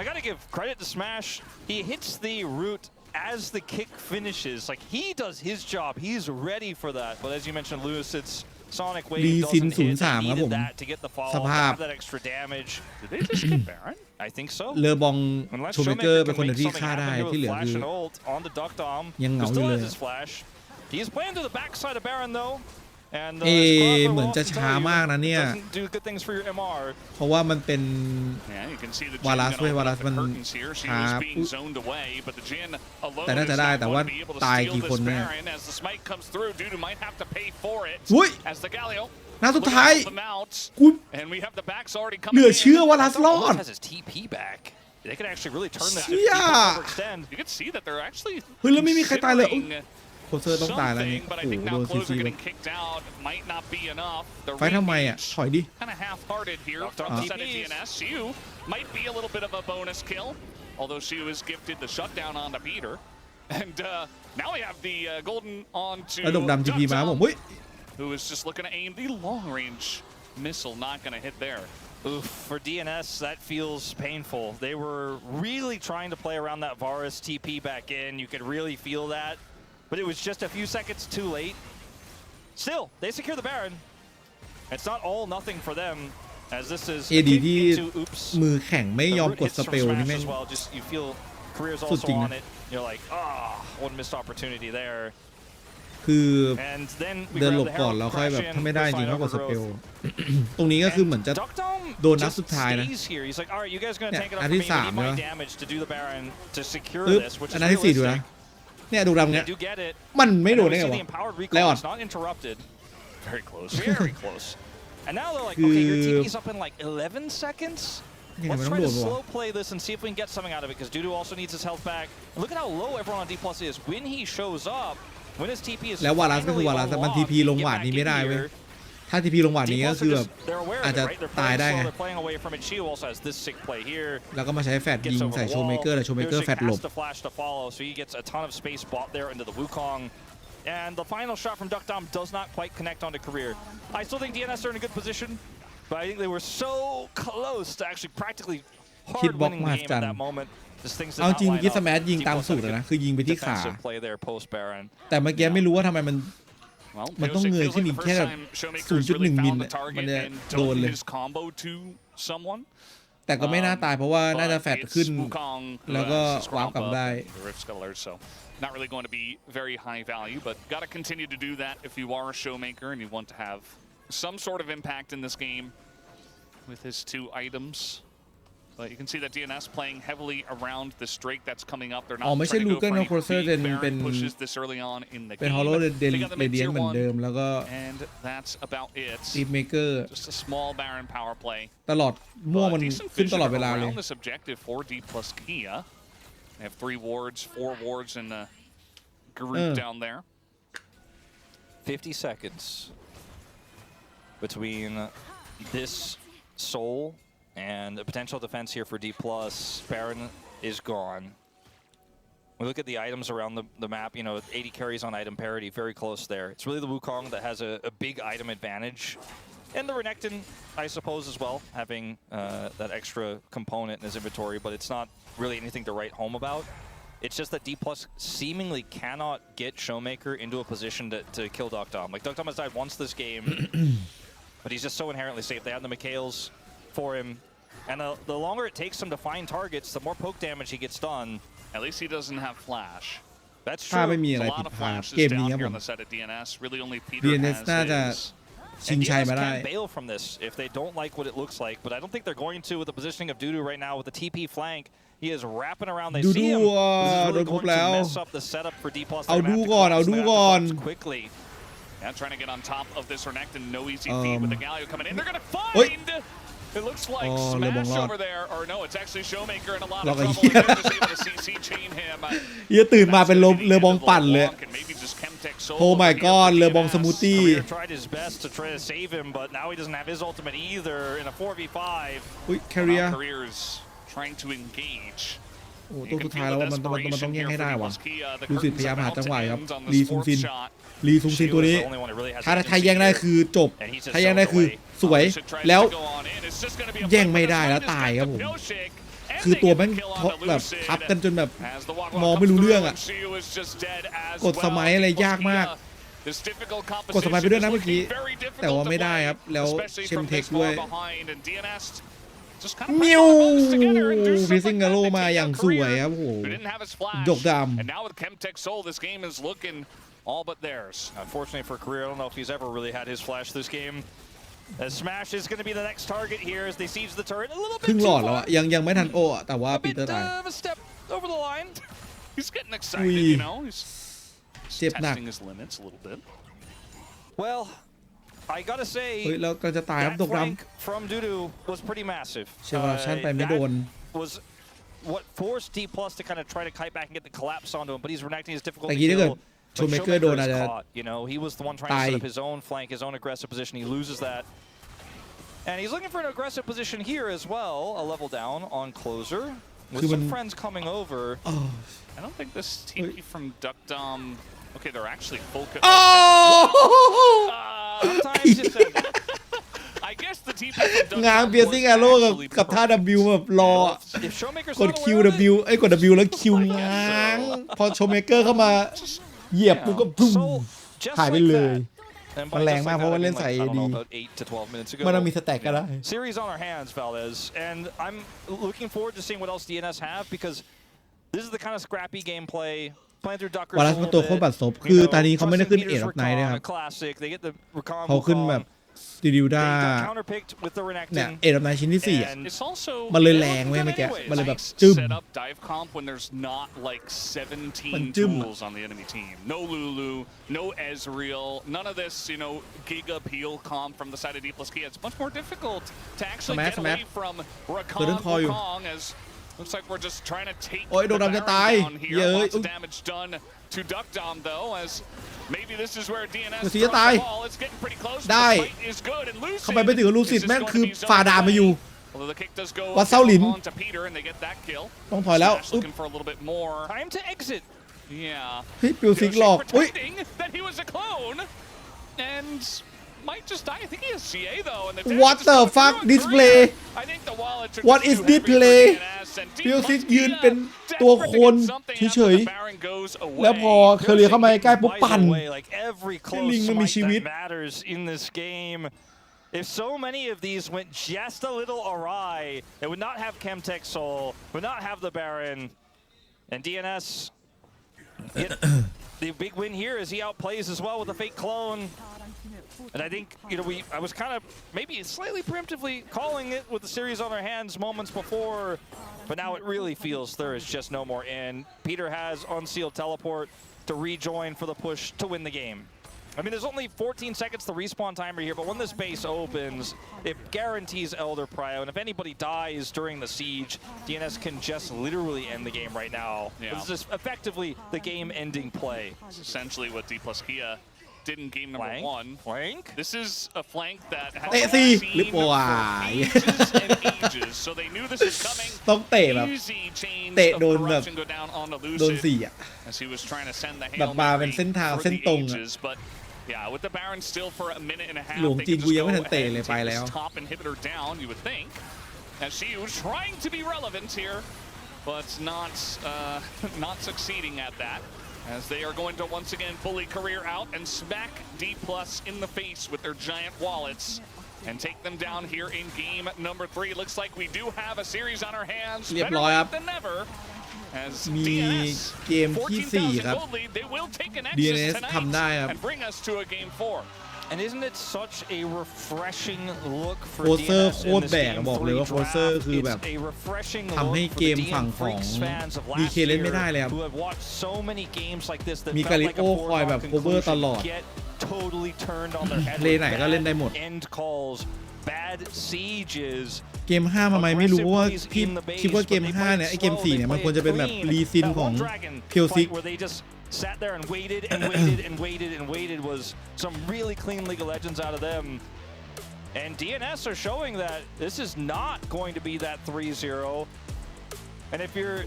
Speaker 1: I gotta give credit to Smash. He hits the root as the kick finishes. Like, he does his job. He's ready for that. But as you mentioned, Lewis, it's Sonic Wave doesn't hit. They needed that to get the follow, to have that extra damage.
Speaker 2: Did they just get Baron?
Speaker 1: I think so.
Speaker 3: เลอบองโชว์เมเกอร์เป็นคนที่ฆ่าได้ที่เหลือคือยังเหงาอยู่เลย
Speaker 1: He's playing to the backside of Baron though.
Speaker 3: เหมือนจะช้ามากนะเนี่ยเพราะว่ามันเป็นวารัสวารัสมันช้าแต่น่าจะได้แต่ว่าตายกี่คนเนี่ยอุ้ยน่าสุดท้ายกูเหลือเชื่อวารัสรอดเชี่ยเฮ้ยแล้วไม่มีใครตายเลยโคเซอร์ต้องตายแล้วนี่โอ้โหโดนซีเลยไฟทำไมอ่ะถอยดิ
Speaker 2: Although she was gifted the shutdown onto Peter, and now we have the golden onto Duckdom, who is just looking to aim the long-range missile, not going to hit there.
Speaker 1: Oof, for DNS, that feels painful. They were really trying to play around that Varus TP back in. You could really feel that. But it was just a few seconds too late. Still, they secure the Baron. It's not all nothing for them, as this is
Speaker 3: ที่มือแข็งไม่ยอมกดสเปลนี่แม่ง
Speaker 1: You feel Career's also on it. You're like, one missed opportunity there.
Speaker 3: คือเดินหลบก่อนแล้วค่อยแบบถ้าไม่ได้จริงก็กดสเปลตรงนี้ก็คือเหมือนจะโดนนัดสุดท้ายนะเนี่ยอันที่3เนอะปึ๊บอันนั้นที่4ดูนะเนี่ยดูดำเนี่ยมันไม่โดนได้ไงวะไลออน
Speaker 1: Very close. Very close. And now they're like, okay, your TP's up in like 11 seconds. Let's try to slow play this and see if we can get something out of it, because Dudu also needs his health back. Look at how low everyone on D+ is. When he shows up, when his TP is
Speaker 3: แล้ววาลัสก็คือวาลัสมัน TP ลงหวาดนี้ไม่ได้เว้ยถ้า TP ลงหวาดนี้ก็คือแบบอาจจะตายได้ไงแล้วก็มาใช้แฟดยิงใส่โชว์เมเกอร์แต่โชว์เมเกอร์แฟดหลบ
Speaker 1: And the final shot from Duck Dom does not quite connect onto Career. I still think DNS are in a good position, but I think they were so close to actually practically hard winning the game at that moment.
Speaker 3: เอาจริงกิสแมชยิงตามสูตรนะคือยิงไปที่ขาแต่เมื่อกี้ไม่รู้ว่าทำไมมันต้องเงยขึ้นอีกแค่0.1 มิลมันจะโดนเลยแต่ก็ไม่น่าตายเพราะว่าน่าจะแฟดขึ้นแล้วก็วาร์ปกลับได้
Speaker 2: Not really going to be very high value, but got to continue to do that if you are a showmaker and you want to have some sort of impact in this game with his 2 items. But you can see that DNS playing heavily around this Drake that's coming up. They're not trying to go for any big Baron pushes this early on in the game.
Speaker 3: เป็น Hollow Radiant เหมือนเดิมแล้วก็
Speaker 2: and that's about it.
Speaker 3: Deep Maker
Speaker 2: just a small Baron power play.
Speaker 3: ตลอดม่วงมันขึ้นตลอดเวลาเลย
Speaker 2: This objective for D+ Kia. They have 3 wards, 4 wards in the group down there.
Speaker 1: 50 seconds between this soul and a potential defense here for D+. Baron is gone. We look at the items around the map, 80 carries on item parity, very close there. It's really the Wukong that has a big item advantage. And the Renekton, I suppose, as well, having that extra component in his inventory, but it's not really anything to write home about. It's just that D+ seemingly cannot get Showmaker into a position to kill Duck Dom. Like, Duck Dom has died once this game, but he's just so inherently safe. They have the Mikhails for him, and the longer it takes him to find targets, the more poke damage he gets done.
Speaker 2: At least he doesn't have flash.
Speaker 1: That's true.
Speaker 3: There's
Speaker 2: a lot of flashes down here on the side of DNS. Really only Peter has his.
Speaker 1: And DNS can bail from this if they don't like what it looks like, but I don't think they're going to with the positioning of Dudu right now with the TP flank. He is wrapping around. They see him. This is really going to mess up the setup for D+.
Speaker 3: I'll do gone.
Speaker 2: Quickly. Yeah, trying to get on top of this Renekton. No easy feat with the Galio coming in. They're going to find. It looks like Smash over there, or no, it's actually Showmaker in a lot of trouble. Just able to CC chain him.
Speaker 3: ตื่นมาเป็นเรือบองปั่นเลย Oh my god เรือบองสมูทตี้
Speaker 1: tried his best to try to save him, but now he doesn't have his ultimate either in a 4v5.
Speaker 3: อุ้ย Career
Speaker 2: trying to engage.
Speaker 3: โอ้ตัวสุดท้ายแล้วมันต้องแย่งให้ได้ว่ะดูสิพยายามหาจังหวะครับลีซุงซินตัวนี้ถ้าแย่งได้คือจบถ้าแย่งได้คือสวยแล้วแย่งไม่ได้แล้วตายครับผมคือตัวแม่งแบบทับกันจนแบบมองไม่รู้เรื่องอ่ะกดสมัยอะไรยากมากกดสมัยไปด้วยนะเมื่อกี้แต่ว่าไม่ได้ครับแล้วเชมเทคด้วยมิวฟิซิงกาโลมาอย่างสวยครับโอ้โหดกดำ
Speaker 2: all but theirs.
Speaker 1: Unfortunately for Career, I don't know if he's ever really had his flash this game. As Smash is going to be the next target here as they siege the turret a little bit
Speaker 3: ครึ่งหลอดแล้วอ่ะยังไม่ทันโอ้แต่ว่าปีเตอร์ตาย
Speaker 1: A step over the line.
Speaker 2: He's getting excited, you know. He's
Speaker 3: เจ็บหนัก
Speaker 2: testing his limits a little bit.
Speaker 1: Well, I gotta say
Speaker 3: เฮ้ยแล้วก็จะตายครับดกดำ
Speaker 1: from Dudu was pretty massive.
Speaker 3: เชื่อว่าชั้นไปไม่โดน
Speaker 1: was what forced D+ to kind of try to kite back and get the collapse onto him, but he's renecting his difficult to kill.
Speaker 3: Showmaker โดนอาจจะ
Speaker 1: he was the one trying to set up his own flank, his own aggressive position. He loses that. And he's looking for an aggressive position here as well, a level down on closer. With some friends coming over.
Speaker 2: I don't think this TP from Duck Dom. Okay, they're actually focused.
Speaker 1: Sometimes it's
Speaker 2: I guess the TP from Duck Dom
Speaker 3: ง้างเบียร์ซิงแอโร่กับท่า W แบบรอกด QW กด W แล้ว Q ง้างพอโชว์เมเกอร์เข้ามาเหยียบปุ๊บก็พุ่งหายไปเลย มันแรงมากเพราะว่าเล่นใส่ดีมันต้องมีสแต็กก็ได้
Speaker 1: Series on our hands, Valdez, and I'm looking forward to seeing what else DNS have because this is the kind of scrappy gameplay.
Speaker 3: วารัสมันตัวโคตรบัดซบคือตอนนี้เขาไม่ได้ขึ้นเอ็ดออฟไนท์นะครับเขาขึ้นแบบสติดิวด้าเนี่ยเอ็ดออฟไนท์ชิ้นที่4มันเลยแรงเว้ยเมื่อกี้มันเลยแบบจึ้มมันจึ้ม
Speaker 2: No Lulu, no Ezreal, none of this, Giga peel comp from the side of D+Kia. It's much more difficult to actually get away from Rakong as looks like we're just trying to take the Baron down here. Lots of damage done to Duck Dom though, as maybe this is where DNS throws the ball. It's getting pretty close. The fight is good, and Lucid
Speaker 3: เข้าไปไม่ถึงลูซิดแม่งคือฝ่าดามาอยู่
Speaker 2: Although the kick does go
Speaker 3: วัดเซาหลิน
Speaker 2: on to Peter, and they get that kill.
Speaker 3: ต้องถอยแล้ว
Speaker 2: Looking for a little bit more.
Speaker 1: Time to exit.
Speaker 2: Yeah.
Speaker 3: เฮ้ยปิวซิกหลอกอุ้ย
Speaker 2: That he was a clone, and might just die. I think he has CA though. And
Speaker 3: What the fuck display
Speaker 2: I think the wallet
Speaker 3: What is display ปิวซิกยืนเป็นตัวคนเฉยๆแล้วพอเคอเรียเข้ามาใกล้ปุ๊บปั่นลิงมันมีชีวิต
Speaker 1: If so many of these went just a little awry, it would not have Chemtech Soul, would not have the Baron, and DNS. The big win here is he outplays as well with a fake clone. And I think, I was kind of maybe slightly preemptively calling it with the series on our hands moments before, but now it really feels there is just no more in. Peter has unsealed teleport to rejoin for the push to win the game. I mean, there's only 14 seconds to respawn timer here, but when this base opens, it guarantees Elder Prio, and if anybody dies during the siege, DNS can just literally end the game right now. Yeah. This is effectively the game-ending play.
Speaker 2: This is essentially what D+Kia did in game number one.
Speaker 1: Flank?
Speaker 2: This is a flank that has been seen for ages and ages, so they knew this was coming.
Speaker 3: ต้องเตะแบบเตะโดนแบบโดนสี่อ่ะ
Speaker 2: As he was trying to send the
Speaker 3: แบบมาเป็นเส้นทางเส้นตรงอ่ะ
Speaker 2: but yeah, with the Baron still for a minute and a half,
Speaker 3: หลวงจริงกูยังไม่ทันเตะเลย
Speaker 2: they
Speaker 3: ไป
Speaker 2: could
Speaker 3: แล้ว
Speaker 2: just go ahead and take this top inhibitor down, you would think. As she was trying to be relevant here, but not succeeding at that. As they are going to once again bully career out and smack D+ in the face with their giant wallets and take them down here in game number 3. Looks like we do have a series on our hands. Better late than never. As
Speaker 3: มี
Speaker 2: DNS
Speaker 3: เกมที่ 4 ครับ
Speaker 2: gold lead, they will take an
Speaker 3: DNS
Speaker 2: exit
Speaker 3: ทำได้ครับ
Speaker 2: tonight and bring us to a game 4.
Speaker 1: And isn't it such a refreshing look for
Speaker 3: โฟเซอร์
Speaker 1: DNS
Speaker 3: โค
Speaker 1: in
Speaker 3: ตร
Speaker 1: this
Speaker 3: แบก
Speaker 1: game
Speaker 3: บอกเลยว่า
Speaker 1: 3
Speaker 3: โฟเซอร์
Speaker 1: draft?
Speaker 3: คือแบบ
Speaker 1: It's a refreshing
Speaker 3: ทำให้
Speaker 1: look
Speaker 3: เก
Speaker 1: for
Speaker 3: ม
Speaker 1: the
Speaker 3: ฝั่ง
Speaker 1: DM
Speaker 3: ของ
Speaker 1: Freaks fans of
Speaker 3: ดี
Speaker 1: last
Speaker 3: เคเล่นไม่ได้
Speaker 1: year
Speaker 3: เลยครับ
Speaker 1: who have watched so many games like this that
Speaker 3: มี
Speaker 1: felt
Speaker 3: กาลิ
Speaker 1: like
Speaker 3: โอ
Speaker 1: a
Speaker 3: คอยแบบ
Speaker 1: foregone
Speaker 3: โคเวอร์ตลอด
Speaker 1: conclusion get totally turned on their head
Speaker 3: เลนไหนก็เล่นได้หมด
Speaker 1: end calls bad sieges
Speaker 3: เกม 5ทำไมไม่รู้ว่าพี่คิดว่าเกม 5 เนี่ยไอเกม 4 เนี่ยมันควรจะเป็นแบบรีซินของเพียวซิก
Speaker 1: sat there and waited and waited and waited and waited was some really clean League of Legends out of them. And DNS are showing that this is not going to be that 3-0. And if you're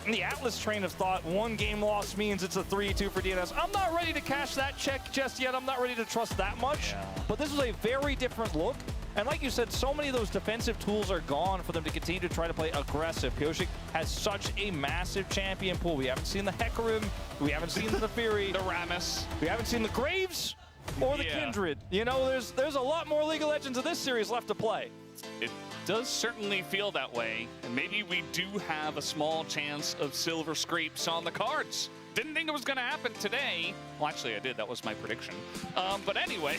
Speaker 1: in the Atlas train of thought, one game loss means it's a 3-2 for DNS. I'm not ready to cash that check just yet. I'm not ready to trust that much. But this is a very different look. And like you said, so many of those defensive tools are gone for them to continue to try to play aggressive. Pyosik has such a massive champion pool. We haven't seen the Hecarim. We haven't seen the Fury.
Speaker 2: The Rammus.
Speaker 1: We haven't seen the Graves or the Kindred. There's a lot more League of Legends of this series left to play.
Speaker 2: It does certainly feel that way. And maybe we do have a small chance of silver scrapes on the cards. Didn't think it was going to happen today. Well, actually, I did. That was my prediction. But anyway,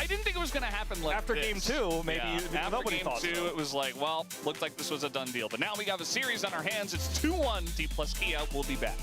Speaker 2: I didn't think it was going to happen like
Speaker 1: after
Speaker 2: this.
Speaker 1: game 2, maybe nobody
Speaker 2: game
Speaker 1: thought
Speaker 2: 2,
Speaker 1: so.
Speaker 2: It was like, well, looked like this was a done deal. But now we have a series on our hands. It's 2-1. D+Kia will be back.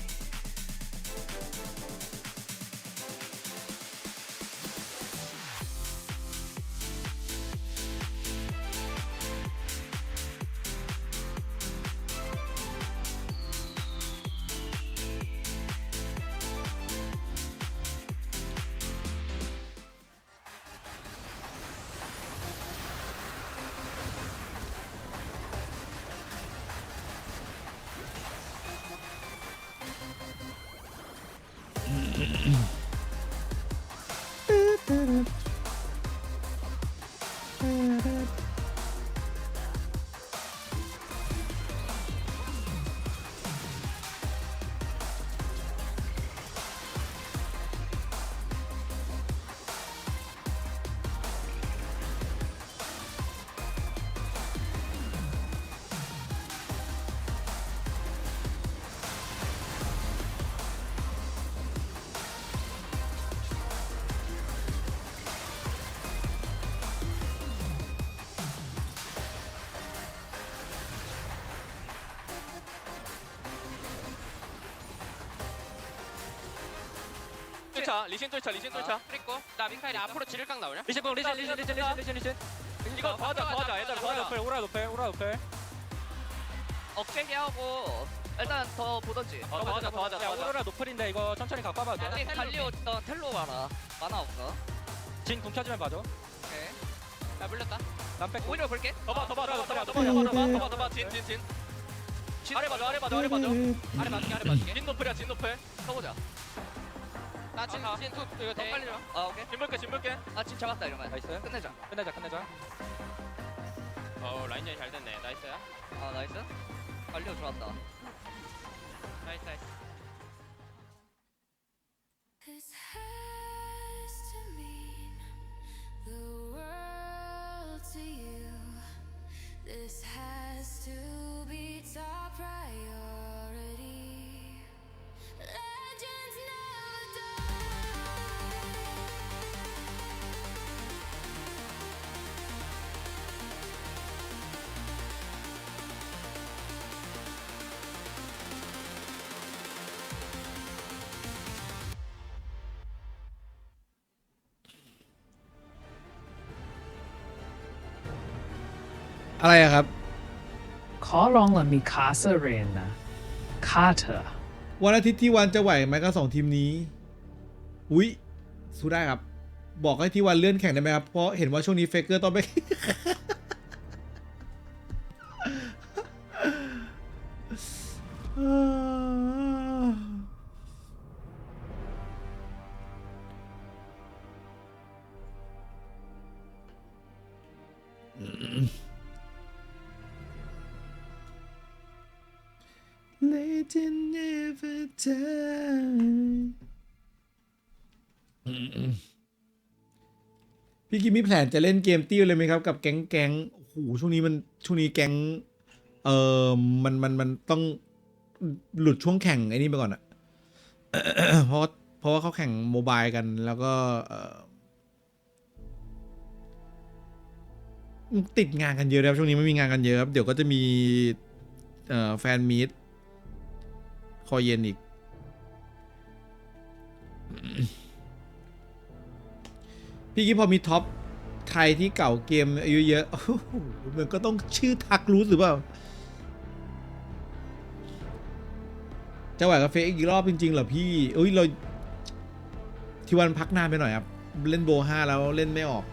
Speaker 8: 리신 뚫자 그리고 나 빅카이 앞으로 지를각 나오냐? 리신 이거 도와줘 얘들아 도와줘
Speaker 5: 오라 높여.
Speaker 10: 억제기 하고 일단 더 보던지.
Speaker 8: 도와줘
Speaker 5: 오라 노플인데 이거 천천히 갖고 와봐.
Speaker 10: 갈리오 텔로 만화 없어.
Speaker 5: 진 궁켜주면 봐줘.
Speaker 10: 오케이. 나 물렸다.
Speaker 5: 난 백.
Speaker 10: 오히려 볼게.
Speaker 8: 더봐 진 아래 봐줘 아래 맞게 진 높여
Speaker 10: 써보자. 나진 이거 더 빨리 줘. 아 오케이.
Speaker 8: 진 볼게
Speaker 10: 진 잡았다 이러면.
Speaker 5: 나이스.
Speaker 10: 끝내자.
Speaker 5: 끝내자.
Speaker 8: 라인전이 잘 됐네 나이스야
Speaker 10: 나이스. 갈리오 좋았다.
Speaker 8: 나이스
Speaker 11: This has to mean the world to you. This has to be top priority. Legends never die.
Speaker 3: อะไรอะครับ
Speaker 4: ขอร้องละมีคาเซเรนนะฆ่าเธอ
Speaker 3: วันอาทิตย์ที่วันจะไหวไหมกับ2ทีมนี้อุ๊ยสู้ได้ครับบอกให้ที่วันเลื่อนแข่งได้ไหมครับเพราะเห็นว่าช่วงนี้เฟกเกอร์ต้องไป Legend never die พี่กิมมีแผนจะเล่นเกมติ้วเลยไหมครับกับแก๊งโอ้โหช่วงนี้แก๊งมันต้องหลุดช่วงแข่งไอ้นี่ไปก่อนอะ เพราะว่าเขาแข่งโมบายกันแล้วก็ติดงานกันเยอะครับช่วงนี้ไม่มีงานกันเยอะครับเดี๋ยวก็จะมีแฟนมีตคอเย็นอีก พี่กิ๊พอมีท็อปไทยที่เก่าเกมอายุเยอะ มันก็ต้องชื่อทักรู้หรือเปล่าจะไหวกับเฟซอีกรอบจริงๆเหรอพี่เราที่วันพักนานไปหน่อยครับเล่นโบ5แล้วเล่นไม่ออก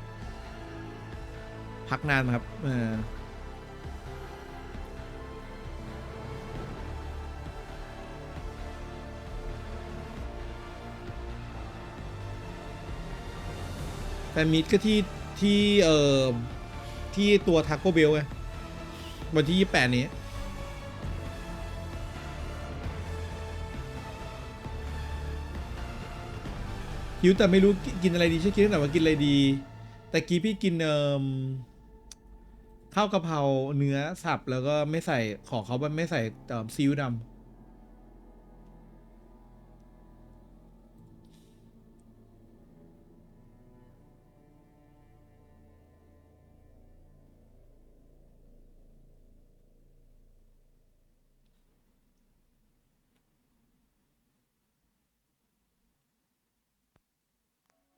Speaker 3: พักนานครับแต่มิดก็ที่ตัวทาโก้เบลไงวันที่28นี้หิวแต่ไม่รู้กินอะไรดีใช่คิดตั้งแต่ว่ากินอะไรดีแต่กี้พี่กินข้าวกะเพราเนื้อสับแล้วก็ไม่ใส่ของเขาไม่ใส่ซีอิ๊วดำ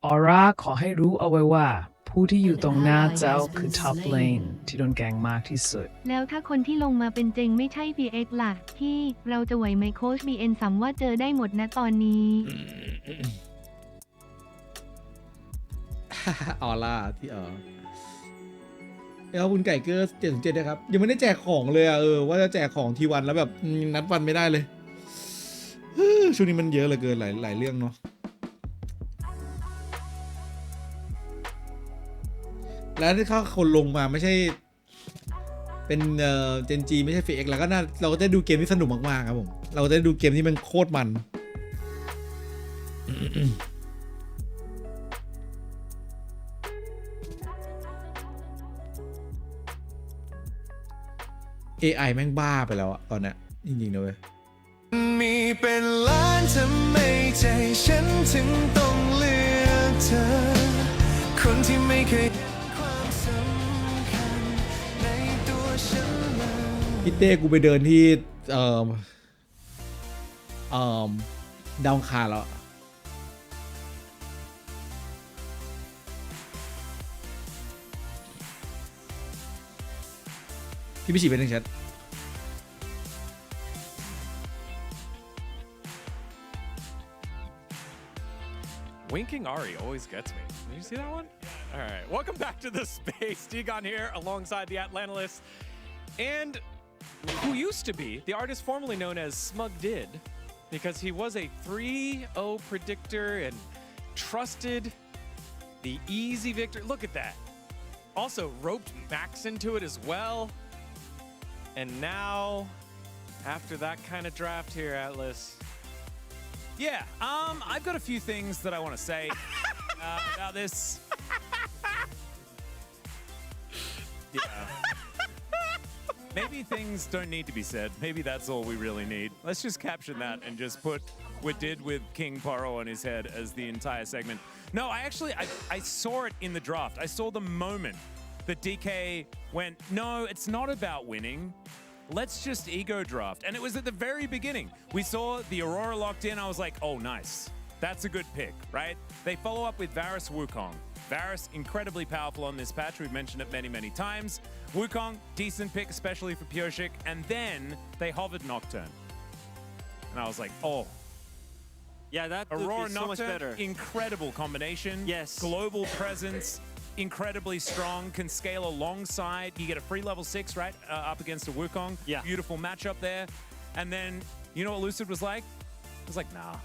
Speaker 4: ออร่าขอให้รู้เอาไว้ว่าผู้ที่อยู่ตรงหน้าเจ้าคือท็อปเลนที่โดนแกงมากที่สุด
Speaker 11: แล้วถ้าคนที่ลงมาเป็นเจงไม่ใช่ PX ล่ะที่เราจะไหวไหมโค้ช BN สัมว่าเจอได้หมดนะตอนนี้
Speaker 3: ออร่าที่แล้วคุณไก่เกอร์707นะครับยังไม่ได้แจกของเลยว่าจะแจกของทีวันแล้วแบบนัดวันไม่ได้เลยช่วงนี้มันเยอะเหลือเกินหลายเรื่องเนาะแล้วถ้าคนลงมาไม่ใช่เป็นเจนจีไม่ใช่เฟกแล้วก็เราก็จะดูเกมที่สนุกมากๆครับผมเราจะดูเกมที่มันโคตรมัน AI แม่งบ้าไปแล้วอะตอนนี้จริงๆนะเว้ยมีเป็นล้านทำไมใจฉันถึงต้องเลือกเธอคนที่ไม่เคยพี่เต้กูไปเดินที่ดาวคาแล้ว พี่ฉีดเป็นหนึ่งแชท
Speaker 6: Winking Ari always gets me. Did you see that one? All right. Welcome back to the space. Degon here alongside the Atlantalist. And who used to be the artist formerly known as Smug Did, because he was a 3-0 predictor and trusted the easy victory. Look at that. Also roped Max into it as well. And now, after that kind of draft here, Atlas.
Speaker 7: Yeah, I've got a few things that I want to say about this. Yeah. Maybe things don't need to be said. Maybe that's all we really need. Let's just caption that and just put what did with King Paro on his head as the entire segment. No, I saw it in the draft. I saw the moment that DK went, no, it's not about winning. Let's just ego draft. And it was at the very beginning. We saw the Aurora locked in. I was like, oh, nice. That's a good pick, right? They follow up with Varus Wukong. Varus, incredibly powerful on this patch. We've mentioned it many, many times. Wukong, decent pick, especially for Pyoshik. And then they hovered Nocturne. And I was like, oh.
Speaker 5: Yeah, that
Speaker 7: Aurora
Speaker 5: is so much better.
Speaker 7: Incredible combination.
Speaker 5: Yes.
Speaker 7: Global presence. Incredibly strong, can scale alongside. You get a free level 6, right? Up against a Wukong.
Speaker 5: Yeah.
Speaker 7: Beautiful matchup there. And then, you know what Lucid was like? It was like, nah.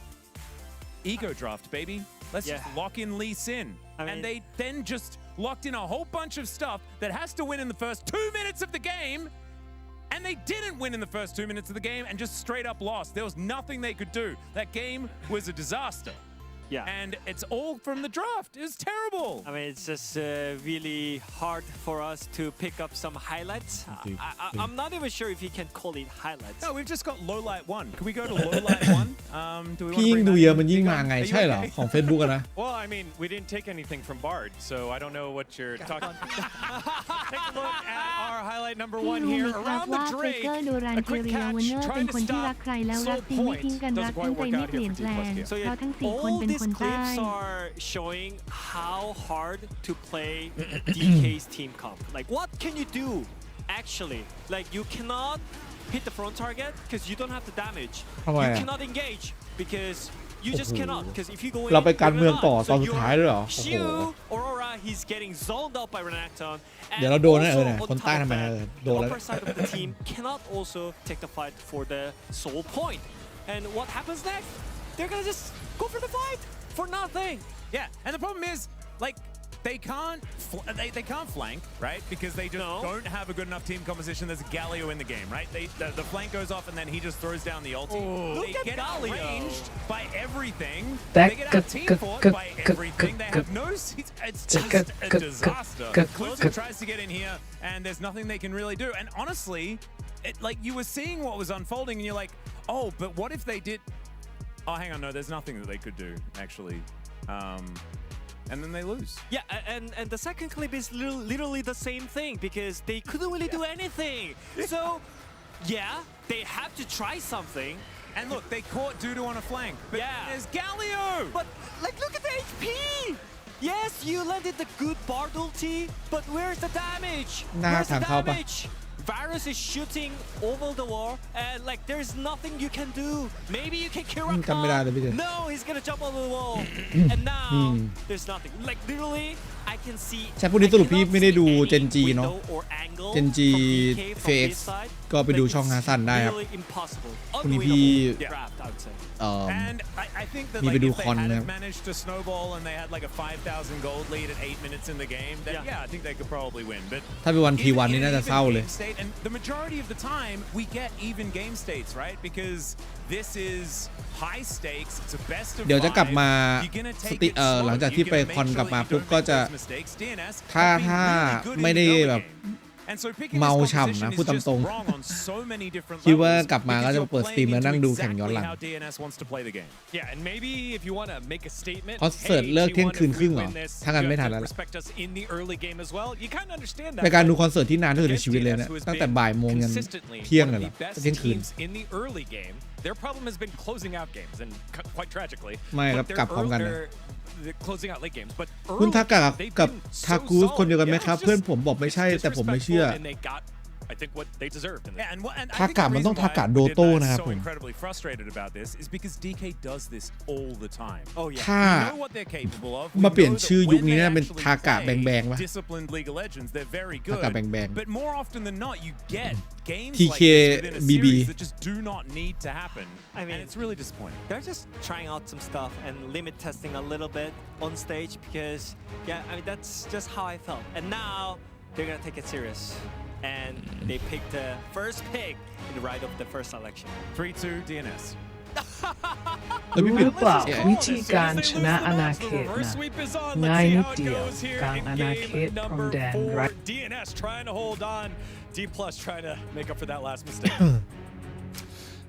Speaker 7: Ego draft, baby. Let's just lock in Lee Sin. And they then just locked in a whole bunch of stuff that has to win in the first 2 minutes of the game. And they didn't win in the first 2 minutes of the game and just straight up lost. There was nothing they could do. That game was a disaster.
Speaker 5: Yeah.
Speaker 7: And it's all from the draft. It was terrible.
Speaker 5: I mean, it's just really hard for us to pick up some highlights. I'm not even sure if you can call it highlights.
Speaker 7: No, we've just got low light 1. Can we go to low light 1? Do we
Speaker 3: พี่ยิ่งดูเยอะมันยิ่งมาไงใช่เหรอของ Facebook อะนะ
Speaker 6: Well, I mean, we didn't take anything from Bard, so I don't know what you're talking about. Take a look at our highlight number 1 here. Around the Drake, a quick catch, trying to stop Soul Point. Doesn't quite work out here for DPlus.
Speaker 5: So all these clips are showing how hard to play DK's team comp. Like, what can you do, actually? Like, you cannot hit the front target because you don't have the damage. You cannot engage because you just cannot. Because if you go in,
Speaker 3: เราไปการเมืองต่อตอนสุดท้ายด้วยเหรอ
Speaker 5: Shiu, Aurora, he's getting zoned out by Renekton.
Speaker 3: เดี๋ยวเราโดนนะคนใต้ทำไมโดนแล้ว
Speaker 5: The upper side of the team cannot also take the fight for the soul point. And what happens next? They're gonna just go for the fight for nothing.
Speaker 7: Yeah, and the problem is, like, they can't flank, right? Because they just don't have a good enough team composition. There's Galio in the game, right? The flank goes off and then he just throws down the ulti. They get outranged by everything. They get out team fought by everything. They have no... It's just a disaster. Closer tries to get in here and there's nothing they can really do. And honestly, like, you were seeing what was unfolding and you're like, oh, but what if they did... Oh, hang on, no, there's nothing that they could do, actually. And then they lose.
Speaker 5: Yeah, and the second clip is literally the same thing because they couldn't really do anything. So, yeah, they have to try something.
Speaker 7: And look, they caught Dudu on a flank. But there's Galio!
Speaker 5: But, like, look at the HP! Yes, you landed the good Bard ulti, but where's the damage? Where's the damage? Varus is shooting over the wall, and like there's nothing you can do. Maybe you can kill Rakan. No, he's gonna jump over the wall. And now there's nothing. Like literally, I can see.
Speaker 3: ใช่พวกนี้สรุปพี่ไม่ได้ดูเจนจีเนาะเจนจีเฟสก็ไปดูช่องฮาซันได้ครับพรุ่งนี้พี่มีไปดูคอนนะครับถ้าเป็นวันT1นี่น่าจะเศร้าเลยเดี๋ยวจะกลับมาหลังจากที่ไปคอนกลับมาปุ๊บก็จะถ้าไม่ได้แบบเมาฉ่ำนะพูดตามตรงคิดว่ากลับมาก็จะเปิดสตรีมแล้วนั่งดูแข่งย้อนหลังคอนเสิร์ตเลิกเที่ยงคืนครึ่งเหรอถ้ากันไม่ทันแล้วเป็นการดูคอนเสิร์ตที่นานที่สุดในชีวิตเลยนะตั้งแต่บ่ายโมงยันเที่ยงเลยเหรอเที่ยงคืน
Speaker 6: Their problem has been closing out games, and quite tragically,
Speaker 3: ไม่ครับกลับพร้อมกันนะ
Speaker 6: closing out late games. But
Speaker 3: คุณทักกับทากูสคนเดียวกันไหมครับเพื่อนผมบอกไม่ใช่แต่ผมไม่เชื่อ
Speaker 7: I think what they deserved. And I
Speaker 3: ทา
Speaker 7: think
Speaker 3: กะ
Speaker 7: the
Speaker 3: มันต้อง
Speaker 7: reason
Speaker 3: ทากะ
Speaker 7: why
Speaker 3: โด
Speaker 7: we did
Speaker 3: โต้
Speaker 7: that
Speaker 3: นะครับ
Speaker 7: so
Speaker 3: ผม
Speaker 7: incredibly frustrated about this is because DK does this all the time.
Speaker 5: Oh yeah.
Speaker 3: ถ้า
Speaker 7: We know what they're capable of.
Speaker 3: มาเปลี่ยน
Speaker 7: We know that
Speaker 3: ชื่อยุค
Speaker 7: when
Speaker 3: นี้
Speaker 7: they
Speaker 3: น่าเป็น
Speaker 7: actually
Speaker 3: ทากะ
Speaker 7: play
Speaker 3: แบงๆป่ะ
Speaker 7: disciplined League of Legends, they're very
Speaker 3: ทากะ
Speaker 7: good.
Speaker 3: แบง
Speaker 7: But more often than not, you get games
Speaker 3: TK
Speaker 7: like this within a
Speaker 3: BB
Speaker 7: series that just do not need to happen.
Speaker 5: I mean,
Speaker 7: and it's really disappointing.
Speaker 5: They're just trying out some stuff and limit testing a little bit on stage because, yeah, I mean, that's just how I felt. And now they're going to take it serious. And they picked the first pick in the right of the first selection.
Speaker 7: 3-2 DNS.
Speaker 3: แล้วพี่
Speaker 4: รู้
Speaker 3: ปิ
Speaker 4: ห
Speaker 3: ด
Speaker 4: รือเปล่าวิธีการชนะอาณาเขตนะง่ายนิดเดียวกลางอาณาเขตพรมแดนไร
Speaker 6: DNS trying to hold on. D+ trying to make up for that last mistake.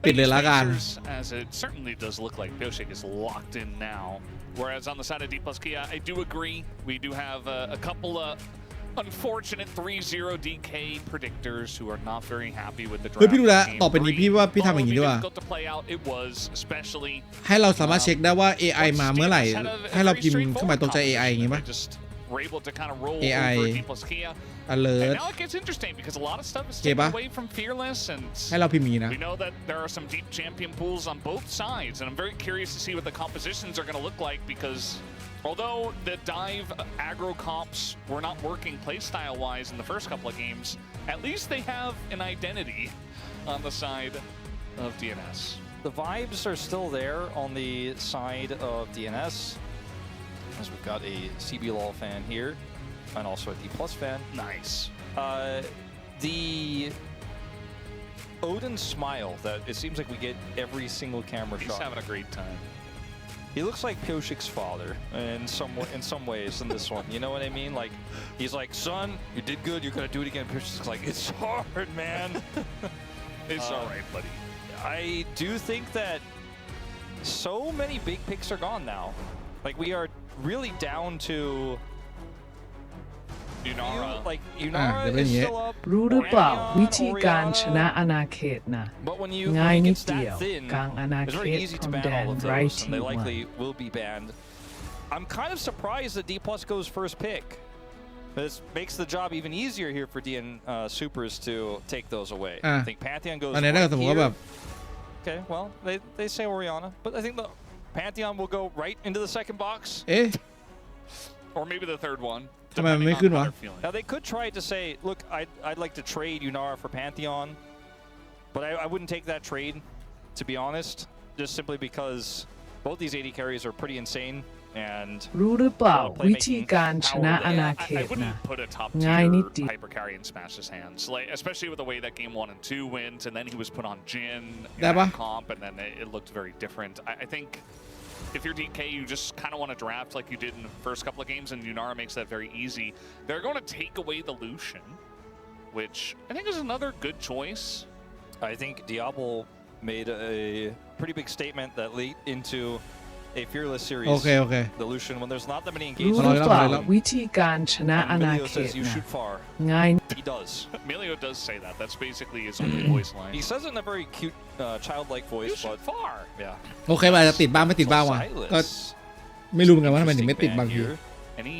Speaker 3: ปิดเลยละกัน
Speaker 2: As it certainly does look like Pioshik is locked in now. Whereas on the side of D+Kia, I do agree. We do have a couple of unfortunate 3-0 DK predictors who are not very happy with the
Speaker 3: เฮ้ย
Speaker 2: draft.
Speaker 3: พี่ดูแลต่อไปนี้พี่ว่าพี่ทำอย่างนี้ดีกว่า
Speaker 2: Difficult to play out. It was especially
Speaker 3: ให้เราสามารถเช็คได้ว่า AI มาเมื่อไหร่ให้เราพิมพ์เครื่องหมายตกใจ AI อย่างงี้ป่ะ
Speaker 2: We're able to kind of roll
Speaker 3: AI
Speaker 2: over D+Kia.
Speaker 3: alert
Speaker 2: And now it gets interesting because a lot of stuff is
Speaker 3: โอเค
Speaker 2: taken
Speaker 3: ปะ
Speaker 2: away from Fearless, and
Speaker 3: ให้เราพิมพ์อย่างนี้นะ
Speaker 2: we know that there are some deep champion pools on both sides, and I'm very curious to see what the compositions are going to look like because although the dive aggro comps were not working playstyle-wise in the first couple of games, at least they have an identity on the side of DNS.
Speaker 1: The vibes are still there on the side of DNS, as we've got a CBLOL fan here, and also a D+ fan.
Speaker 2: Nice.
Speaker 1: The Odin smile that it seems like we get every single camera
Speaker 2: He's
Speaker 1: shot.
Speaker 2: having a great time.
Speaker 1: He looks like Pioshik's father in some ways in this one. You know what I mean? Like he's like, son, you did good. You're gonna do it again. Pioshik's like, it's hard, man.
Speaker 2: It's all right, buddy.
Speaker 1: I do think that so many big picks are gone now. Like we are really down to
Speaker 2: Yunara.
Speaker 1: Like Yunara is still up.
Speaker 4: รู้หรือเปล่าวิธีการชนะอาณาเขตนะ
Speaker 1: But when you
Speaker 4: ง่ายนิด
Speaker 1: it's
Speaker 4: เดียว
Speaker 1: that thin,
Speaker 4: กลางอาณา
Speaker 1: it's
Speaker 4: เข
Speaker 1: very
Speaker 4: ต
Speaker 1: easy
Speaker 4: พร
Speaker 1: to
Speaker 4: ม
Speaker 1: ban
Speaker 4: แดน
Speaker 1: all of
Speaker 4: ไร
Speaker 1: those,
Speaker 4: ที
Speaker 1: and they
Speaker 4: วัน
Speaker 1: likely will be banned. I'm kind of surprised that D+ goes first pick. This makes the job even easier here for DN Supers to take those away. I think Pantheon goes
Speaker 3: ตอนนี้ถ้า
Speaker 1: right
Speaker 3: สมมติว่าแบบ
Speaker 1: here. Okay, well, they say Orianna, but I think the Pantheon will go right into the second box.
Speaker 3: เอ๊ะ
Speaker 2: Or maybe the third one.
Speaker 3: ทำไมมันไม่ขึ้นวะ
Speaker 1: Now they could try to say, look, I'd like to trade Yunara for Pantheon, but I wouldn't take that trade, to be honest, just simply because both these AD carries are pretty insane. And
Speaker 4: รู้หรือเปล่าวิธีการชนะอาณาเข
Speaker 2: I
Speaker 4: ตนะ
Speaker 2: wouldn't put a top
Speaker 4: ง่ายนิด
Speaker 2: tier
Speaker 4: เดียว
Speaker 2: hyper carry in Smash's hands, like especially with the way that game 1 and 2 went, and then he was put on Jin in
Speaker 3: That
Speaker 2: that comp, and then it looked very different. I think if you're DK, you just kind of want to draft like you did in the first couple of games, and Yunara makes that very easy. They're going to take away the Lucian, which I think is another good choice.
Speaker 1: I think Diablo made a pretty big statement that lead into a Fearless series.
Speaker 3: โอเคโอเค
Speaker 1: The Lucian, when there's not that many
Speaker 4: รู้
Speaker 1: engagements,
Speaker 4: หรือเปล่าวิธีการชนะอา
Speaker 1: and
Speaker 4: ณา
Speaker 1: Emilio
Speaker 4: เขต
Speaker 1: says you
Speaker 4: นะ
Speaker 1: shoot far.
Speaker 4: ง่าย
Speaker 1: He does.
Speaker 2: Emilio does say that. That's basically his only voice line.
Speaker 1: He says it in a very cute, childlike voice,
Speaker 2: You shoot
Speaker 1: but
Speaker 2: far.
Speaker 1: yeah.
Speaker 3: โอเคมันอาจจะติดบ้างไม่ติดบ้างว่ะก็
Speaker 1: Silas.
Speaker 3: ไม่รู้เหมือนกันว่าทำไมถึงไม่ติด
Speaker 1: Interesting
Speaker 3: บาง
Speaker 1: ban
Speaker 3: ที
Speaker 1: here.
Speaker 2: Any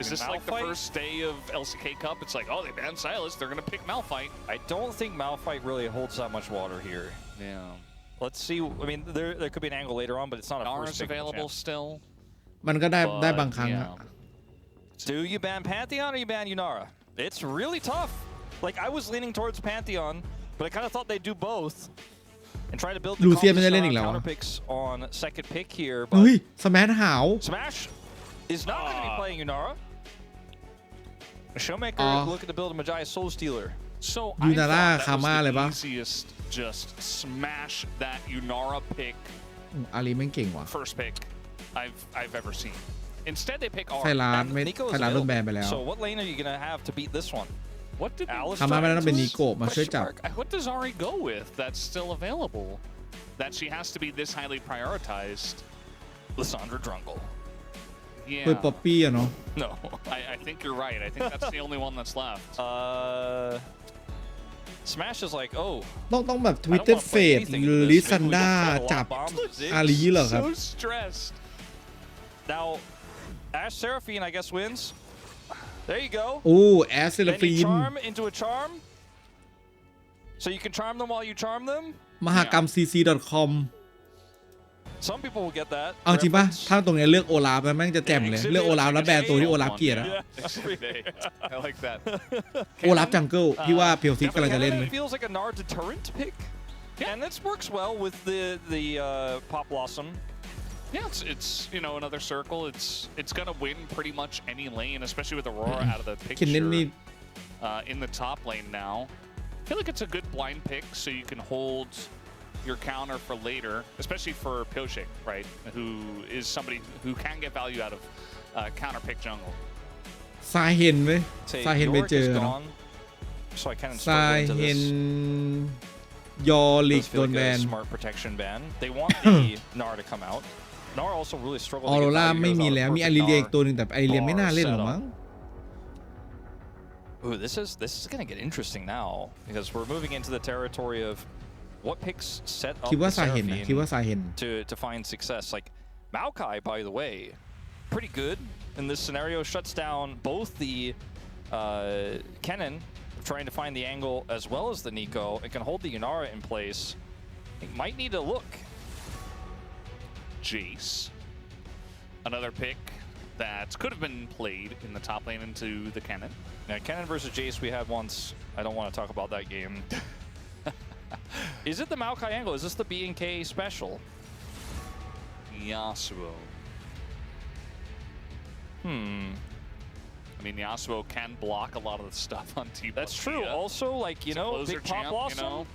Speaker 2: Is this like the first day of LCK Cup? It's like, oh, they banned Silas. They're going to pick Malphite.
Speaker 1: I don't think Malphite really holds that much water here.
Speaker 2: Yeah.
Speaker 1: Let's see. I mean, there could be an angle later on, but it's not a
Speaker 2: Nara's
Speaker 1: first pick
Speaker 2: available
Speaker 1: chance.
Speaker 2: still.
Speaker 3: มันก็ได้
Speaker 2: But,
Speaker 3: ได้บางครั้ง
Speaker 2: yeah.
Speaker 3: อะ
Speaker 1: Do you ban Pantheon or you ban Yunara? It's really tough. Like, I was leaning towards Pantheon, but I kind of thought they'd do both and try to build the
Speaker 3: Lucian ไม่ได้เล่นอีก
Speaker 1: composition
Speaker 3: แล้ว
Speaker 1: around
Speaker 3: อะ
Speaker 1: counter picks on second pick here.
Speaker 3: เฮ้ย
Speaker 1: But
Speaker 3: สแมนหาว
Speaker 1: Smash is not going to be playing Yunara. Showmaker looking to build a Magi Soul Stealer.
Speaker 2: So I
Speaker 3: Yunara
Speaker 2: thought that
Speaker 3: Kama
Speaker 2: was
Speaker 3: เลย
Speaker 2: the
Speaker 3: ปะ
Speaker 2: easiest. Just smash that Yunara pick,
Speaker 3: อาลีแม่งเก่งว่ะ
Speaker 2: first pick I've ever seen. Instead, they pick R.
Speaker 3: ไทยร้านไม่
Speaker 1: Nico is
Speaker 3: ไทยร้านโดนแบน
Speaker 1: available.
Speaker 3: ไปแล้ว
Speaker 1: So what lane are you going to have to beat this one?
Speaker 2: What did
Speaker 1: Alice
Speaker 3: ทำไมไม่ต้องเป็น
Speaker 1: Jones?
Speaker 3: นิโกะมาช่วยจับ
Speaker 2: What does Ari go with that's still available? That she has to be this highly prioritized.
Speaker 1: Lissandra Drungle.
Speaker 2: Yeah.
Speaker 3: เปิดป๊อปปี้อะเนาะ
Speaker 1: No.
Speaker 2: I think you're right. I think that's the only one that's left.
Speaker 1: Smash is like, oh.
Speaker 3: ต้องแบบ Twitter Fate หรือลิซันดาจับอาลีเหรอครับ
Speaker 2: So stressed.
Speaker 1: Now, Ash Seraphine, I guess, wins. There you go.
Speaker 3: โอ้แอสเซล
Speaker 1: Then
Speaker 3: ฟี
Speaker 1: you
Speaker 3: น
Speaker 1: charm into a charm. So you can charm them while you charm them.
Speaker 3: มหกรรม cc.com
Speaker 1: Some people will get that.
Speaker 3: เอาจริงป่ะถ้าตรงนี้เลือกโอลาฟแม่งจะแจ่มเลยเลือกโอลาฟแล้วแบนตัวที่โอลาฟเกลียดอะ
Speaker 2: I like that.
Speaker 3: โอลาฟจังเกิลพี่ว่าเพียวซิกกำลังจะเล่นเลย
Speaker 1: It feels like a Nard deterrent pick, and this works well with the Pop Blossom.
Speaker 2: Yeah, it's you know another circle. It's gonna win pretty much any lane, especially with Aurora out of the picture in the top lane now. I feel like it's a good blind pick, so you can hold your counter for later, especially for Pioshik, right? Who is somebody who can get value out of counter pick jungle.
Speaker 3: ซาเฮนไหมซาเฮนไปเจอเนาะ
Speaker 1: So I kind of
Speaker 3: ซาเฮนยอลิกโดนแบน
Speaker 1: Smart protection ban. They want the Nar to come out. Nar also really struggled.
Speaker 3: ออโรราไม่มีแล้วมีอาริเลียอีกตัวหนึ่งแต่อาริเลียไม่น่าเล่นหรอกมั้ง
Speaker 1: Ooh, this is gonna get interesting now because we're moving into the territory of what picks set up
Speaker 3: คิดว่า
Speaker 1: the
Speaker 3: ซาเฮนนะ
Speaker 1: Seraphine
Speaker 3: คิดว่าซาเฮน
Speaker 1: to find success. Like Maokai, by the way, pretty good in this scenario. Shuts down both the Kennen, trying to find the angle, as well as the Nico. It can hold the Yunara in place. It might need to look.
Speaker 2: Jace, another pick that could have been played in the top lane into the Kennen.
Speaker 1: Yeah, Kennen versus Jace we had once. I don't want to talk about that game. Is it the Maokai angle? Is this the B&K special?
Speaker 2: Yasuo. I mean, Yasuo can block a lot of the stuff on T+.
Speaker 1: That's true. Also, like, you know, big Pop Blossom.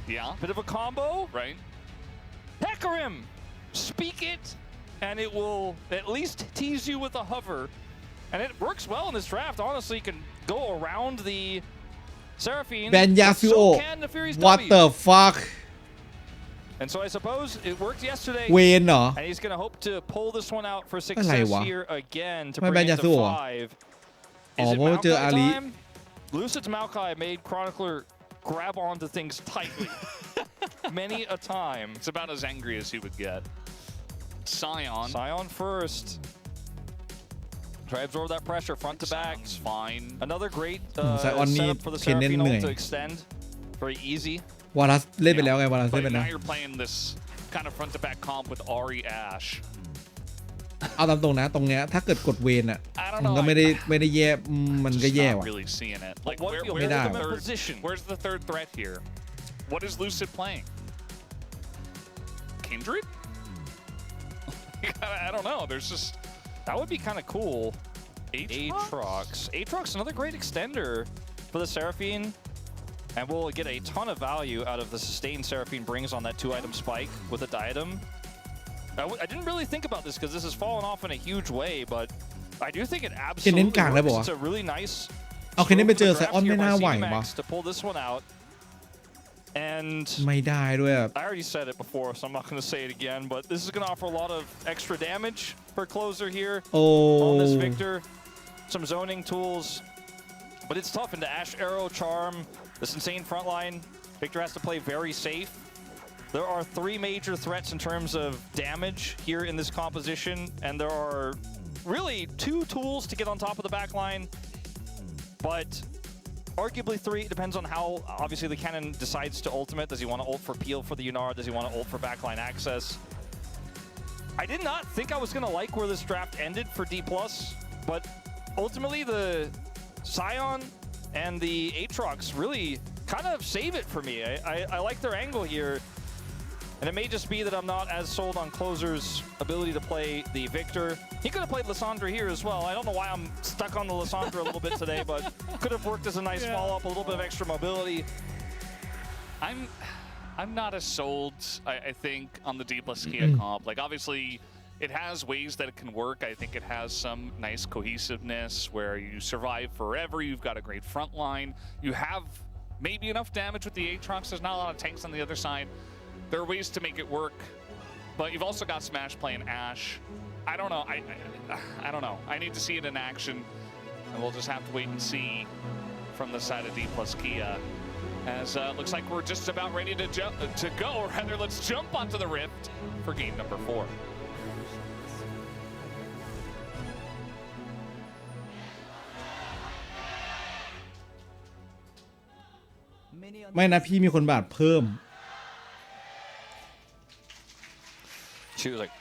Speaker 2: Yeah.
Speaker 1: Bit of a combo.
Speaker 2: Right.
Speaker 1: Pecker him! Speak it, and it will at least tease you with a hover. And it works well in this draft. Honestly, you can go around the Seraphine.
Speaker 3: แบนยาซูโอ
Speaker 1: So can the Fury's
Speaker 3: What
Speaker 1: W.
Speaker 3: the fuck
Speaker 1: And so I suppose it worked yesterday.
Speaker 3: เวนเหรอ
Speaker 1: And he's going to hope to pull this one out for
Speaker 3: อะไร
Speaker 1: success
Speaker 3: วะ
Speaker 1: here again to
Speaker 3: ไม่
Speaker 1: bring
Speaker 3: แบน
Speaker 1: it
Speaker 3: ยาซู
Speaker 1: to
Speaker 3: โอ
Speaker 1: 5.
Speaker 3: อ๋อ
Speaker 1: Is it
Speaker 3: เพราะว่าเจออา
Speaker 1: Maokai
Speaker 3: ลี
Speaker 1: time? Lucid's Maokai made Chronicler grab onto things tightly many a time.
Speaker 2: It's about as angry as he would get.
Speaker 1: Sion first. Try to absorb that pressure front to back.
Speaker 2: Fine.
Speaker 1: Another great
Speaker 3: Sionนี่
Speaker 1: setup for the
Speaker 3: เคนเน้น
Speaker 1: Seraphine
Speaker 3: เหนื่อย
Speaker 1: ult to extend. Very easy.
Speaker 3: วารัสเล่นไปแล้วไงวารัส
Speaker 2: But
Speaker 3: เล่นไป
Speaker 2: now
Speaker 3: นะ
Speaker 2: you're playing this kind of front to back comp with Ari Ash.
Speaker 3: เอาตามตรงนะตรงเนี้ยถ้าเกิดกดเวนอ่ะ
Speaker 2: I don't
Speaker 3: มัน
Speaker 2: know.
Speaker 3: ก็ไม่ได้แย่มันก็
Speaker 2: Just
Speaker 3: แย่
Speaker 2: not
Speaker 3: ว่ะ
Speaker 2: really seeing it. Like,
Speaker 1: What
Speaker 2: where's
Speaker 1: will
Speaker 3: ไม่ได้
Speaker 1: hold them
Speaker 2: the
Speaker 1: in
Speaker 2: third,
Speaker 1: position?
Speaker 2: where's the third threat here? What is Lucid playing? Kindred? I don't know. There's just
Speaker 1: That would be kind of cool. Aatrox. Aatrox, another great extender for the Seraphine. And we'll get a ton of value out of the sustain Seraphine brings on that 2-item spike with a diadem. I didn't really think about this because this has fallen off in a huge way, but I do think it absolutely works. It's a really nice
Speaker 3: เอาเคนเน้นไปเจอไซ
Speaker 1: stroke
Speaker 3: ออน
Speaker 1: of the
Speaker 3: ไม่
Speaker 1: draft
Speaker 3: น่า
Speaker 1: here
Speaker 3: ไหว
Speaker 1: by
Speaker 3: วะ
Speaker 1: CDMax to pull this one out. And
Speaker 3: ไม่ได้ด้วยอะ
Speaker 1: I already said it before, so I'm not going to say it again, but this is going to offer a lot of extra damage for closer here
Speaker 3: โอ้
Speaker 1: on this Victor. Some zoning tools, but it's tough into Ash Arrow, Charm, this insane front line. Victor has to play very safe. There are 3 major threats in terms of damage here in this composition, and there are really 2 tools to get on top of the back line, but arguably 3. It depends on how, obviously, the Cannon decides to ultimate. Does he want to ult for peel for the Yunara? Does he want to ult for backline access? I did not think I was going to like where this draft ended for D+, but ultimately the Sion and the Aatrox really kind of save it for me. I like their angle here. And it may just be that I'm not as sold on Closer's ability to play the Victor. He could have played Lissandra here as well. I don't know why I'm stuck on the Lissandra a little bit today, but could have worked as a nice follow-up, a little bit of extra mobility.
Speaker 2: I'm not as sold, I think, on the D+Kia comp. Like, obviously, it has ways that it can work. I think it has some nice cohesiveness where you survive forever. You've got a great front line. You have maybe enough damage with the Aatrox. There's not a lot of tanks on the other side. There are ways to make it work, but you've also got Smash playing Ash. I don't know. I don't know. I need to see it in action, and we'll just have to wait and see from the side of D+Kia. As looks like we're just about ready to go, or rather, let's jump onto the Rift for game number 4.
Speaker 3: ไม่นะพี่มีคนบาดเพิ่ม
Speaker 1: She was like,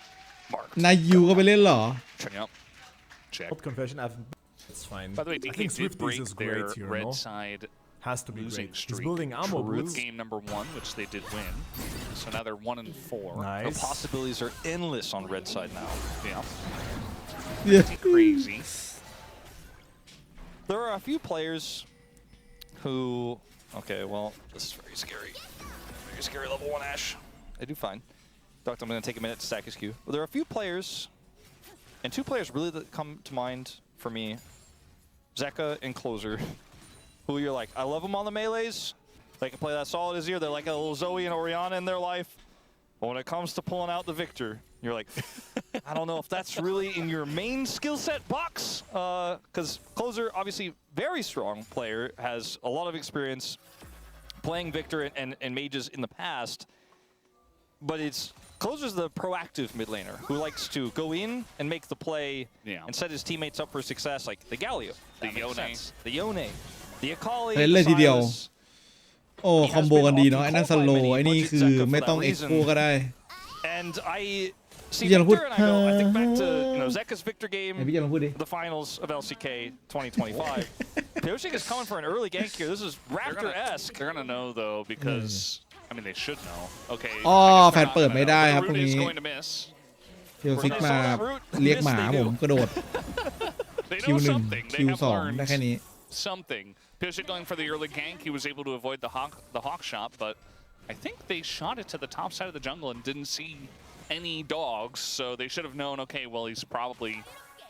Speaker 1: Mark.
Speaker 3: นายยูก็ไปเล่นเหรอ
Speaker 2: Yep. Check.
Speaker 7: Conversion, it's fine.
Speaker 2: By the way, DK did break their red side
Speaker 7: has to be
Speaker 2: losing
Speaker 7: great. He's
Speaker 2: streak
Speaker 7: building ammo
Speaker 2: with
Speaker 7: boots.
Speaker 2: game number 1, which they did win. So now they're 1-4.
Speaker 7: Nice.
Speaker 1: The possibilities are endless on red side now.
Speaker 2: Yeah. Crazy.
Speaker 1: There are a few players who, okay, well, this is very scary. Very scary level 1 Ash. I do fine. Doctor, I'm going to take a minute to stack his Q. But there are a few players, and 2 players really that come to mind for me, Zeka and Closer, who you're like, I love them on the melees. They can play that solid as ear. They're like a little Zoe and Orianna in their life. But when it comes to pulling out the Victor, you're like, I don't know if that's really in your main skill set box. Because Closer, obviously very strong player, has a lot of experience playing Victor and mages in the past. But it's Closer's the proactive mid laner who likes to go in and make the play and set his teammates up for success, like the Galio, the Yone, the Akali,
Speaker 3: เล่นทีเดียว
Speaker 1: Silas.
Speaker 3: โอ้คอมโบกันดีเนาะไอ้นั่นสโลไอ้นี่คือไม่ต้องเอ็กโคก็ได้
Speaker 1: And I see Victor and I go, I think back to Zeka's Victor game,
Speaker 3: พี่จะลองพูดดิ
Speaker 1: the finals of LCK 2025. Pyosik is coming for an early gank here. This is Raptor-esque.
Speaker 2: They're gonna know though because I mean they should know. Okay.
Speaker 3: อ๋อแฟนเปิดไม่ได้ครับตรงนี้ เพียวซิกมาเรียกหมาผมกระโดด Q1 Q2 ได้แค่นี้
Speaker 2: Something. Pyosik going for the early gank. He was able to avoid the hawk shot, but I think they shot it to the top side of the jungle and didn't see any dogs, so they should have known, okay, well, he's probably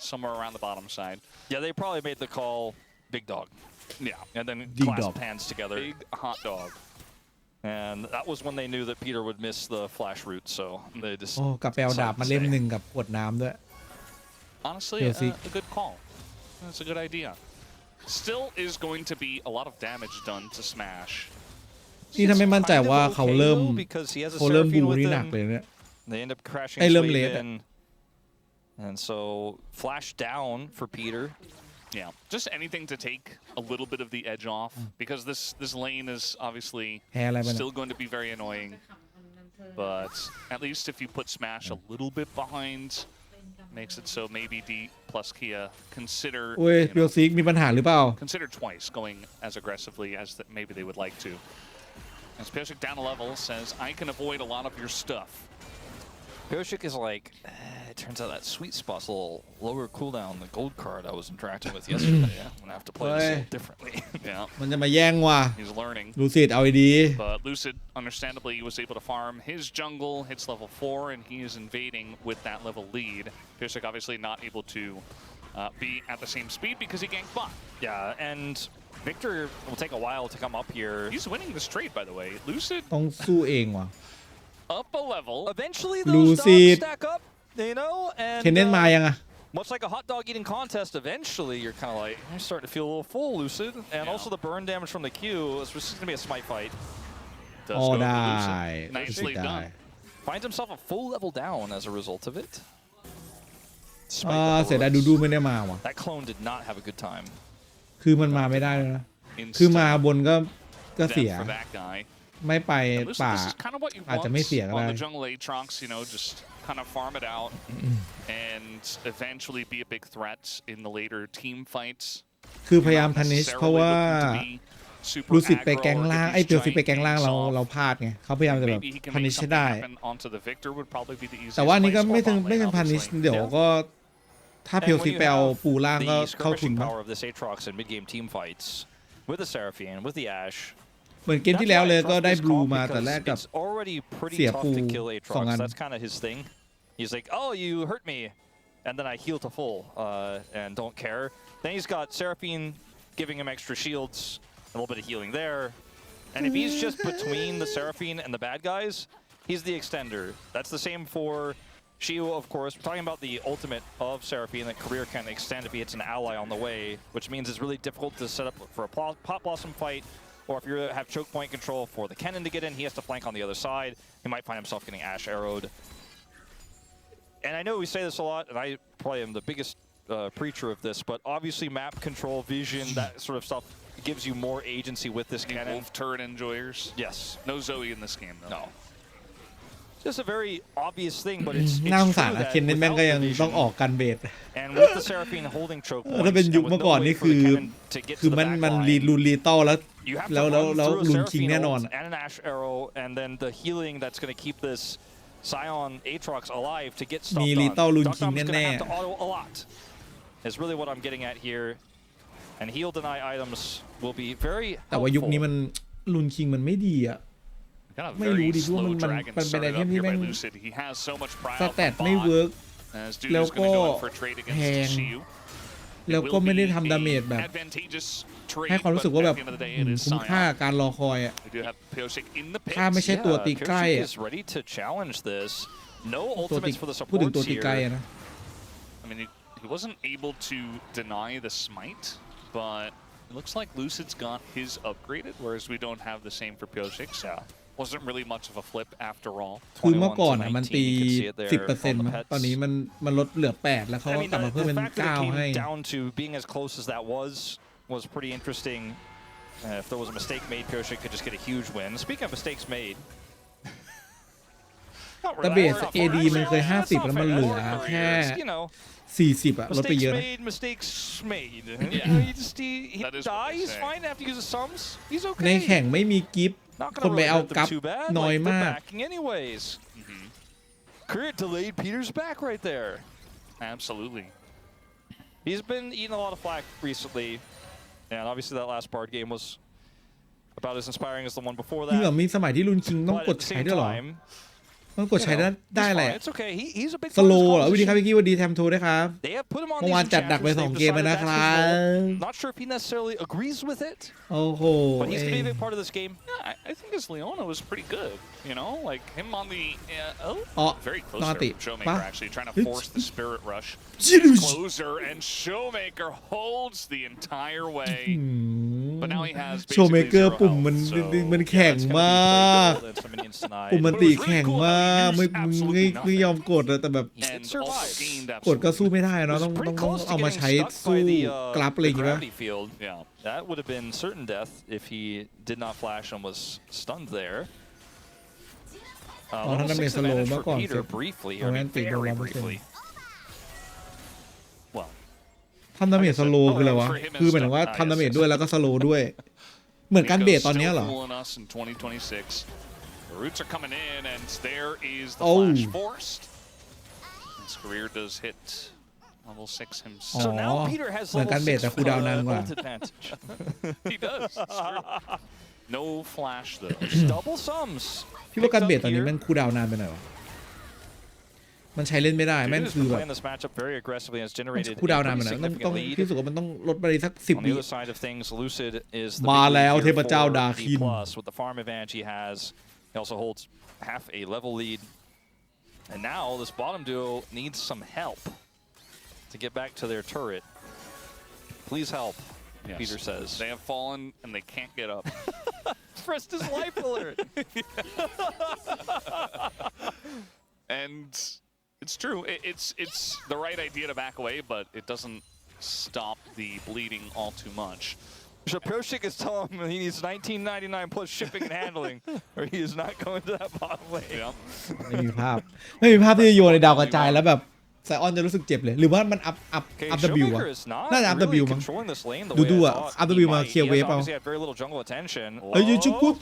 Speaker 2: somewhere around the bottom side.
Speaker 1: Yeah, they probably made the call, big dog.
Speaker 2: Yeah.
Speaker 1: And then clasped hands together.
Speaker 2: Big hot dog.
Speaker 1: And that was when they knew that Peter would miss the flash route, so they just...
Speaker 3: โอ้กับแปลดาบมาเล่มหนึ่งกับขวดน้ำด้วย
Speaker 2: Honestly, a good call. That's a good idea. Still is going to be a lot of damage done to Smash.
Speaker 3: นี่ถ้าไม่มั่นใจว่าเขาเริ่มบูนี่หนักเลยเนี่ย
Speaker 1: They end up crashing
Speaker 3: straight
Speaker 1: in. And so flash down for Peter.
Speaker 2: Yeah, just anything to take a little bit of the edge off because this lane is obviously still going to be very annoying. But at least if you put Smash a little bit behind, makes it so maybe D plus Kia consider consider twice going as aggressively as maybe they would like to. As Pyosik down a level says, I can avoid a lot of your stuff.
Speaker 1: Pyosik is like, it turns out that sweet spot's a little lower cooldown the gold card I was interacting with yesterday. I'm gonna have to play this a little differently.
Speaker 2: Yeah.
Speaker 3: มันจะมาแย่งว่ะ
Speaker 2: He's learning.
Speaker 3: Lucid เอาดี
Speaker 2: But Lucid, understandably, was able to farm his jungle, hits level 4, and he is invading with that level lead. Pyosik obviously not able to be at the same speed because he ganked bot.
Speaker 1: Yeah, and Victor will take a while to come up here.
Speaker 2: He's winning this trade, by the way. Lucid
Speaker 3: ต้องสู้เองว่ะ
Speaker 2: up a level.
Speaker 1: Eventually, those dogs stack up, you know, and
Speaker 3: เคนเนนมายังอะ
Speaker 1: much like a hot dog eating contest, eventually you're kind of like, you're starting to feel a little full, Lucid. And also the burn damage from the Q. This is going to be a smite fight.
Speaker 2: Does go to Lucid. Nicely done.
Speaker 1: Finds himself a full level down as a result of it.
Speaker 3: เสียดายดูไม่ได้มาว่ะ
Speaker 1: That clone did not have a good time.
Speaker 3: คือมันมาไม่ได้เลยนะคือมาบนก็เสีย ไม่ไปป่าอาจจะไม่เสียก็ได้
Speaker 2: kind of farm it out and eventually be a big threat in the later team fights
Speaker 3: คือพยายาม punish เพราะว่ารู้สึกไปแกงล่างไอ้เปียวซิกไปแกงล่างเราพลาดไงเขาพยายามจะแบบ punish ให้ได้แต่ว่านี่ก็ไม่ถึง punish เดี๋ยวก็ถ้าเปียวซิกไปเอาปูล่างก็เข้าทุน
Speaker 1: with the Seraphine with the Ash
Speaker 3: เหมือนเกมที่แล้วเลยก็ได้บลูมาแต่แรกกับเสียปู2 อัน
Speaker 1: That's kind of his thing. He's like, oh, you hurt me, and then I heal to full and don't care. Then he's got Seraphine giving him extra shields, a little bit of healing there. And if he's just between the Seraphine and the bad guys, he's the extender. That's the same for Shio, of course. We're talking about the ultimate of Seraphine that career can extend if he hits an ally on the way, which means it's really difficult to set up for a Pop Blossom fight. Or if you have choke point control for the Kennen to get in, he has to flank on the other side. He might find himself getting Ash arrowed. And I know we say this a lot, and I probably am the biggest preacher of this, but obviously map control, vision, that sort of stuff gives you more agency with this cannon.
Speaker 2: Wolf turret enjoyers.
Speaker 1: Yes.
Speaker 2: No Zoe in this game though.
Speaker 1: No. Just a very obvious thing, but it's
Speaker 3: น่าสงสารนะเคนเนนแม่งก็ยังต้องออกกันเบส
Speaker 1: and with the Seraphine holding choke points
Speaker 3: ถ้าเป็นยุคเมื่อก่อนนี่คือมันรีต่อแล้วลุนคิงแน่นอน
Speaker 1: and an Ash Arrow and then the healing that's going to keep this Scion Aatrox alive to get stuff
Speaker 3: มี
Speaker 1: done.
Speaker 3: รีต่อลุนคิง
Speaker 1: Duck Dom's
Speaker 3: แน่
Speaker 1: gonna have to auto a lot is really what I'm getting at here and heal deny items will be very
Speaker 3: แต่ว่ายุคนี้มันลุนคิงมันไม่ดีอ่ะไม่รู้ดิว่ามันเป็นไอเทมที่แม่งสแตทไม่เวิร์กแล้วก็แพงแล้วก็ไม่ได้ทำดาเมจแบบให้ความรู้สึกว่าแบบคุ้มค่าการรอคอยอ่ะถ้าไม่ใช่ตัวตีใกล้อ่ะพูดถึงตัวตีใกล้นะ
Speaker 2: He wasn't able to deny the smite, but it looks like Lucid's got his upgraded, whereas we don't have the same for Pyosik. Wasn't really much of a flip after all.
Speaker 3: คือเมื่อก่อนอ่ะมันตี 10% ตอนนี้มันลดเหลือ 8 แล้วเขาก็กลับมาเพิ่มเป็น 9 ให้
Speaker 1: down to being as close as that was pretty interesting. If there was a mistake made, Pyosik could just get a huge win. Speaking of mistakes made,
Speaker 3: แต่เบส AD มันเคย 50 แล้วมันเหลือแค่40อะลดไปเยอะนะ
Speaker 1: mistakes made. He dies fine after using sums. He's okay.
Speaker 3: ในแข่งไม่มีกิฟต์คนไปเอากัฟน้อยมาก
Speaker 1: Career delayed Peter's back right there.
Speaker 2: Absolutely.
Speaker 1: He's been eating a lot of flack recently, and obviously that last Bard game was about as inspiring as the one before that.
Speaker 3: นี่เหรอมีสมัยที่ลุนคิงต้องกดใช้ด้วยเหรอต้องกดใช้ได้แหละสโลเหรอวิธีครับพี่กี้วันดีแทมทูด้วยครับเมื่อวานจัดดักไป2 เกมแล้วนะครับ
Speaker 1: Not sure if he necessarily agrees with it.
Speaker 3: โอ้โห
Speaker 1: But he's going to be a big part of this game.
Speaker 2: Yeah, I think his Leona was pretty good. You know, like him on the very close there. Showmaker actually trying to force the Spirit Rush. Closer and Showmaker holds the entire way. But now he has basically
Speaker 3: โชว์เมเกอร์ปุ่มมันแข็งมากปุ่มมันตีแข็งมากไม่ยอมกดแต่แบบกดก็สู้ไม่ได้เนาะต้องเอามาใช้สู้กราฟอะไรอย่างเงี้ย
Speaker 1: That would have been certain death if he did not flash and was stunned there.
Speaker 3: ท่านดาเมจสโลว์เมื่อก่อน
Speaker 1: briefly.
Speaker 3: ทำดาเมจสโลว์คืออะไรวะคือหมายถึงว่าทำดาเมจด้วยแล้วก็สโลว์ด้วยเหมือนกันเบสตอนนี้เหรอ
Speaker 2: The roots are coming in, and there is the flash forced. His career does hit level 6 himself.
Speaker 1: So now Peter has level 6
Speaker 3: คูลดาวน์นานกว่า
Speaker 1: advantage.
Speaker 2: He does. No flash though.
Speaker 1: Double sums.
Speaker 3: พี่ว่าการเบสตอนนี้มันคูลดาวน์นานไปหน่อยวะมันใช้เล่นไม่ได้แม่งคือแบบคูลดาวน์นานไปหน่อยต้องพี่รู้สึกว่ามันต้องลดไปสัก10 วิมาแล้วเทพเจ้าดาคิน
Speaker 1: He also holds half a level lead. And now this bottom duo needs some help to get back to their turret. Please help, yes. Peter says.
Speaker 2: They have fallen and they can't get up.
Speaker 1: Pressed his life alert.
Speaker 2: And it's true. It's the right idea to back away, but it doesn't stop the bleeding all too much.
Speaker 1: Pyosik is telling him he needs $19.99 plus shipping and handling, or he is not going to that bottom lane.
Speaker 3: ไม่มีภาพที่จะโยนในดาวกระจายแล้วแบบไซออนจะรู้สึกเจ็บเลยหรือว่ามันอัพ W อ่ะน่าจะอัพ W มั้งดูอ่ะอัพ W มาเคลียร์เวฟเอาเฮ้ยจุ๊บปุ๊บ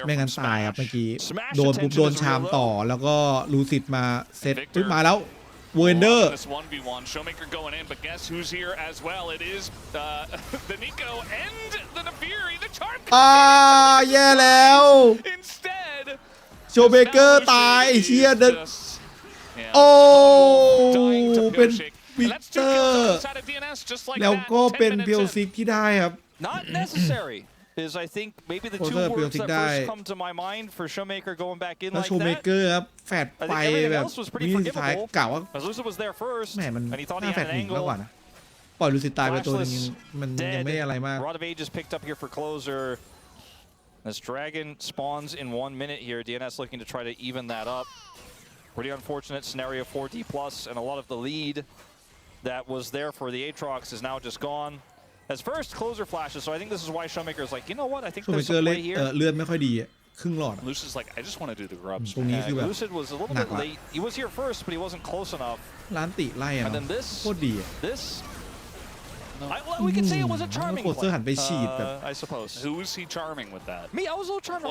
Speaker 3: ไม่งั้นตายครับเมื่อกี้โดนปุ๊บโดนชามต่อแล้วก็ลูซิดมาเซตปุ๊บมาแล้วเวนเดอร์แย่แล้วโชเบเกอร์ตายเชียร์โอ้เป็นวิกเตอร์แล้วก็เป็นเพียวซิกที่ได้ครับ
Speaker 1: Is I think maybe the two words that first come to my mind for Showmaker going back in like that.
Speaker 3: โชเมเกอร์ครับแฟดไปแบบวิธีท้ายกล่าวว่าแหมมันน่าแฟดหนีมากกว่านะปล่อยลูซิตายไปตัวนึงมันยังไม่อะไรมาก
Speaker 1: Rod of Ages picked up here for closer. As Dragon spawns in 1 minute here, DNS looking to try to even that up. Pretty unfortunate scenario for D+ and a lot of the lead that was there for the Aatrox is now just gone. As first closer flashes, so I think this is why Showmaker is like, you know what, I think there's some play here.
Speaker 3: เลือดไม่ค่อยดีครึ่งหลอด
Speaker 2: Lucid is like, I just want to do the grubs.
Speaker 3: ตรงนี้คือแบบ
Speaker 1: Lucid was a little bit late. He was here first, but he wasn't close enough.
Speaker 3: ร้านติไล่อะ
Speaker 1: And then this,
Speaker 3: โคตรดี
Speaker 1: this. We could say it was a charming play.
Speaker 3: หันไปฉีดแบบ
Speaker 1: I suppose.
Speaker 2: Who was he charming with that?
Speaker 1: Me, I was a little charmed.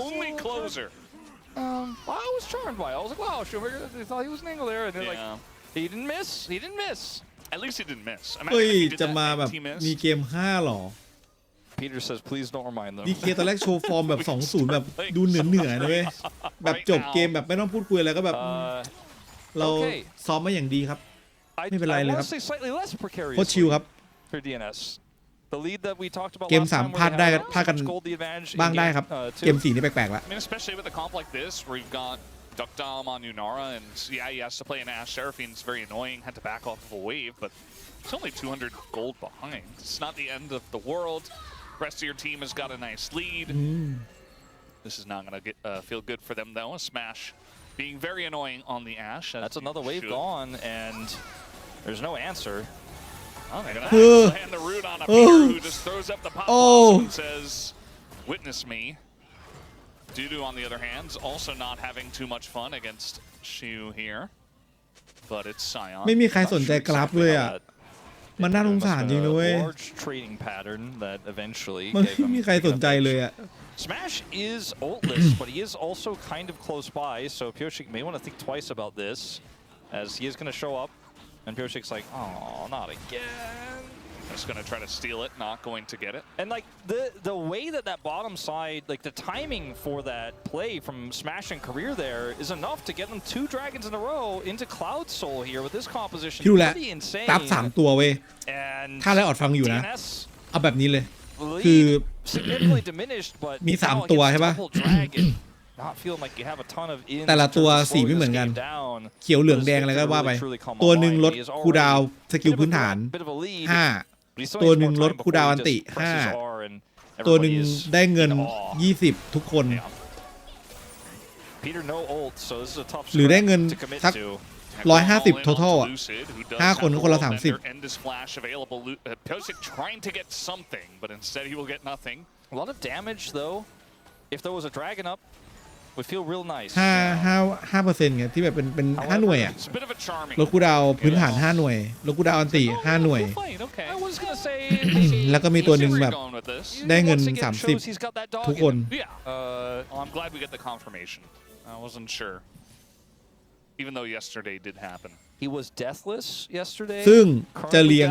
Speaker 2: Only closer.
Speaker 1: I was charmed by it. I was like, wow, Showmaker, I thought he was an angle there, and then like, he didn't miss. He didn't miss.
Speaker 2: At least he didn't miss.
Speaker 3: เฮ้ยจะมาแบบมีเกม5หรอ
Speaker 1: Peter says, please don't remind them.
Speaker 3: DK ตอนแรกโชว์ฟอร์มแบบ 2-0 แบบดูเหนื่อยๆนะเว้ยแบบจบเกมแบบไม่ต้องพูดคุยอะไรก็แบบเราซ้อมมาอย่างดีครับไม่เป็นไรเลยครับโคตรชิลครับ เกม3พลาดได้พลาดกันบ้างได้ครับเกม4นี่แปลกๆละ
Speaker 2: I mean, especially with a comp like this where you've got Duck Dom on Unara, and yeah, he has to play an Ashe Seraphine. It's very annoying. Had to back off of a wave, but it's only 200 gold behind. It's not the end of the world. Rest of your team has got a nice lead. This is not going to feel good for them though. A smash being very annoying on the Ashe.
Speaker 1: That's another wave gone, and there's no answer.
Speaker 2: Oh, they're going to land the root on a Peter who just throws up the pop and says, "Witness me." Dudu, on the other hand, is also not having too much fun against Shu here, but it's Sion.
Speaker 3: ไม่มีใครสนใจกราฟเลยอ่ะมันน่าสงสารจริงนะเว้ยมันไม่มีใครสนใจเลยอ่ะ
Speaker 1: Smash is ultless, but he is also kind of close by, so Pyoshik may want to think twice about this, as he is going to show up, and Pyoshik's like, oh, not again.
Speaker 2: Just going to try to steal it, not going to get it.
Speaker 1: And like the way that bottom side, like the timing for that play from Smash and Career there is enough to get them 2 dragons in a row into Cloud Soul here with this composition. Pretty insane.
Speaker 3: กราฟ3ตัวเว้ยถ้าไลออดฟังอยู่นะเอาแบบนี้เลยคือมี3ตัวใช่ปะแต่ละตัวสีไม่เหมือนกันเขียวเหลืองแดงอะไรก็ว่าไปตัวหนึ่งลดคูลดาวน์สกิลพื้นฐาน5ตัวหนึ่งลดคูลดาวน์อันติ5ตัวหนึ่งได้เงิน20ทุกคนหรือได้เงินสัก150 total อ่ะ5คนคนละ30
Speaker 1: A lot of damage though. If there was a dragon up, would feel real nice.
Speaker 3: 5%ไงที่แบบเป็น5หน่วยอ่ะลดคูลดาวน์พื้นฐาน5หน่วยลดคูลดาวน์อันติ5หน่วยแล้วก็มีตัวหนึ่งแบบได้เงิน30ทุกคน
Speaker 2: I'm glad we get the confirmation. I wasn't sure. Even though yesterday did happen.
Speaker 1: He was deathless yesterday.
Speaker 3: ซึ่งจะเรี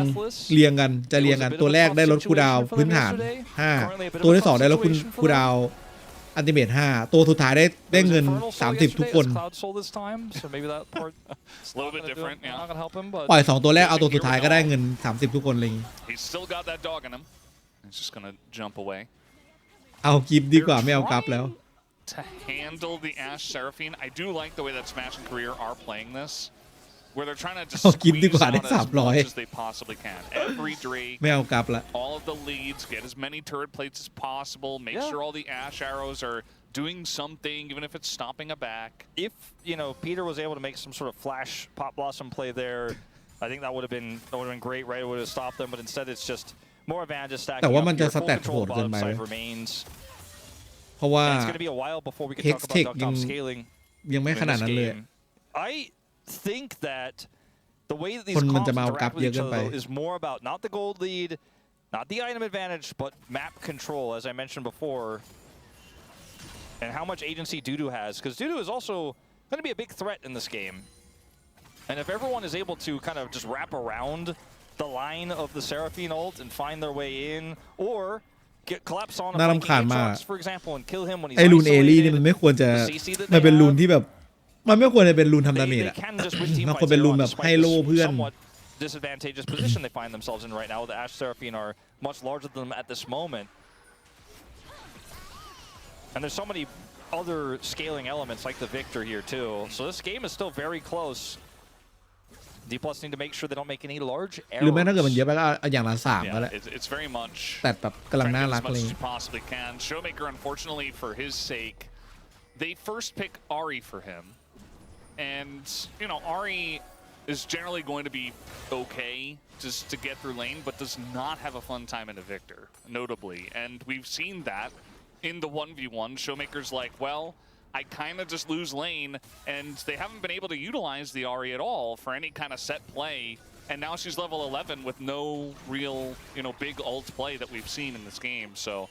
Speaker 3: ยงกันตัวแรกได้ลดคูลดาวน์พื้นฐาน5ตัวที่2ได้ลดคูลดาวน์อัลติเมท5ตัวสุดท้ายได้เงิน30ทุกคนปล่อย2ตัวแรกเอาตัวสุดท้ายก็ได้เงิน30ทุกคนเลยเอากิฟต์ดีกว่าไม่เอากราฟแล้ว
Speaker 2: To handle the Ashe Seraphine, I do like the way that Smash and Career are playing this, where they're trying to just squeeze out as much as they possibly can. Every Drake, all of the leads, get as many turret plates as possible, make sure all the Ashe arrows are doing something, even if it's stopping a back.
Speaker 1: If, you know, Peter was able to make some sort of flash Pop Blossom play there, I think that would have been great, right? It would have stopped them, but instead it's just more advantage stacking up here. Full control of bottom side remains.
Speaker 3: เพราะว่า
Speaker 1: Hextech
Speaker 3: ยังไม่ขนาดนั้นเลย
Speaker 1: I think that the way that these comps interact with each other is more about not the gold lead, not the item advantage, but map control, as I mentioned before, and how much agency Dudu has, because Dudu is also going to be a big threat in this game. And if everyone is able to kind of just wrap around the line of the Seraphine ult and find their way in, or collapse on
Speaker 3: น่ารำคาญมาก
Speaker 1: for example and kill him when he's
Speaker 3: ไอรูนเอลี่นี่มันไม่ควรจะมันเป็นรูนที่แบบมันไม่ควรจะเป็นรูนทำดาเมจอ่ะมันควรเป็นรูนแบบให้โล่เพื่อน
Speaker 1: disadvantageous position they find themselves in right now. The Ashe Seraphine are much larger than them at this moment, and there's so many other scaling elements like the Victor here too. So this game is still very close. D+ need to make sure they don't make any large errors.
Speaker 3: หรือแม้ถ้าเกิดมันเยอะไปก็อย่างละ3ก็ได้
Speaker 2: It's very much
Speaker 3: แต่แบบกำลังน่ารักเลย
Speaker 2: possibly can. Showmaker, unfortunately for his sake, they first pick Ahri for him, and you know Ahri is generally going to be okay just to get through lane, but does not have a fun time in a Victor, notably. And we've seen that in the 1v1. Showmaker's like, well, I kind of just lose lane, and they haven't been able to utilize the Ahri at all for any kind of set play. And now she's level 11 with no real, big ult play that we've seen in this game. So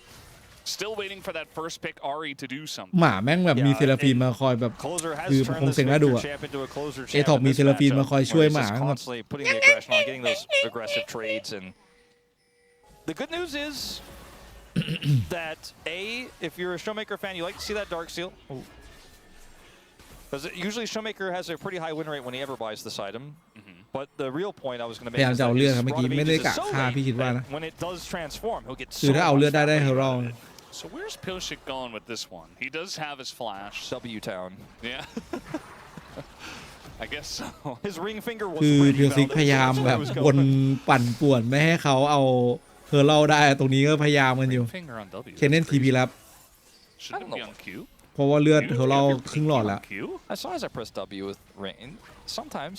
Speaker 2: still waiting for that first pick Ahri to do something.
Speaker 3: หมาแม่งแบบมีเซราฟีนมาคอยแบบคือคงเซ็งน่าดูอะเอท็อปมีเซราฟีนมาคอยช่วยหมา
Speaker 1: The good news is that if you're a Showmaker fan, you like to see that Dark Seal. Because usually Showmaker has a pretty high win rate when he ever buys this item. But the real point I was going to make is that when it does transform, he'll get so much value.
Speaker 2: So where's Pilshik going with this one? He does have his flash.
Speaker 1: W-Town.
Speaker 2: Yeah. I guess so.
Speaker 1: His ring finger was
Speaker 3: คือพิวซิกพยายามแบบวนปั่นป่วนไม่ให้เขาเอาเธอเล่าได้ตรงนี้ก็พยายามกันอยู่เคนเน่นทีพีแล้วเพราะว่าเลือดเธอเล่าครึ่งหลอดแล้ว
Speaker 1: As long as I press W with rain, sometimes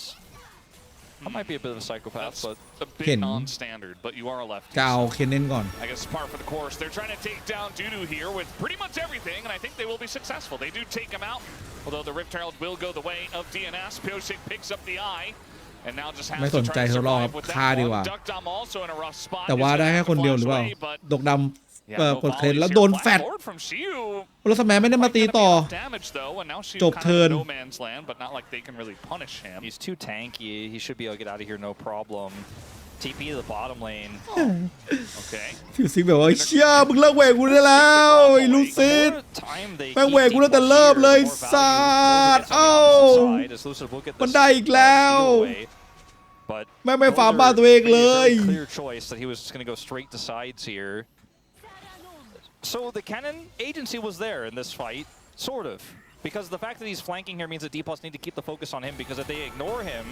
Speaker 1: I might be a bit of a psychopath, but
Speaker 2: a bit non-standard. But you are a lefty.
Speaker 3: จะเอาเคนเน่นก่อน
Speaker 2: I guess par for the course. They're trying to take down Dudu here with pretty much everything, and I think they will be successful. They do take him out, although the Rift Herald will go the way of DNS. Pioshik picks up the eye, and now just has to try to survive with that one. Duckdom also in a rough spot.
Speaker 3: แต่ว่าได้แค่คนเดียวหรือเปล่าดกดำกดเคลนแล้วโดนแฟดแล้วสมัยไม่ได้มาตีต่อจบเทิร์น
Speaker 1: He's too tanky. He should be able to get out of here no problem. TP to the bottom lane.
Speaker 2: Okay.
Speaker 3: ฟิวซิกแบบว่าเชี่ยมึงเลิกแหวกกูได้แล้วไอ้ลูซิดแม่งแหวกกูตั้งแต่เริ่มเลยสัตว์เอ้ามันได้อีกแล้วแม่งไม่ฝ่าบ้านตัวเองเลย
Speaker 1: Clear choice that he was just going to go straight to sides here. So the cannon agency was there in this fight, sort of. Because the fact that he's flanking here means that D+ need to keep the focus on him, because if they ignore him,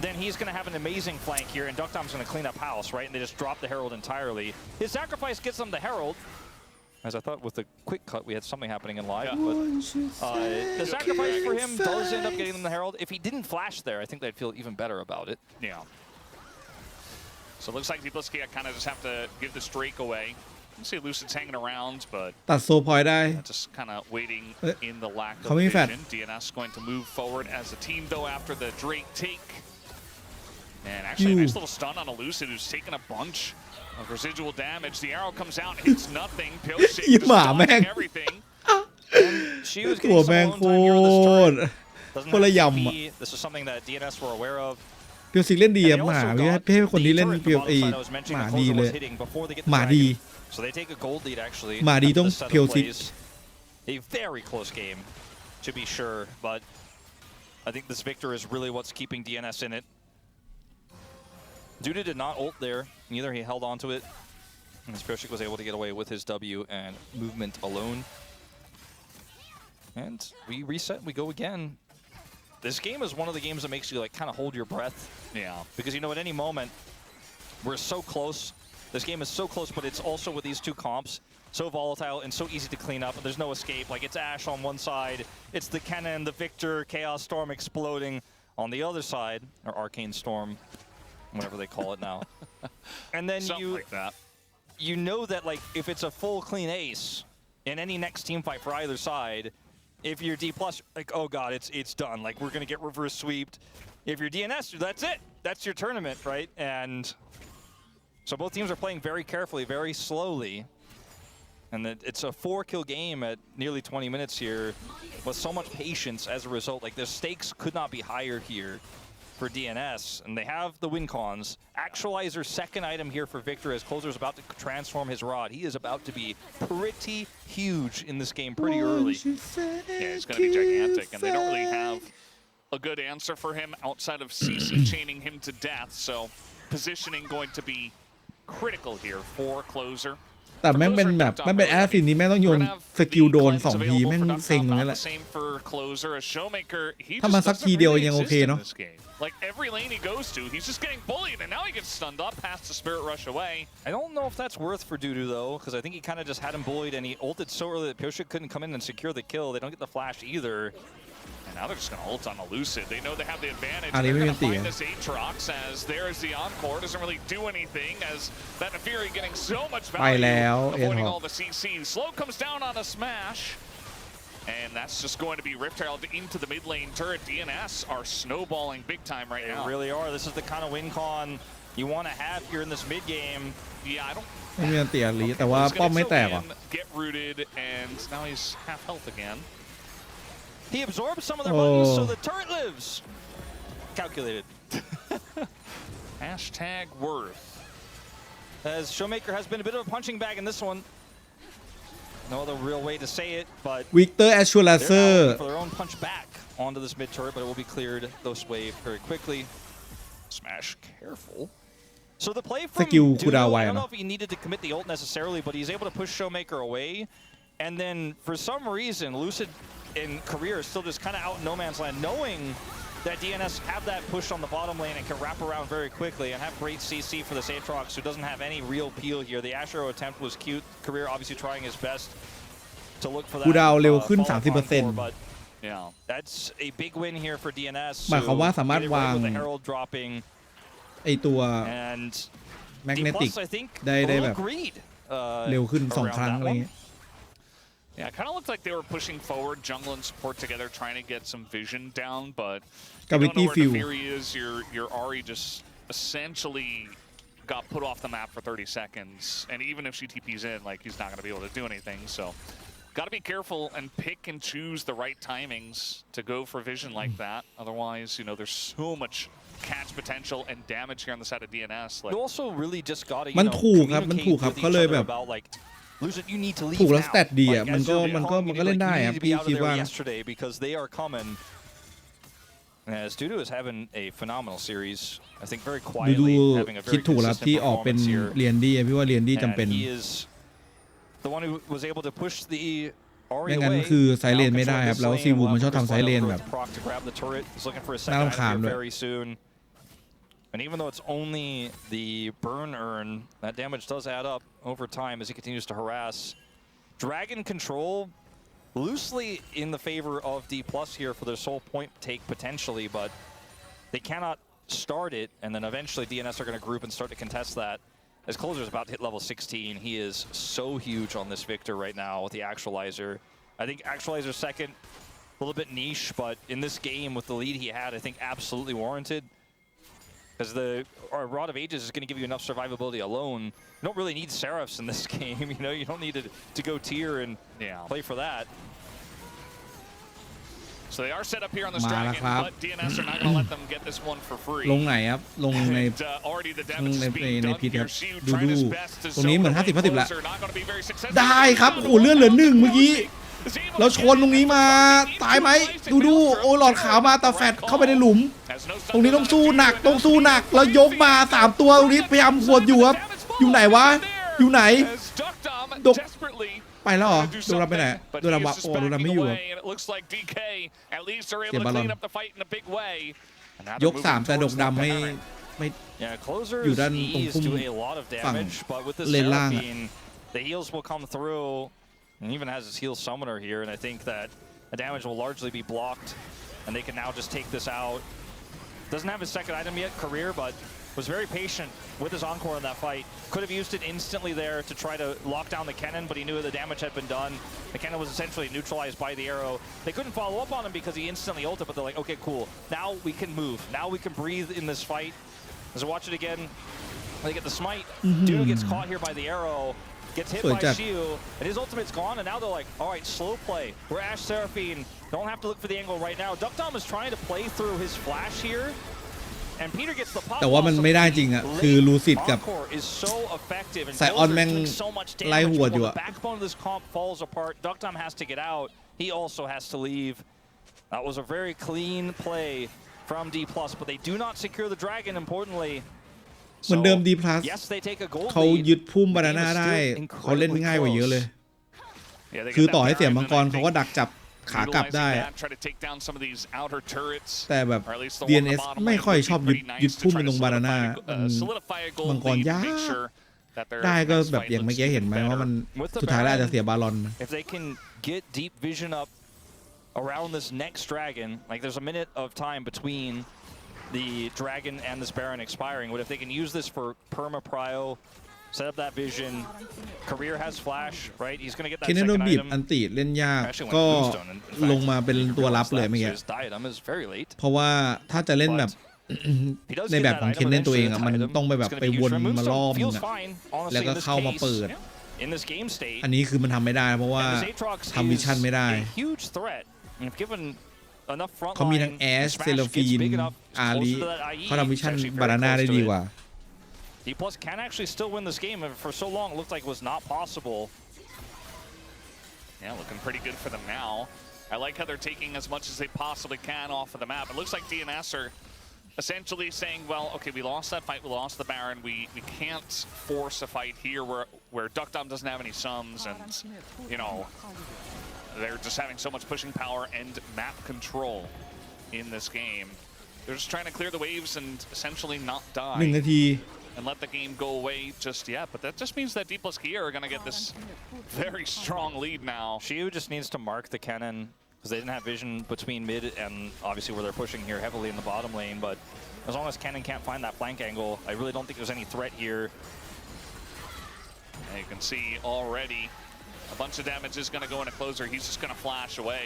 Speaker 1: then he's going to have an amazing flank here, and Duckdom's going to clean up house, right? And they just drop the Herald entirely. His sacrifice gets them the Herald. As I thought with the quick cut, we had something happening in live, but the sacrifice for him does end up getting them the Herald. If he didn't flash there, I think they'd feel even better about it.
Speaker 2: Yeah. So it looks like D+ kind of just have to give this Drake away. You see Lucid's hanging around, but
Speaker 3: ตัดโซพอยได้
Speaker 2: just kind of waiting in the lack of vision. DNS going to move forward as a team, though, after the Drake take. And actually, a nice little stun on a Lucid who's taken a bunch of residual damage. The arrow comes out, hits nothing. Pilshik just dodging everything.
Speaker 1: She was getting some alone time here this turn. Doesn't have to be. This is something that DNS were aware of.
Speaker 3: พิวซิกเล่นดีอะหมาเพ่คนนี้เล่นเปียวหมาดีเลยหมาดี
Speaker 1: So they take a gold lead actually.
Speaker 3: หมาดีต้องพิวซิก
Speaker 1: A very close game, to be sure, but I think this victor is really what's keeping DNS in it. Duda did not ult there, neither he held onto it. And Pioshik was able to get away with his W and movement alone. And we reset, we go again. This game is one of the games that makes you like kind of hold your breath.
Speaker 2: Yeah.
Speaker 1: Because you know at any moment, we're so close. This game is so close, but it's also with these two comps, so volatile and so easy to clean up, and there's no escape. Like, it's Ashe on one side, it's the Kennen, the Victor, Chaos Storm exploding on the other side, or Arcane Storm, whatever they call it now. And then you know that, like, if it's a full clean ace in any next team fight for either side, if you're D+, like, oh god, it's done. Like, we're gonna get reverse sweeped. If you're DNS, that's it. That's your tournament, right? And so both teams are playing very carefully, very slowly. And it's a 4-kill game at nearly 20 minutes here with so much patience as a result. Like, the stakes could not be higher here for DNS. And they have the win cons. Actualizer's second item here for Victor as Closer's about to transform his rod. He is about to be pretty huge in this game pretty early.
Speaker 2: Yeah, it's going to be gigantic. And they don't really have a good answer for him outside of CC chaining him to death. So positioning going to be critical here for Closer.
Speaker 3: แต่แม่งเป็นแบบแม่งเป็นแอสซินนี้แม่งต้องโยนสกิลโดน2ทีแม่งเซ็งนั่นแหละถ้ามาสักทีเดียวยังโอเคเนาะ
Speaker 2: Like every lane he goes to, he's just getting bullied, and now he gets stunned up past the Spirit Rush away.
Speaker 1: I don't know if that's worth for Dudu though, because I think he kind of just had him bullied, and he ulted so early that Pioshik couldn't come in and secure the kill. They don't get the flash either.
Speaker 2: And Now they're just going to ult on Elucid. They know they have the advantage.
Speaker 3: They're
Speaker 2: going to find this Aatrox as there's the Encore. Doesn't really do anything as that Nefiri getting so much value. Avoiding all the CC. Slow comes down on a smash. And that's just going to be Riptailed into the mid lane turret. DNS are snowballing big time right now.
Speaker 1: They really are. This is the kind of win con you want to have here in this mid game.
Speaker 2: Yeah, I don't.
Speaker 3: ไม่มีอันตีอาลีแต่ว่าป้อมไม่แตกว่ะ
Speaker 2: Get rooted and now he's half health again.
Speaker 1: He absorbs some of their buttons, so the turret lives. Calculated.
Speaker 2: Hashtag worth.
Speaker 1: As Showmaker has been a bit of a punching bag in this one. No other real way to say it, but
Speaker 3: Victor Ashurazer
Speaker 1: for their own punch back onto this mid turret, but it will be cleared this wave very quickly.
Speaker 2: Smash careful.
Speaker 1: So the play from Duo, I don't know if he needed to commit the ult necessarily, but he's able to push Showmaker away. And then for some reason, Lucid in career is still just kind of out in no man's land, knowing that DNS have that push on the bottom lane and can wrap around very quickly and have great CC for this Aatrox, who doesn't have any real peel here. The Ashero attempt was cute. Career obviously trying his best to look for that.
Speaker 3: คูดาวเร็วขึ้น 30%
Speaker 1: but yeah, that's a big win here for DNS.
Speaker 3: หมายความว่าสามารถวาง
Speaker 1: the Herald dropping
Speaker 3: ไอตัว
Speaker 1: and
Speaker 3: แมกเนติก
Speaker 1: I think
Speaker 3: ได้แบบ เร็วขึ้น2 ครั้งอะไรเงี้ย
Speaker 2: Yeah, it kind of looked like they were pushing forward, jungle and support together, trying to get some vision down, but you don't know where Nefiri is. Your Ahri just essentially got put off the map for 30 seconds, and even if she TPs in, like, he's not going to be able to do anything, so got to be careful and pick and choose the right timings to go for vision like that. Otherwise, you know, there's so much catch potential and damage here on the side of DNS.
Speaker 1: Like, you also really just got to,
Speaker 3: มันถูกครับเขาเลยแบบ
Speaker 1: Lucid, you need to leave
Speaker 3: ถูกแล้วสเตตดี
Speaker 1: now.
Speaker 3: อ่ะ มันก็เล่นได้อ่ะ พี่คิดว่า
Speaker 1: yesterday because they are coming. As Dudu is having a phenomenal series. I think very quietly having a very
Speaker 3: คิดถูกแล้วที่ออกเป็น
Speaker 1: performance here.
Speaker 3: เรียนดีพี่ว่าเรียนดีจำเป็น
Speaker 1: And he is the one who was able to push the
Speaker 3: ไม่งั้นคือไซเลนไม่ได้ครับแล้วซีวูมันชอบทำไซเลนแบบน่ารำคาญด้วย
Speaker 1: And even though it's only the burn urn, that damage does add up over time as he continues to harass. Dragon control loosely in the favor of D+ here for their sole point take potentially, but they cannot start it, and then eventually DNS are going to group and start to contest that. As Closer is about to hit level 16, he is so huge on this Victor right now with the Actualizer. I think Actualizer's second, a little bit niche, but in this game with the lead he had, I think absolutely warranted. Because the Rod of Ages is going to give you enough survivability alone. You don't really need Seraphs in this game, you know? You don't need to go tier and play for that.
Speaker 2: So they are set up here on this dragon, but DNS are not going to let them get this one for free.
Speaker 3: ลงไหนครับ ลงในพีครับดูตรงนี้เหมือน 50-50 แล้วได้ครับโอ้เลื่อนเหลือ1เมื่อกี้เราชนตรงนี้มาตายไหมดูโอ้หลอดขาวมาตาแฟดเข้าไปในหลุมตรงนี้ต้องสู้หนักแล้วยกมา3ตัวตรงนี้พยายามขวดอยู่ครับอยู่ไหนวะอยู่ไหนดกไปแล้วเหรอโดนรับไปไหนโดนรับวะโอ้โดนรับไม่อยู่ครับเสียบอลลอนยก3แต่ดกดำไม่อยู่ด้านตรงพุ่มฝั่งเลนล่าง
Speaker 1: And even has his heal summoner here, and I think that the damage will largely be blocked, and they can now just take this out. Doesn't have his second item yet, Career, but was very patient with his Encore in that fight. Could have used it instantly there to try to lock down the cannon, but he knew the damage had been done. The cannon was essentially neutralized by the arrow. They couldn't follow up on him because he instantly ulted, but they're like, okay, cool. Now we can move. Now we can breathe in this fight. As I watch it again, they get the smite. Dudu gets caught here by the arrow. Gets hit by Shiu, and his ultimate's gone, and now they're like, all right, slow play. We're Ash Seraphine. Don't have to look for the angle right now. Duckdom is trying to play through his flash here, and Peter gets the pop.
Speaker 3: แต่ว่ามันไม่ได้จริงอ่ะคือลูซิดกับไซออนแม่งไล่หัวอยู่อ่ะ
Speaker 1: Backbone of this comp falls apart. Duckdom has to get out. He also has to leave. That was a very clean play from D+, but they do not secure the dragon, importantly.
Speaker 3: เหมือนเดิม D+ เขายึดพุ่มบานาน่าได้เขาเล่นง่ายกว่าเยอะเลยคือต่อให้เสียมังกรเขาก็ดักจับขากลับได้แต่แบบ DNS ไม่ค่อยชอบยึดพุ่มในตรงบานาน่ามังกรยากได้ก็แบบอย่างเมื่อกี้เห็นไหมว่ามันสุดท้ายแล้วอาจจะเสียบาลอน
Speaker 1: around this next dragon. Like there's a minute of time between the dragon and this Baron expiring. But if they can use this for perma prio, set up that vision. Career has flash, right? He's gonna get that second item.
Speaker 3: อันติเล่นยากก็ลงมาเป็นตัวรับเลยเมื่อกี้เพราะว่าถ้าจะเล่นแบบในแบบของเคนเล่นตัวเองอ่ะมันต้องไปแบบไปวนมารอบนึงแล้วก็เข้ามาเปิดอันนี้คือมันทำไม่ได้เพราะว่าทำวิชั่นไม่ได้เขามีทั้งแอชเซลฟีนอาลีเขาทำวิชั่นบานาน่าได้ดีกว่า
Speaker 1: D+ can actually still win this game, and for so long it looked like it was not possible.
Speaker 2: Yeah, looking pretty good for them now. I like how they're taking as much as they possibly can off of the map. It looks like DNS are essentially saying, well, okay, we lost that fight, we lost the Baron, we can't force a fight here where Duckdom doesn't have any sums, and, you know, they're just having so much pushing power and map control in this game. They're just trying to clear the waves and essentially not die.
Speaker 3: 1 นาที
Speaker 2: And let the game go away just yet, but that just means that D+ Kia are going to get this very strong lead now.
Speaker 1: Shiu just needs to mark the cannon because they didn't have vision between mid and obviously where they're pushing here heavily in the bottom lane, but as long as Cannon can't find that flank angle, I really don't think there's any threat here.
Speaker 2: And you can see already a bunch of damage is going to go into closer. He's just going to flash away.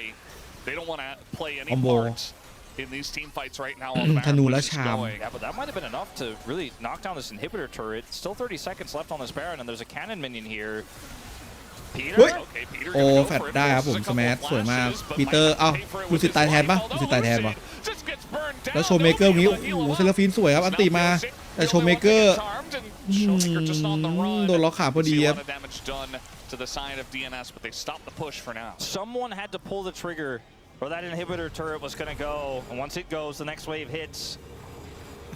Speaker 2: They don't want to play any part in these team fights right now on the Baron, which is going.
Speaker 1: Yeah, but that might have been enough to really knock down this inhibitor turret. Still 30 seconds left on this Baron, and there's a cannon minion here.
Speaker 3: Peter, โอ้แฟดได้ครับผมสแมทสวยมากปีเตอร์เอ้าดูสิตายแทนปะดูสิตายแทนปะแล้วโชว์เมเกอร์นี้โอ้โหเซเลฟินสวยครับอันติมาแต่โชว์เมเกอร์โดนล็อกขาพอดีครับ
Speaker 2: to the side of DNS, but they stopped the push for now.
Speaker 1: Someone had to pull the trigger, or that inhibitor turret was going to go. And once it goes, the next wave hits.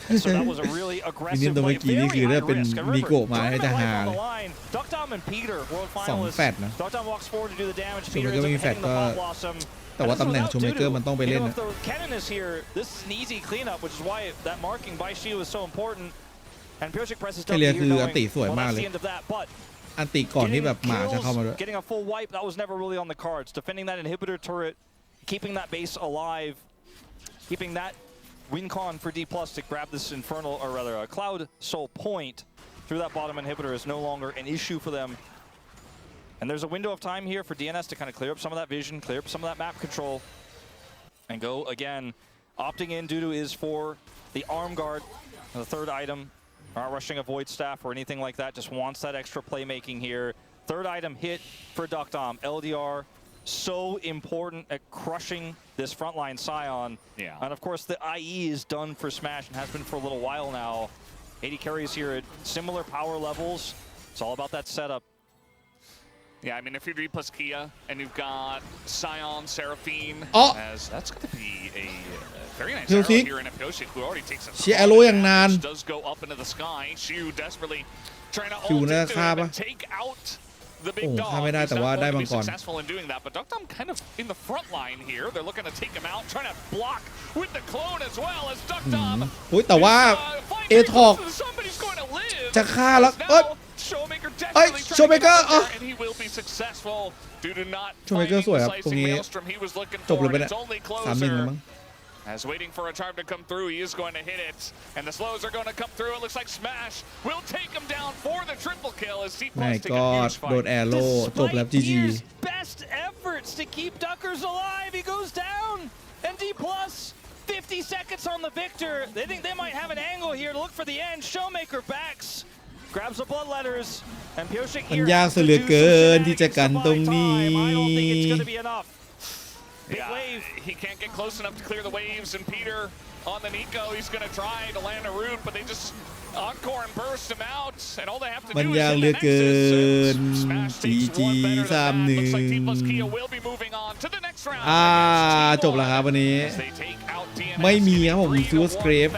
Speaker 1: And so that was a really aggressive play. Very high risk. On the line. Duckdom and Peter, world finalists. Duckdom walks forward to do the damage. Peter is hitting the bot blossom.
Speaker 3: แต่ว่าตำแหน่งโชว์เมเกอร์มันต้องไปเล่นนะ
Speaker 1: Cannon is here. This is an easy cleanup, which is why that marking by Shiu is so important. And Piercik presses down here knowing, well, that's the end of that. But
Speaker 3: อันติก่อนที่แบบหมาจะเข้ามาด้วย
Speaker 1: getting a full wipe, that was never really on the cards. Defending that inhibitor turret, keeping that base alive, keeping that win con for D+ to grab this infernal, or rather a Cloud Soul point through that bottom inhibitor is no longer an issue for them. And there's a window of time here for DNS to kind of clear up some of that vision, clear up some of that map control, and go again. Opting in due to is for the arm guard, the third item. Not rushing a Void Staff or anything like that, just wants that extra playmaking here. Third item hit for Duckdom. LDR, so important at crushing this frontline Scion.
Speaker 2: Yeah.
Speaker 1: And of course the IE is done for Smash and has been for a little while now. 80 carries here at similar power levels. It's all about that setup.
Speaker 2: Yeah, I mean, if you're D+ Kia and you've got Scion, Seraphine, as that's going to be a very nice arrow here in Pyosik, who already takes a does go up into the sky. Shiu desperately trying to ult into him and take out the big dog. He's not going to be successful in doing that, but Duckdom kind of in the front line here. They're looking to take him out, trying to block with the clone as well as Duckdom.
Speaker 3: แต่ว่าเอทอกจะฆ่าแล้วโชว์เมเกอร์โชว์เมเกอร์สวยครับตรงนี้จบเลยไปเนี่ย3-1แล้วมั้ง
Speaker 2: As waiting for a charm to come through, he is going to hit it, and the slows are going to come through. It looks like Smash will take him down for the triple kill as D+ take a huge fight.
Speaker 3: โดนแอโร่จบแล้ว GG.
Speaker 1: Best efforts to keep Duckers alive. He goes down, and D+ 50 seconds on the victor. They think they might have an angle here to look for the end. Showmaker backs, grabs the bloodletters, and Pyosik here.
Speaker 3: มันยากเสียเหลือเกินที่จะกันตรงนี้
Speaker 1: I don't think it's going to be enough.
Speaker 2: Yeah, he can't get close enough to clear the waves, and Peter on the Nico, he's going to try to land a root, but they just encore and burst him out, and all they have to do is hit the nexus. Smash takes one better than that. Looks like D+ Kia will be moving on to the next round.
Speaker 3: จบแล้วครับวันนี้ไม่มีครับผมซูสเกรฟ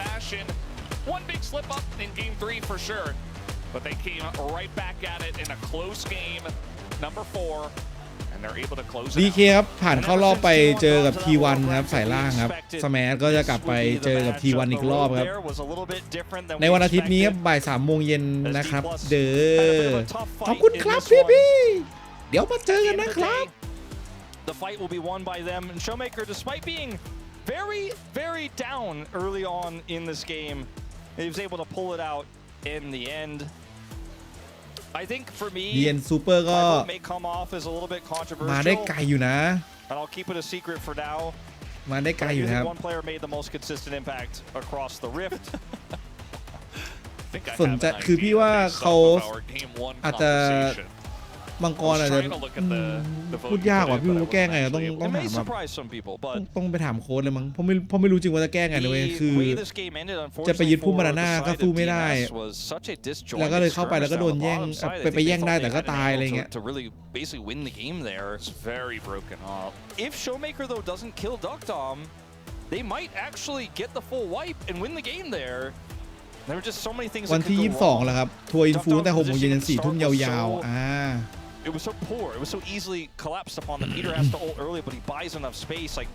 Speaker 2: One big slip up in game 3 for sure, but they came right back at it in a close game, number 4.
Speaker 3: DK ครับผ่านเข้ารอบไปเจอกับ T1 ครับสายล่างครับสแมทก็จะกลับไปเจอกับ T1 อีกรอบครับในวันอาทิตย์นี้บ่าย 3 โมงเย็นนะครับเด้อขอบคุณครับพี่เดี๋ยวมาเจอกันนะครับ
Speaker 1: the fight will be won by them. And Showmaker, despite being very, very down early on in this game, he was able to pull it out in the end. I think for me,
Speaker 3: DN Super ก็
Speaker 1: my vote may come off as a little bit
Speaker 3: มาได้
Speaker 1: controversial,
Speaker 3: ไกลอยู่นะ
Speaker 1: and I'll keep it a secret for now.
Speaker 3: มาได้ไกล
Speaker 1: I
Speaker 3: อยู่
Speaker 1: do
Speaker 3: นะครับ
Speaker 1: think one player made the most consistent impact across the rift.
Speaker 3: สนใจคือพี่ว่าเขาอาจจะมังกรอาจจะพูดยากว่ะพี่รู้แก้ไงต้อง
Speaker 1: It
Speaker 3: ถาม
Speaker 1: may
Speaker 3: แบบ
Speaker 1: surprise some people, but
Speaker 3: ต้องไปถามโค้ชเลยมั้งเพราะไม่รู้จริงว่าจะแก้ไงเลยคือ
Speaker 1: the way this game ended,
Speaker 3: จะไปยึด
Speaker 1: unfortunately
Speaker 3: พุ่ม
Speaker 1: for
Speaker 3: บานาน่า
Speaker 1: the
Speaker 3: ก็
Speaker 1: side
Speaker 3: สู้
Speaker 1: of
Speaker 3: ไม่ได้
Speaker 1: DNS was such a
Speaker 3: แล้วก็เลยเข้าไปแล้วก็โดน
Speaker 1: disjointed
Speaker 3: แย่ง
Speaker 1: skirmish down the bottom side. I
Speaker 3: ไป
Speaker 1: think
Speaker 3: แย่ง
Speaker 1: they
Speaker 3: ได้
Speaker 1: thought
Speaker 3: แต่
Speaker 1: they
Speaker 3: ก็
Speaker 1: had
Speaker 3: ตาย
Speaker 1: been
Speaker 3: อะไร
Speaker 1: able
Speaker 3: เงี้ย
Speaker 1: to really basically win the game there.
Speaker 2: It's very broken up.
Speaker 1: If Showmaker though doesn't kill Duckdom, they might actually get the full wipe and win the game there. There were just so many things
Speaker 3: วัน
Speaker 1: that
Speaker 3: ที่
Speaker 1: could go
Speaker 3: 22
Speaker 1: wrong.
Speaker 3: แล้วครับทัวร์อินฟูตั้งแต่ 6 โมงเย็น 4 ทุ่มยาวๆ
Speaker 1: It was so poor. It was so easily collapsed upon them. Peter has to ult early, but he buys enough space. Like,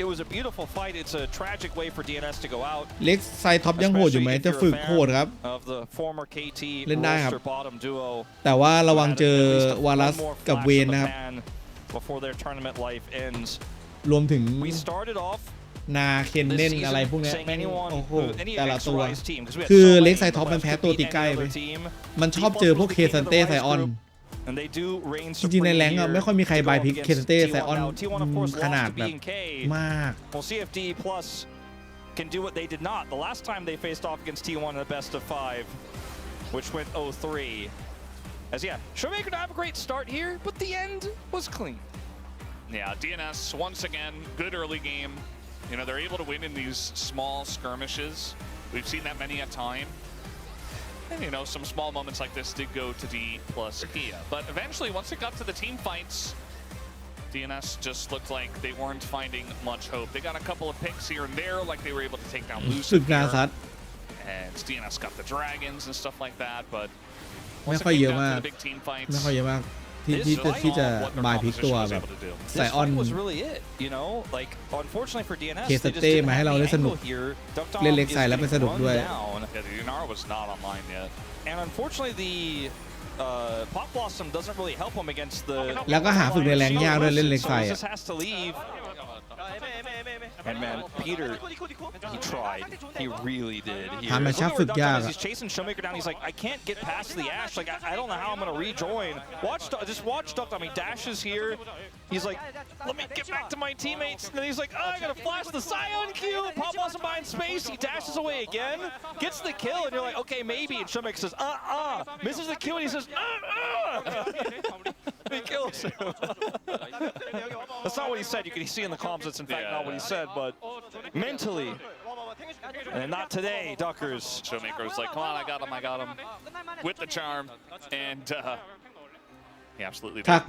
Speaker 1: it was a beautiful fight. It's a tragic way for DNS to go out.
Speaker 3: เล็กไซท็อปยังโหดอยู่ไหม
Speaker 1: Especially if
Speaker 3: จะ
Speaker 1: you're
Speaker 3: ฝึก
Speaker 1: a
Speaker 3: โหด
Speaker 1: fan
Speaker 3: ครับ
Speaker 1: of the former KT
Speaker 3: เล่นได้ครับ
Speaker 1: roster bottom duo.
Speaker 3: แต่ว่าระวังเจอ
Speaker 1: At least
Speaker 3: วารัส
Speaker 1: one more
Speaker 3: กับ
Speaker 1: flash
Speaker 3: เวน
Speaker 1: in the
Speaker 3: นะครับ
Speaker 1: pan before their tournament life ends.
Speaker 3: รวมถึง
Speaker 1: We started off
Speaker 3: นาเคนเน่น
Speaker 1: this
Speaker 3: อะไร
Speaker 1: season
Speaker 3: พวกเนี้ย
Speaker 1: saying
Speaker 3: แม่ง
Speaker 1: anyone
Speaker 3: โอ้โห
Speaker 1: any
Speaker 3: แต่ละตัว
Speaker 1: X-Rise team, 'cause we had
Speaker 3: คือ
Speaker 1: so
Speaker 3: เล็ก
Speaker 1: many
Speaker 3: ไซท็อป
Speaker 1: on
Speaker 3: มัน
Speaker 1: the
Speaker 3: แพ้
Speaker 1: left
Speaker 3: ตัว
Speaker 1: could
Speaker 3: ตี
Speaker 1: beat
Speaker 3: ใกล้
Speaker 1: any
Speaker 3: ไป
Speaker 1: other team.
Speaker 3: มันชอบเจอพวกเคซันเต้ไซออน
Speaker 1: And they do reign
Speaker 3: จริงๆใน
Speaker 1: supreme
Speaker 3: แรงค์อะ
Speaker 1: here
Speaker 3: ไม่ค่อยมีใคร
Speaker 1: to go
Speaker 3: บายพิก
Speaker 1: up
Speaker 3: เคซัน
Speaker 1: against
Speaker 3: เต้ไซ
Speaker 1: T1
Speaker 3: ออน
Speaker 1: now. T1 of course
Speaker 3: ข
Speaker 1: lost
Speaker 3: นาด
Speaker 1: to
Speaker 3: แบบ
Speaker 1: B&K.
Speaker 3: มาก
Speaker 1: Well, CFD plus can do what they did not the last time they faced off against T1 in the best of 5, which went 0-3. As yeah, Showmaker to have a great start here, but the end was clean.
Speaker 2: Yeah, DNS once again, good early game. You know, they're able to win in these small skirmishes. We've seen that many a time. And, you know, some small moments like this did go to D plus Kia. But eventually, once it got to the team fights, DNS just looked like they weren't finding much hope. They got a couple of picks here and there, like they were able to take down
Speaker 3: ศึก
Speaker 2: Lucid
Speaker 3: นาซัด
Speaker 2: and DNS got the dragons and stuff like that. But
Speaker 3: ไม่
Speaker 2: once it
Speaker 3: ค่อยเย
Speaker 2: came
Speaker 3: อะ
Speaker 2: down
Speaker 3: มาก
Speaker 2: to the big team fights,
Speaker 3: ไม่ค่อยเยอะมากที่
Speaker 1: This
Speaker 3: ที่จะ
Speaker 2: what their
Speaker 3: บายพลิก
Speaker 2: composition
Speaker 3: ตัว
Speaker 2: was
Speaker 3: แบบ
Speaker 2: able to do.
Speaker 3: ไซออน
Speaker 1: This fight was really it, you know, like unfortunately for DNS,
Speaker 3: Case
Speaker 1: they just
Speaker 3: Tate
Speaker 1: didn't
Speaker 3: มาให้
Speaker 1: have
Speaker 3: เรา
Speaker 1: the
Speaker 3: ได้สนุก
Speaker 1: angle here. Duckdom
Speaker 3: เล่นเล็ก
Speaker 1: is
Speaker 3: ไซด์แล้วเป็น
Speaker 1: getting
Speaker 3: สนุก
Speaker 1: run
Speaker 3: ด้วย
Speaker 1: down.
Speaker 2: Yeah, the Dinar was not online yet.
Speaker 1: And unfortunately, the Pop Blossom doesn't really help him against the.
Speaker 3: แล้วก็หาฝึกในแรงยากด้วยเล่นเล็ก
Speaker 1: So
Speaker 3: ไซ
Speaker 1: he
Speaker 3: ด์อะ
Speaker 1: just has to leave. And man, Peter, he tried. He really did. Here.
Speaker 3: หาแมตช์อัพ
Speaker 1: Look
Speaker 3: ฝึ
Speaker 1: at
Speaker 3: ก
Speaker 1: where
Speaker 3: ยาก
Speaker 1: Duckdom is.
Speaker 3: อะ
Speaker 1: He's chasing Showmaker down. He's like, I can't get past the Ash. Like, I don't know how I'm gonna rejoin. Just watch Duckdom. He dashes here. He's like, let me get back to my teammates. And then he's like, oh, I gotta flash the Scion Q. Pop Blossom behind space. He dashes away again. Gets the kill, and you're like, okay, maybe. And Showmaker says, misses the kill, and he says, He kills him. That's not what he said. You can see in the comms that's in fact not what he said, but mentally. And not today, Duckers.
Speaker 2: Showmaker was like, come on, I got him. With the charm. And he absolutely did.